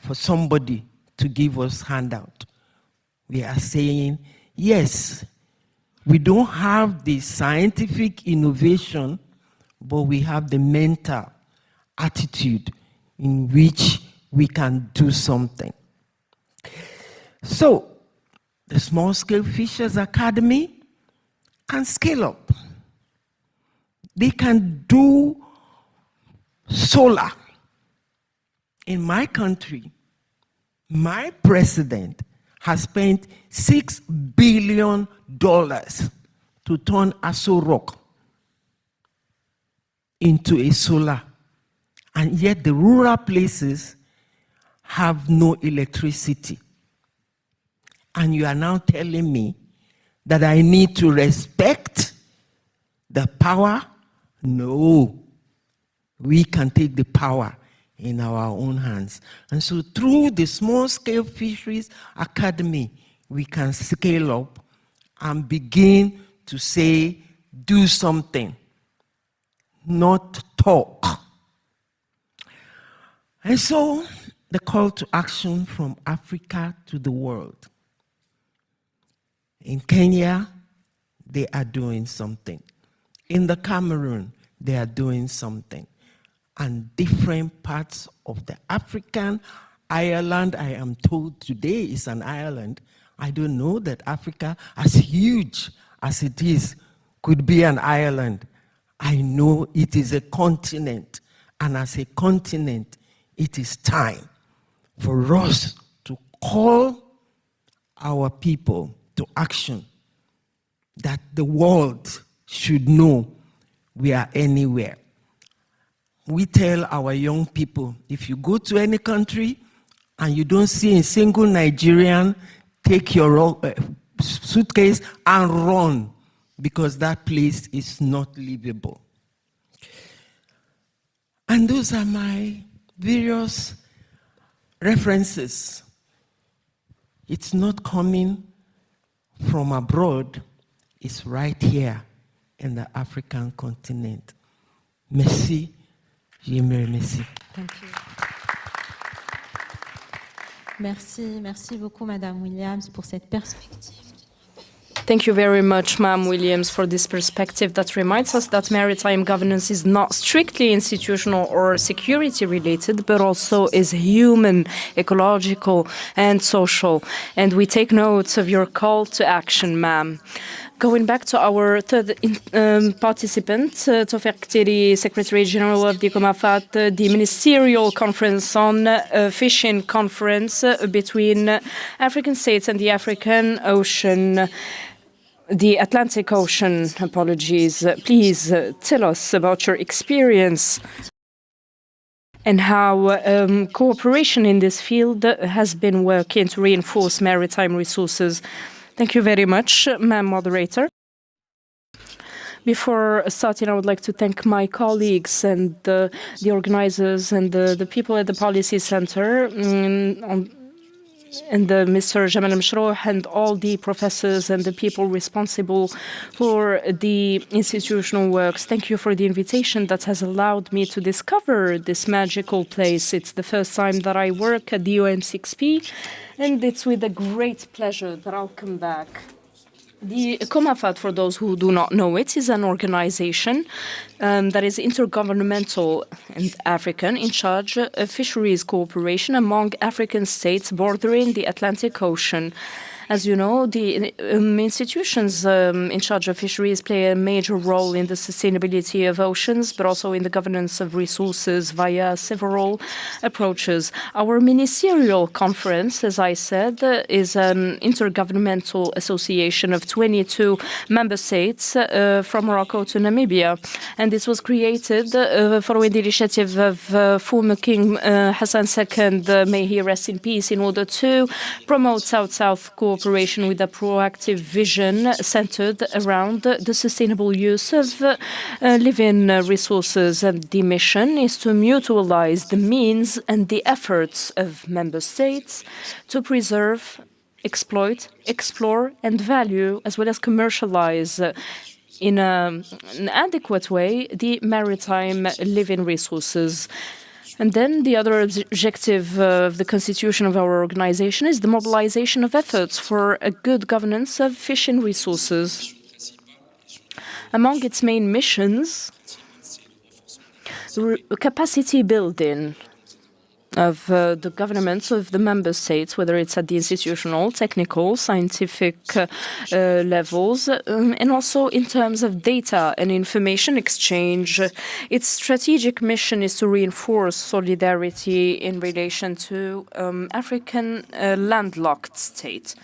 for somebody to give us handout. We are saying, yes, we don't have the scientific innovation, but we have the mental attitude in which we can do something. So, the Small Scale Fishers Academy can scale up. They can do solar. In my country, my president has spent $6 billion to turn Aso Rock into a solar. And yet the rural places have no electricity. And you are now telling me that I need to respect the power? No. We can take the power in our own hands. And so through the Small Scale Fisheries Academy, we can scale up and begin to say, do something, not talk. And so the call to action from Africa to the world. In Kenya, they are doing something. In the Cameroon, they are doing something. And different parts of the African Ireland, I am told today is an island. I don't know that Africa, as huge as it is, could be an island. I know it is a continent. And as a continent, it is time for us to call our people to action, that the world should know we are anywhere. We tell our young people, if you go to any country and you don't see a single Nigerian, take your suitcase and run, because that place is not livable. And those are my various references. It's not coming from abroad, it's right here in the African continent. Merci. Merci. Thank you. Merci beaucoup, Madame Williams, pour cette perspective. Thank you very much, Ma'am Williams, for this perspective that reminds us that maritime governance is not strictly institutional or security related, but also is human, ecological, and social. And we take note of your call to action, ma'am. Going back to our third participant, Tofek Tiri, Secretary General of the COMAFAT, the Ministerial Conference on Fishing Conference between African states and the African Ocean. The Atlantic Ocean, apologies. Please tell us about your experience and how cooperation in this field has been working to reinforce maritime resources. Thank you very much, Ma'am Moderator. Before starting, I would like to thank my colleagues and the organizers and the people at the Policy Center and Mr. Jamal Mshrouh and all the professors and the people responsible for the institutional works. Thank you for the invitation that has allowed me to discover this magical place. It's the first time that I work at the OM6P, and it's with a great pleasure that I'll come back. The COMAFAT, for those who do not know it, is an organization that is intergovernmental and African, in charge of fisheries cooperation among African states bordering the Atlantic Ocean. As you know, the institutions in charge of fisheries play a major role in the sustainability of oceans, but also in the governance of resources via several approaches. Our ministerial conference, as I said, is an intergovernmental association of 22 member states from Morocco to Namibia. And this was created following the initiative of former King Hassan II, may he rest in peace, in order to promote South-South cooperation cooperation with a proactive vision centered around the sustainable use of living resources. And the mission is to mutualize the means and the efforts of member states to preserve, exploit, explore, and value, as well as commercialize in an adequate way the maritime living resources. And then the other objective of the constitution of our organization is the mobilization of efforts for a good governance of fishing resources. Among its main missions, capacity building of the governments of the member states, whether it's at the institutional, technical, scientific levels, and also in terms of data and information exchange. Its strategic mission is to reinforce solidarity in relation to African landlocked states.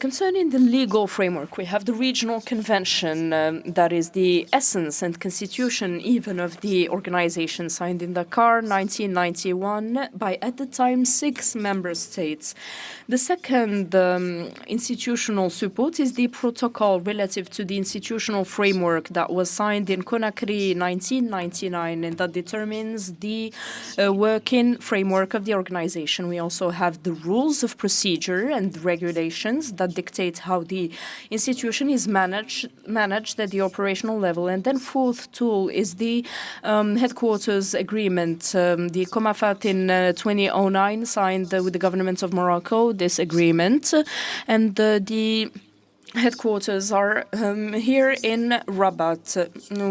Concerning the legal framework, we have the regional convention that is the essence and constitution even of the organization, signed in Dakar 1991 by, at the time, 6 member states. The second institutional support is the protocol relative to the institutional framework that was signed in Conakry 1999 and that determines the working framework of the organization. We also have the rules of procedure and regulations that dictate how the institution is managed at the operational level. And then fourth tool is the headquarters agreement, the COMAFAT in 2009, signed with the government of Morocco, this agreement. And the headquarters are here in Rabat.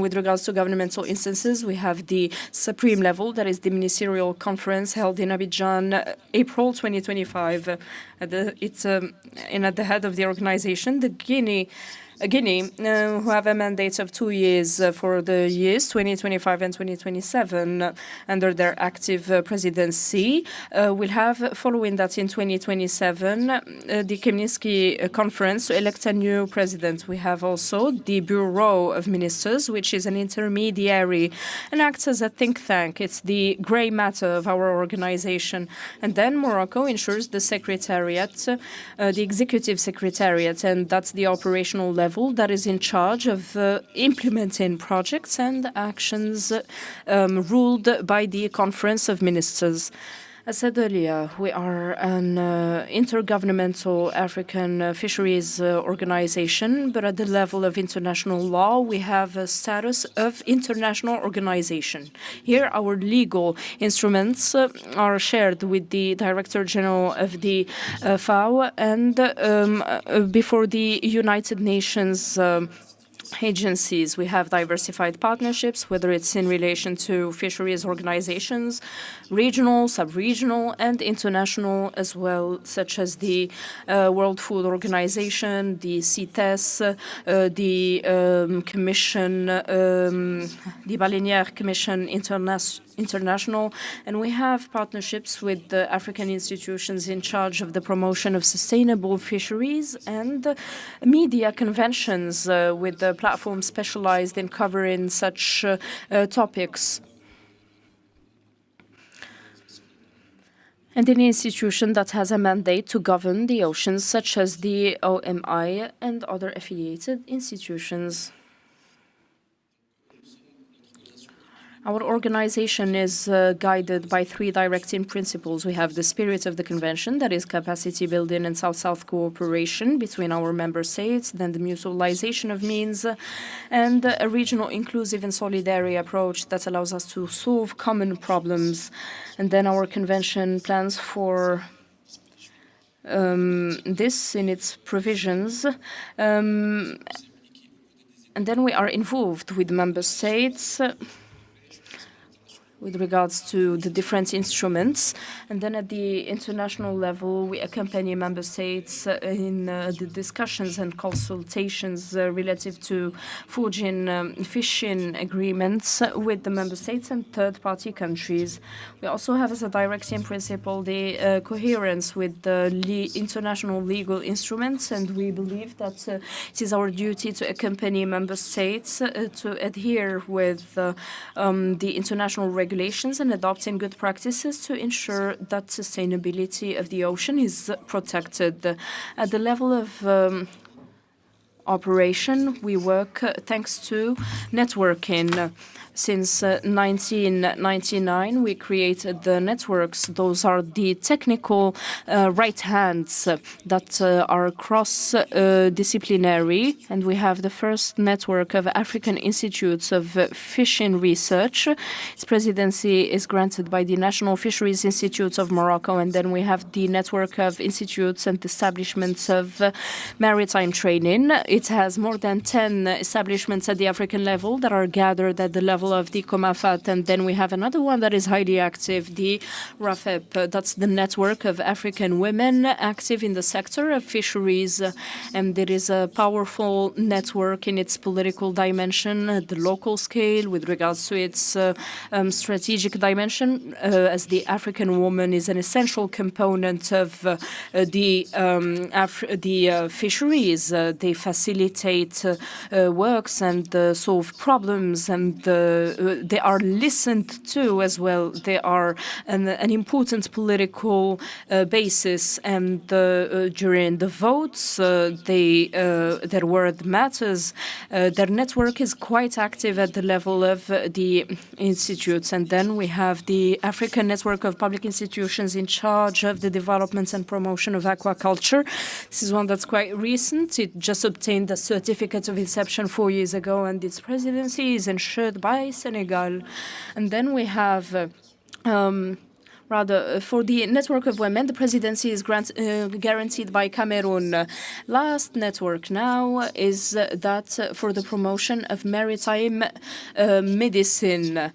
With regards to governmental instances, we have the supreme level, that is the ministerial conference held in Abidjan, April 2025. It's at the head of the organization, the Guinea, who have a mandate of 2 years for the years 2025 and 2027 under their active presidency. We'll have, following that in 2027, the Kemniski conference to elect a new president. We have also the Bureau of Ministers, which is an intermediary and acts as a think tank. It's the gray matter of our organization. And then Morocco ensures the secretariat, the executive secretariat, and that's the operational level that is in charge of implementing projects and actions ruled by the Conference of Ministers. As said earlier, we are an intergovernmental African fisheries organization, but at the level of international law, we have a status of international organization. Here, our legal instruments are shared with the Director General of the FAO and before the United Nations agencies. We have diversified partnerships, whether it's in relation to fisheries organizations, regional, sub-regional, and international as well, such as the World Food Organization, the CITES, the Commission, the Baleinière Commission International, and we have partnerships with the African institutions in charge of the promotion of sustainable fisheries and media conventions with the platforms specialized in covering such topics. And any institution that has a mandate to govern the oceans, such as the OMI and other affiliated institutions. Our organization is guided by 3 directing principles. We have the spirit of the convention, that is capacity building and South-South cooperation between our member states, then the mutualization of means, and a regional inclusive and solidarity approach that allows us to solve common problems. And then our convention plans for this in its provisions. And then we are involved with member states with regards to the different instruments. And then at the international level, we accompany member states in the discussions and consultations relative to forging fishing agreements with the member states and third-party countries. We also have as a directing principle the coherence with the international legal instruments, and we believe that it is our duty to accompany member states to adhere with the international regulations regulations and adopting good practices to ensure that sustainability of the ocean is protected. At the level of operation, we work thanks to networking. Since 1999, we created the networks. Those are the technical right hands that are cross-disciplinary. And we have the first network of African institutes of fishing research. Its presidency is granted by the National Fisheries Institutes of Morocco. And then we have the network of institutes and establishments of maritime training. It has more than 10 establishments at the African level that are gathered at the level of the COMAFAT, and then we have another one that is highly active, the RAFEP. That's the network of African women active in the sector of fisheries, and it is a powerful network in its political dimension at the local scale with regards to its strategic dimension, as the African woman is an essential component of the fisheries. They facilitate works and solve problems, and they are listened to as well. They are an important political basis, and during the votes, their word matters. Their network is quite active at the level of the institutes. And then we have the African Network of Public Institutions in charge of the development and promotion of aquaculture. This is one that's quite recent. It just obtained a certificate of inception 4 years ago, and its presidency is ensured by Senegal. And then we have for the network of women, the presidency is guaranteed by Cameroon. Last network now is that for the promotion of maritime medicine.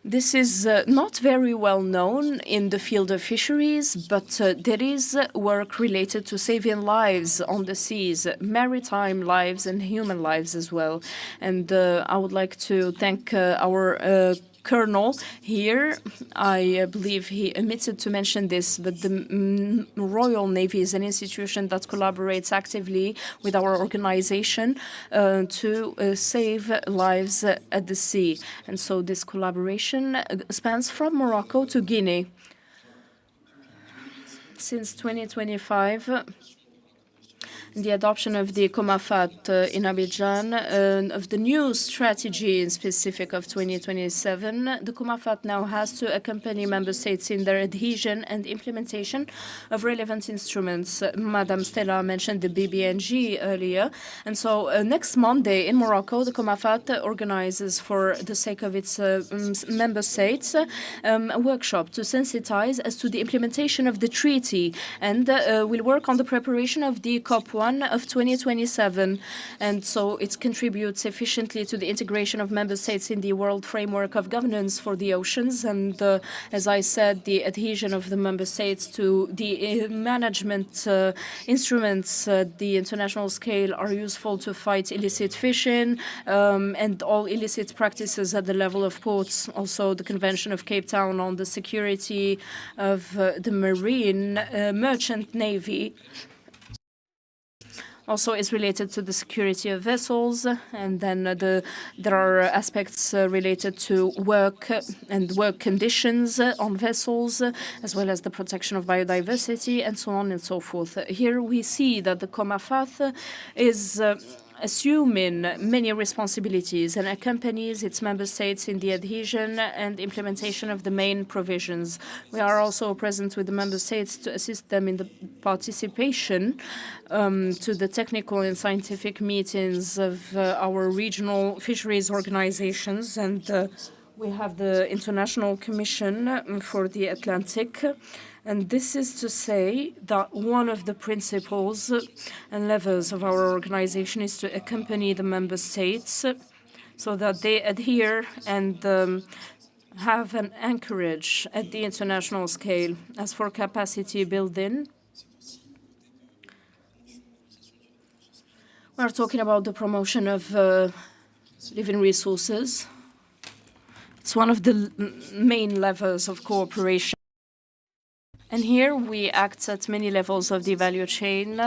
This is not very well known in the field of fisheries, but there is work related to saving lives on the seas, maritime lives and human lives as well. And I would like to thank our Colonel here. I believe he omitted to mention this, but the Royal Navy is an institution that collaborates actively with our organization to save lives at the sea. And so this collaboration spans from Morocco to Guinea. Since 2025, the adoption of the COMAFAT in Abidjan, of the new strategy in specific of 2027, the COMAFAT now has to accompany member states in their adhesion and implementation of relevant instruments. Madame Stella mentioned the BBNG earlier. And so next Monday in Morocco, the COMAFAT organizes, for the sake of its member states, a workshop to sensitize as to the implementation of the treaty, and will work on the preparation of the COP1 of 2027, and so it contributes efficiently to the integration of member states in the world framework of governance for the oceans, and as I said, the adhesion of the member states to the management instruments at the international scale are useful to fight illicit fishing and all illicit practices at the level of ports. Also, the Convention of Cape Town on the security of the marine merchant navy also is related to the security of vessels, and then there are aspects related to work and work conditions on vessels, as well as the protection of biodiversity, and so on and so forth. Here we see that the COMAFAT is assuming many responsibilities and accompanies its member states in the adhesion and implementation of the main provisions. We are also present with the member states to assist them in the participation to the technical and scientific meetings of our regional fisheries organizations, and we have the International Commission for the Atlantic. And this is to say that one of the principles and levers of our organization is to accompany the member states so that they adhere and have an anchorage at the international scale. As for capacity building, we are talking about the promotion of living resources. It's one of the main levers of cooperation. And here we act at many levels of the value chain.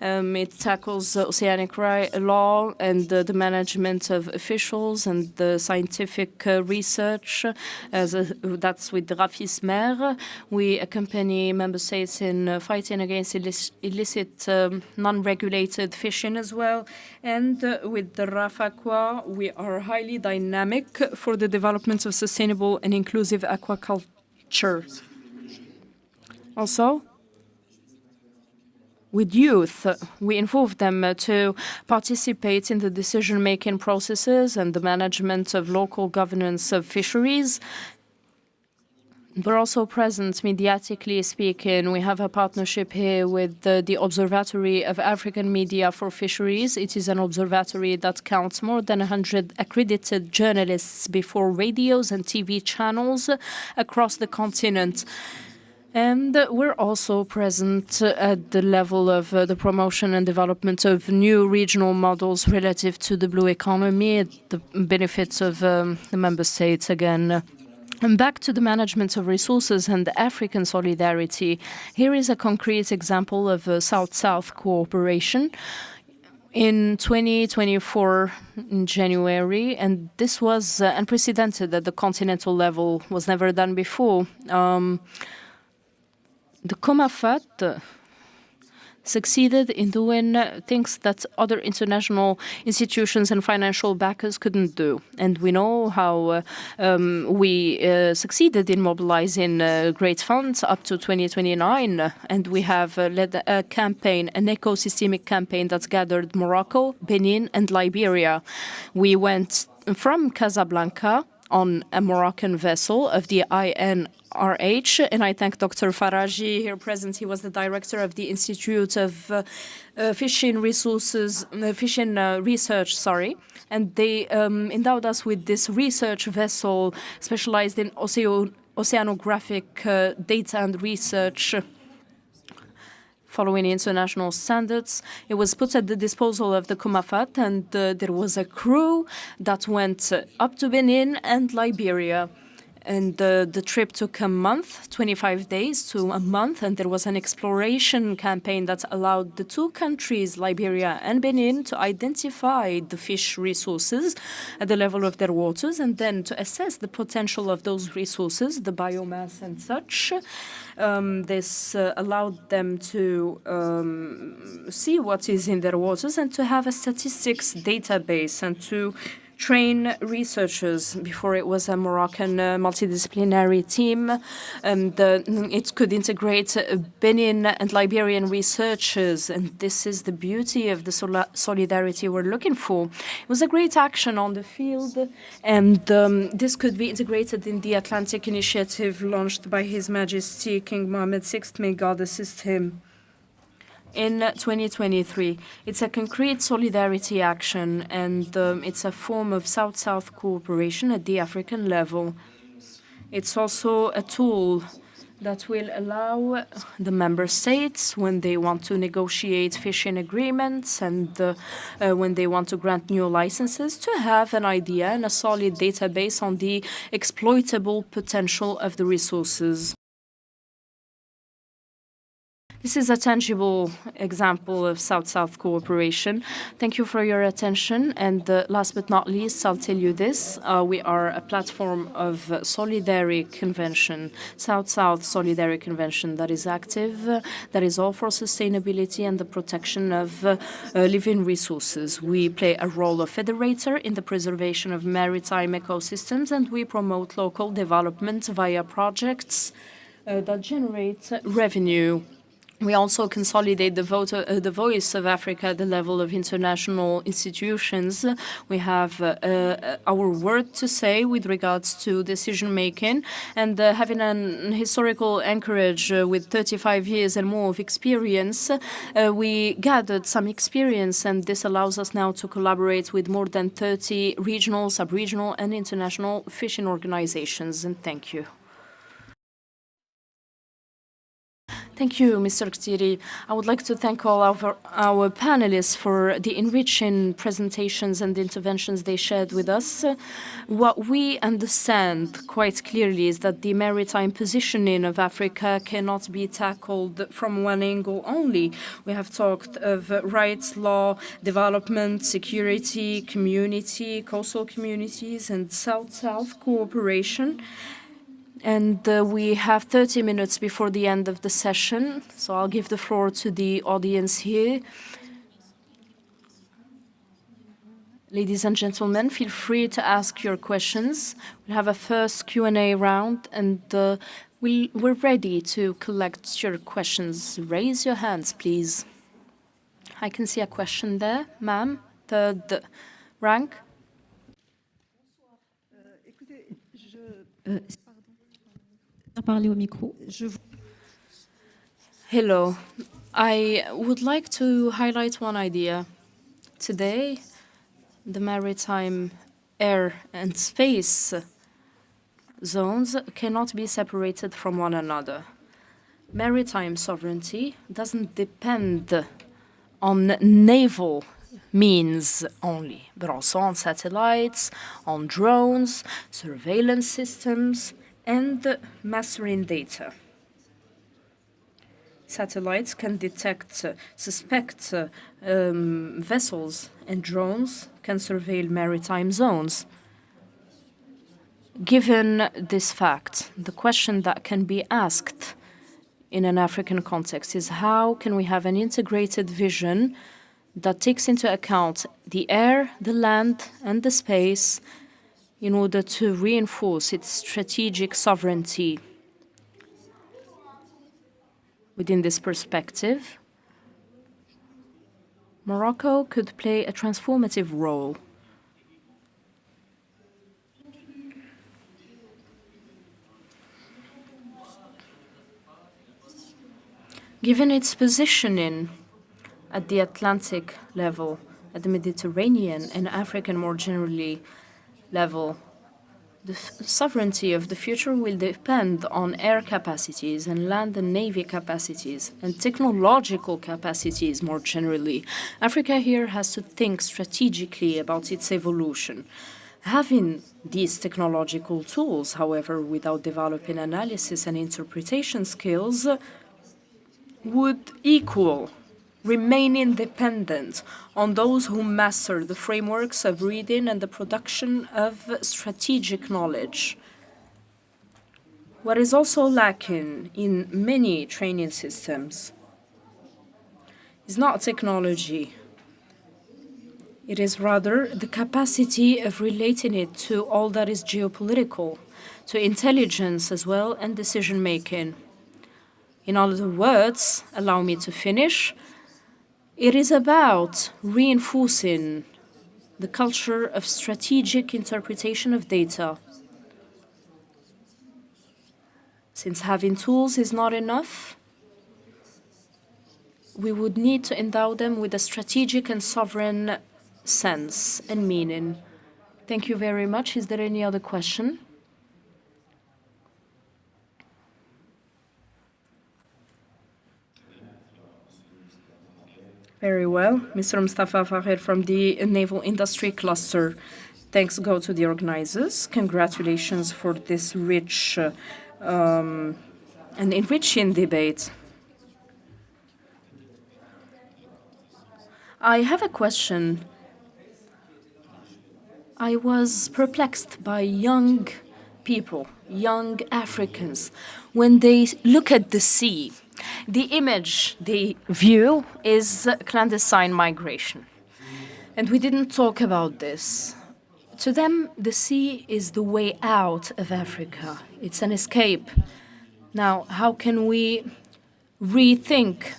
It tackles oceanic law and the management of officials and the scientific research. That's with RAFISMER. We accompany member states in fighting against illicit, non-regulated fishing as well. And with the RAFAQUA, we are highly dynamic for the development of sustainable and inclusive aquaculture. Also, with youth, we involve them to participate in the decision-making processes and the management of local governance of fisheries. We're also present, mediatically speaking. We have a partnership here with the Observatory of African Media for Fisheries. It is an observatory that counts more than 100 accredited journalists before radios and TV channels across the continent. And we're also present at the level of the promotion and development of new regional models relative to the blue economy, the benefits of the member states again. And back to the management of resources and African solidarity. Here is a concrete example of South-South cooperation. In 2024, in January, and this was unprecedented at the continental level, was never done before. The COMAFAT succeeded in doing things that other international institutions and financial backers couldn't do. And we know how we succeeded in mobilizing great funds up to 2029. And we have led a campaign, an ecosystemic campaign that's gathered Morocco, Benin, and Liberia. We went from Casablanca on a Moroccan vessel of the INRH, and I thank Dr. Faraji here present. He was the director of the Institute of Fishing Research, and they endowed us with this research vessel specialized in oceanographic data and research. Following international standards, it was put at the disposal of the COMAFAT, and there was a crew that went up to Benin and Liberia. And the trip took a month, 25 days to a month, and there was an exploration campaign that allowed the two countries, Liberia and Benin, to identify the fish resources at the level of their waters, and then to assess the potential of those resources, the biomass and such. This allowed them to see what is in their waters and to have a statistics database and to train researchers. Before it was a Moroccan multidisciplinary team, and it could integrate Benin and Liberian researchers, and this is the beauty of the solidarity we're looking for. It was a great action on the field, and this could be integrated in the Atlantic Initiative launched by His Majesty King Mohammed VI, may God assist him, in 2023. It's a concrete solidarity action, and it's a form of South-South cooperation at the African level. It's also a tool that will allow the member states, when they want to negotiate fishing agreements and when they want to grant new licenses, to have an idea and a solid database on the exploitable potential of the resources. This is a tangible example of South-South cooperation. Thank you for your attention. And last but not least, I'll tell you this. We are a platform of Solidary Convention, South-South Solidary Convention that is active, that is all for sustainability and the protection of living resources. We play a role of federator in the preservation of maritime ecosystems, and we promote local development via projects that generate revenue. We also consolidate the voice of Africa at the level of international institutions. We have our word to say with regards to decision-making, and having an historical anchorage with 35 years and more of experience, we gathered some experience, and this allows us now to collaborate with more than 30 regional, sub-regional, and international fishing organizations. And thank you. Thank you, Mr. Ktiri. I would like to thank all of our panelists for the enriching presentations and interventions they shared with us. What we understand quite clearly is that the maritime positioning of Africa cannot be tackled from one angle only. We have talked of rights, law, development, security, community, coastal communities, and South-South cooperation. And we have 30 minutes before the end of the session, so I'll give the floor to the audience here. Ladies and gentlemen, feel free to ask your questions. We'll have a first Q&A round, and we're ready to collect your questions. Raise your hands, please. I can see a question there, ma'am, third rank. Hello. I would like to highlight one idea. Today, the maritime air and space zones cannot be separated from one another. Maritime sovereignty doesn't depend on naval means only, but also on satellites, on drones, surveillance systems, and mastering data. Satellites can detect suspect vessels, and drones can surveil maritime zones. Given this fact, the question that can be asked in an African context is how can we have an integrated vision that takes into account the air, the land, and the space in order to reinforce its strategic sovereignty. Within this perspective, Morocco could play a transformative role. Given its positioning at the Atlantic level, at the Mediterranean and African more generally level, the sovereignty of the future will depend on air capacities and land and navy capacities and technological capacities more generally. Africa here has to think strategically about its evolution. Having these technological tools, however, without developing analysis and interpretation skills, would equal remaining dependent on those who master the frameworks of reading and the production of strategic knowledge. What is also lacking in many training systems is not technology. It is rather the capacity of relating it to all that is geopolitical, to intelligence as well, and decision-making. In other words, allow me to finish, it is about reinforcing the culture of strategic interpretation of data. Since having tools is not enough, we would need to endow them with a strategic and sovereign sense and meaning. Thank you very much. Is there any other question? Very well. Mr. Mustafa Fahed from the Naval Industry Cluster. Thanks go to the organizers. Congratulations for this rich and enriching debate. I have a question. I was perplexed by young people, young Africans, when they look at the sea. The image they view is clandestine migration. And we didn't talk about this. To them, the sea is the way out of Africa. It's an escape. Now, how can we rethink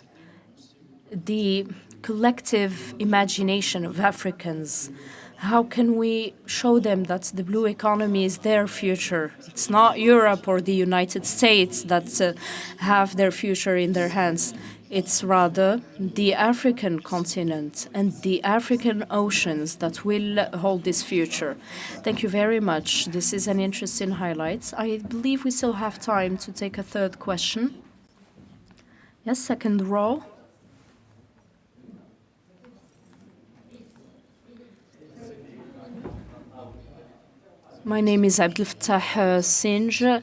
the collective imagination of Africans? How can we show them that the blue economy is their future? It's not Europe or the United States that have their future in their hands. It's rather the African continent and the African oceans that will hold this future. Thank you very much. This is an interesting highlight. I believe we still have time to take a third question. Yes, second row. My name is Abdel Fattah Sinj.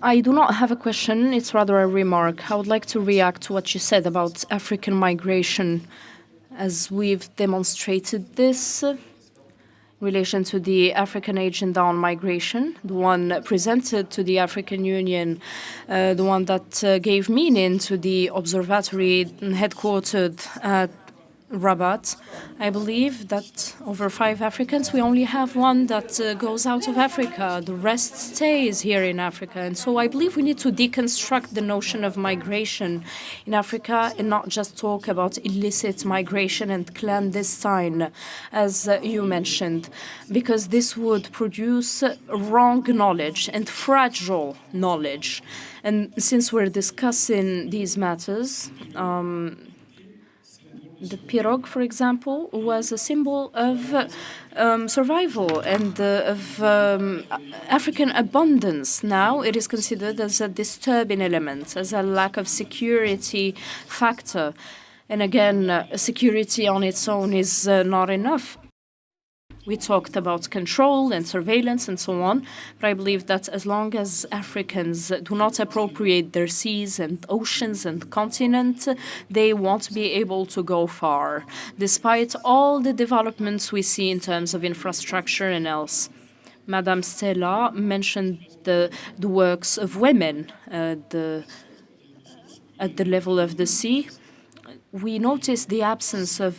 I do not have a question, it's rather a remark. I would like to react to what you said about African migration, as we've demonstrated this in relation to the African Agenda on Migration, the one presented to the African Union, the one that gave meaning to the observatory headquartered at Rabat. I believe that over 5 Africans, we only have one that goes out of Africa. The rest stays here in Africa. And so I believe we need to deconstruct the notion of migration in Africa and not just talk about illicit migration and clandestine, as you mentioned, because this would produce wrong knowledge and fragile knowledge. And since we're discussing these matters, the pirogue, for example, was a symbol of survival and of African abundance. Now it is considered as a disturbing element, as a lack of security factor. And again, security on its own is not enough. We talked about control and surveillance and so on, but I believe that as long as Africans do not appropriate their seas and oceans and continent, they won't be able to go far, despite all the developments we see in terms of infrastructure and else. Madame Stella mentioned the works of women at the level of the sea. We notice the absence of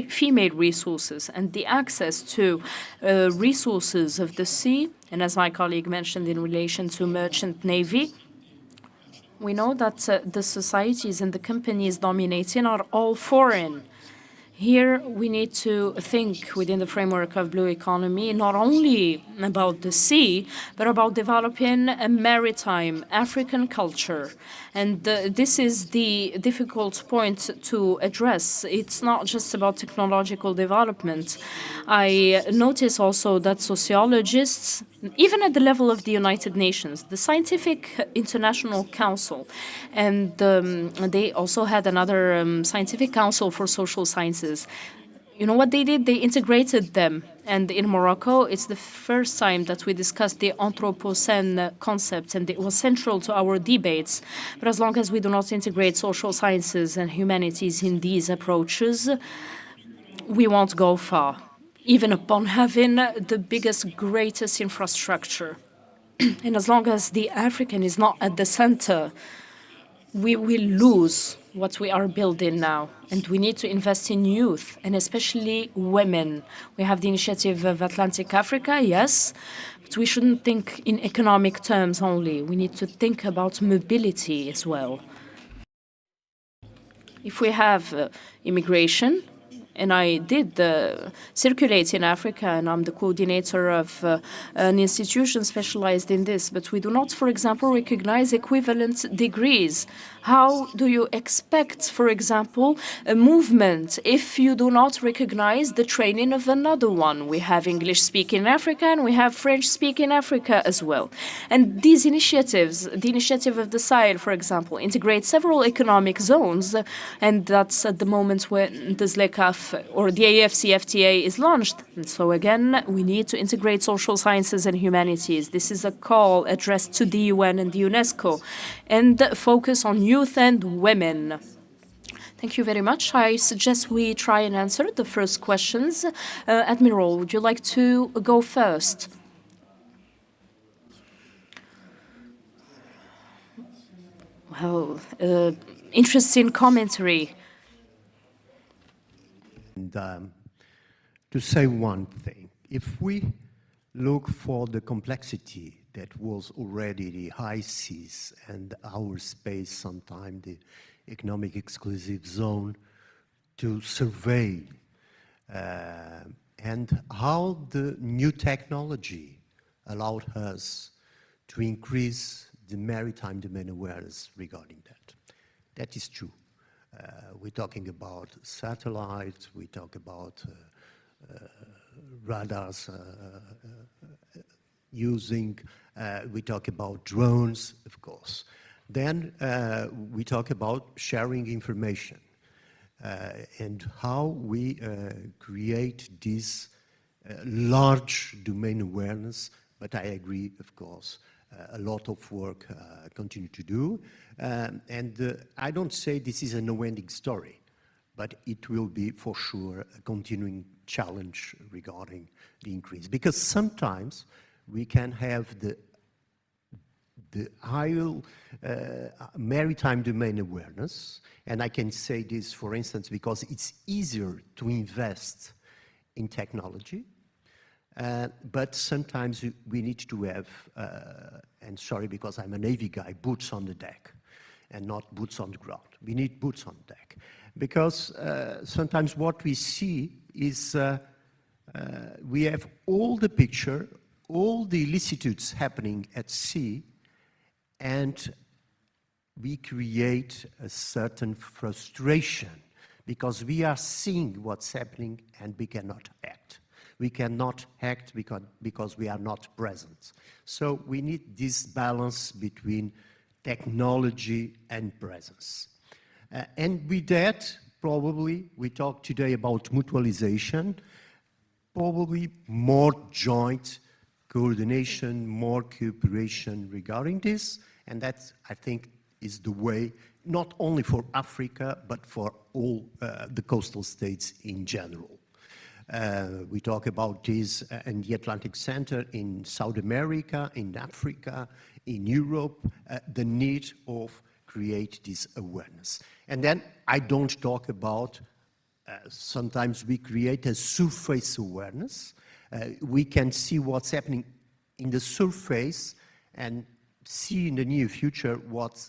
female resources and the access to resources of the sea. And as my colleague mentioned in relation to merchant navy, we know that the societies and the companies dominating are all foreign. Here, we need to think within the framework of blue economy, not only about the sea, but about developing a maritime African culture. And this is the difficult point to address. It's not just about technological development. I notice also that sociologists, even at the level of the United Nations, the Scientific International Council, and they also had another Scientific Council for Social Sciences. You know what they did? They integrated them. And in Morocco, it's the first time that we discussed the Anthropocene concept, and it was central to our debates. But as long as we do not integrate social sciences and humanities in these approaches, we won't go far, even upon having the biggest, greatest infrastructure. And as long as the African is not at the center, we will lose what we are building now. And we need to invest in youth, and especially women. We have the initiative of Atlantic Africa, yes, but we shouldn't think in economic terms only. We need to think about mobility as well. If we have immigration, and I did circulate in Africa, and I'm the coordinator of an institution specialized in this, but we do not, for example, recognize equivalent degrees. How do you expect, for example, a movement if you do not recognize the training of another one? We have English-speaking Africa, and we have French-speaking Africa as well. And these initiatives, the initiative of the Sahel, for example, integrate several economic zones, and that's at the moment when the ZLECAF or the AFCFTA is launched. And so again, we need to integrate social sciences and humanities. This is a call addressed to the UN and the UNESCO, and focus on youth and women. Thank you very much. I suggest we try and answer the first questions. Admiral, would you like to go first? Well, interesting commentary. And to say one thing, if we look for the complexity that was already the high seas and our space, sometimes the economic exclusive zone, to survey and how the new technology allowed us to increase the maritime domain awareness regarding that. That is true. We're talking about satellites, we talk about radars we talk about drones, of course. Then we talk about sharing information and how we create this large domain awareness, but I agree, of course, a lot of work continue to do. I don't say this is a no-ending story, but it will be for sure a continuing challenge regarding the increase. Because sometimes we can have the higher maritime domain awareness, and I can say this, for instance, because it's easier to invest in technology, but sometimes we need to have, and sorry because I'm a Navy guy, boots on the deck and not boots on the ground. We need boots on the deck because sometimes what we see is we have all the picture, all the illicitudes happening at sea, and we create a certain frustration because we are seeing what's happening and we cannot act. We cannot act because we are not present. So we need this balance between technology and presence. And with that, probably, we talk today about mutualization, probably more joint coordination, more cooperation regarding this, and that, I think, is the way, not only for Africa, but for all the coastal states in general. We talk about this in the Atlantic Center, in South America, in Africa, in Europe, the need of create this awareness. And then I don't talk about, sometimes we create a surface awareness. We can see what's happening in the surface and see in the near future what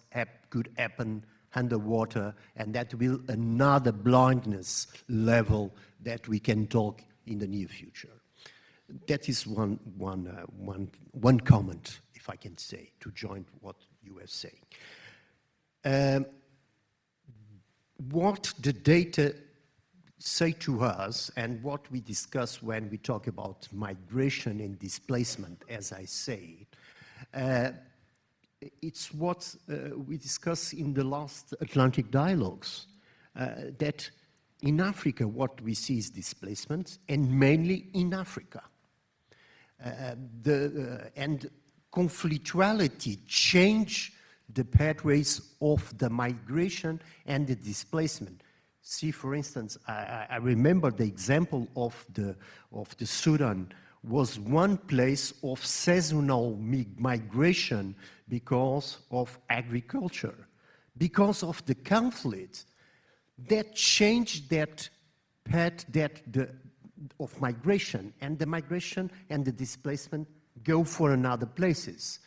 could happen underwater, and that will another blindness level that we can talk in the near future. That is one comment, if I can say, to join what you are saying. What the data say to us and what we discuss when we talk about migration and displacement, as I say, it's what we discussed in the last Atlantic dialogues, that in Africa what we see is displacement, and mainly in Africa. And conflictuality change the pathways of the migration and the displacement. See, for instance, I remember the example of the Sudan was one place of seasonal migration because of agriculture, because of the conflict that changed that path of migration, and the migration and the displacement go for another places,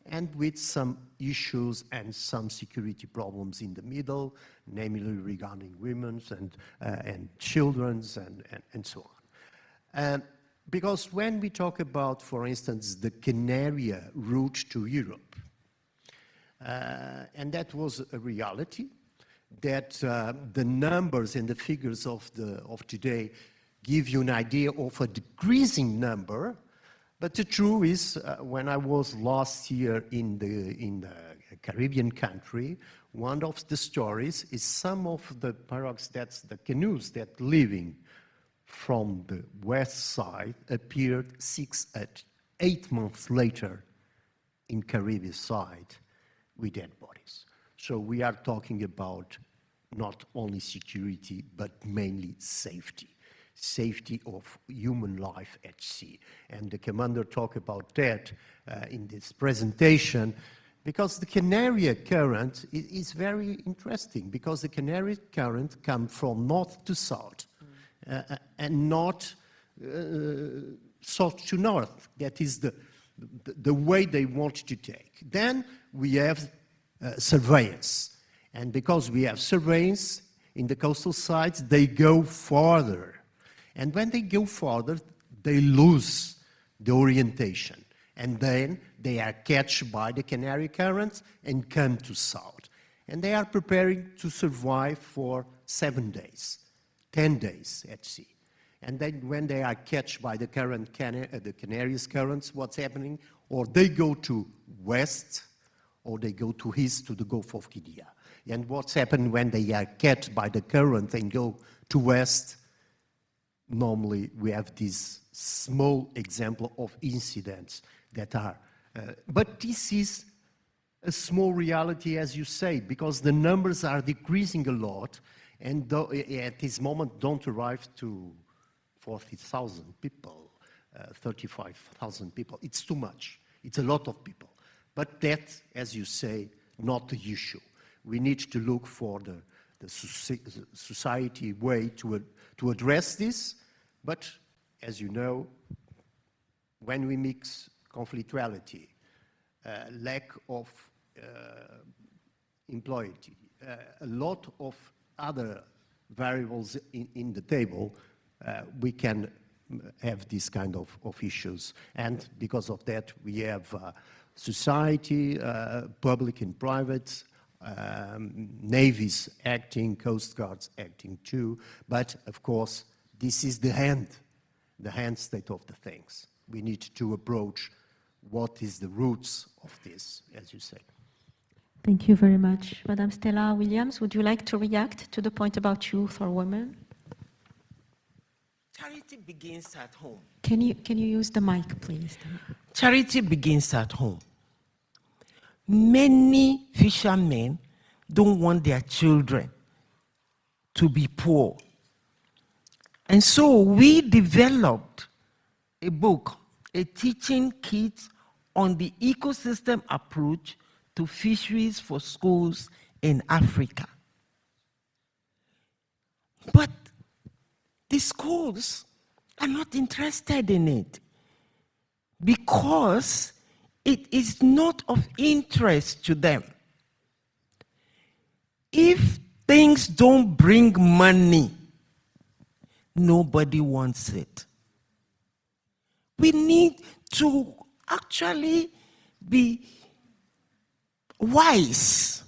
and with some issues and some security problems in the middle, namely regarding women and children and so on. Because when we talk about, for instance, the Canary route to Europe, and that was a reality, that the numbers and the figures of today give you an idea of a decreasing number, but the truth is, when I was last year in the Caribbean country, one of the stories is some of the pirogues, that's the canoes that leaving from the west side appeared 8 months later in Caribbean side with dead bodies. So we are talking about not only security, but mainly safety. Safety of human life at sea. And the commander talked about that in this presentation, because the Canary Current is very interesting, because the Canary Current comes from north to south, and not south to north. That is the way they want to take. Then we have surveillance. And because we have surveillance in the coastal sides, they go farther. And when they go farther, they lose the orientation. And then they are catched by the Canary Currents and come to south. And they are preparing to survive for 7 days, 10 days at sea. And then when they are catched by the Canaries Currents, what's happening? Or they go to west, or they go to the Gulf of Guinea. And what's happened when they are catch by the current and go to west? Normally, we have this small example of incidents that are, but this is a small reality, as you say, because the numbers are decreasing a lot, and at this moment don't arrive to 40,000 people, 35,000 people. It's too much. It's a lot of people. But that, as you say, not the issue. We need to look for the society way to address this. But, as you know, when we mix conflictuality, lack of employability, a lot of other variables in the table, we can have this kind of issues. And because of that, we have society, public and private, navies acting, coast guards acting too. But, of course, this is the hand state of the things. We need to approach what is the roots of this, as you say. Thank you very much. Madame Stella Williams, would you like to react to the point about youth or women? Charity begins at home. Can you use the mic, please? Charity begins at home. Many fishermen don't want their children to be poor. And so we developed a book, a teaching kit on the ecosystem approach to fisheries for schools in Africa. But the schools are not interested in it because it is not of interest to them. If things don't bring money, nobody wants it. We need to actually be wise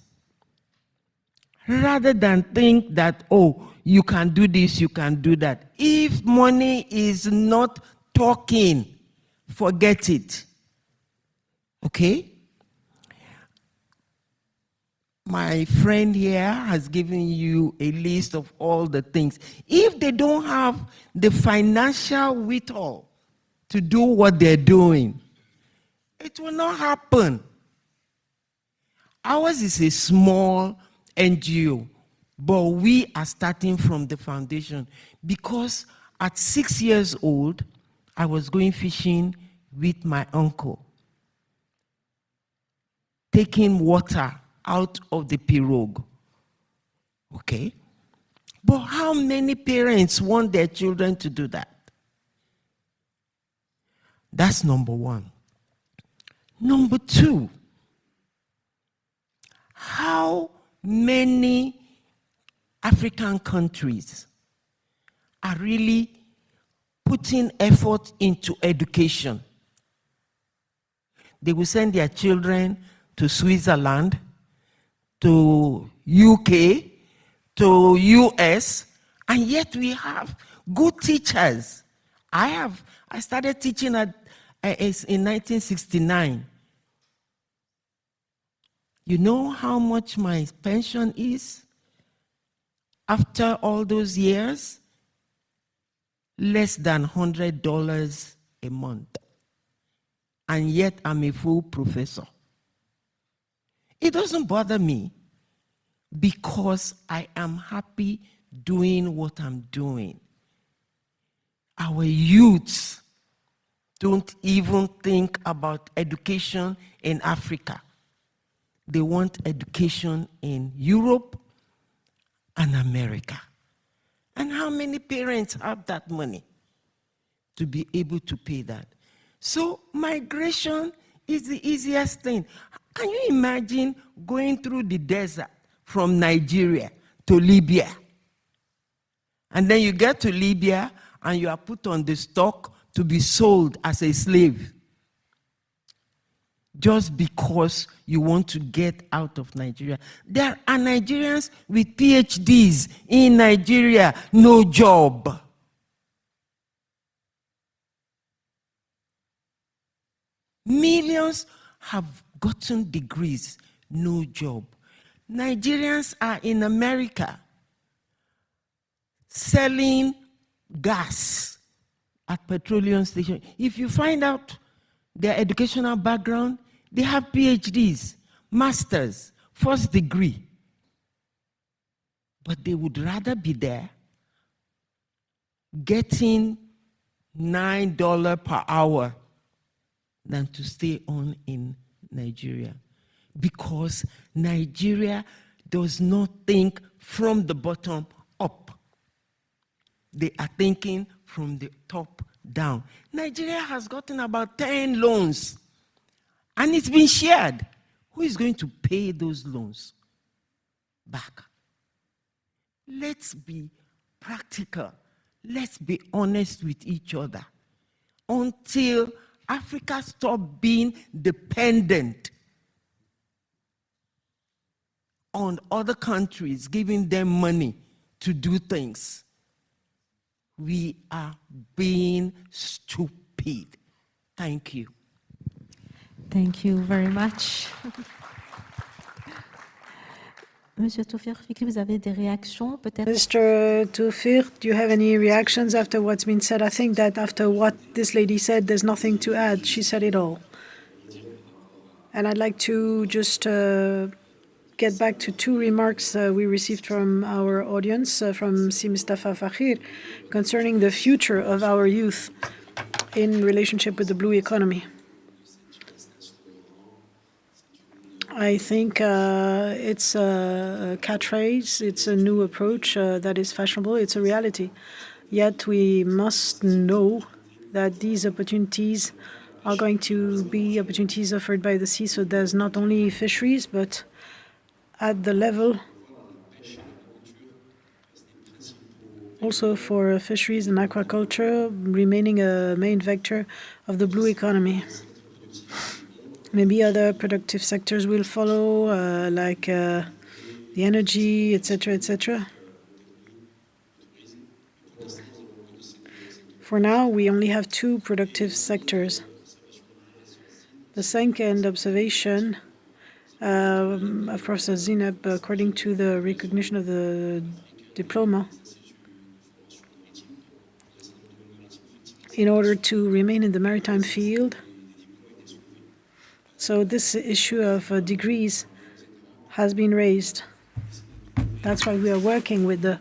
rather than think that, oh, you can do this, you can do that. If money is not talking, forget it. Okay? My friend here has given you a list of all the things. If they don't have the financial wherewithal to do what they're doing, it will not happen. Ours is a small NGO, but we are starting from the foundation because at 6 years old, I was going fishing with my uncle, taking water out of the pirogue. Okay? But how many parents want their children to do that? That's number one. Number two, how many African countries are really putting effort into education? They will send their children to Switzerland, to UK, to US, and yet we have good teachers. I started teaching in 1969. You know how much my pension is after all those years? Less than $100 a month. And yet I'm a full professor. It doesn't bother me because I am happy doing what I'm doing. Our youths don't even think about education in Africa. They want education in Europe and America. And how many parents have that money to be able to pay that? So migration is the easiest thing. Can you imagine going through the desert from Nigeria to Libya? And then you get to Libya and you are put on the stock to be sold as a slave. Just because you want to get out of Nigeria. There are Nigerians with PhDs in Nigeria, no job. Millions have gotten degrees, no job. Nigerians are in America selling gas at petroleum stations. If you find out their educational background, they have PhDs, masters, first degree. But they would rather be there getting $9 per hour than to stay on in Nigeria. Because Nigeria does not think from the bottom up. They are thinking from the top down. Nigeria has gotten about 10 loans, and it's been shared. Who is going to pay those loans back? Let's be practical. Let's be honest with each other. Until Africa stops being dependent on other countries giving them money to do things, we are being stupid. Thank you. Thank you very much. Monsieur Toufir Fikri, vous avez des réactions peut-être? Mr. Toufir, do you have any reactions after what's been said? I think that after what this lady said, there's nothing to add. She said it all. And I'd like to just get back to two remarks we received from our audience, from Si Mustafa Fakhir, concerning the future of our youth in relationship with the blue economy. I think it's a catchphrase, it's a new approach that is fashionable, it's a reality. Yet we must know that these opportunities are going to be opportunities offered by the sea, so there's not only fisheries, but at the level also for fisheries and aquaculture remaining a main vector of the blue economy. Maybe other productive sectors will follow, like the energy, etc., etc. For now, we only have two productive sectors. The second observation of Professor Zineb, according to the recognition of the diploma, in order to remain in the maritime field. So this issue of degrees has been raised. That's why we are working with the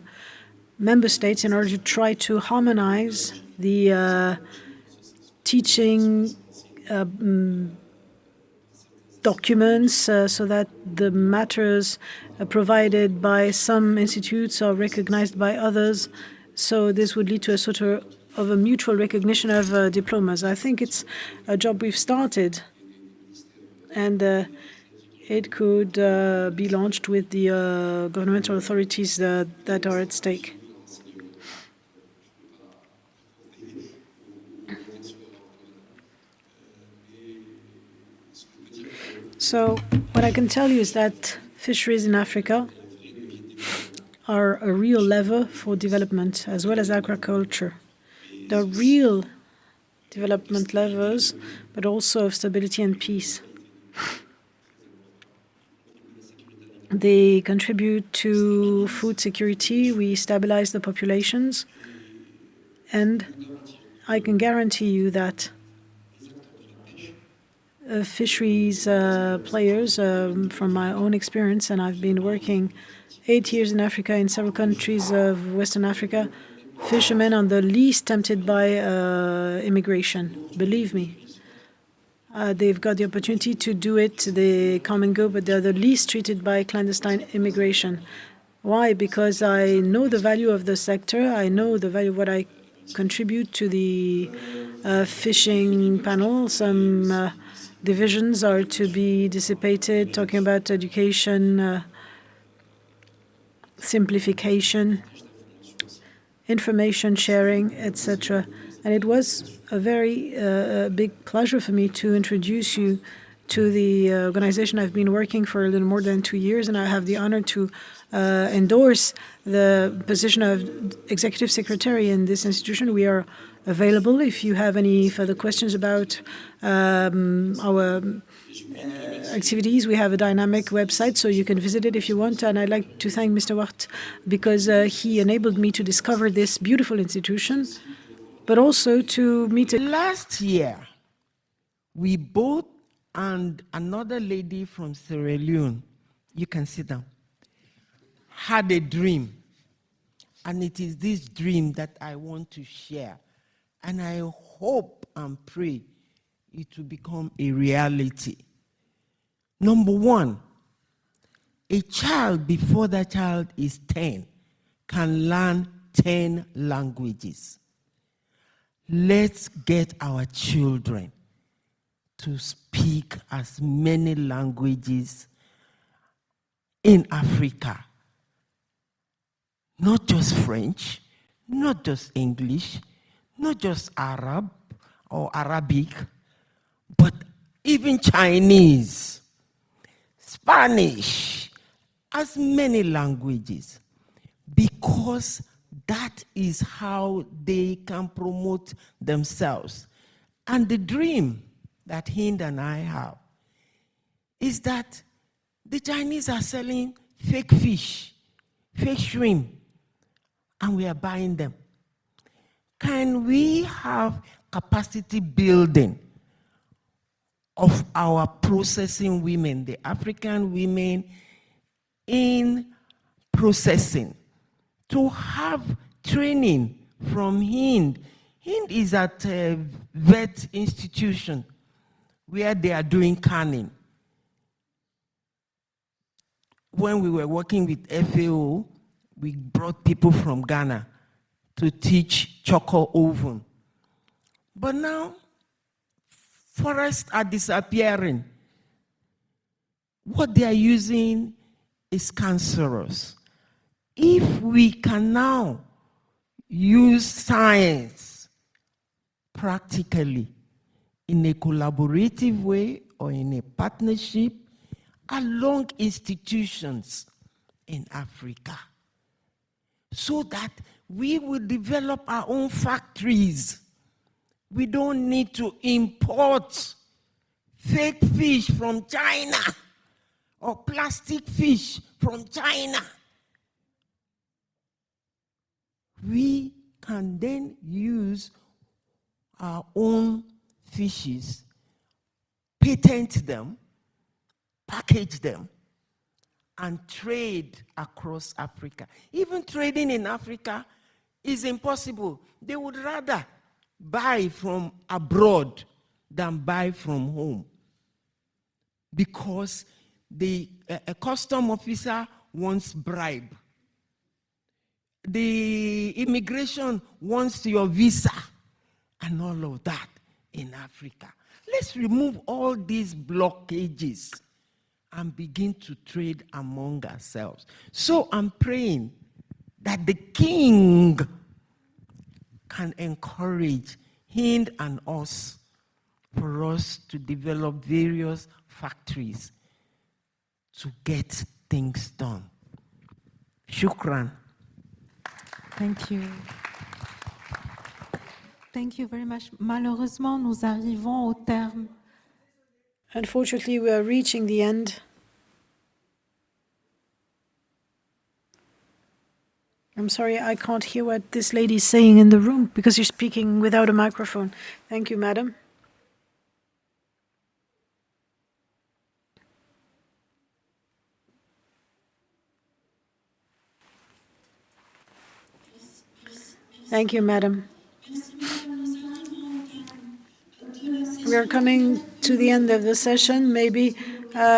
member states in order to try to harmonize the teaching documents so that the matters provided by some institutes are recognized by others. So this would lead to a sort of a mutual recognition of diplomas. I think it's a job we've started, and it could be launched with the governmental authorities that are at stake. So what I can tell you is that fisheries in Africa are a real lever for development, as well as agriculture. They're real development levers, but also of stability and peace. They contribute to food security, we stabilize the populations, and I can guarantee you that fisheries players, from my own experience, and I've been working 8 years in Africa, in several countries of Western Africa, fishermen are the least tempted by immigration, believe me. They've got the opportunity to do it, they come and go, but they're the least treated by clandestine immigration. Why? Because I know the value of the sector, I know the value of what I contribute to the fishing panel. Some divisions are to be dissipated, talking about education, simplification, information sharing, etc. And it was a very big pleasure for me to introduce you to the organization. I've been working for a little more than 2 years, and I have the honor to endorse the position of executive secretary in this institution. We are available. If you have any further questions about our activities, we have a dynamic website, so you can visit it if you want. And I'd like to thank Mr. Wacht because he enabled me to discover this beautiful institution, but also to meet. Last year, we both and another lady from Sierra Leone, you can sit down, had a dream. And it is this dream that I want to share. And I hope and pray it will become a reality. Number one, a child before that child is 10 can learn 10 languages. Let's get our children to speak as many languages in Africa. Not just French, not just English, not just Arab or Arabic, but even Chinese, Spanish, as many languages, because that is how they can promote themselves. And the dream that Hind and I have is that the Chinese are selling fake fish, fake shrimp, and we are buying them. Can we have capacity building of our processing women, the African women in processing, to have training from Hind? Hind is at a vet institution where they are doing canning. When we were working with FAO, we brought people from Ghana to teach choco oven. But now, forests are disappearing. What they are using is cancerous. If we can now use science practically in a collaborative way or in a partnership along institutions in Africa, so that we will develop our own factories. We don't need to import fake fish from China or plastic fish from China. We can then use our own fishes, patent them, package them, and trade across Africa. Even trading in Africa is impossible. They would rather buy from abroad than buy from home, because a custom officer wants bribe. The immigration wants your visa and all of that in Africa. Let's remove all these blockages and begin to trade among ourselves. So I'm praying that the king can encourage Hind and us for us to develop various factories to get things done. Shukran. Thank you. Thank you very much. Malheureusement, nous arrivons au terme. Unfortunately, we are reaching the end. I'm sorry, I can't hear what this lady is saying in the room because you're speaking without a microphone. Thank you, madam. Thank you, madam. We are coming to the end of the session. Maybe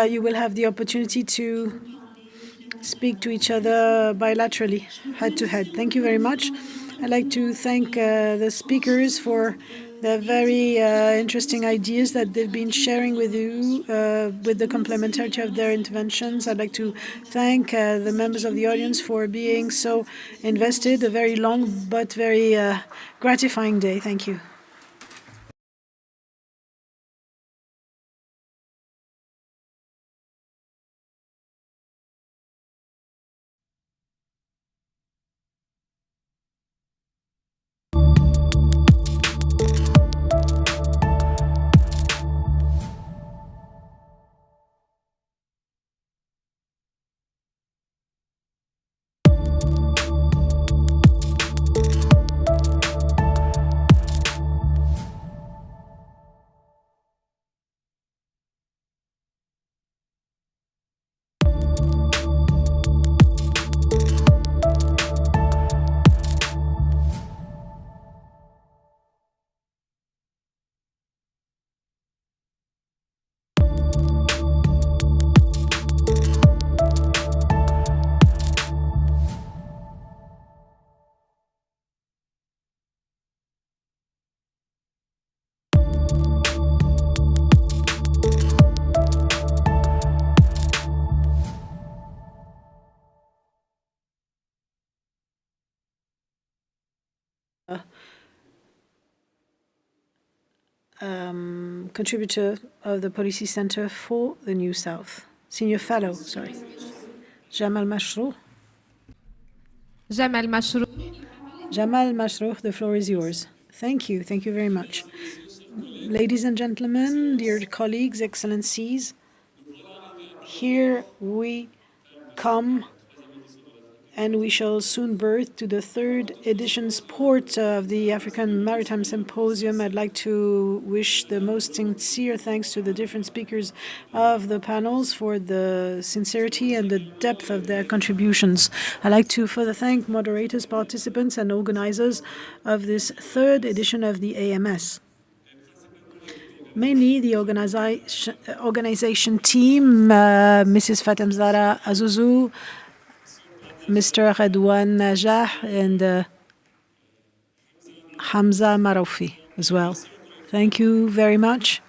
you will have the opportunity to speak to each other bilaterally, head to head. Thank you very much. I'd like to thank the speakers for the very interesting ideas that they've been sharing with you with the complementarity of their interventions. I'd like to thank the members of the audience for being so invested. A very long but very gratifying day. Thank you. contributor of the Policy Center for the New South. Senior Fellow, sorry. Jamal Mashrour. Jamal Mashrour. Jamal Mashrour, the floor is yours. Thank you. Thank you very much. Ladies and gentlemen, dear colleagues, excellencies, here we come and we shall soon birth to the third edition sport of the African Maritime Symposium. I'd like to wish the most sincere thanks to the different speakers of the panels for the sincerity and the depth of their contributions. I'd like to further thank moderators, participants, and organizers of this third edition of the AMS. Mainly the organization team, Mrs. Fatem Zara Azouzou, Mr. Redouane Najah, and Hamza Maroufi as well. Thank you very much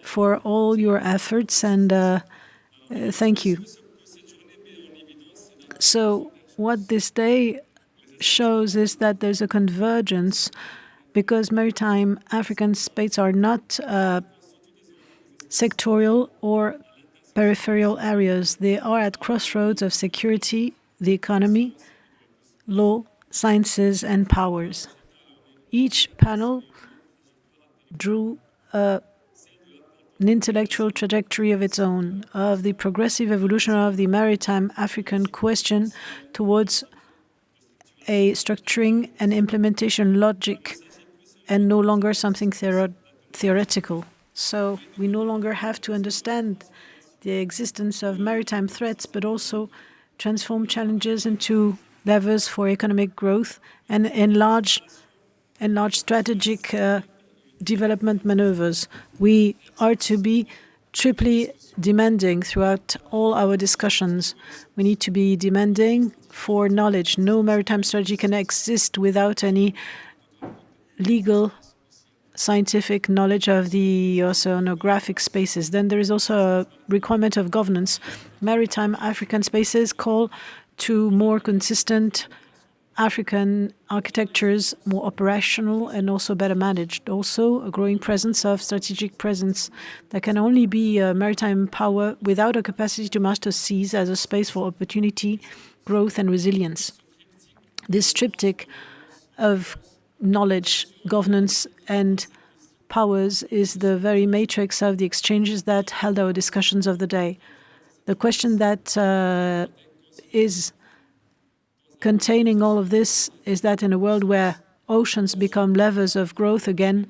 for all your efforts, and thank you. So what this day shows is that there's a convergence because maritime African states are not sectorial or peripheral areas. They are at crossroads of security, the economy, law, sciences, and powers. Each panel drew an intellectual trajectory of its own, of the progressive evolution of the maritime African question towards a structuring and implementation logic and no longer something theoretical. So we no longer have to understand the existence of maritime threats, but also transform challenges into levers for economic growth and enlarge strategic development maneuvers. We are to be triply demanding throughout all our discussions. We need to be demanding for knowledge. No maritime strategy can exist without any legal scientific knowledge of the oceanographic spaces. Then there is also a requirement of governance. Maritime African spaces call to more consistent African architectures, more operational and also better managed. Also a growing presence of strategic presence. There can only be a maritime power without a capacity to master seas as a space for opportunity, growth and resilience. This triptych of knowledge, governance, and powers is the very matrix of the exchanges that held our discussions of the day. The question that is containing all of this is that in a world where oceans become levers of growth again,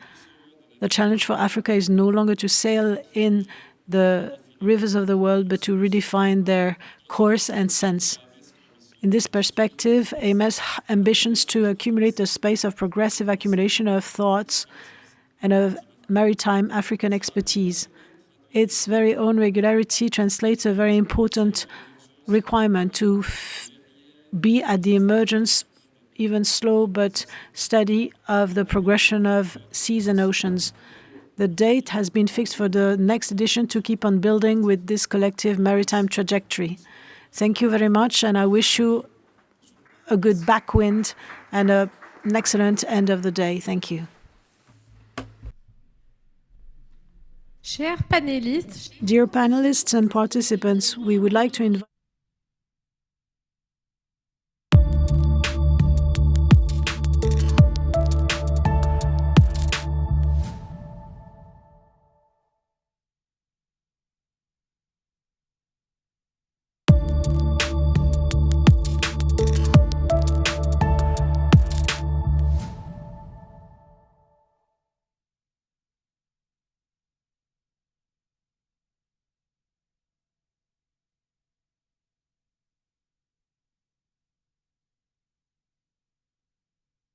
the challenge for Africa is no longer to sail in the rivers of the world, but to redefine their course and sense. In this perspective, AMS ambitions to accumulate a space of progressive accumulation of thoughts and of maritime African expertise. Its very own regularity translates a very important requirement to be at the emergence, even slow but steady, of the progression of seas and oceans. The date has been fixed for the next edition to keep on building with this collective maritime trajectory. Thank you very much, and I wish you a good backwind and an excellent end of the day. Thank you. Chers panélistes, dear panelists and participants, we would like to invite